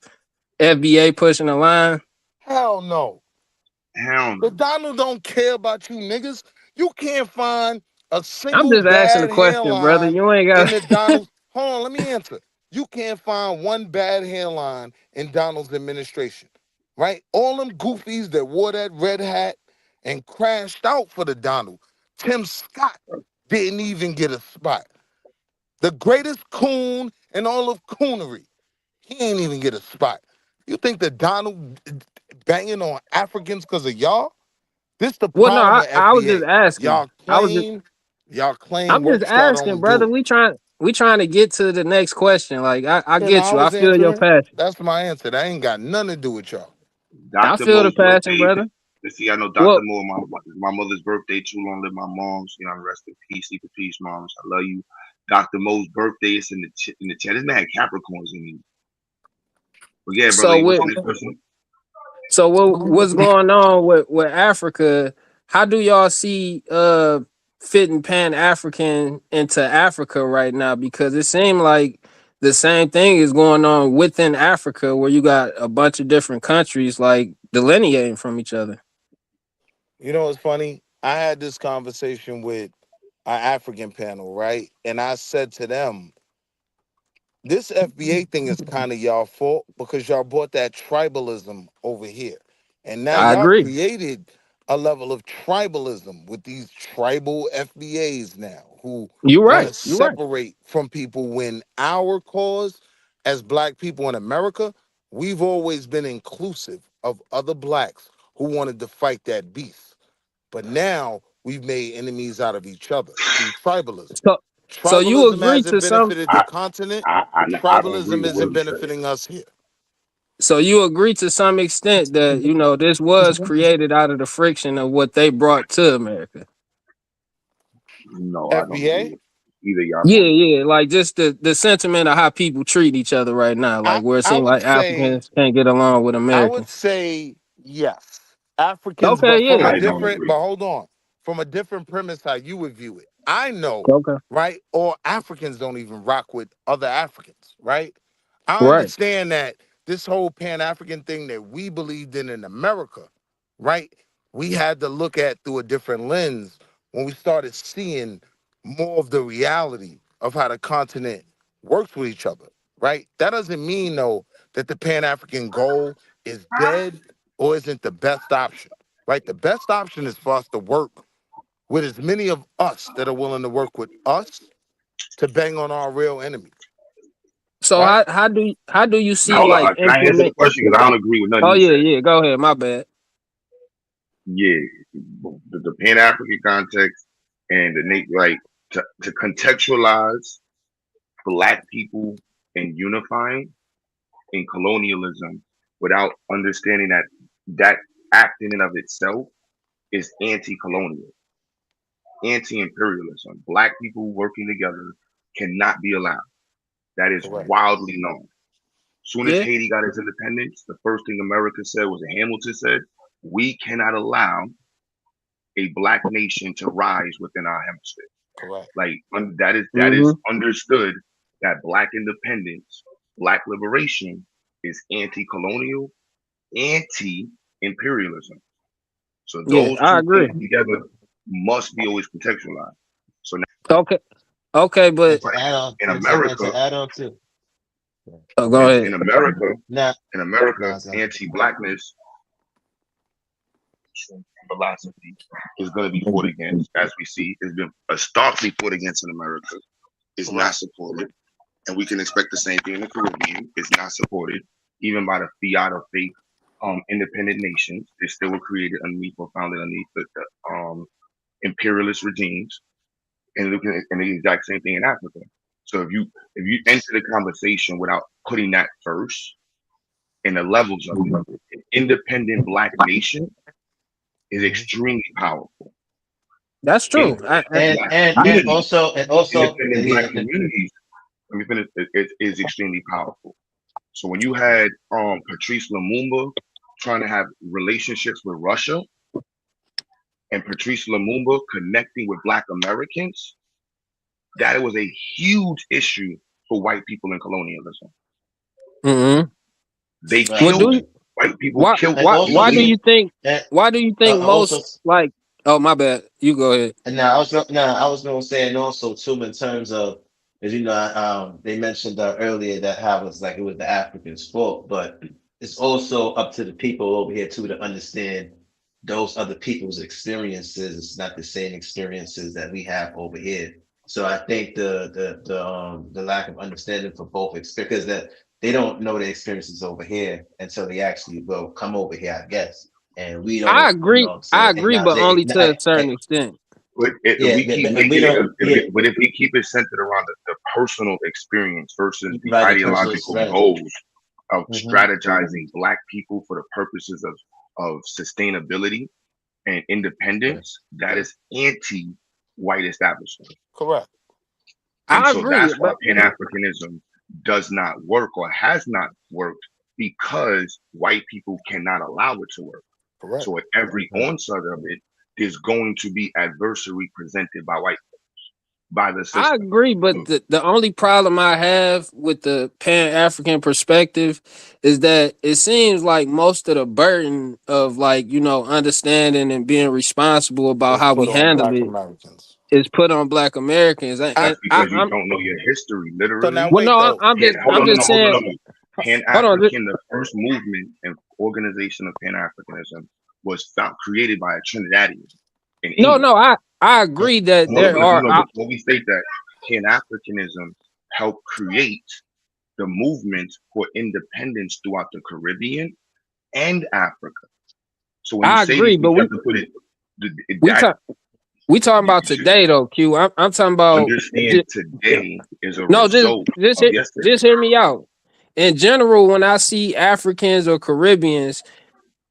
FBA pushing the line? Hell no. Hell The no. Donald don't care about you niggas. You can't find a I'm single just asking a bad question, brother. hairline You ain't in got. the Donald. Hold on, let me answer. You can't find one bad hairline in Donald's administration, right? All them goofies that wore that red hat and crashed out for the Donald. Tim Scott didn't even get a spot. The greatest coon in all of coonery. He ain't even get a spot. You think the Donald banging on Africans because of y'all? This the Well, no, problem with I was just FBA. asking. Y'all claim I'm just work star asking, don't brother. do it. We trying to get to the next question. Like I You know, get I you. I was feel your answering. passion. That's my answer. That ain't got nothing to do with y'all. I Dr. feel the Mo's passion, birthday. brother. Let's see, I know Dr. Well, Mo, my mother's birthday too. Long live my moms. You know, rest in peace. Sleep in peace, moms. I love you. Dr. Mo's birthday is in the chat. This man had Capricorns in me. But yeah, brother, so what's with the next question? so what's going on with Africa? How do y'all see fitting Pan African into Africa right now? Because it seemed like the same thing is going on within Africa, where you got a bunch of different countries like delineating from each other. You know what's funny? I had this conversation with our African panel, right? And I said to them, this FBA thing is kind of y'all fault because y'all brought that tribalism over here. And now I y'all agree. created a level of tribalism with these tribal FBAs now who You're want to right. You're right. separate from people when our cause as black people in America, we've always been inclusive of other blacks who wanted to fight that beast. But now we've made enemies out of each other through tribalism. So you Tribalism agree hasn't to some benefited the continent. I don't agree Tribalism with what isn't he said. benefiting us here. so you agree to some extent that, you know, this was created out of the friction of what they brought to America. No, I don't agree FBA, with either y'all Yeah, point. yeah. Like just the sentiment of how people treat each other right now. Like where it I seems would like say, Africans can't get along with Americans. yes, Africans, Okay, but from a yeah. I don't different, agree. but hold on, from a different premise how you would view it. I know, Okay. right? Or Africans don't even rock with other Africans, right? I Right. understand that this whole Pan-African thing that we believed in America, right? We had to look at through a different lens when we started seeing more of the reality of how the continent works with each other, right? That doesn't mean though that the Pan-African goal is dead or isn't the best option, right? The best option is for us to work with as many of us that are willing to work with us to bang on our real enemies, So right? how do you see Hold like on, can I answer the implement? question? Because I don't agree with nothing Oh he yeah, said. yeah. Go ahead. My bad. Yeah, the Pan African context and the like to contextualize black people and unifying in colonialism without understanding that act in and of itself is anti-colonial, anti-imperialism. Black people working together cannot be allowed. That is Correct. wildly known. Soon as Yeah. Haiti got its independence, the first thing America said was, and Hamilton said, we cannot allow a black nation to rise within our hemisphere. Correct. Like that is Mm-hmm. understood that black independence, black liberation is anti-colonial, anti-imperialism. So Yeah, those I two agree. things together must be always contextualized. So now, Okay. Okay, And but to add on, in and America, to add on to oh, go in, ahead. in America, now, in America, no, anti-blackness philosophy is going to be fought against, as we see, has been starkly fought against in America. Is not supported, and we can expect the same thing in the Caribbean. It's not supported, even by the fiat of faith, independent nations. They still were created underneath or founded underneath the imperialist regimes, and looking at the exact same thing in Africa. So if you enter the conversation without putting that first and the levels of it, an independent black nation is extremely powerful. That's true. and Black and and communities, also and also independent black communities, let me finish, it is extremely powerful. So when you had Patrice Lumumba trying to have relationships with Russia and Patrice Lumumba connecting with Black Americans, that was a huge issue for white people in colonialism. Mm-hmm. They Well, killed white people why killed and also why do easily. you think and why do you think also most like oh my bad. You go ahead. I was gonna say, and also too, in terms of, as you know, they mentioned earlier that how it's like it was the Africans' fault, but it's also up to the people over here too to understand those other people's experiences. It's not the same experiences that we have over here. So I think the lack of understanding for both because that they don't know the experiences over here until they actually will come over here, I guess. And we I don't, you know agree. what I'm I saying? And agree, not but they, only to a certain extent. But if yeah, we keep and we making don't, yeah, but if we keep it centered around the personal experience versus the right, the personal, ideological right. goals of Mm-hmm. strategizing black people for the purposes of sustainability and independence, that is anti-white establishment. Correct. And I so agree, that's why but Pan-Africanism does not work or has not worked because white people cannot allow it to work. Correct. So at every onset of it, there's going to be adversary presented by white folks, by the I system. agree, but the only problem I have with the Pan-African perspective is that it seems like most of the burden of like, you know, understanding and being responsible about It's how we put on handle Black it Americans. is put on Black Americans. That's because you don't know your history, literally. So now Well, wait no, though. I'm just saying. Pan Hold on. African, the first movement and organization of Pan Africanism was created by a Trinidadian in England. No, I agree that there are. Before we state that, Pan Africanism helped create the movement for independence throughout the Caribbean and Africa. So when you say agree, this, but you have to put it. We talking about today though, Q. I'm talking about. Understand today is a result of yesterday. Just hear me out. In general, when I see Africans or Caribbeans,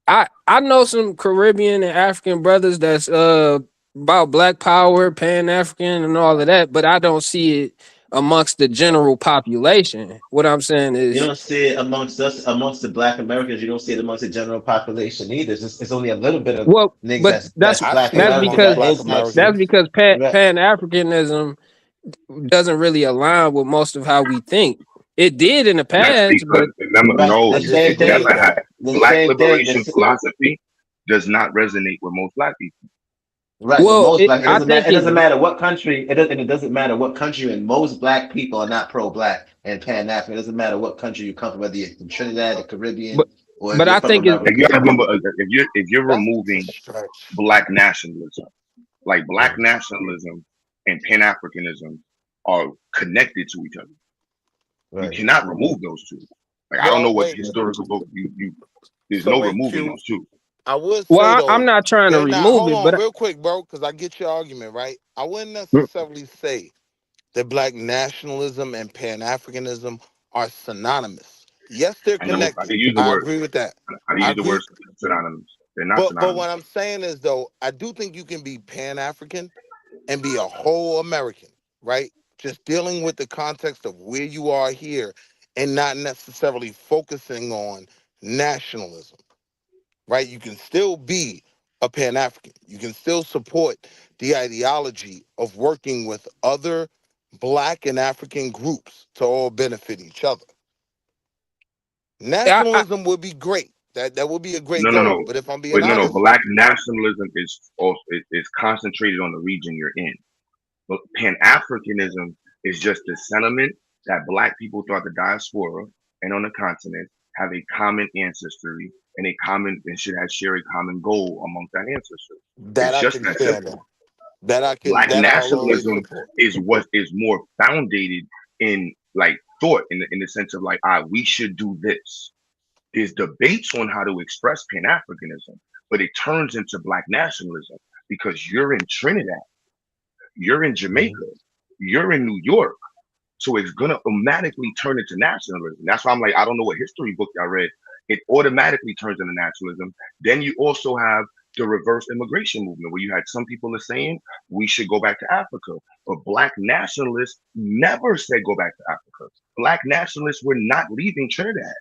I know some Caribbean and African brothers that's about Black Power, Pan African, and all of that, but I don't see it amongst the general population. What I'm saying is, you don't see it amongst us, amongst the Black Americans. You don't see it amongst the general population either. It's only a little bit of niggas but that's Black Americans. that's because Pan Africanism doesn't really align with most of how we think. It did in the past, but remember, no, it never had. Black liberation philosophy does not resonate with most Black people. Right. Well, most Black, it doesn't matter what country. It doesn't matter what country, and most Black people are not pro-Black and Pan-African. It doesn't matter what country you come from, whether you're from Trinidad, the Caribbean, or but I think if you're removing Black nationalism, like Black nationalism and Pan-Africanism are connected to each other. Right. You cannot remove those two. Like I don't know what historical book you there's no removing those two. I would say though, I'm not trying to remove hold on but real quick, bro, because I get your argument, right? I wouldn't necessarily say that Black nationalism and Pan-Africanism are synonymous. Yes, they're connected. I agree with that. I use the word synonymous. They're not synonymous. But what I'm saying is, though, I do think you can be Pan-African and be a whole American, right? Just dealing with the context of where you are here and not necessarily focusing on nationalism, right? You can still be a Pan-African. You can still support the ideology of working with other Black and African groups to all benefit each other. Nationalism would be great. That would be a great goal. No. But if I'm being honest, Black nationalism is concentrated on the region you're in. But Pan-Africanism is just the sentiment that Black people throughout the diaspora and on the continent have a common ancestry and should share a common goal among that ancestry. That it's I just can that stand simple. Black nationalism is what is more founded in like thought in the sense of like, we should do this. There's debates on how to express Pan-Africanism, but it turns into Black nationalism because you're in Trinidad, you're in Jamaica, you're in New York. So it's gonna automatically turn into nationalism. That's why I'm like, I don't know what history book I read. It automatically turns into nationalism. Then you also have the reverse immigration movement, where you had some people are saying we should go back to Africa, but Black nationalists never said go back to Africa. Black nationalists were not leaving Trinidad.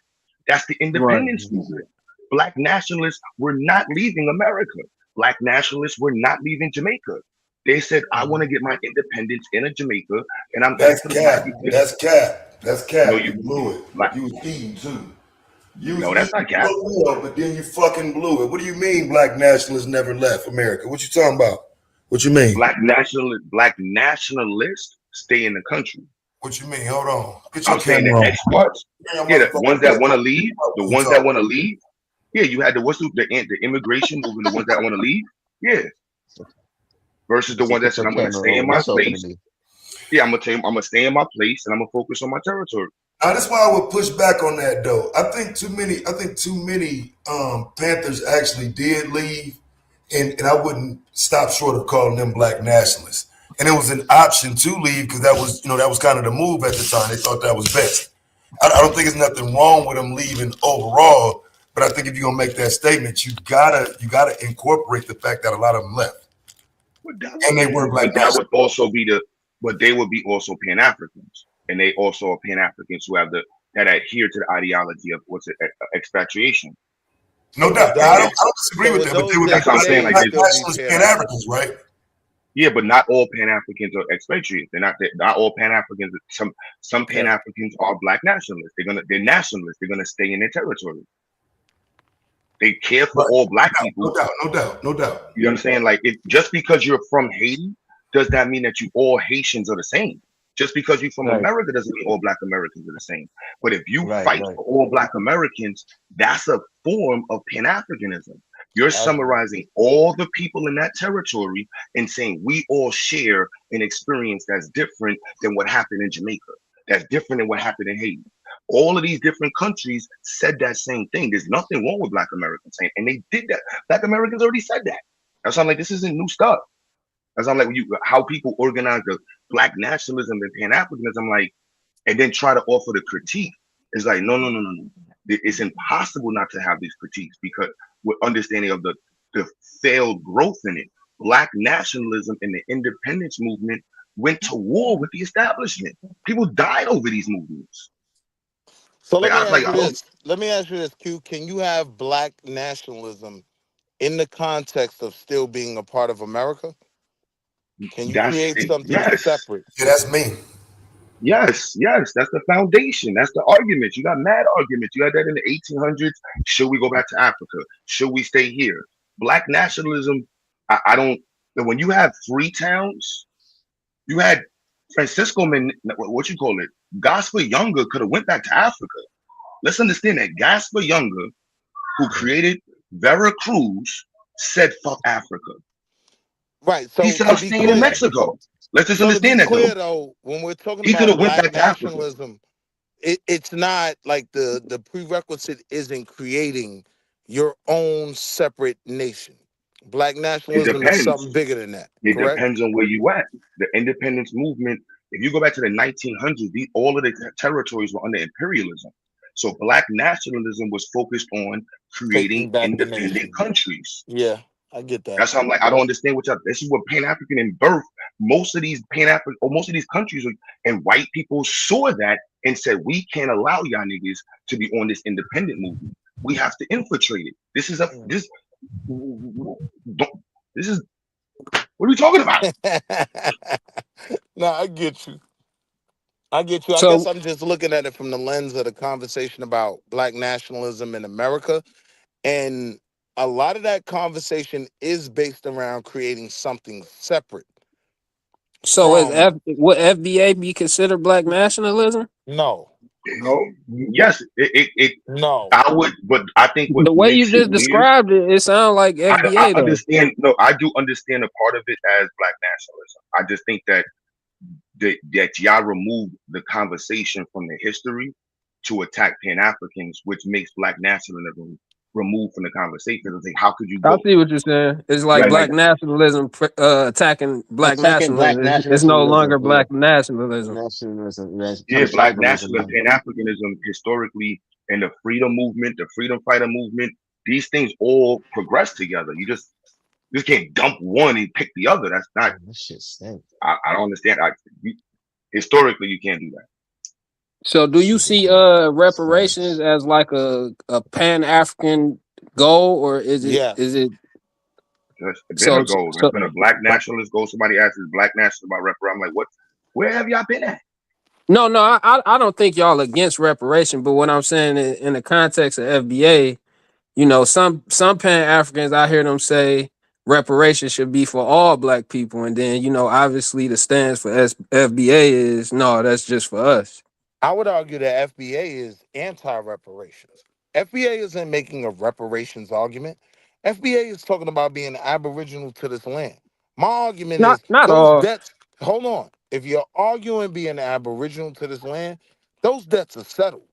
That's the independence movement. Black nationalists were not leaving America. Black nationalists were not leaving Jamaica. They said, I want to get my independence in a Jamaica, and I'm That's cap. That's cap. That's cap. No, you blew it. You was eating too. No, that's not cap. But then you fucking blew it. What do you mean Black nationalists never left America? What you talking about? What you mean? Black nationalists stay in the country. What you mean? Hold on. I'm saying the experts. The ones that want to leave. The ones that want to leave. Yeah, you had the immigration movement. The ones that want to leave. Yeah. Versus the one that said I'm gonna stay in my place. Yeah, I'm gonna stay in my place and I'm gonna focus on my territory. Now, that's why I would push back on that though. I think too many Panthers actually did leave, and I wouldn't stop short of calling them Black nationalists. And it was an option to leave because that was kind of the move at the time. They thought that was best. I don't think there's nothing wrong with them leaving overall, but I think if you're gonna make that statement, you gotta incorporate the fact that a lot of them left. And they were Black. That would also be but they would be also Pan-Africans, and they also are Pan-Africans who have that adhere to the ideology of expatriation. No doubt. I don't disagree with that, but they were that's what I'm saying. Like nationalist Pan-Africans, right? Yeah, but not all Pan-Africans are expatriates. They're not all Pan-Africans. Some Pan-Africans are Black nationalists. They're nationalists. They're gonna stay in their territory. They care for all Black people. No doubt. You know what I'm saying? Like, just because you're from Haiti does that mean that you all Haitians are the same? Just because you're from Right. America doesn't mean all Black Americans are the same. But if you Right. fight Right. for all Black Americans, that's a form of Pan-Africanism. You're summarizing all the people in that territory and saying we all share an experience that's different than what happened in Jamaica, that's different than what happened in Haiti. All of these different countries said that same thing. There's nothing wrong with Black Americans saying, and they did that. Black Americans already said that. That's why I'm like, this isn't new stuff. That's why I'm like, how people organize the Black nationalism and Pan-Africanism, like, and then try to offer the critique. It's like, no. It's impossible not to have these critiques because with understanding of the failed growth in it. Black nationalism and the independence movement went to war with the establishment. People died over these movements. So let me ask you this. Let me ask you this, Q. Can you have Black nationalism in the context of still being a part of America? Can you create something separate? Yeah, that's me. Yes, that's the foundation. That's the argument. You got mad arguments. You had that in the 1800s. Should we go back to Africa? Should we stay here? Black nationalism, I don't. When you have free towns, you had Francisco, what you call it? Gaspar Younger could have went back to Africa. Let's understand that Gaspar Younger, who created Veracruz, said fuck Africa. Right. So he said I'm staying in Mexico. Let's just understand that. Clear though, when we're talking about Black nationalism, it's not like the prerequisite isn't creating your own separate nation. Black nationalism is something bigger than that. It correct? Depends on where you at. The independence movement, if you go back to the 1900s, all of the territories were under imperialism. So Black nationalism was focused on creating independent countries. Yeah, I get that. That's how I'm like, I don't understand what y'all. This is what Pan-African in birth. Most of these Pan-African, or most of these countries, and white people saw that and said, we can't allow y'all niggas to be on this independent movement. We have to infiltrate it. This is what are we talking about? No, I get you. I get you. I So- guess I'm just looking at it from the lens of the conversation about Black nationalism in America. And a lot of that conversation is based around creating something separate. So would FBA be considered Black nationalism? No. Yes, no. I would, but I think what The way you makes just it described it sounds like FBA. I understand. No, I do understand a part of it as Black nationalism. I just think that y'all removed the conversation from the history to attack Pan-Africans, which makes Black nationalism removed from the conversation. I think, how could you go? I see what you're saying. It's like Black nationalism attacking Black nationalism. It's no longer Black nationalism. Yeah, Black nationalism, Pan-Africanism, historically, and the freedom movement, the freedom fighter movement, these things all progress together. You just can't dump one and pick the other. That's not. I don't understand. Historically, you can't do that. So do you see reparations as like a Pan-African goal, or is it It's been a goal. It's been a Black nationalist goal. Somebody asked, "Is Black nationalist about reparation?" I'm like, what? Where have y'all been at? No, I don't think y'all against reparation, but what I'm saying in the context of FBA, you know, some Pan-Africans, I hear them say reparations should be for all Black people, and then, you know, obviously the stance for FBA is no, that's just for us. I would argue that FBA is anti-reparations. FBA isn't making a reparations argument. FBA is talking about being Aboriginal to this land. My argument is not those all. debts. Hold on. If you're arguing being Aboriginal to this land, those debts are settled.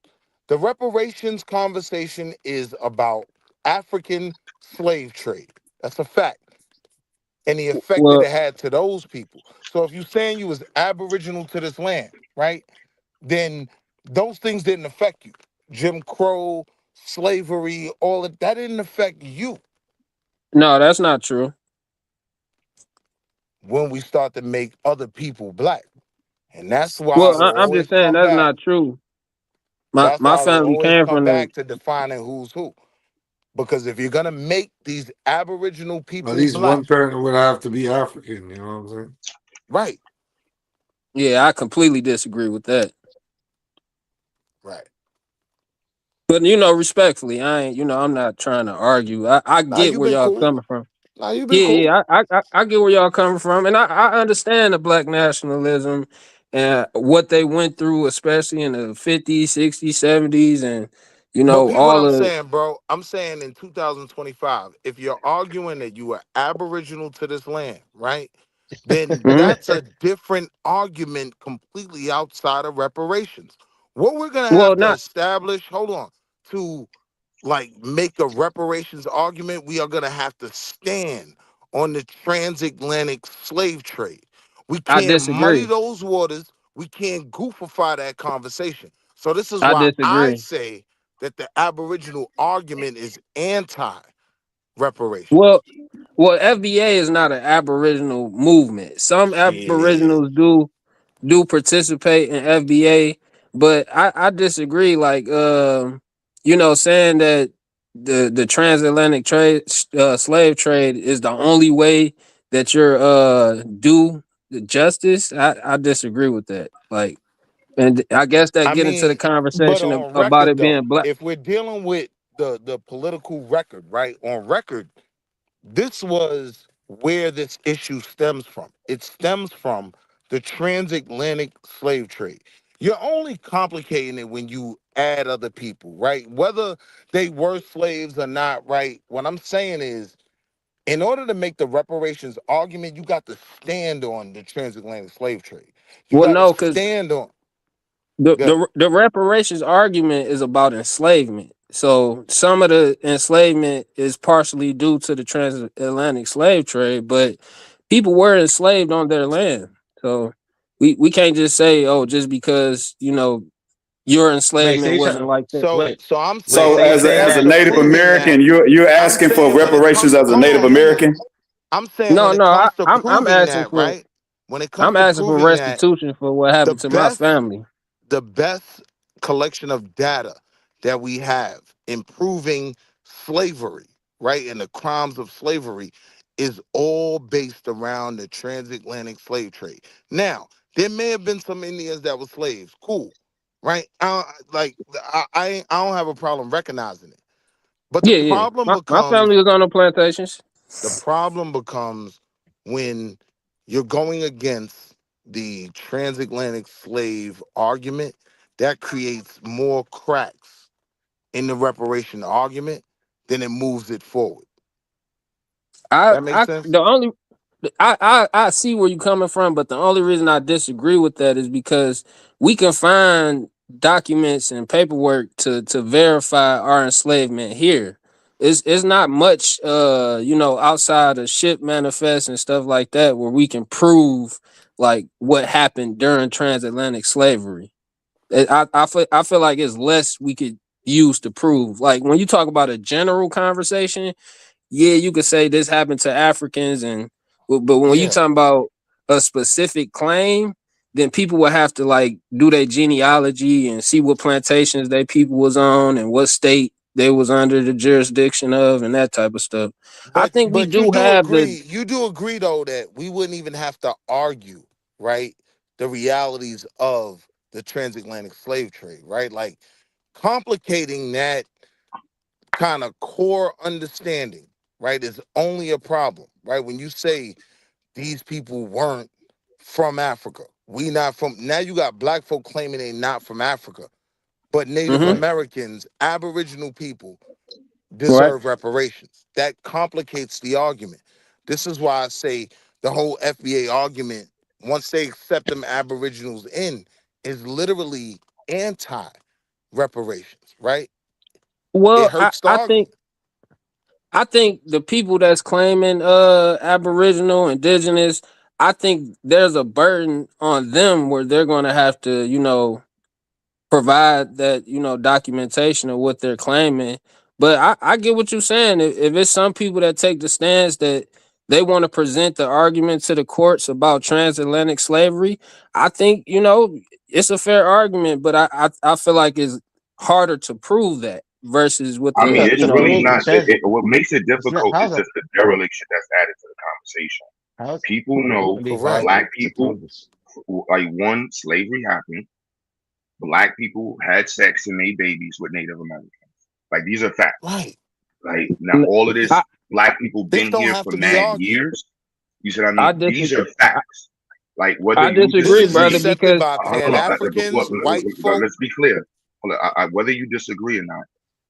The reparations conversation is about African slave trade. That's a fact. And the effect that it had to those people. So if you're saying you was Aboriginal to this land, right? Then those things didn't affect you. Jim Crow, slavery, all of that didn't affect you. No, that's not true. When we start to make other people Black. And that's why I'm just saying that's not true. My family came from back to defining who's who. Because if you're gonna make these Aboriginal people at least Black, one parent would have to be African, you know what I'm saying? Right. Yeah, I completely disagree with that. Right. But, you know, respectfully, I'm not trying to argue. I get where y'all coming from. Nah, you've been cool. Yeah. I get where y'all coming from, and I understand the black nationalism and what they went through, especially in the 50s, 60s, 70s, and But peep what all I'm of. saying, bro. I'm saying in 2025, if you're arguing that you are aboriginal to this land, right? Then Mhm. that's a different argument completely outside of reparations. What we're gonna Well, have to not establish, hold on, to like make a reparations argument, we are gonna have to stand on the transatlantic slave trade. We I can't muddy disagree. those waters. We can't goofify that conversation. So this is I why I disagree. say that the aboriginal argument is anti-reparations. Well, FBA is not an aboriginal movement. Some It is. aboriginals do participate in FBA, but I disagree. Like, saying that the transatlantic trade, slave trade, is the only way that you're due the justice. I disagree with that. Like, and I guess that I get into the mean, but conversation on about record it though, being black. if we're dealing with the political record, right? On record, this was where this issue stems from. It stems from the transatlantic slave trade. You're only complicating it when you add other people, right? Whether they were slaves or not, right? What I'm saying is, in order to make the reparations argument, you got to stand on the transatlantic slave trade. You Well, got to no, because stand on. the, Good. the reparations argument is about enslavement. So some of the enslavement is partially due to the transatlantic slave trade, but people were enslaved on their land. So we can't just say, oh, just because your Wait, so enslavement you wasn't trying? like that. So I'm Wait, So so saying you when as it a saying as comes a to that? Native proving that, American, you're I'm asking for saying when it reparations comes, as a hold Native on, Moo. American. I'm saying when No, it no, comes to I'm proving asking that, for right? When it comes I'm to asking for proving that, restitution for what the happened to my best family. the best collection of data that we have in proving slavery, right, and the crimes of slavery is all based around the transatlantic slave trade. Now, there may have been some Indians that were slaves, cool, right? I don't have a problem recognizing it, but Yeah, yeah. My family was on the plantations. the problem becomes when you're going against the transatlantic slave argument. That creates more cracks in the reparation argument than it moves it forward. I That makes I sense? the only I see where you're coming from, but the only reason I disagree with that is because we can find documents and paperwork to verify our enslavement here. It's not much outside of ship manifest and stuff like that where we can prove like what happened during transatlantic slavery. I feel like it's less we could use to prove. Like when you talk about a general conversation, yeah, you could say this happened to Africans, but when you Yeah. talking about a specific claim, then people will have to like do their genealogy and see what plantations they people was on and what state they was under the jurisdiction of and that type of stuff. I think we But you do do have the. agree, though that we wouldn't even have to argue, right? The realities of the transatlantic slave trade, right? Like complicating that kind of core understanding, right, is only a problem, right? When you say these people weren't from Africa, we not from, now you got black folk claiming they not from Africa, but Native Mm-hmm. Americans, Aboriginal people Right. deserve reparations. That complicates the argument. This is why I say the whole FBA argument, once they accept them Aboriginals in, is literally anti-reparations, right? It Well, hurts the argument. I think the people that's claiming Aboriginal, indigenous, I think there's a burden on them where they're gonna have to, provide that, documentation of what they're claiming. But I get what you're saying. If it's some people that take the stance that they want to present the argument to the courts about transatlantic slavery, I think, it's a fair argument, but I feel like it's harder to prove that versus with I mean, the, it's So really Moses, not. What makes it difficult is how's it? just the dereliction that's added to the conversation. How's People know be Correct. hard black to people, prove this? like one, slavery happened. Black people had sex and made babies with Native Americans. Like these are facts. Right. Like now, all of this Black people This been don't here have for to be mad argued. years. You see what I mean? These are facts. Like whether I you disagree, This is brother, disagree, accepted because by hold Pan on, Africans, white folk. let's be clear. Hold on, whether you disagree or not,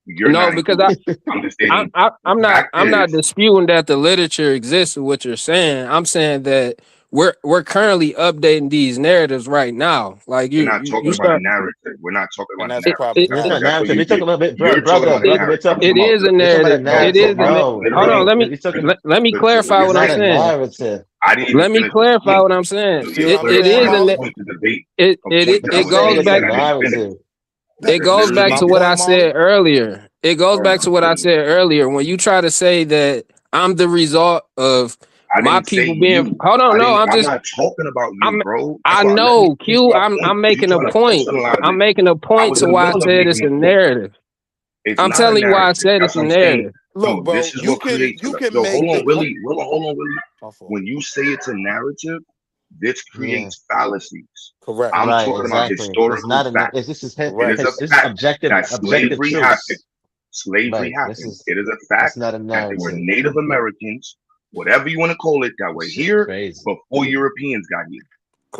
you're no, not because included. I'm just stating the fact I'm not is disputing that the literature exists with what you're saying. I'm saying that we're currently updating these narratives right now. Like we're not talking you about a start narrative. We're not talking And about a that's narrative. it, That's It's not problematic. exactly what narrative. you We're talking did. about You're talking about a it narrative. I'm talking it about is a we're talking about a narrative. no, It narrative, is a bro. hold on, We're talking. let me clarify It's what not I'm a saying. narrative. I didn't even Let me finish the clarify point. what I'm saying. See You're what I'm It saying, clarifying is a a Molly? point to debate a point that I We're it was saying goes it's stating a back that I didn't finish. narrative. it That's goes See literally back my to it. what I point, Molly? said earlier. It goes Oh back my to what I goodness. said earlier. When you try to say that I'm the result of I my didn't say people being you. hold on, no, I'm not talking about you, I'm bro. That's I why let me know, finish Q, my point. I'm You making a trying to point. personalize I'm it. making a I point was to in the why I middle of said it's making a a point. narrative. It's I'm not a telling you why I narrative. said it's That's a what I'm saying. narrative. Look, No, this bro, is what creates. you can Yo, make the hold on, Willie. my fault. When you say it's a narrative, this Yeah. creates fallacies. Correct. I'm Right. talking about Exactly. It's historical not a. facts. It Correct. is a This is fact objective. that Objective slavery happened. truths. Slavery Right. This happened. is. It is a It's fact not a that there were narrative. Native Americans, whatever you want to call it, that were Shit, here crazy. before Europeans got here.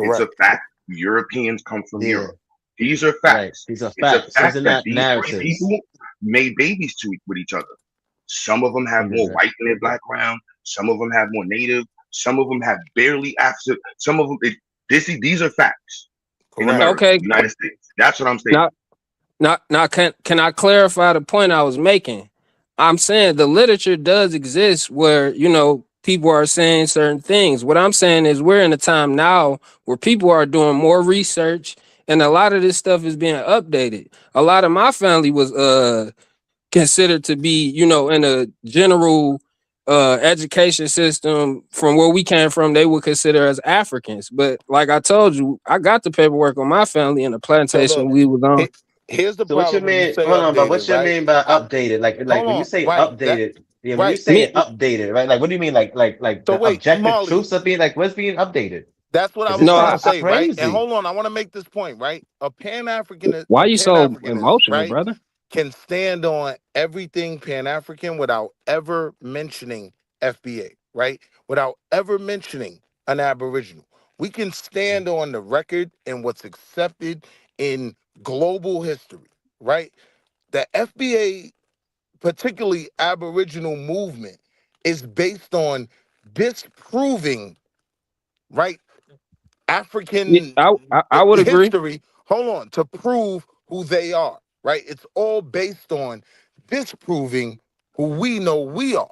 It's a Correct. fact. Europeans come from Yeah. Europe. These are Right. facts. These are It's a facts. These fact are that not these three narratives. people made babies with each other. Some of them have These more are. white in their background. Some of them have more native. Some of them have barely African. Some of them. These are facts in Correct. America, Okay. United States. That's what I'm saying. Now can I clarify the point I was making? I'm saying the literature does exist where, people are saying certain things. What I'm saying is we're in a time now where people are doing more research and a lot of this stuff is being updated. A lot of my family was considered to be, in a general education system from where we came from, they would consider us Africans. But like I told you, I got the paperwork on my family and the So plantation look, we was on. here's the So what you problem when you mean? say Hold on, but updated, what you right? mean by updated? Like Hold when you on, say right? That updated, yeah. When you right. say updated, right? Like what do you mean? Like So the wait, objective Molly, truths are being like what's being updated? that's what I Because it was No, trying to sounds say, right? And crazy. hold on, I want to make this point, right? A Pan-Africanist, why a you so Pan-Africanist, emotional, right, brother? can stand on everything Pan-African without ever mentioning FBA, right? Without ever mentioning an Aboriginal. We can stand on the record and what's accepted in global history, right? The FBA, particularly Aboriginal movement, is based on disproving, right, Yeah, African I would agree. history, hold on, to prove who they are, right? It's all based on disproving who we know we are.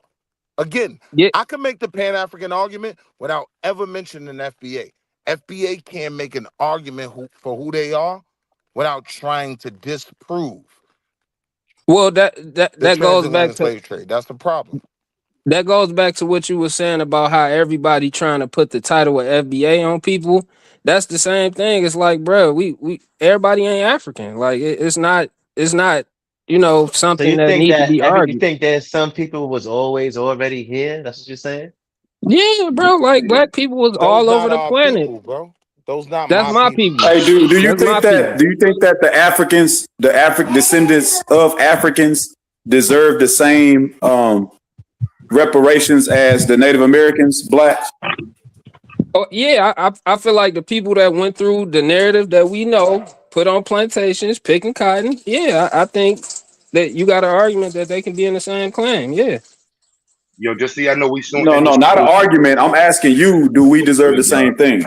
Again, Yeah, I can make the Pan-African argument without ever mentioning FBA. FBA can't make an argument for who they are without trying to disprove well the that goes back transatlantic to slave trade. That's the problem. what you were saying about how everybody trying to put the title of FBA on people. That's the same thing. It's like, bro, we everybody ain't African. Like it's not So something you that think need to that be you argued. think there's some people was always already here? That's what you're saying? Yeah, bro. Like black people was Those all over not the our planet. people, bro. Those not That's my my people. people. Hey, do you That's my think that people. the Africans, the African descendants of Africans, deserve the same reparations as the Native Americans, blacks? Oh yeah, I feel like the people that went through the narrative that we know, put on plantations, picking cotton. Yeah, I think that you got an argument that they can be in the same claim. Yeah. Yo, just see, I know we soon No, end no, this not an conversation. argument. I'm asking you, do we deserve the Good job. same thing?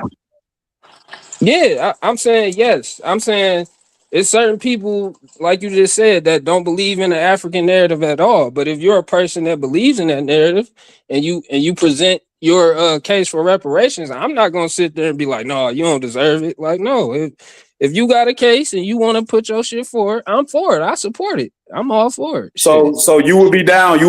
Yeah, I'm saying yes. I'm saying it's certain people, like you just said, that don't believe in the African narrative at all. But if you're a person that believes in that narrative and you present your case for reparations, I'm not gonna sit there and be like, no, you don't deserve it. Like, no, if you got a case and you want to put your shit for it, I'm for it. I support it. I'm all for it. Shit. So you would be down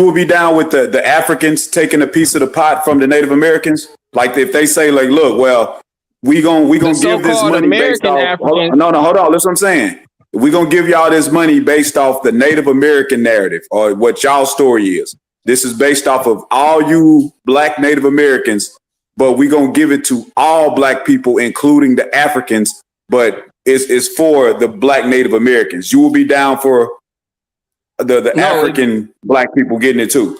with the Africans taking a piece of the pot from the Native Americans? Like if they say, like, look, well, we The gonna give this so-called money based American off. Africans. No, hold on. Listen what I'm saying. We're gonna give y'all this money based off the Native American narrative or what y'all story is. This is based off of all you black Native Americans, but we're gonna give it to all black people, including the Africans, but it's for the black Native Americans. You will be down for the No, African black people getting it too.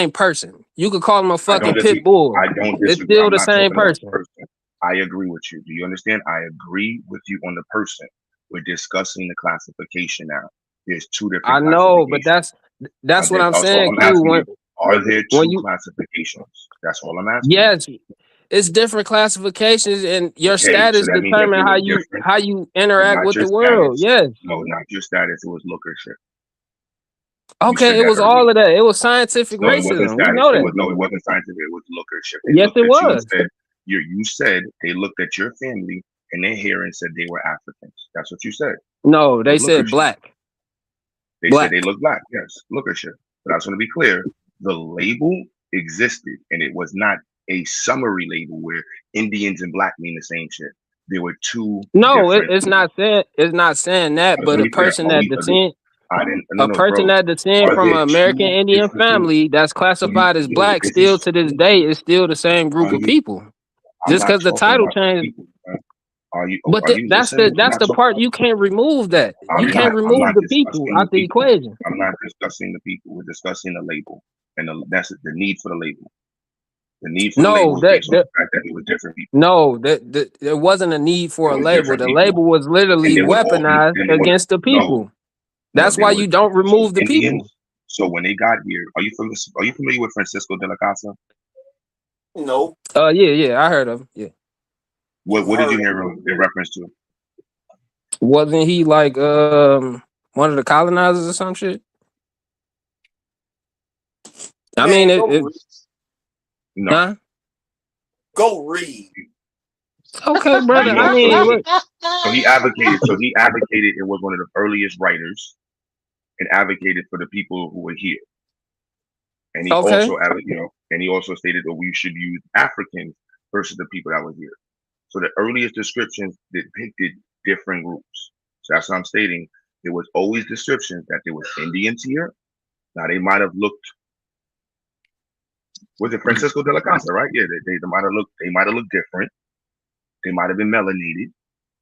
same person. You could call him a I don't fucking pit disagree. bull. I don't It's disagree. still I'm the not same talking about person. person. I agree with you. Do you understand? I agree with you on the person. We're discussing the classification now. There's two different I know, but classifications. that's what I'm That's all saying, I'm Q. asking you. Are there When two you classifications? That's all I'm asking you. yes, it's different classifications, and your Okay, so status that means that determine they how were you different, but interact not with the just world. status. Yes. No, not just status. It was lookership. You Okay, said it that was earlier. all of that. It was scientific No, it wasn't racism. We status. know It that. was no, it wasn't scientific. It was lookership. They Yes, looked it at you and was. said you said they looked at your family and their hair and said they were Africans. That's what you said. No, It they was said lookership. black. They said they look black. Yes, lookership. But I just want to be clear. The label existed, and it was not a summary label where Indians and black mean the same shit. There were two No, different. it's not saying that. I just But want a to be clear. person that descend I didn't. No, a no, person bro. that descend Are from there an American two Indian different groups? family that's classified as black still to this day is still the same group of people. I'm Just not because the talking title about the changed. people. Man. Are you But that's listening? I'm not the talking part about. you can't remove that. You can't I'm remove not the people discussing the out the people. equation. I'm not discussing the people. We're discussing the label, and that's the need for the label. The need for the label No, was based on the fact that it was different people. no, there wasn't a need for It a was label. different The people, label was and literally they would all be. weaponized And they would against the no, people. That's they why would. you don't So remove the people. Indians. So when they got here, are you familiar with Francisco de la Casa? No. Yeah, I heard of him. Yeah. What did you hear him in reference to? Wasn't he like one of the colonizers or some shit? I Man, mean, go read. No. Huh? Go read. Okay, brother. I mean, look. So he advocated. It was one of the earliest writers, and advocated for the people who were here. And he Okay. also, and he also stated that we should use Africans versus the people that were here. So the earliest descriptions depicted different groups. So that's what I'm stating. There was always descriptions that there was Indians here. Now they might have looked. Was it Francisco de la Casa, right? Yeah, they might have looked. They might have looked different. They might have been melanated.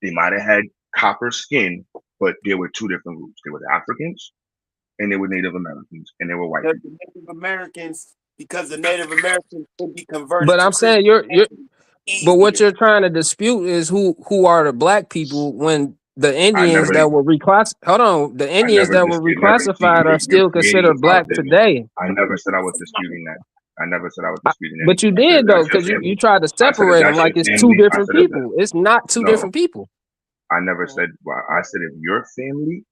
They might have had copper skin, but there were two different groups. There were the Africans, and there were Native Americans, and there were white people. The Native Americans, because the Native Americans could be converted. But I'm saying but what you're trying to dispute is who are the black people when the Indians that were the Indians that were reclassified are still considered black today. I never said I was disputing that. I never said I was disputing But you anything. did though, because you tried to separate them like it's two different people. It's not two different people. I never said. Well, I said if your family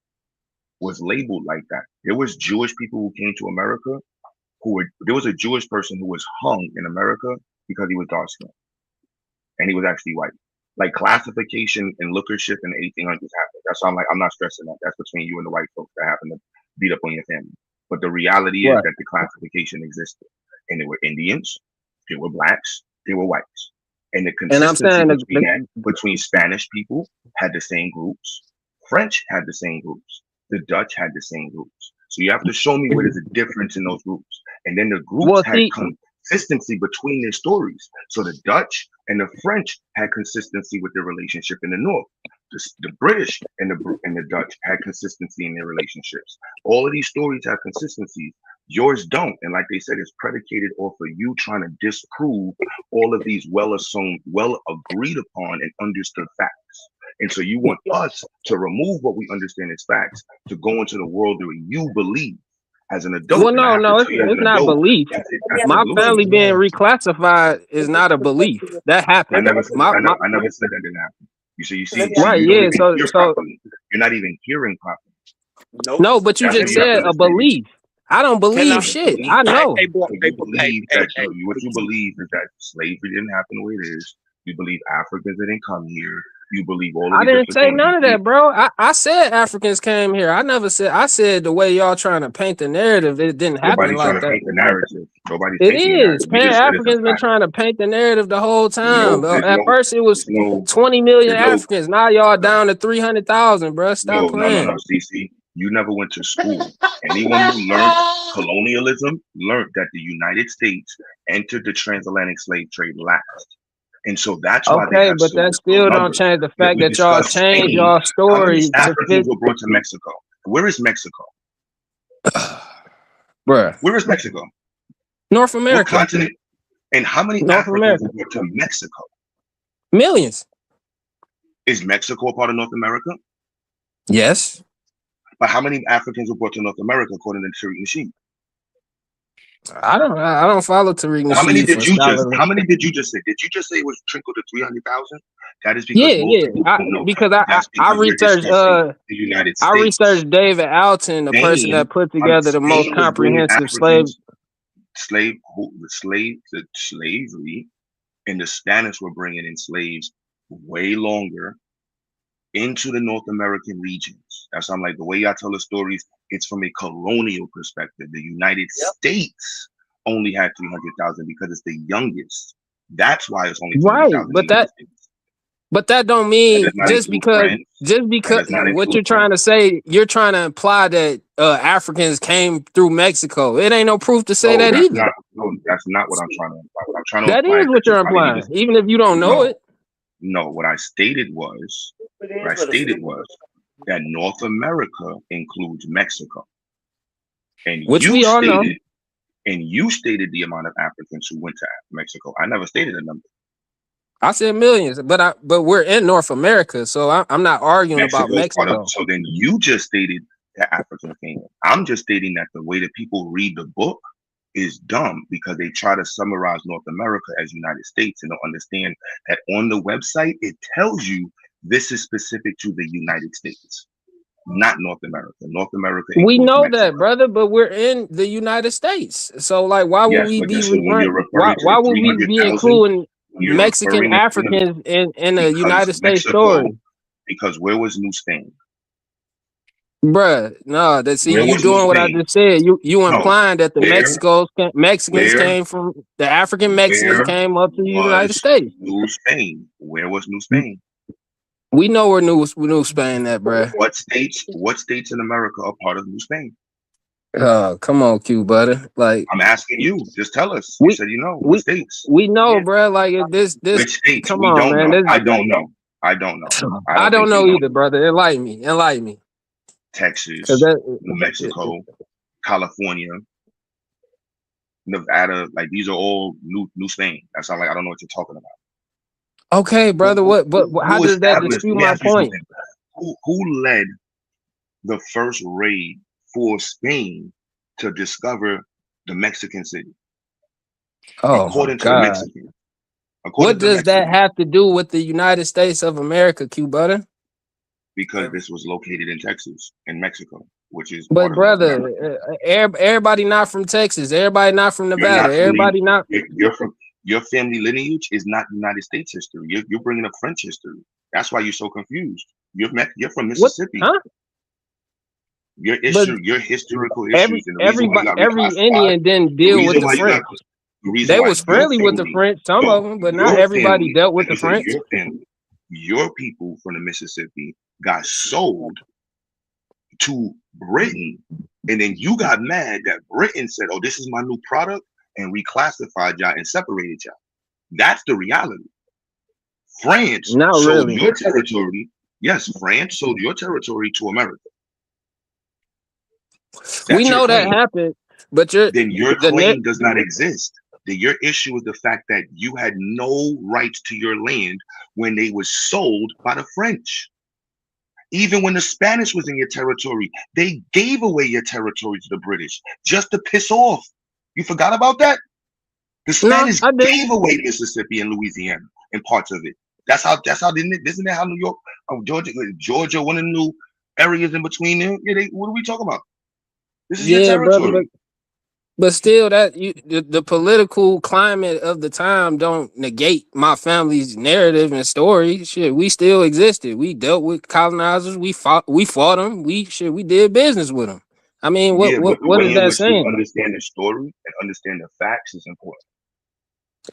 was labeled like that, there was Jewish people who came to America there was a Jewish person who was hung in America because he was dark skinned, and he was actually white. Like classification and lookership in the 1800s happened. That's why I'm not stressing that. That's between you and the white folks that happen to beat up on your family. But the reality is that the classification existed, and there were Indians, there were blacks, there were whites, and the consistency between Spanish people had the same groups, French had the same groups, the Dutch had the same groups. So you have to show me where there's a difference in those groups, and then the groups had consistency between their stories. So the Dutch and the French had consistency with their relationship in the North. The British and the Dutch had consistency in their relationships. All of these stories have consistencies. Yours don't. And like they said, it's predicated off of you trying to disprove all of these well-assumed, well-agreed upon and understood facts. And so you want us to remove what we understand as facts to go into the world where you believe as an adult. Well, no, it's not belief. My family being reclassified is not a belief. That happened. I never said that didn't happen. You see, right? Yeah. So you're not even hearing properly. No, but you just said a belief. I don't believe shit. I know. What you believe is that slavery didn't happen the way it is. You believe Africans didn't come here. You believe all of I didn't say none of that, bro. I said Africans came here. I never said. I said the way y'all trying to paint the narrative, it didn't happen like that. Paint the narrative. Nobody's it is. Africans been trying to paint the narrative the whole time. At first, it was 20 million Africans. Now y'all down to 300,000, bro. Stop playing. No, CC. You never went to school. Anyone who learned colonialism learned that the United States entered the transatlantic slave trade last. And so that's why they have but that still don't change the fact that y'all changed y'all story. How many Africans were brought to Mexico? Where is Mexico? Bruh. Where is Mexico? North America. What continent? And how many Africans were brought to Mexico? Millions. Is Mexico a part of North America? Yes. But how many Africans were brought to North America according to TARIQ Nasheed? I don't follow Tariq Nasheed. How many did you just say? Did you just say it was trickled to 300,000? That is because Because I you're researched discussing the United States. I researched David Alton, the person that put together the most comprehensive slavery and the Spanish were bringing in slaves way longer into the North American regions. That's why I'm like, the way y'all tell the stories, it's from a colonial perspective. The United States only had 300,000 because it's the youngest. That's why it's only 300,000. But that don't mean just because what you're trying to say, you're trying to imply that Africans came through Mexico. It ain't no proof to say that either. That's not what I'm trying to imply. That is what you're implying, even if you don't know it. No, what I stated was that North America includes Mexico. And which we all know. And you stated the amount of Africans who went to Mexico. I never stated a number. I said millions, but we're in North America, so I'm not arguing about Mexico. So then you just stated that Africans came. I'm just stating that the way that people read the book is dumb because they try to summarize North America as United States and don't understand that on the website it tells you this is specific to the United States, not North America. North America. We know Mexico. That, brother, but we're in the United States, so like, why would we be why would we be including Mexican Africans in the United States story? Because where was New Spain? Bruh, no, you doing what I just said. You implying that the Mexicans came from the African Mexicans came up to the United States. New Spain. Where was New Spain? We know where New Spain at, bruh. What states in America are part of New Spain? Come on, Q, brother. Like, I'm asking you, just tell us. You said you know what states. We know, bruh. Like this. Which states? Come we on, don't man. Know. I don't know. I don't know. I don't know either, brother. Enlighten me. Texas, New Mexico, California, Nevada, like these are all New Spain. That's not like I don't know what you're talking about. Okay, brother. How does that dispute my point? Who led the first raid for Spain to discover the Mexican city? Oh, according to the Mexicans. What does that have to do with the United States of America, Q, brother? Because this was located in Texas and Mexico, which is. But brother, everybody not from Texas. Everybody not from Nevada. Everybody not. You're from your family lineage is not United States history. You're bringing up French history. That's why you're so confused. You're from Mississippi. Huh? Your historical issues. Every Indian didn't deal with the French. They was friendly with the French, some of them, but not everybody dealt with the French. Your people from the Mississippi got sold to Britain, and then you got mad that Britain said, "Oh, this is my new product," and reclassified y'all and separated y'all. That's the reality. France sold your territory. Yes, France sold your territory to America. We know that happened, but your claim does not exist. Your issue is the fact that you had no rights to your land when they were sold by the French. Even when the Spanish was in your territory, they gave away your territory to the British just to piss off. You forgot about that? The Spanish gave away Mississippi and Louisiana and parts of it. That's how isn't that how New York, Georgia, one of the new areas in between there? Yeah, what are we talking about? This is your territory. Brother, but still, the political climate of the time don't negate my family's narrative and story. Shit, we still existed. We dealt with colonizers. We fought them. We did business with them. I mean, what is that saying? Understand the story and understand the facts is important.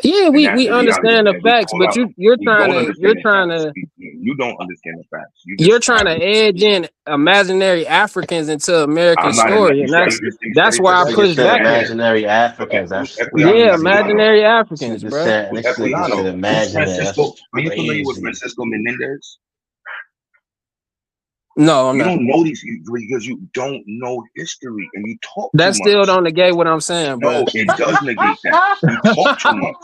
Yeah, we understand the facts, but you're trying to you don't understand the facts. You're trying to edge in imaginary Africans into American story, and that's why I push back. Imaginary Africans. Imaginary Africans, bro. Are you familiar with Francisco Menendez? No, I'm You not. don't know these because you don't know history and you talk too That still much. don't negate what I'm saying, bro. No, it does negate that. You talk too much.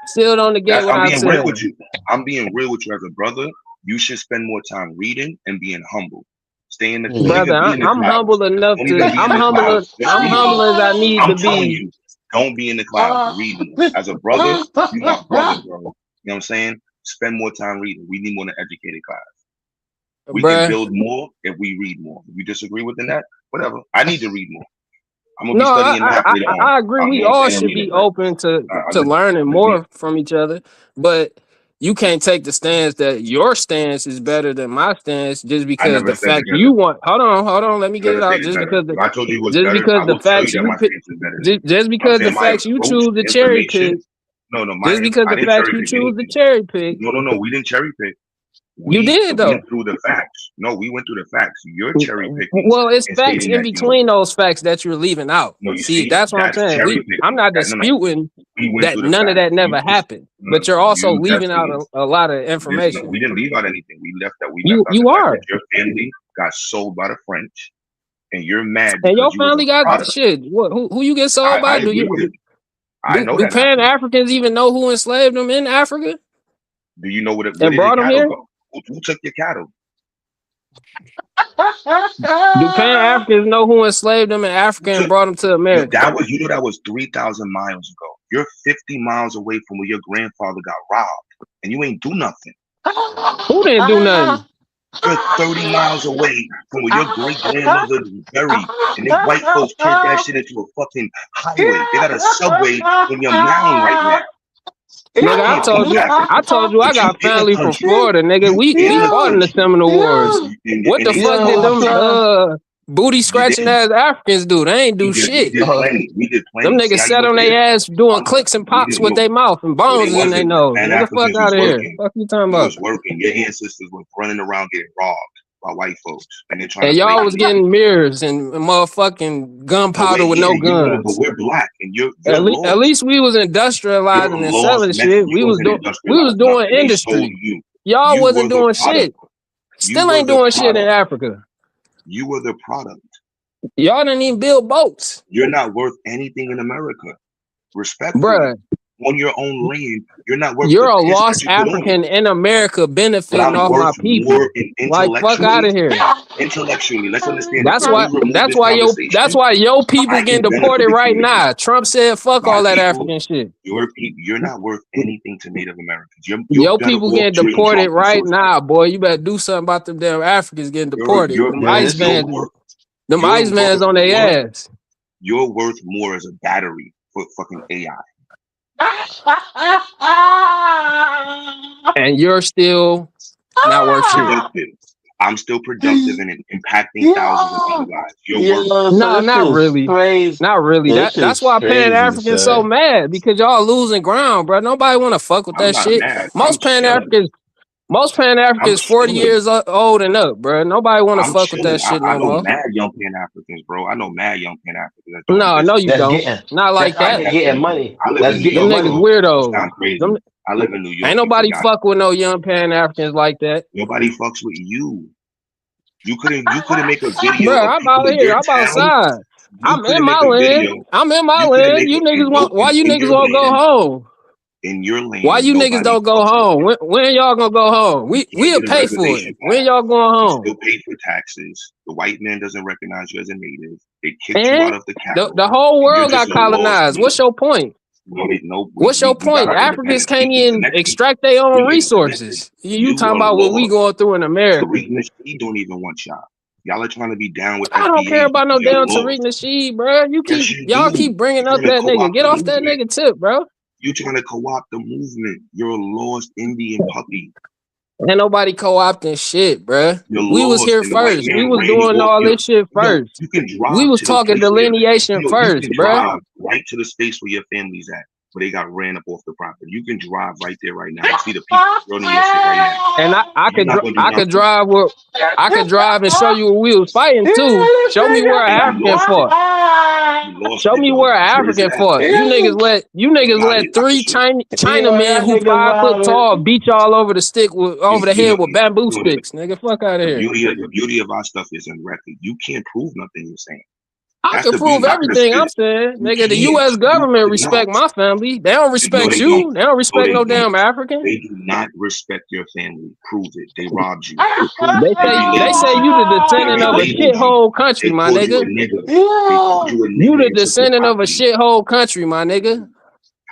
Still don't negate what I'm I'm being real saying. with you. I'm being real with you as a brother. You should spend more time reading and being humble. Stay in the don't Brother, even be in the I'm clouds. humble enough Don't to. even be I'm in the humble. clouds. Just I'm read humble more. as I need I'm to telling be. you, don't be in the clouds. Read more. As a brother, you my brother, bro. You know what I'm saying? Spend more time reading. We need more than educated class. We can build more if we read more. If you disagree with that, whatever. I need to read more. I'm gonna be No, studying math later on. I agree. We You know what I'm all saying? should be Reading. open to learning more from each other, but you can't take the stance that your stance is better than my stance just I because never the said fact together. you want. Hold on. Let me I get never it out. said it's better. If I told you it was Just better, because I the will tell facts you that you my pick, stance is better than you. just I'm because the saying my facts you approach, choose to cherry pick, information. No, just because I the didn't facts cherry you pick choose to anything. cherry pick. No, we didn't cherry pick. You did though. Went through the facts. No, we went through the facts. You're cherry picking Well, it's and facts stating in that between those facts that you're leaving out. no, you See, see, that's what I'm that's saying. cherry picking. I'm not No. disputing We went that through the none of facts. that never happened, but you're also leaving out a lot of No, information. we didn't leave out anything. We left out You the fact are, that your family got sold by the French, and you're mad and your because you was family a got product. shit. What? Who you get sold by? I agree with it. I know Do that Pan happened. Africans even know who enslaved them in Africa Do you know where and did your brought them cattle here? go? Who took your cattle? Do Pan Africans know who enslaved them in Africa and brought them to America? That was 3,000 miles ago. You're 50 miles away from where your grandfather got robbed, and you ain't do nothing. Who didn't do nothing? You're 30 miles away from where your great grandmother was buried, and they white folks turned that shit into a fucking highway. They got a subway in your mound right now. Nigga, I told you I got family from Florida, nigga. We fought in the Seminole Wars. What the fuck did them booty scratching ass Africans do? They ain't do shit. We did plenty. Them niggas sat on their ass doing clicks and pops with their mouth and bones in their nose. Nigga, fuck out of here. Fuck you talking about? Was working. Your ancestors was running around getting robbed by white folks, and they're trying and to y'all was getting mirrors and motherfucking gunpowder with no guns. But we're black, and you're at least we was industrializing and selling shit. We was doing industry. Y'all wasn't doing shit. Still ain't doing shit in Africa. You were the product. Y'all didn't even build boats. You're not worth anything in America. Respectfully. Bruh. On your own land, you're not worth. You're a lost African in America benefiting off my people. Like fuck out of here. Intellectually, let's understand. That's why your people getting deported right now. Trump said fuck all that African shit. You're not worth anything to Native Americans. Your people getting deported right now, boy. You better do something about them damn Africans getting deported. Them ice vans on their ass. You're worth more as a battery for fucking AI. And you're still not worth shit. I'm still productive and impacting thousands of people's lives. No, not really. Not really. That's why Pan Africans so mad, because y'all losing ground, bro. Nobody want to fuck with that shit. Most Pan Africans 40 years old and up, bro. Nobody want to fuck with that shit no more. I know mad young Pan Africans, bro. I know mad young Pan Africans. No, you don't. Not like that. Getting money. Them niggas weirdos. I live in New York. Ain't nobody fuck with no young Pan Africans like that. Nobody fucks with you. You couldn't make a video. Bro, I'm out here. I'm outside. I'm in my land. I'm in my land. You niggas want? Why you niggas won't go home? In your land. Why you niggas don't go home? When y'all gonna go home? We'll pay for it. When y'all going home? Still pay for taxes. The white man doesn't recognize you as a native. They kicked you out of the capital. The whole world got colonized. What's your point? What's your point? Africans can't even extract their own resources. You talking about what we going through in America? TARIQ Nasheed don't even want y'all. Y'all are trying to be down with. I don't care about no damn TARIQ Nasheed, bro. Y'all keep bringing up that nigga. Get off that nigga tip, bro. You trying to co-opt the movement. You're a lost Indian puppy. Ain't nobody co-opting shit, bruh. We was here first. We was doing all this shit first. We was talking delineation first, bruh. Right to the space where your family's at, where they got ran up off the property. You can drive right there right now. See the people running your shit right now. And I could drive and show you where we was fighting too. Show me where an African fought. lost Show it me though. where an What is African that? fought. You niggas Got let it. I can three show you. Chinamen who 5 foot tall beat y'all over the stick over the head with bamboo sticks. Nigga, fuck out of here. The beauty of our stuff is in record. You can't prove nothing you're saying. I That's can the prove beauty. I could have everything I'm spit. saying. You Nigga, the can't. US government No. respect my family. They don't No, respect they you. don't. They don't respect no damn African. They do not respect your family. Prove it. They robbed you. They say you the descendant of a shithole country, my nigga. You the descendant of a shithole country, my nigga.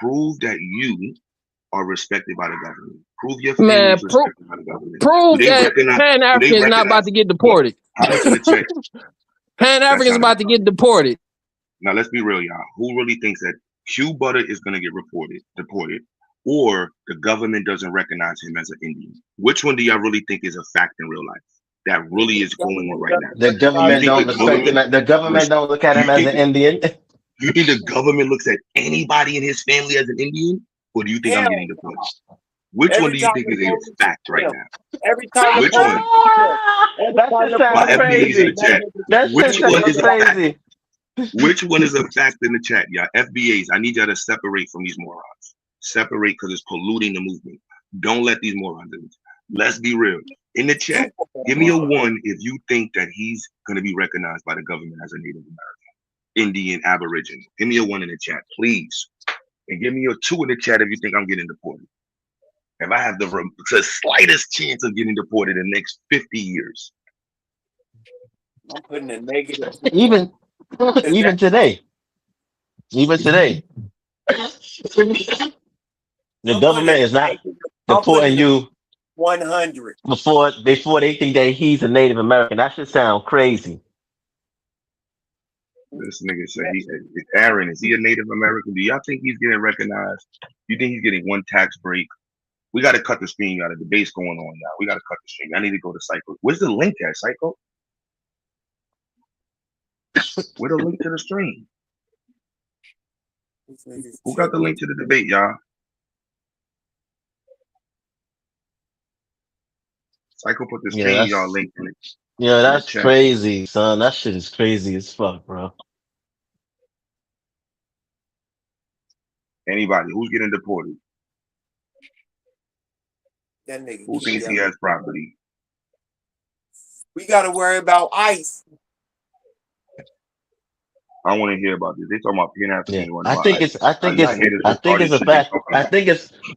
Prove that you are respected by the government. Prove your family Man, is respected by the government. prove that Pan Africans not about to get deported. How much in the check? Pan Africans about to get deported. Now let's be real, y'all. Who really thinks that Q Butter is gonna get deported, or the government doesn't recognize him as an Indian? Which one do y'all really think is a fact in real life that really is going on right now? The government don't respect him. The government don't look at him as an Indian. You think the government looks at anybody in his family as an Indian, or do you think I'm getting deported? Which one do you think is a fact right now? Every time. Which one? That shit sounds crazy. That shit sounds crazy. Which one is a fact in the chat, y'all? FBAs, I need y'all to separate from these morons. Separate because it's polluting the movement. Don't let these morons in. Let's be real. In the chat, give me a 1 if you think that he's going to be recognized by the government as a Native American, Indian, Aboriginal. Give me a 1 in the chat, please. And give me a 2 in the chat if you think I'm getting deported. If I have the slightest chance of getting deported in the next 50 years. I'm putting a negative. Even today. The government is not deporting you 100 before they think that he's a Native American. That should sound crazy. This nigga said Aaron, is he a Native American? Do y'all think he's getting recognized? You think he's getting 1 tax break? We got to cut the stream. You got a debate's going on now. We got to cut the stream. I need to go to Psycho. Where's the link at, Psycho? Where the link to the stream? Who got the link to the debate, y'all? Psycho put this y'all link in it. Yeah, that's crazy, son. That shit is crazy as fuck, bro. Anybody who's getting deported? That nigga. Who thinks he has property? We gotta worry about ICE. I want to hear about this. They talking about Pan African. I think it's a fact.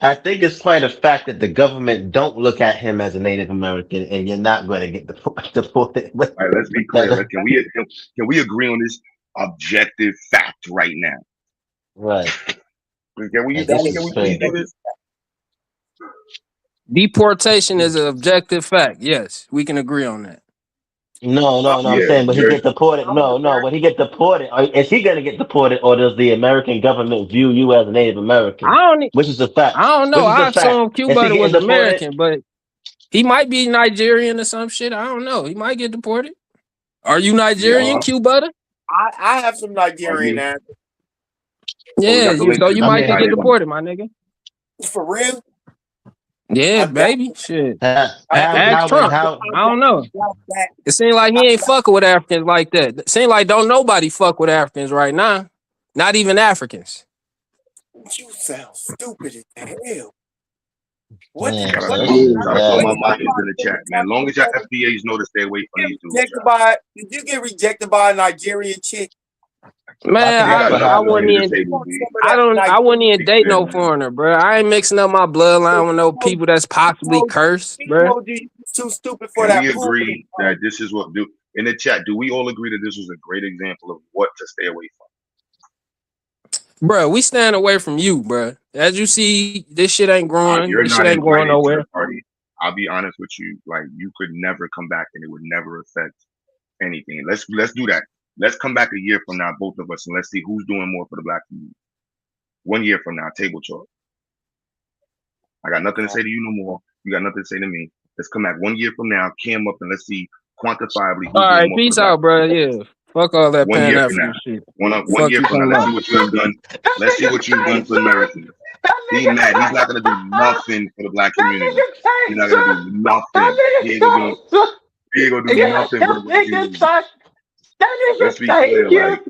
I think it's quite a fact that the government don't look at him as a Native American, and you're not going to get deported. All right, let's be clear. Can we agree on this objective fact right now? Right. Can we please do this? Deportation is an objective fact. Yes, we can agree on that. No, I'm saying, but he get deported. No, when he get deported, is he gonna get deported, or does the American government view you as a Native American? Which is a fact. I don't know. I assume Cuba was deported? American, but he might be Nigerian or some shit. I don't know. He might get deported. Are you Nigerian, Cuba? I have some Nigerian accent. Yeah, so you might get deported, my nigga. For real? Yeah, baby. Shit. Ask Trump. I don't know. It seems like he ain't fucking with Africans like that. It seems like don't nobody fuck with Africans right now. Not even Africans. You sound stupid as hell. What? I throw my mind into the chat, man. As long as y'all FBAs know to stay away from these dudes. Did you get rejected by a Nigerian chick? Man, I wouldn't even date no foreigner, bro. I ain't mixing up my bloodline with no people that's possibly cursed, bro. Too stupid for that. We agree that this is what in the chat. Do we all agree that this was a great example of what to stay away from? Bro, we stand away from you, bro. As you see, this shit ain't growing. This shit ain't going nowhere. I'll be honest with you. Like, you could never come back, and it would never affect anything. Let's do that. Let's come back a year from now, both of us, and let's see who's doing more for the Black community. 1 year from now, table talk. I got nothing to say to you no more. You got nothing to say to me. Let's come back 1 year from now, cam up, and let's see quantifiably. All right, peace out, bro. Yeah, fuck all that Pan African shit. One year from now, let's see what you've done. Let's see what you've done for Americans. He's mad. He's not gonna do nothing for the Black community. He's not gonna do nothing. He ain't gonna do nothing for the Black community. Let's be clear, like,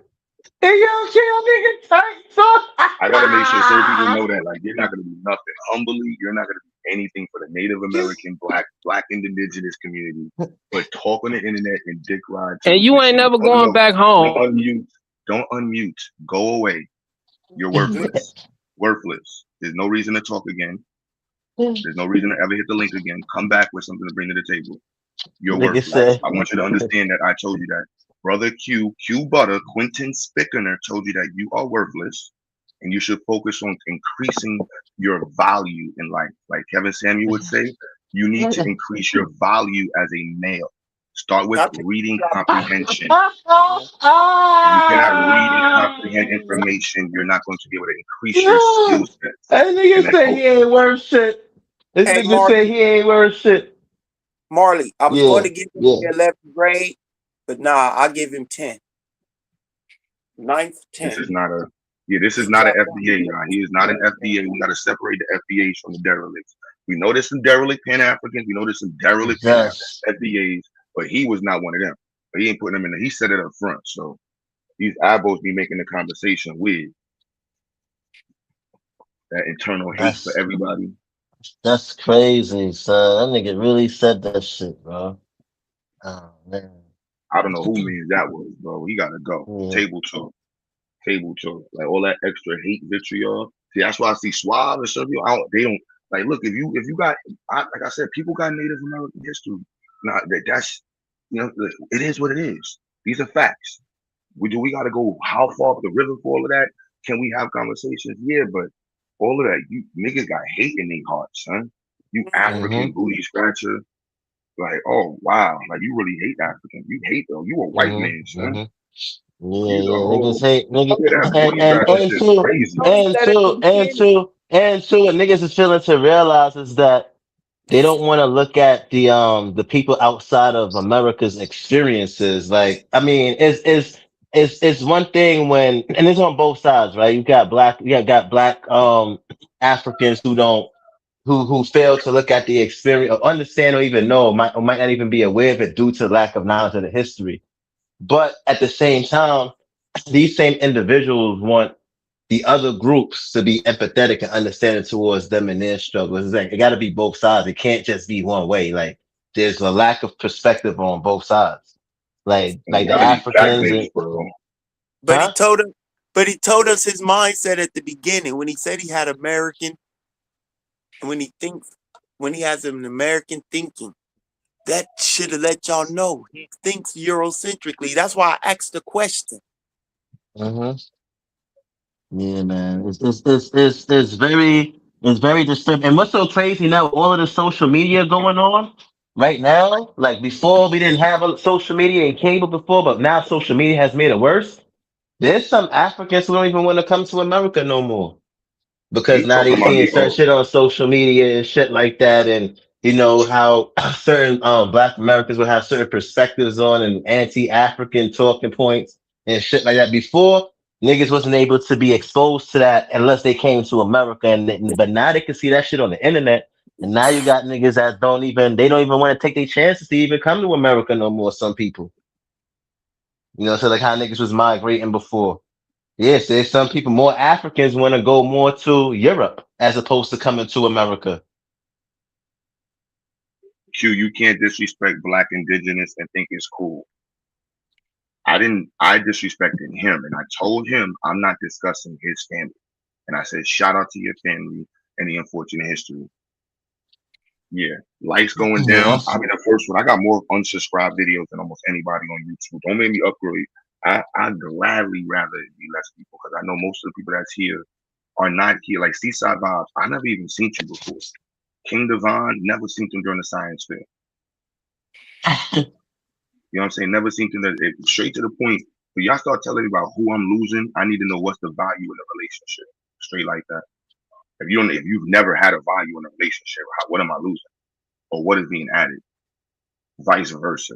Hey, yo, chill, nigga, tight, son. I gotta make sure certain people know that, like, you're not gonna be nothing. Humbly, you're not gonna be anything for the Native American, black and indigenous community, but talk on the internet and dick ride And too. you ain't never going back home. Don't unmute. Go away. You're worthless. Worthless. There's no reason to talk again. There's no reason to ever hit the link again. Come back with something to bring to the table. You're worthless. I want you to understand that I told you that. Brother Q Butter, Quentin Spickener told you that you are worthless and you should focus on increasing your value in life. Like Kevin Samuel would say, you need to increase your value as a male. Start with reading comprehension. You cannot read and comprehend information. You're not going to be able to increase your skill set. That nigga say he ain't worth shit. This nigga say he ain't worth shit. Marley, I was going to give him the 11th grade, but nah, I'll give him 10. 9th, 10. This is not an FBA, y'all. He is not an FBA. We got to separate the FBAs from the derelicts. We know there's some derelict Pan-Africans. We know there's some derelict FBAs, but he was not one of them. But he ain't putting them in there. He said it up front. So these eyeballs be making the conversation weird. That internal hate for everybody. That's crazy, son. That nigga really said that shit, bro. Oh, man. I don't know who means that was, bro. He gotta go. Table talk. Like all that extra hate vitriol. See, that's why I see Suave and stuff. They don't like. Look, if you got, like I said, people got Native American history. Now that's it is what it is. These are facts. We got to go how far up the river for all of that? Can we have conversations? Yeah, but all of that, you niggas got hate in their hearts, son. You African booty scratcher. Like, oh wow, like you really hate African. You hate them. You a white man, son. Niggas hate niggas and two what niggas is feeling to realize is that they don't want to look at the people outside of America's experiences. Like, I mean, it's one thing when, and it's on both sides, right? You got black Africans who fail to look at the experience or understand or even know, or might not even be aware of it due to lack of knowledge of the history. But at the same time, these same individuals want the other groups to be empathetic and understanding towards them and their struggles. It's like, it got to be both sides. It can't just be one way. Like, there's a lack of perspective on both sides. Like the Africans. But he told us his mindset at the beginning when he said he had American, and when he has an American thinking. That should have let y'all know he thinks Eurocentrically. That's why I asked the question. Yeah, man. It's very disturbing. And what's so crazy now, all of the social media going on right now, like before we didn't have a social media and cable before, but now social media has made it worse. There's some Africans who don't even want to come to America no more. Because now they seeing certain shit on social media and shit like that, and you know how certain Black Americans will have certain perspectives on and anti-African talking points and shit like that. Before, niggas wasn't able to be exposed to that unless they came to America, but now they can see that shit on the internet. And now you got niggas that don't even want to take their chances to even come to America no more. Some people, so like how niggas was migrating before. Yes, there's some people, more Africans want to go more to Europe as opposed to coming to America. Q, you can't disrespect Black indigenous and think it's cool. I disrespected him, and I told him I'm not discussing his family. And I said, shout out to your family and the unfortunate history. Yeah, likes going down. I mean, the first one, I got more unsubscribed videos than almost anybody on YouTube. Don't make me upgrade. I'd gladly rather be less people because I know most of the people that's here are not here. Like Seaside Vibes, I never even seen you before. King Devon, never seen him during the science fair. You know what I'm saying? Never seen him. Straight to the point. When y'all start telling me about who I'm losing, I need to know what's the value in a relationship. Straight like that. If you've never had a value in a relationship, what am I losing? Or what is being added? Vice versa.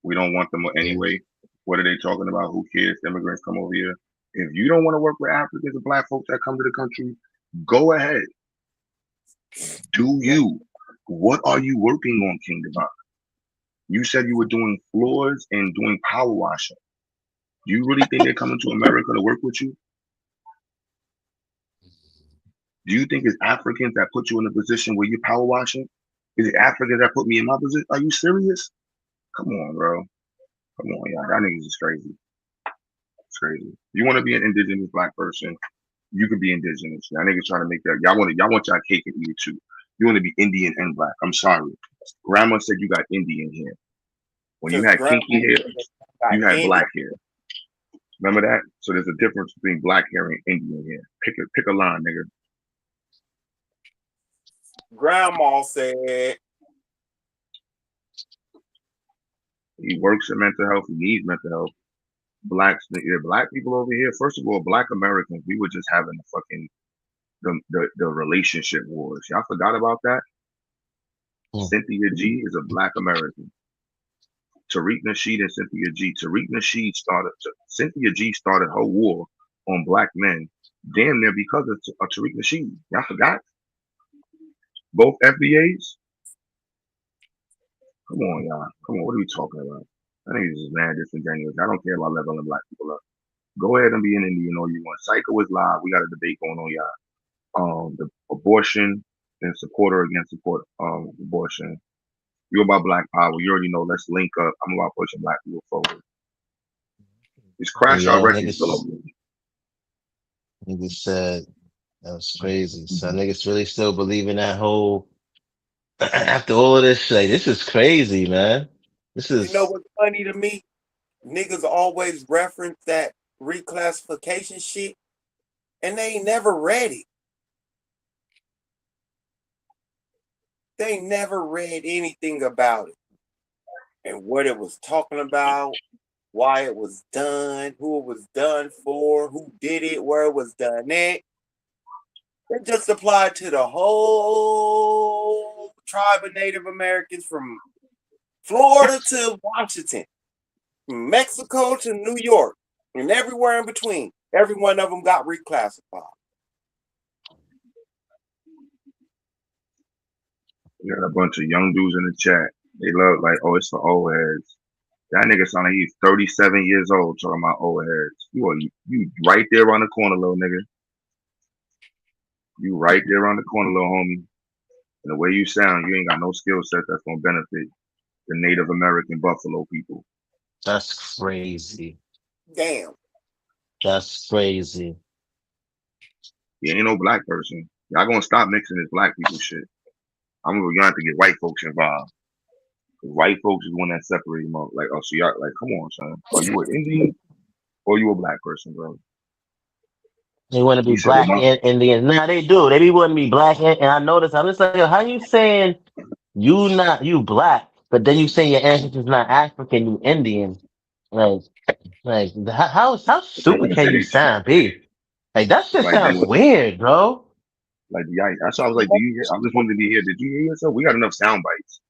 We don't want them anyway. What are they talking about? Who cares? Immigrants come over here. If you don't want to work with Africans and Black folks that come to the country, go ahead. Do you? What are you working on, King Devon? You said you were doing floors and doing power washing. Do you really think they're coming to America to work with you? Do you think it's Africans that put you in a position where you're power washing? Is it Africans that put me in my position? Are you serious? Come on, bro. Come on, y'all. That niggas is crazy. It's crazy. You want to be an indigenous black person, you can be indigenous. Y'all niggas trying to make that. Y'all want y'all cake and eat it too. You want to be Indian and black. I'm sorry. Grandma said you got Indian hair. When you had kinky hair, you had black hair. Remember that? So there's a difference between black hair and Indian hair. Pick a line, nigga. Grandma said he works in mental health. He needs mental health. Black people over here. First of all, black Americans, we were just having the fucking the relationship wars. Y'all forgot about that? Cynthia G is a black American. TARIQ Nasheed and Cynthia G. Cynthia G started her war on black men damn near because of TARIQ Nasheed. Y'all forgot? Both FBAs? Come on, y'all. Come on, what are we talking about? I think this is mad disingenuous. I don't care about leveling black people up. Go ahead and be an Indian all you want. Psycho is live. We got a debate going on, y'all. The abortion and support or against support abortion. You're about black power. You already know. Let's link up. I'm about pushing black people forward. It's crash our records. Niggas said that was crazy. So niggas really still believe in that whole after all of this shit. This is crazy, man. This is You know what's funny to me? Niggas always reference that reclassification shit and they ain't never read it. They never read anything about it and what it was talking about, why it was done, who it was done for, who did it, where it was done at. It just applied to the whole tribe of Native Americans from Florida to Washington, from Mexico to New York, and everywhere in between. Every one of them got reclassified. You got a bunch of young dudes in the chat. They love like, oh, it's for old heads. That nigga sound like he's 37 years old talking about old heads. You right there around the corner, little nigga. You right there around the corner, little homie. And the way you sound, you ain't got no skill set that's gonna benefit the Native American Buffalo people. That's crazy. Damn. That's crazy. You ain't no black person. Y'all gonna stop mixing this black people shit. I'm gonna have to get white folks involved. White folks is the one that separate them up. Like, oh, so y'all like, come on, son. Are you an Indian or you a black person, bro? They want to be black and Indian. Nah, they do. They be wanting to be black and I noticed. I'm just like, yo, how you saying you black, but then you say your ancestors not African, you Indian? Like how stupid can you sound, B? Like that shit Like, sounds weird, bro. Like, yeah, that's why I was like, do you hear? I just wanted to be here. Did you hear yourself? We got enough sound bites.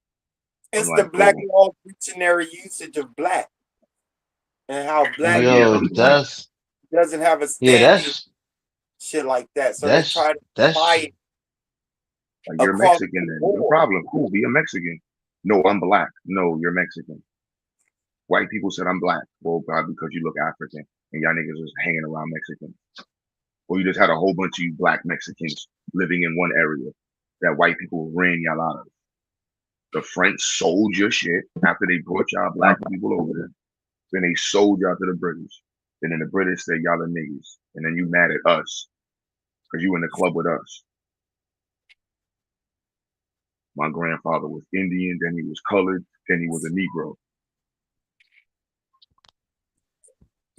It's like, the Black Law Dictionary usage of black and how black doesn't have a standing shit like that. So they try to apply it. Like, you're Mexican then. No problem. Cool. Be a Mexican. No, I'm black. No, you're Mexican. White people said I'm black. Well, probably because you look African and y'all niggas was hanging around Mexicans. Or you just had a whole bunch of you black Mexicans living in one area that white people ran y'all out of. The French sold your shit after they brought y'all black people over there. Then they sold y'all to the British. And then the British said y'all are niggas. And then you mad at us because you in the club with us. My grandfather was Indian, then he was colored, then he was a Negro.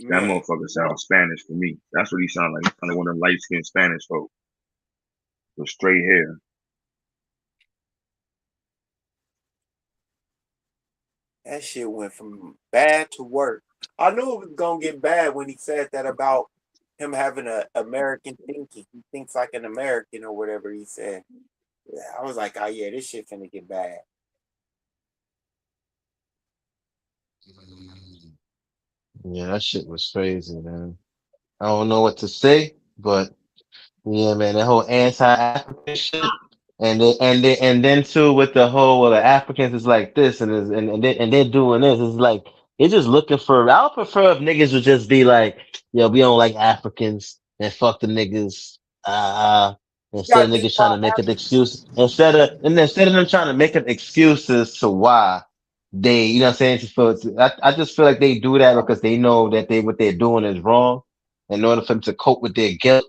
That motherfucker sounds Spanish to me. That's what he sound like. He sound like one of them light-skinned Spanish folk with straight hair. That shit went from bad to worse. I knew it was gonna get bad when he said that about him having an American thinking. He thinks like an American or whatever he said. Yeah, I was like, oh yeah, this shit finna get bad. Yeah, that shit was crazy, man. I don't know what to say, but yeah, man, that whole anti-African shit, And then too with the whole well the Africans is like this and they're doing this. It's like they're just looking for. I would prefer if niggas would just be like, yo, we don't like Africans and fuck the niggas. Instead of Got this niggas trying by to make an Africans. excuse, instead of them trying to make up excuses to why they, you know what I'm saying? I just feel like they do that because they know that what they're doing is wrong. In order for them to cope with their guilt,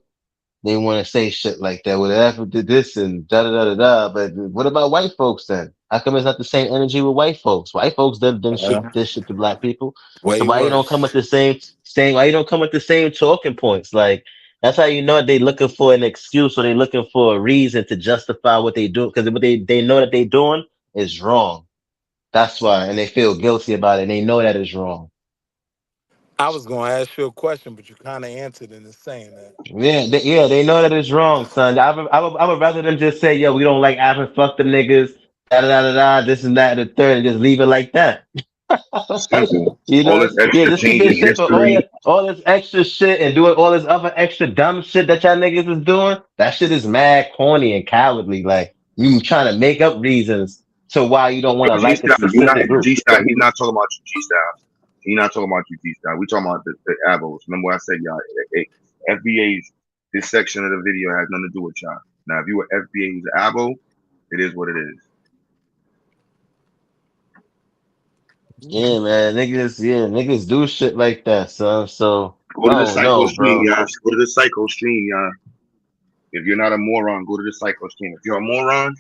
they want to say shit like that. Well, the Africa did this and da da da da da. But what about white folks then? How come it's not the same energy with white folks? White folks done shit this shit to black people. So Way why you don't come worse. with the same? Why you don't come with the same talking points? Like that's how you know they looking for an excuse or they looking for a reason to justify what they do because what they know that they doing is wrong. That's why, and they feel guilty about it. And they know that is wrong. I was gonna ask you a question, but you kind of answered in the saying that. They know that it's wrong, son. I would rather them just say, yo, we don't like Africa, fuck them niggas, da da da da da, this and that, and the third, and just leave it like that. Simple. You All know, this yeah, extra just keep it changing simple. history. All this extra shit and doing all this other extra dumb shit that y'all niggas is doing. That shit is mad corny and cowardly. Like you trying to make up reasons to why you don't want to G like a Style, you're not specific group. G Style. He's not talking about you, G Style. He's not talking about you, G Style. We talking about the abos. Remember what I said, y'all? FBAs. This section of the video has nothing to do with y'all. Now, if you were FBA's abo, it is what it is. Yeah, man, niggas do shit like that, son. So Go I to the don't psycho know, stream, bro. y'all. Go to the psycho stream, y'all. If you're not a moron, go to the psycho stream. If you're a moron,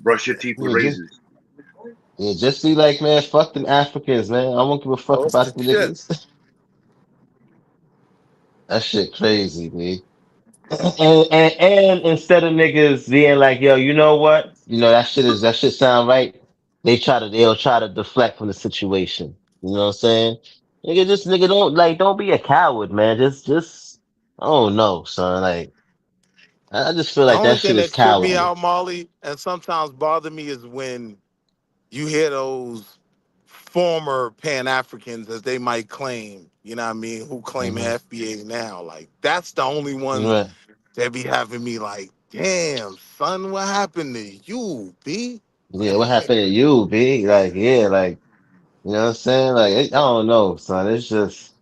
brush your teeth with Yeah, just razors. just be like, man, fuck them Africans, man. I won't give a fuck Oh, it's the about them shit. niggas. That shit crazy, man. And instead of niggas being like, yo, you know what? You know that shit sound right. They'll try to deflect from the situation. You know what I'm saying? Nigga don't be a coward, man. Just I don't know, son. Like I just feel The like only that thing shit is that trip me cowardly. out, Molly, and sometimes bother me is when you hear those former Pan Africans, as they might claim, you know what I mean, who claim Hmm. FBA now. Like, that's the only ones Right. that be having me like, damn, son, what happened to you, B? Yeah, what happened to you, B? Like, yeah, like, you know what I'm saying? Like, I don't know, son. It's just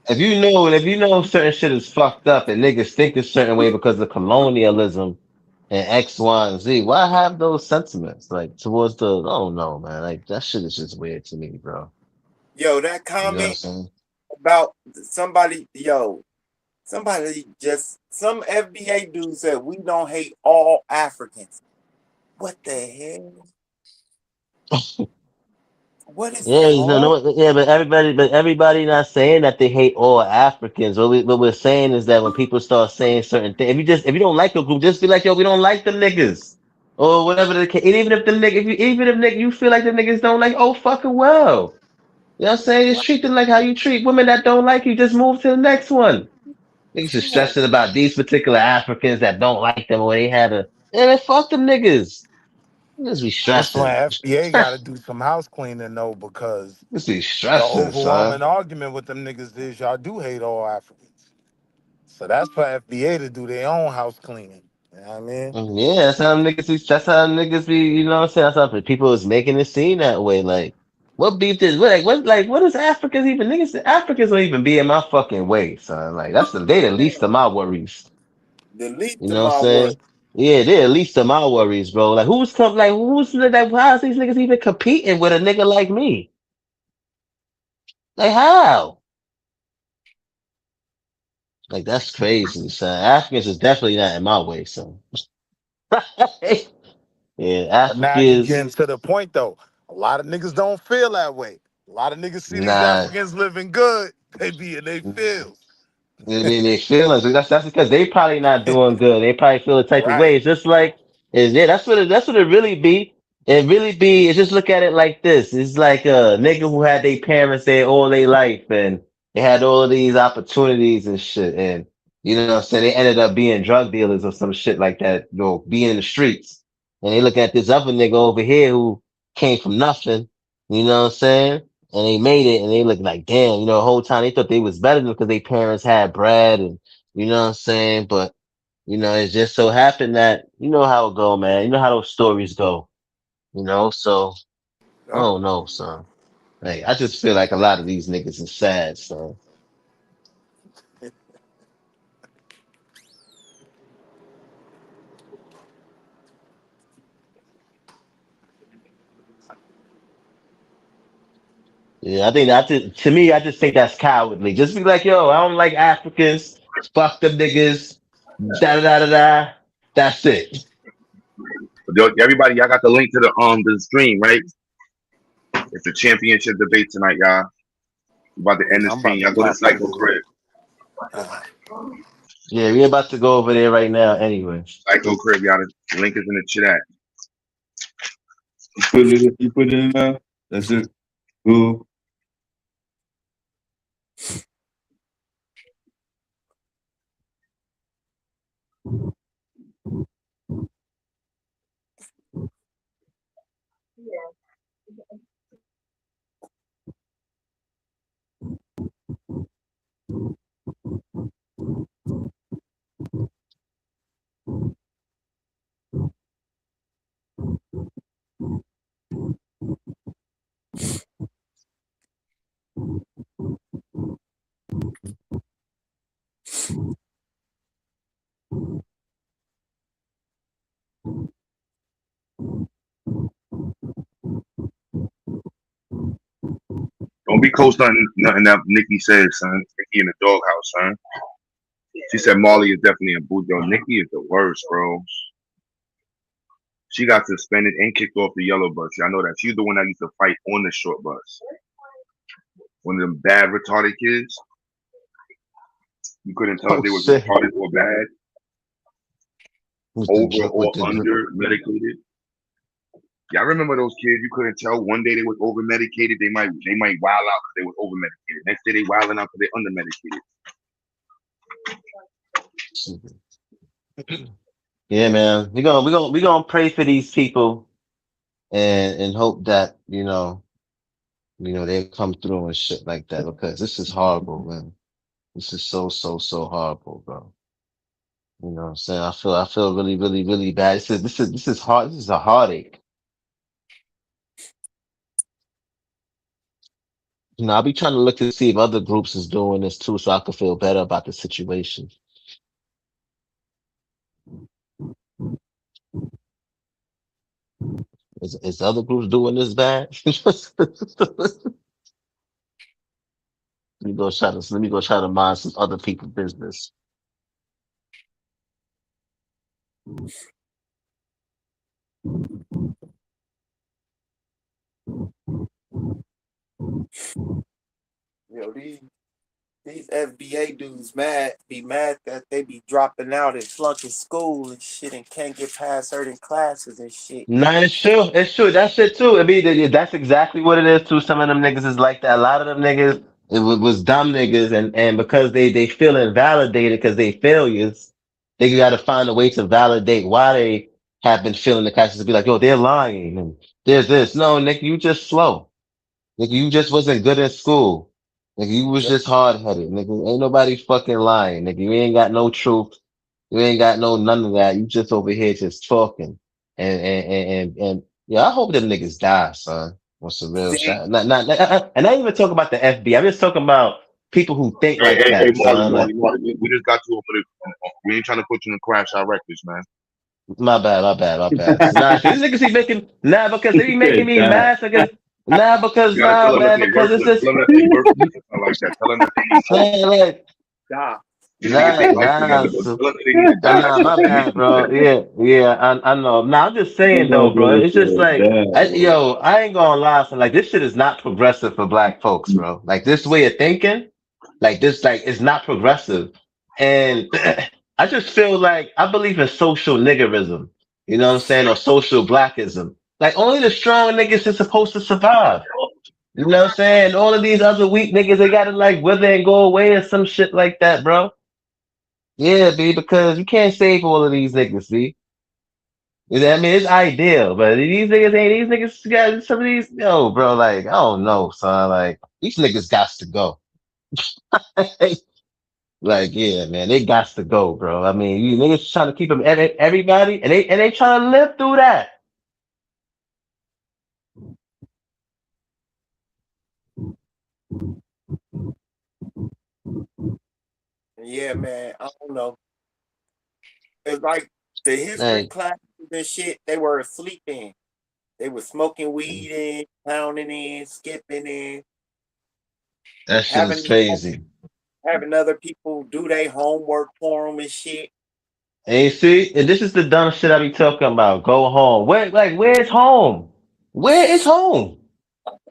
if you know certain shit is fucked up and niggas think a certain way because of colonialism and X, Y, and Z, why have those sentiments like towards the? I don't know, man. Like that shit is just weird to me, bro. Yo, that You know what I'm comment saying? about somebody just some FBA dude said we don't hate all Africans. What the hell? What is Yeah, you wrong? know, yeah, but everybody not saying that they hate all Africans. What we're saying is that when people start saying certain things, if you don't like a group, just be like, yo, we don't like them niggas. Or whatever the case. And even if the nigga, even if nigga, you feel like the niggas don't like, oh fucking well. You know what I'm saying? Just treat them like how you treat women that don't like you. Just move to the next one. Niggas just stressing about these particular Africans that don't like them or they had a man, fuck them niggas. Just be That's stressing. why FBA got to do some house cleaning, though, because Just be the stressing, son. overwhelming argument with them niggas is y'all do hate all Africans. So that's for FBA to do their own house cleaning. You know what I mean? Yeah, that's how niggas be, you know what I'm saying? That's how people is making it seem that way. Like, what beef is what is Africans even niggas? Africans don't even be in my fucking way, son. Like they the least of my worries. The least You of know what I'm my work. saying? Yeah, they're the least of my worries, bro. Like who's like how is these niggas even competing with a nigga like me? Like how? Like that's crazy, son. Africans is definitely not in my way, son. Yeah, But now you Africans, getting to the point, though. A lot of niggas don't feel that way. A lot of niggas see these nah. Africans living good. They be in they feels. They feelings. That's because they probably not doing good. They probably feel the type of way. Right. It's just like is yeah. That's what it really be. It really be. It's just look at it like this. It's like a nigga who had their parents there all their life and they had all of these opportunities and shit. And you know what I'm saying? They ended up being drug dealers or some shit like that. You know, being in the streets. And they look at this other nigga over here who came from nothing. You know what I'm saying? And they made it and they look like, damn, you know, the whole time they thought they was better than because their parents had bread and You know what I'm saying? But it just so happened that you know how it go, man. You know how those stories go. So I don't know, son. Like I just feel like a lot of these niggas are sad, son. Yeah, to me, I just think that's cowardly. Just be like, yo, I don't like Africans. Fuck them niggas. Da da da da da. That's it. Yo, everybody, y'all got the link to the stream, right? It's the championship debate tonight, y'all. We about to end the I'm about stream. to Y'all go to pop over Psycho there. Crib. Yeah, we're about to go over there right now anyway. Psycho Crib, y'all. The link is in the chat. You put it in there. That's it. Cool. Don't be co-signing nothing that Nicki said, son. Nicki in the doghouse, son. She said Marley is definitely a boot. Yo, Nicki is the worst, bro. She got suspended and kicked off the yellow bus. I know that. She's the one that used to fight on the short bus. One of them bad retarded kids. You couldn't tell if they were Shit. retarded or bad. With Over the or under medicated. Yeah, I remember those kids. You couldn't tell. One day they was over medicated. They might wild out because they was over medicated. Next day they wilding out because they under medicated. Yeah, man. We gonna pray for these people and hope that they come through and shit like that, because this is horrible, man. This is so horrible, bro. You know what I'm saying? I feel really, really, really bad. This is hard. This is a heartache. I'll be trying to look to see if other groups is doing this too, so I can feel better about the situation. Is other groups doing this bad? Let me go try to mind some other people's business. Yo, these FBA dudes be mad that they be dropping out and flunking school and shit and can't get past certain classes and shit. Nah, it's true. It's true. That's it too. I mean, that's exactly what it is too. Some of them niggas is like that. A lot of them niggas was dumb niggas, and because they feel invalidated because they failures, they got to find a way to validate why they have been feeling the classes to be like, yo, they're lying and there's this. No, nigga, you just slow. Nigga, you just wasn't good at school. Nigga, you was just hard headed. Nigga, ain't nobody fucking lying. Nigga, you ain't got no truth. You ain't got none of that. You just over here just talking. And yeah, I hope them niggas die, son. On some real shit. And I even talk about the FB. I'm just talking about people who think like Hey, that, son. Marley, we just got you over the. We ain't trying to put you in crash our records, man. My bad. So, nah, these niggas be making because they be making me mad. Because man, because it's just tell them that they work like that. Tell them that they need like, these niggas take life together, but tell them they need to die. my bad, bro. Yeah, I know. Nah, I'm just saying though, bro. It's just like, I ain't gonna lie, son. Like, this shit is not progressive for black folks, bro. Like, this way of thinking, like this, like, it's not progressive. And I just feel like I believe in social niggerism. You know what I'm saying? Or social blackism. Like, only the strong niggas is supposed to survive. You know what I'm saying? All of these other weak niggas, they gotta like wither and go away or some shit like that, bro. Yeah, B, because you can't save all of these niggas, B. I mean, it's ideal, but these niggas got some of these, yo, bro, like, I don't know, son. Like, these niggas got to go. Like, yeah, man, they got to go, bro. I mean, you niggas trying to keep them everybody, and they trying to live through that. Yeah, man. I don't know. It's like the history Like, classes and shit. They were asleep in. They were smoking weed in, pounding in, skipping in, that shit is crazy. having other people do their homework for them and shit. And you see, and this is the dumb shit I be talking about. Go home. Where's home? Where is home?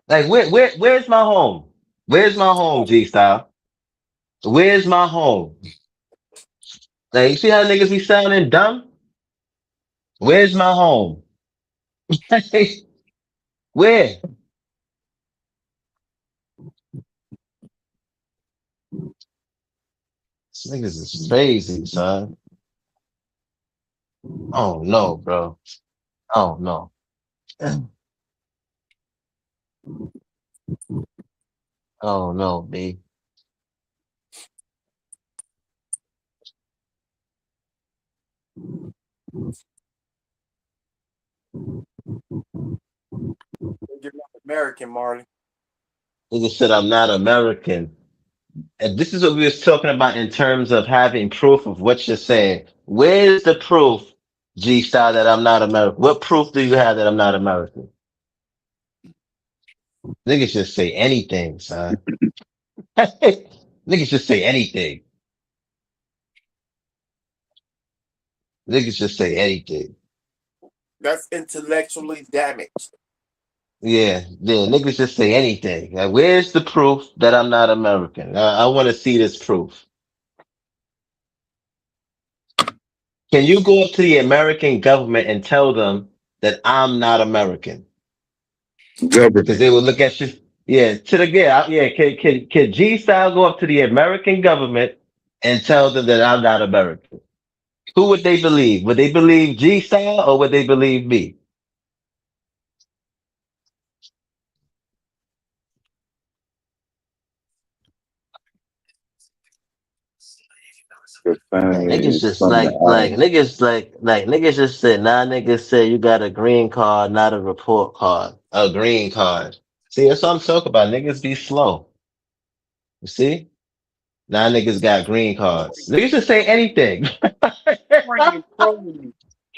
Like, where's my home? Where's my home, G Style? Where's my home? Like, you see how niggas be sounding dumb? Where's my home? Where? This niggas is crazy, son. Oh no, bro. Oh no. Oh no, B. You're not American, Marley. Nigga said I'm not American. And this is what we was talking about in terms of having proof of what you're saying. Where's the proof, G Style, that I'm not American? What proof do you have that I'm not American? Niggas just say anything, son. Niggas just say anything. Niggas just say anything. That's intellectually damaged. Yeah, niggas just say anything. Like, where's the proof that I'm not American? I want to see this proof. Can you go up to the American government and tell them that I'm not American? Because they will look at you. Yeah, to the yeah. Can G Style go up to the American government and tell them that I'm not American? Who would they believe? Would they believe G Style or would they believe me? Niggas just niggas just said, nah, niggas said you got a green card, not a report card. A green card. See, that's what I'm talking about. Niggas be slow. You see? Now niggas got green cards. Niggas just say anything.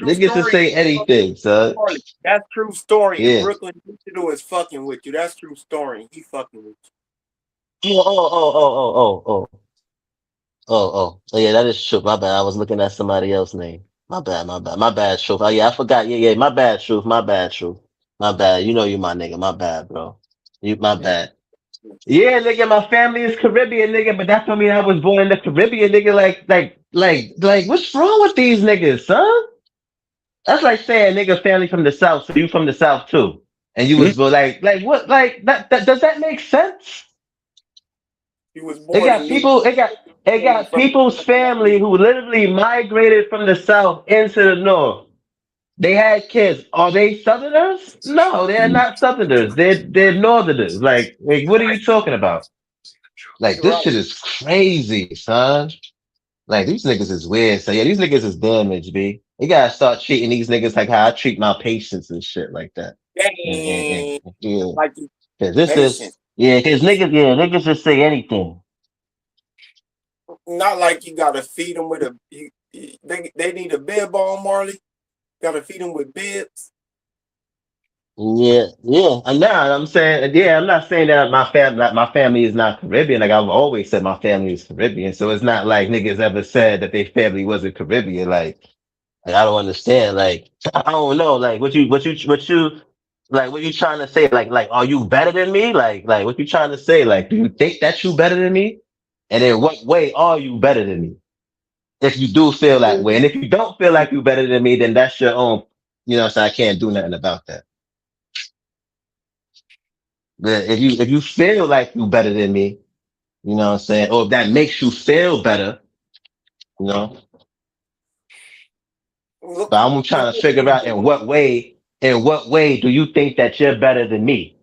Niggas just say anything, son. That's true story. In Yeah. Brooklyn, Digital is fucking with you. That's true story. He fucking with Oh, yeah, that is true. My bad. I was looking at somebody else's name. My bad, Truth. Oh, yeah, I forgot. Yeah, my bad, Truth. My bad. You know you my nigga. My bad, bro. My bad. Yeah, nigga, my family is Caribbean, nigga, but that don't mean I was born in the Caribbean, nigga. Like, what's wrong with these niggas, son? That's like saying nigga family from the South, so you from the South too. And you was like what? Like that does that make sense? He was It born got people, it got people's family who literally migrated from the South into the North. They had kids. Are they Southerners? No, they're not Southerners. They're Northerners. Like, what are you talking about? Like, this shit is crazy, son. Like, these niggas is weird. So yeah, these niggas is damaged, B. You gotta start treating these niggas like how I treat my patients and shit like that. Yeah. like Cause this is, cause niggas just say anything. not like you gotta feed them with a. They need a bib ball, Marley. Gotta feed them with bibs. Yeah. I'm saying, I'm not saying that my family is not Caribbean. Like I've always said, my family is Caribbean. So it's not like niggas ever said that their family wasn't Caribbean. Like I don't understand. Like I don't know. Like what you like what you trying to say? Like are you better than me? Like what you trying to say? Like do you think that you better than me? And in what way are you better than me? If you do feel that way, and if you don't feel like you better than me, then that's your own. You know, so I can't do nothing about that. But if you feel like you better than me, you know what I'm saying, or if that makes you feel better, you know. Look, but I'm trying to figure out in what way do you think that you're better than me?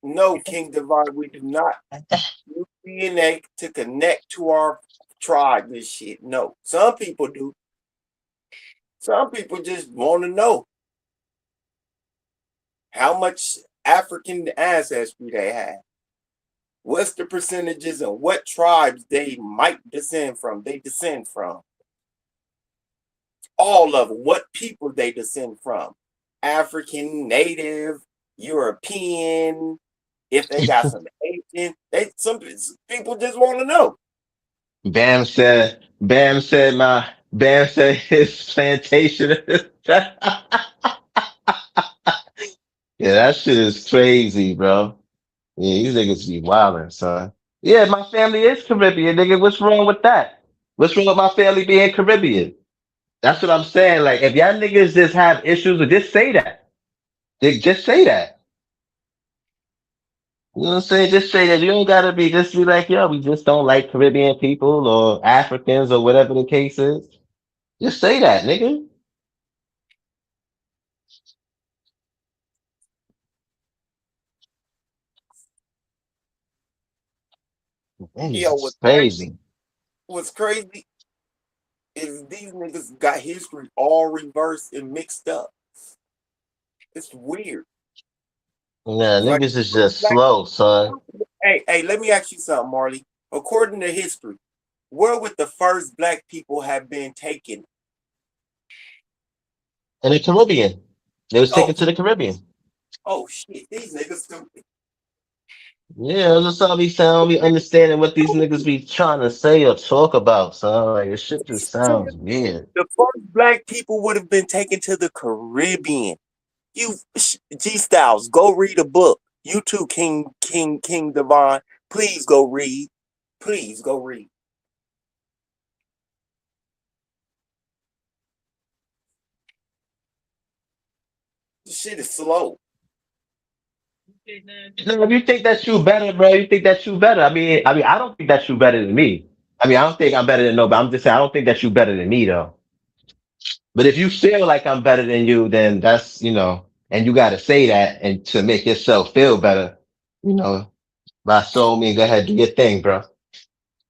No, King Divine, we do not use DNA to connect to our tried this shit. No, some people do. Some people just want to know how much African ancestry they have. What's the percentages and what tribes they might descend from? They descend from all of them. What people they descend from? African, Native, European. If they got some Asian, some people just want to know. Bam said Bam said his plantation. Yeah, that shit is crazy, bro. Yeah, these niggas be wildin', son. Yeah, my family is Caribbean, nigga. What's wrong with that? What's wrong with my family being Caribbean? That's what I'm saying. Like, if y'all niggas just have issues with, just say that. Just say that. You know what I'm saying? Just say that. You don't gotta just be like, yo, we just don't like Caribbean people or Africans or whatever the case is. Just say that, nigga. Niggas Yo, is crazy. what's crazy is these niggas got history all reversed and mixed up. It's weird. Yeah, Like, niggas is just slow, son. hey, let me ask you something, Marley. According to history, where would the first black people have been taken? In the Caribbean. They was Oh, taken to the Caribbean. oh shit, these niggas stupid. Yeah, that's all be sound be understanding what these niggas be trying to say or talk about, son. Like, this shit just sounds weird. The first black people would have been taken to the Caribbean. You G Styles, go read a book. You too, King Devon. Please go read. Please go read. This shit is slow. No, if you think that you better, bro, you think that you better. I don't think that you better than me. I don't think I'm better than nobody. I'm just saying I don't think that you better than me though. But if you feel like I'm better than you, then that's and you gotta say that and to make yourself feel better, you know, by so me, go ahead, do your thing, bro.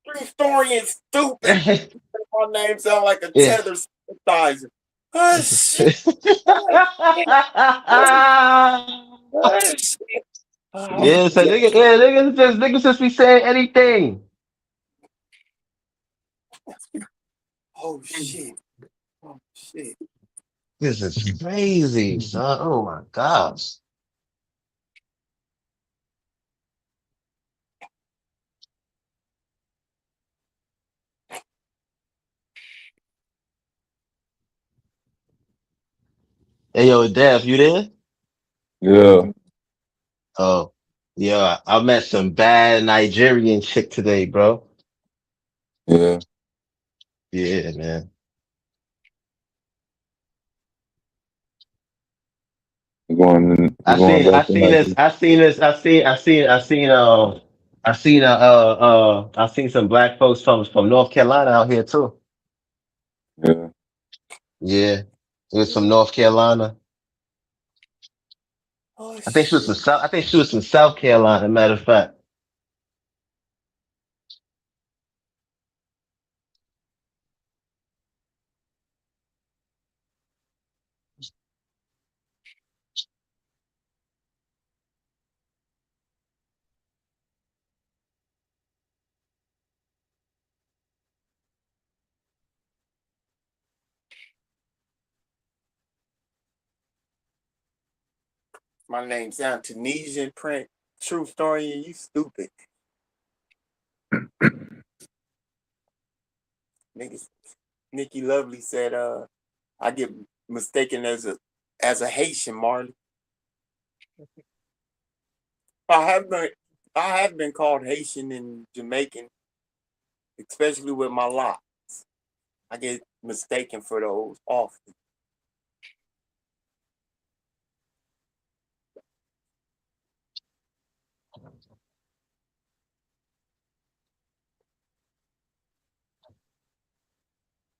True story is stupid. My name sound like a Yeah. tether sympathizer. Oh shit. Oh shit. Oh, Yeah, so niggas just be saying anything. oh shit. Oh shit. This is crazy, son. Oh my gosh. Hey yo, Dev, you there? Yeah, Oh, yeah. I met some bad Nigerian chick today, bro. yeah. Yeah, man. We're going back to Nike. I seen some black folks from North Carolina out here too. Yeah. Yeah. It was from North Carolina. Oh From shit. South. I think she was from South Carolina. Matter of fact. My name sound Tunisian print. True story, and you stupid. Niggas. Nikki Lovely said, I get mistaken as a Haitian, Marley. I have been I have been called Haitian and Jamaican, especially with my locks. I get mistaken for those often.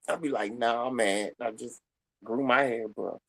I'll be like, nah, man, I just grew my hair, bro.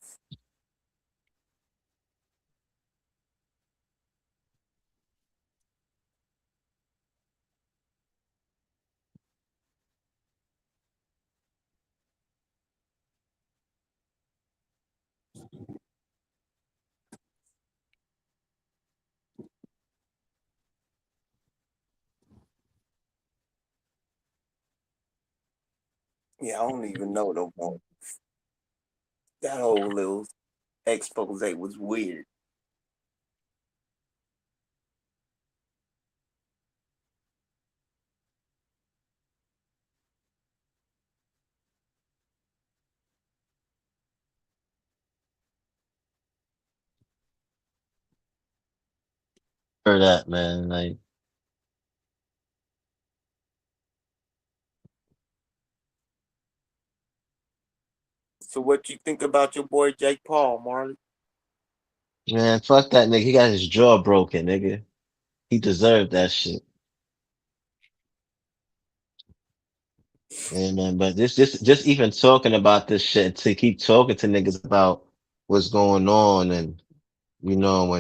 Yeah, I don't even know no more. That whole little expose was weird. For that, man. Like, So what you think about your boy Jake Paul, Marley? man, fuck that nigga. He got his jaw broken, nigga. He deserved that shit. Yeah, man. But just even talking about this shit, to keep talking to niggas about what's going on, and you know,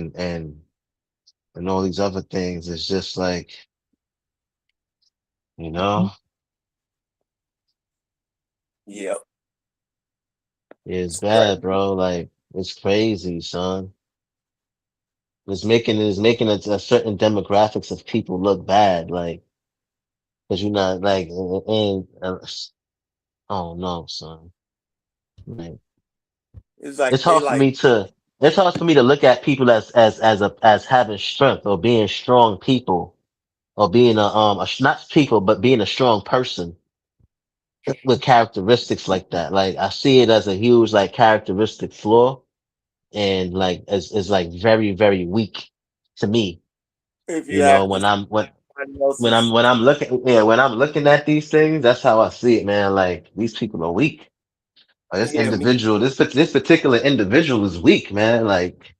and all these other things, it's just like, you know, Yeah, it's it's crazy. bad, bro. Like, it's crazy, son. It's making a certain demographics of people look bad, like, cause you're not like, I don't know, son. Like, It's like it's they hard for like me to, it's hard for me to look at people as having strength or being strong people or being not people, but being a strong person with characteristics like that. Like, I see it as a huge, like, characteristic flaw, and like, is like very, very weak to me. if you You know, have to see somebody else's. when I'm looking at these things, that's how I see it, man. Like, these people are weak. Like, Yeah, me. this particular individual is weak, man. Like,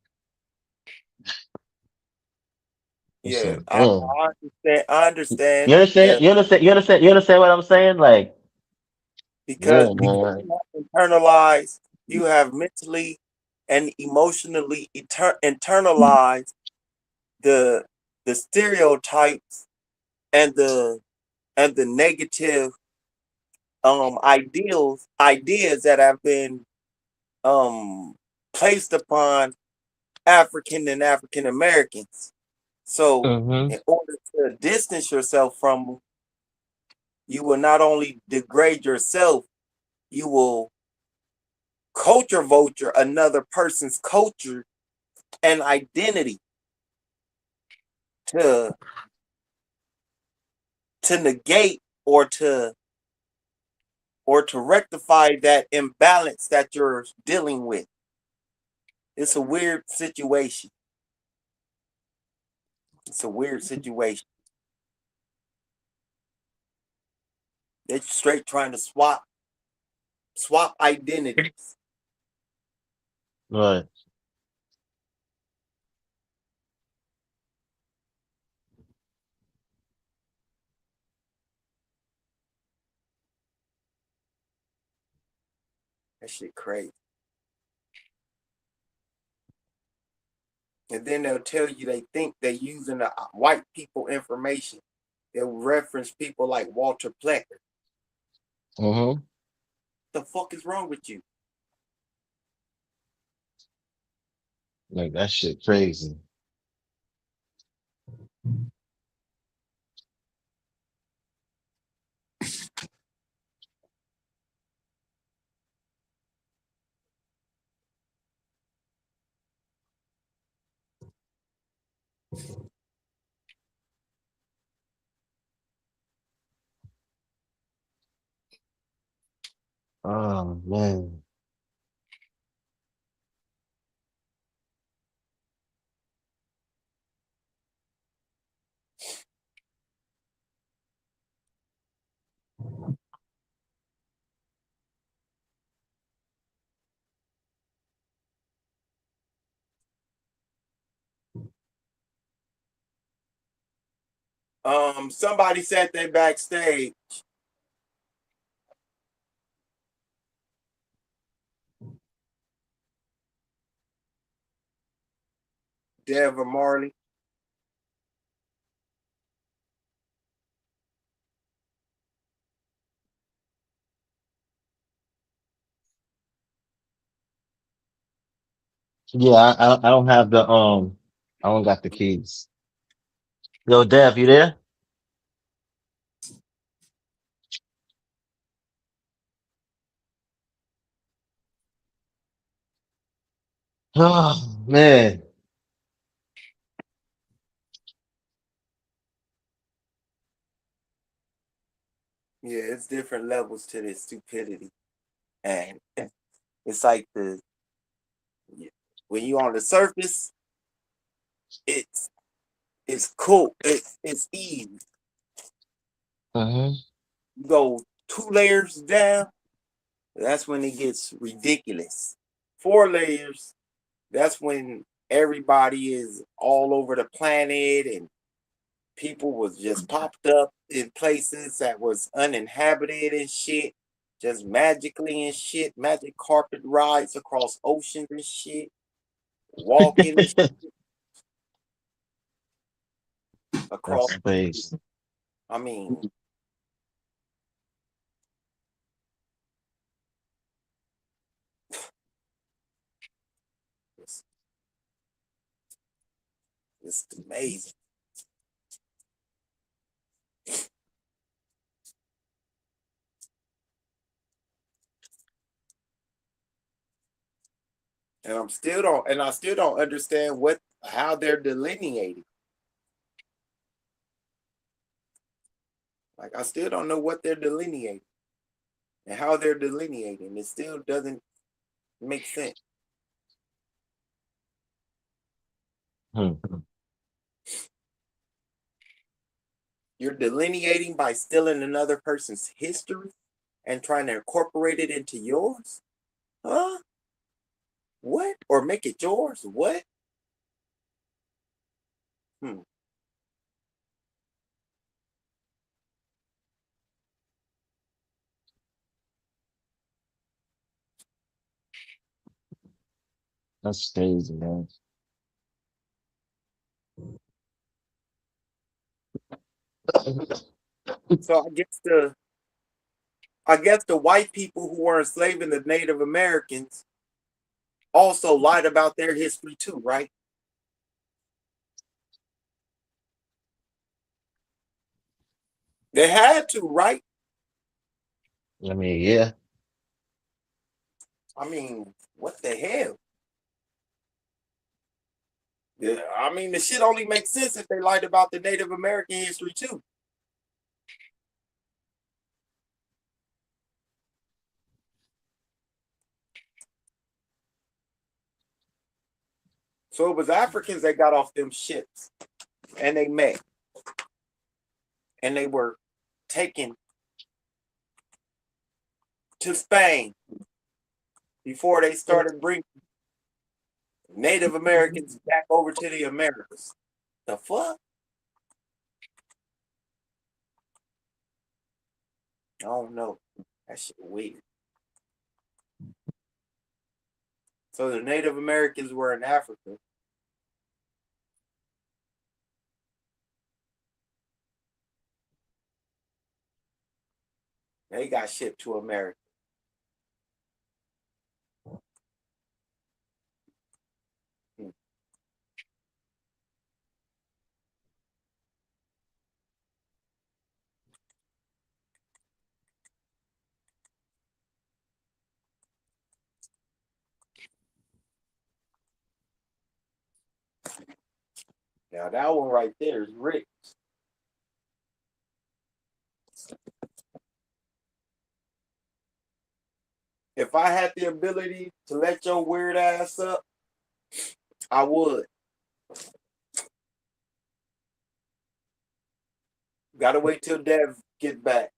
it's Yeah, like, I, damn. I understand. I understand You understand? that You understand? You understand? You understand what I'm saying? Like, because yeah, man. you have internalized, you have mentally and emotionally internalized the stereotypes and the negative ideas that have been um placed upon African and African Americans. So Hmm. in order to distance yourself from them, you will not only degrade yourself, you will culture vulture another person's culture and identity to negate or to rectify that imbalance that you're dealing with. It's a weird situation. It's a weird situation. They're straight trying to swap identities. Right. That shit crazy. And then they'll tell you they think they're using the white people information. They'll reference people like Walter Plecker. Hmm. The fuck is wrong with you? Like, that shit crazy. Oh man. Somebody said they backstage. Dev or Marley. Yeah, I don't have I don't got the keys. Yo, Dev, you there? Oh man. Yeah, it's different levels to this stupidity, and it's like when you on the surface, it's it's cool, it's easy. Mm-hmm. You go 2 layers down, that's when it gets ridiculous. 4 layers, that's when everybody is all over the planet and people was just popped up in places that was uninhabited and shit, just magically and shit, magic carpet rides across oceans and shit, walking and shit across. That's space. I mean, it's, it's amazing. And I still don't understand how they're delineating. Like I still don't know what they're delineating and how they're delineating. It still doesn't make sense. Hmm. You're delineating by stealing another person's history and trying to incorporate it into yours? Huh? What? Or make it yours? What? Hmm. That's crazy, man. So I guess the white people who were enslaving the Native Americans also lied about their history too, right? They had to, right? I mean, yeah. I mean, what the hell? Yeah, I mean, the shit only makes sense if they lied about the Native American history too. So it was Africans that got off them ships and they met and they were taken to Spain before they started bringing Native Americans back over to the Americas. The fuck? I don't know. That shit weird. So the Native Americans were in Africa. They got shipped to America. Hmm. Now that one right there is rich. If I had the ability to let your weird ass up, I would. Gotta wait till Dev get back.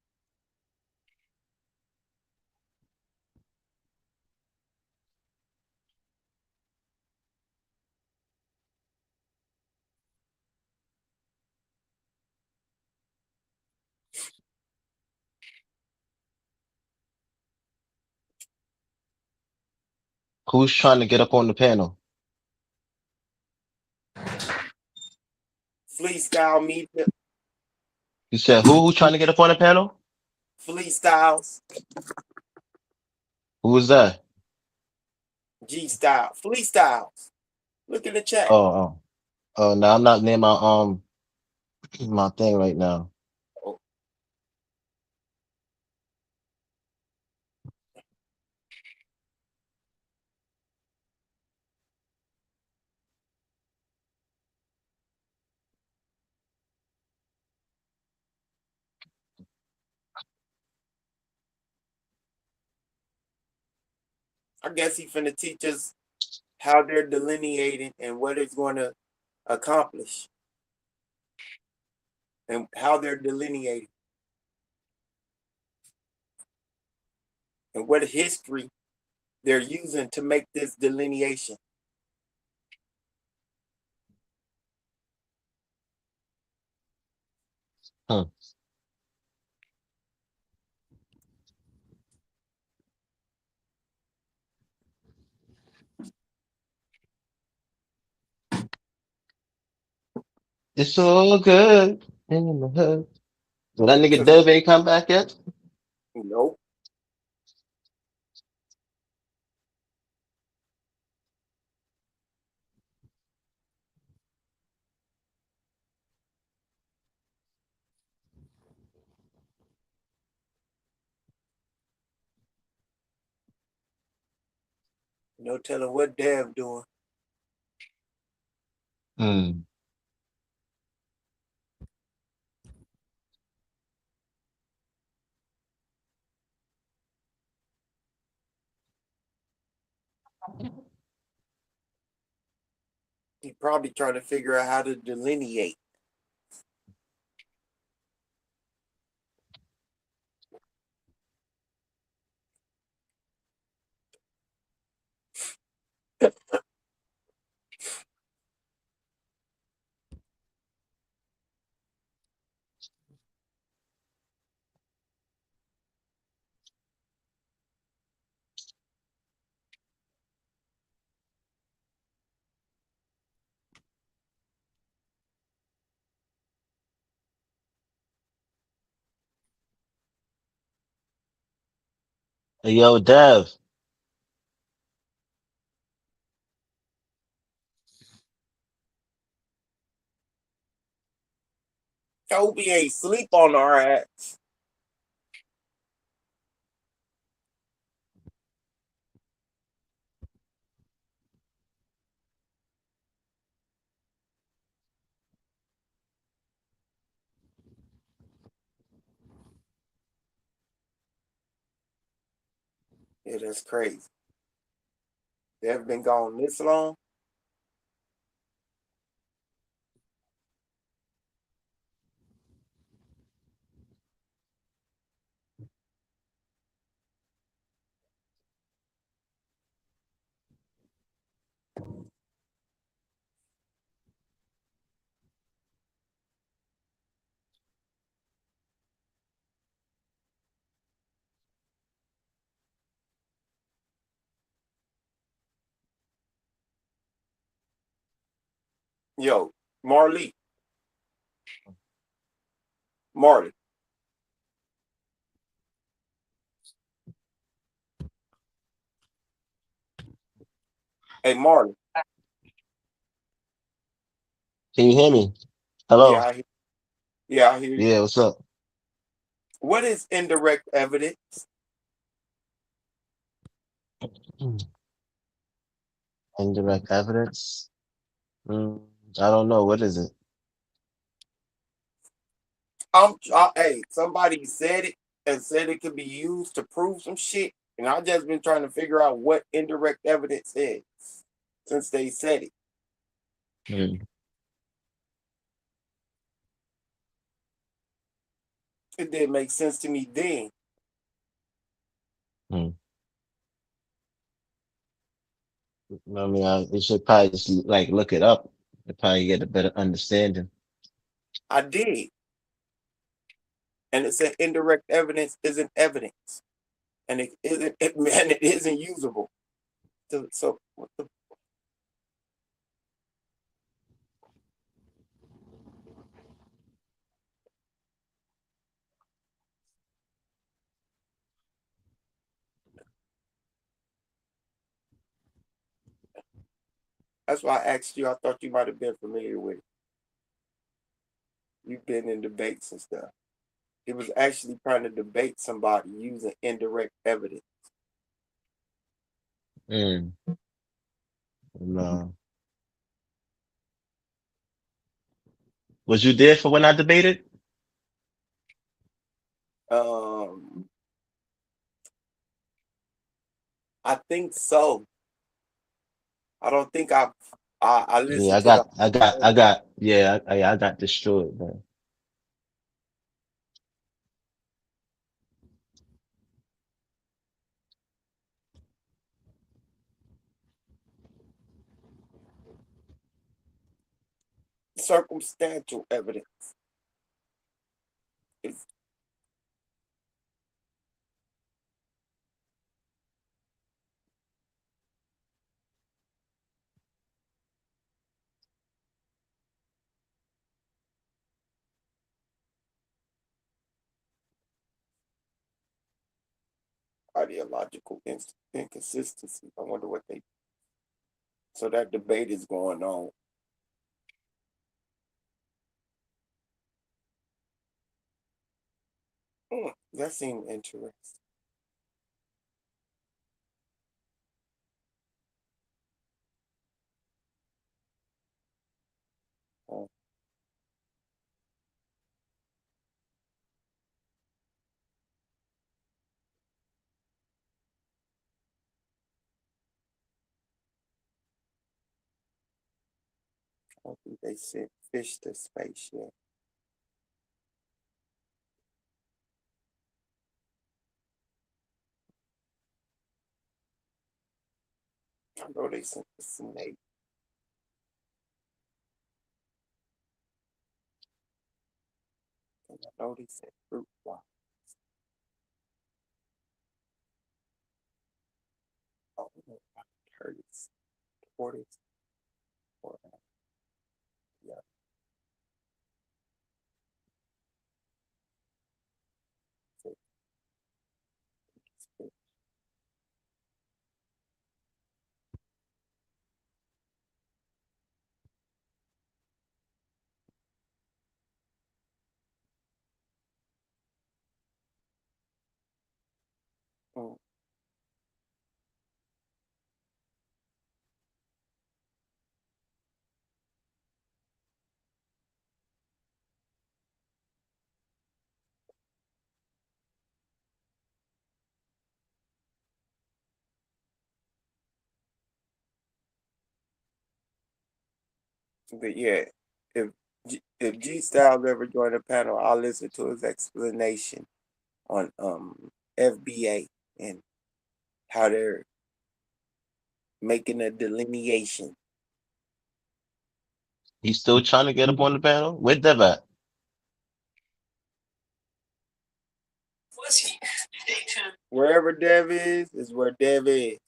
Who's trying to get up on the panel? Freestyle media, You said who's trying to get up on the panel? freestyles, Who was that? G style, freestyles. Look in the chat. Oh, no, I'm not near my thing right now. Oh, I guess he finna teach us how they're delineating and what it's going to accomplish and how they're delineating and what history they're using to make this delineation. Huh. It's all good in the hood. So that nigga Dev ain't come back yet? Nope. No telling what Dev doing. Hmm. He probably trying to figure out how to delineate. Hey, yo, Dev. Toby ain't sleep on our ass. Yeah, that's crazy. They've been gone this long. Yo, Marley. Marley. Hey, Marley. Can you hear me? Hello? Yeah, I hear you. Yeah, what's up? What is indirect evidence? Indirect evidence? Mm, I don't know. What is it? Hey, somebody said it and said it could be used to prove some shit, and I just been trying to figure out what indirect evidence is since they said it. Hmm. It didn't make sense to me then. Hmm. I mean, we should probably just like look it up to probably get a better understanding. I did, and it said indirect evidence isn't evidence, and it isn't. And it isn't usable. So what the? That's why I asked you. I thought you might have been familiar with it. You've been in debates and stuff. It was actually trying to debate somebody using indirect evidence. Hmm. No. Was you there for when I debated? Um, I think so. I don't think I Yeah, listened to the I got destroyed, man. circumstantial evidence. It's ideological inconsistency. I wonder what they. So that debate is going on. That seemed interesting. Oh, I don't think they sent fish to space yet. I know they sent the snake. And I know they sent fruit flies. I don't know about turtles, tortoise, or yeah. So it's fish. Mm. But yeah, if G Styles ever joined the panel, I'll listen to his explanation on FBA and how they're making a delineation. He's still trying to get up on the panel. Where Dev at? Wherever Dev is where Dev is.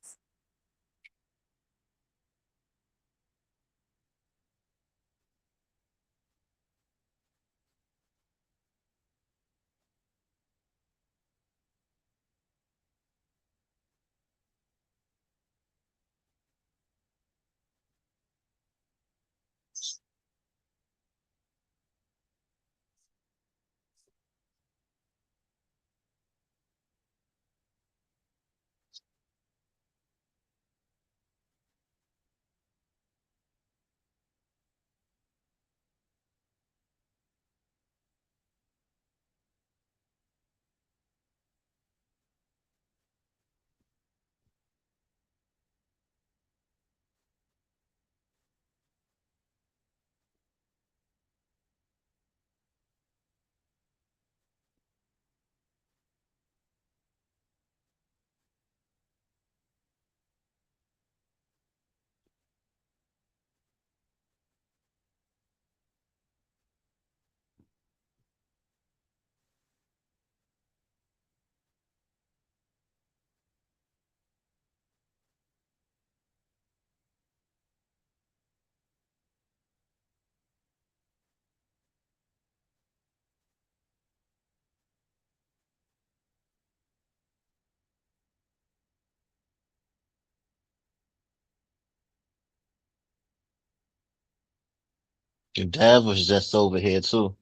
Dev was just over here too.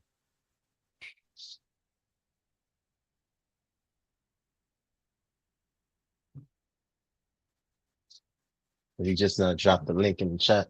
He just dropped the link in the chat.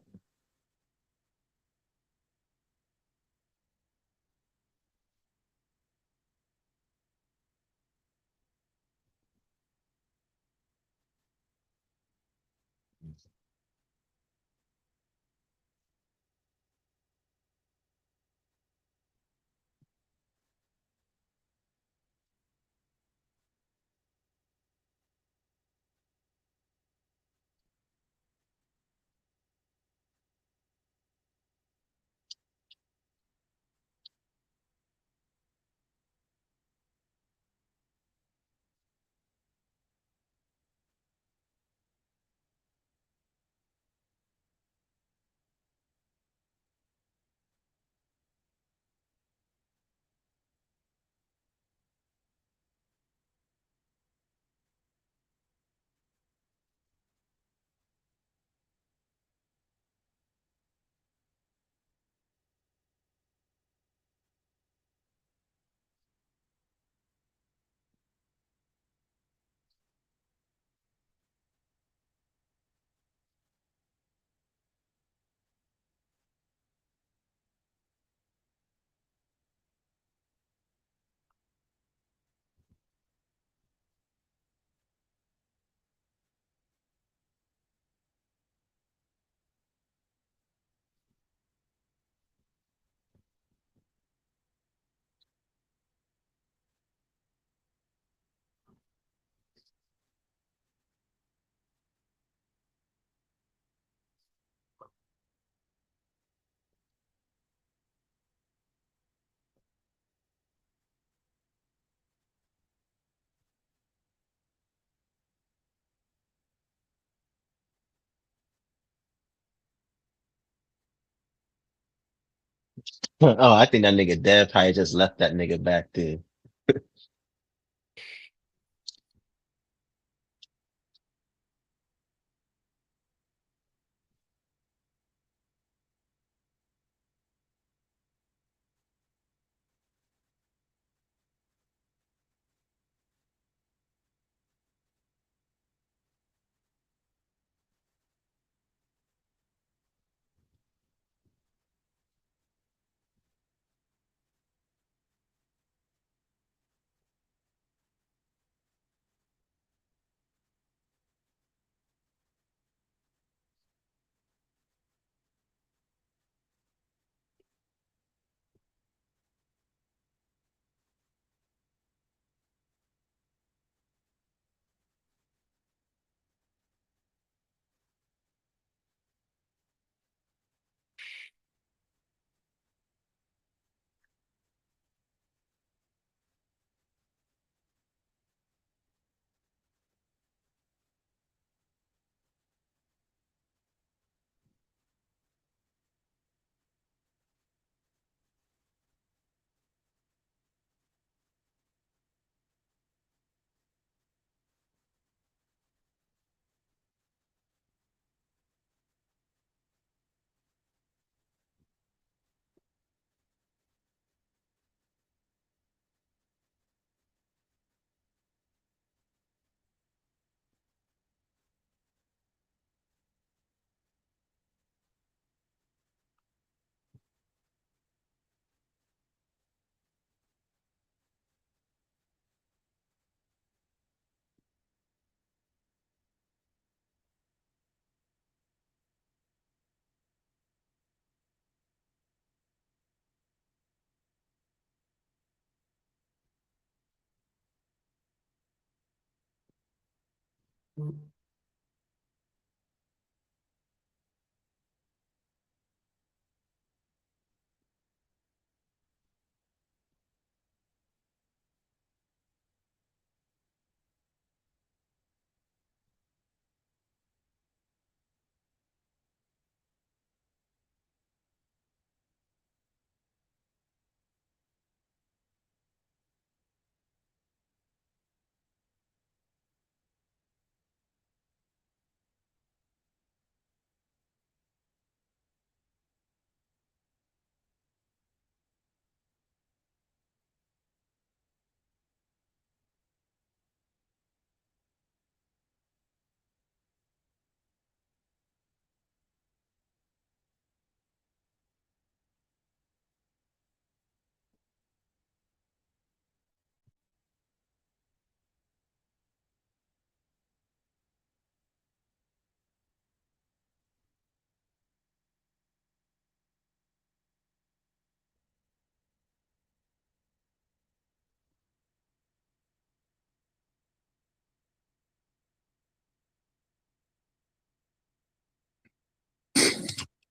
Oh, I think that nigga Dev probably just left that nigga back there.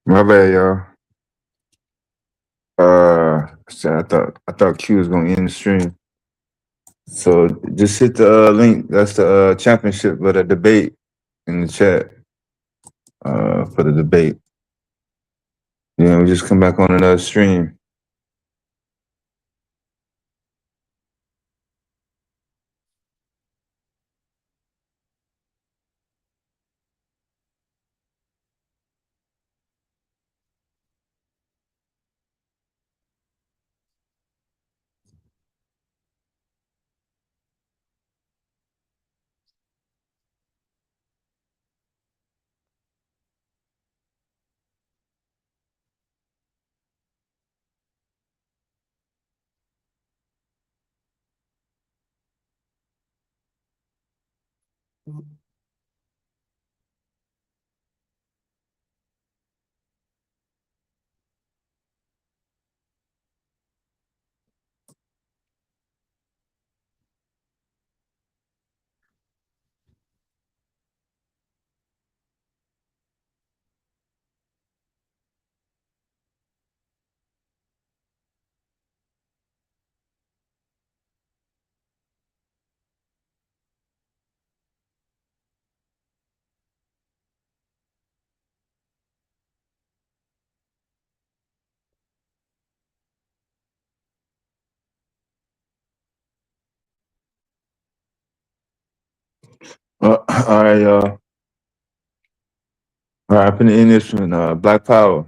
My bad, y'all. I thought Q was gonna end the stream. So just hit the link. That's the championship of the debate in the chat for the debate. Yeah, we just come back on another stream. All right, y'all. All right, I'm gonna end this one. Black Power.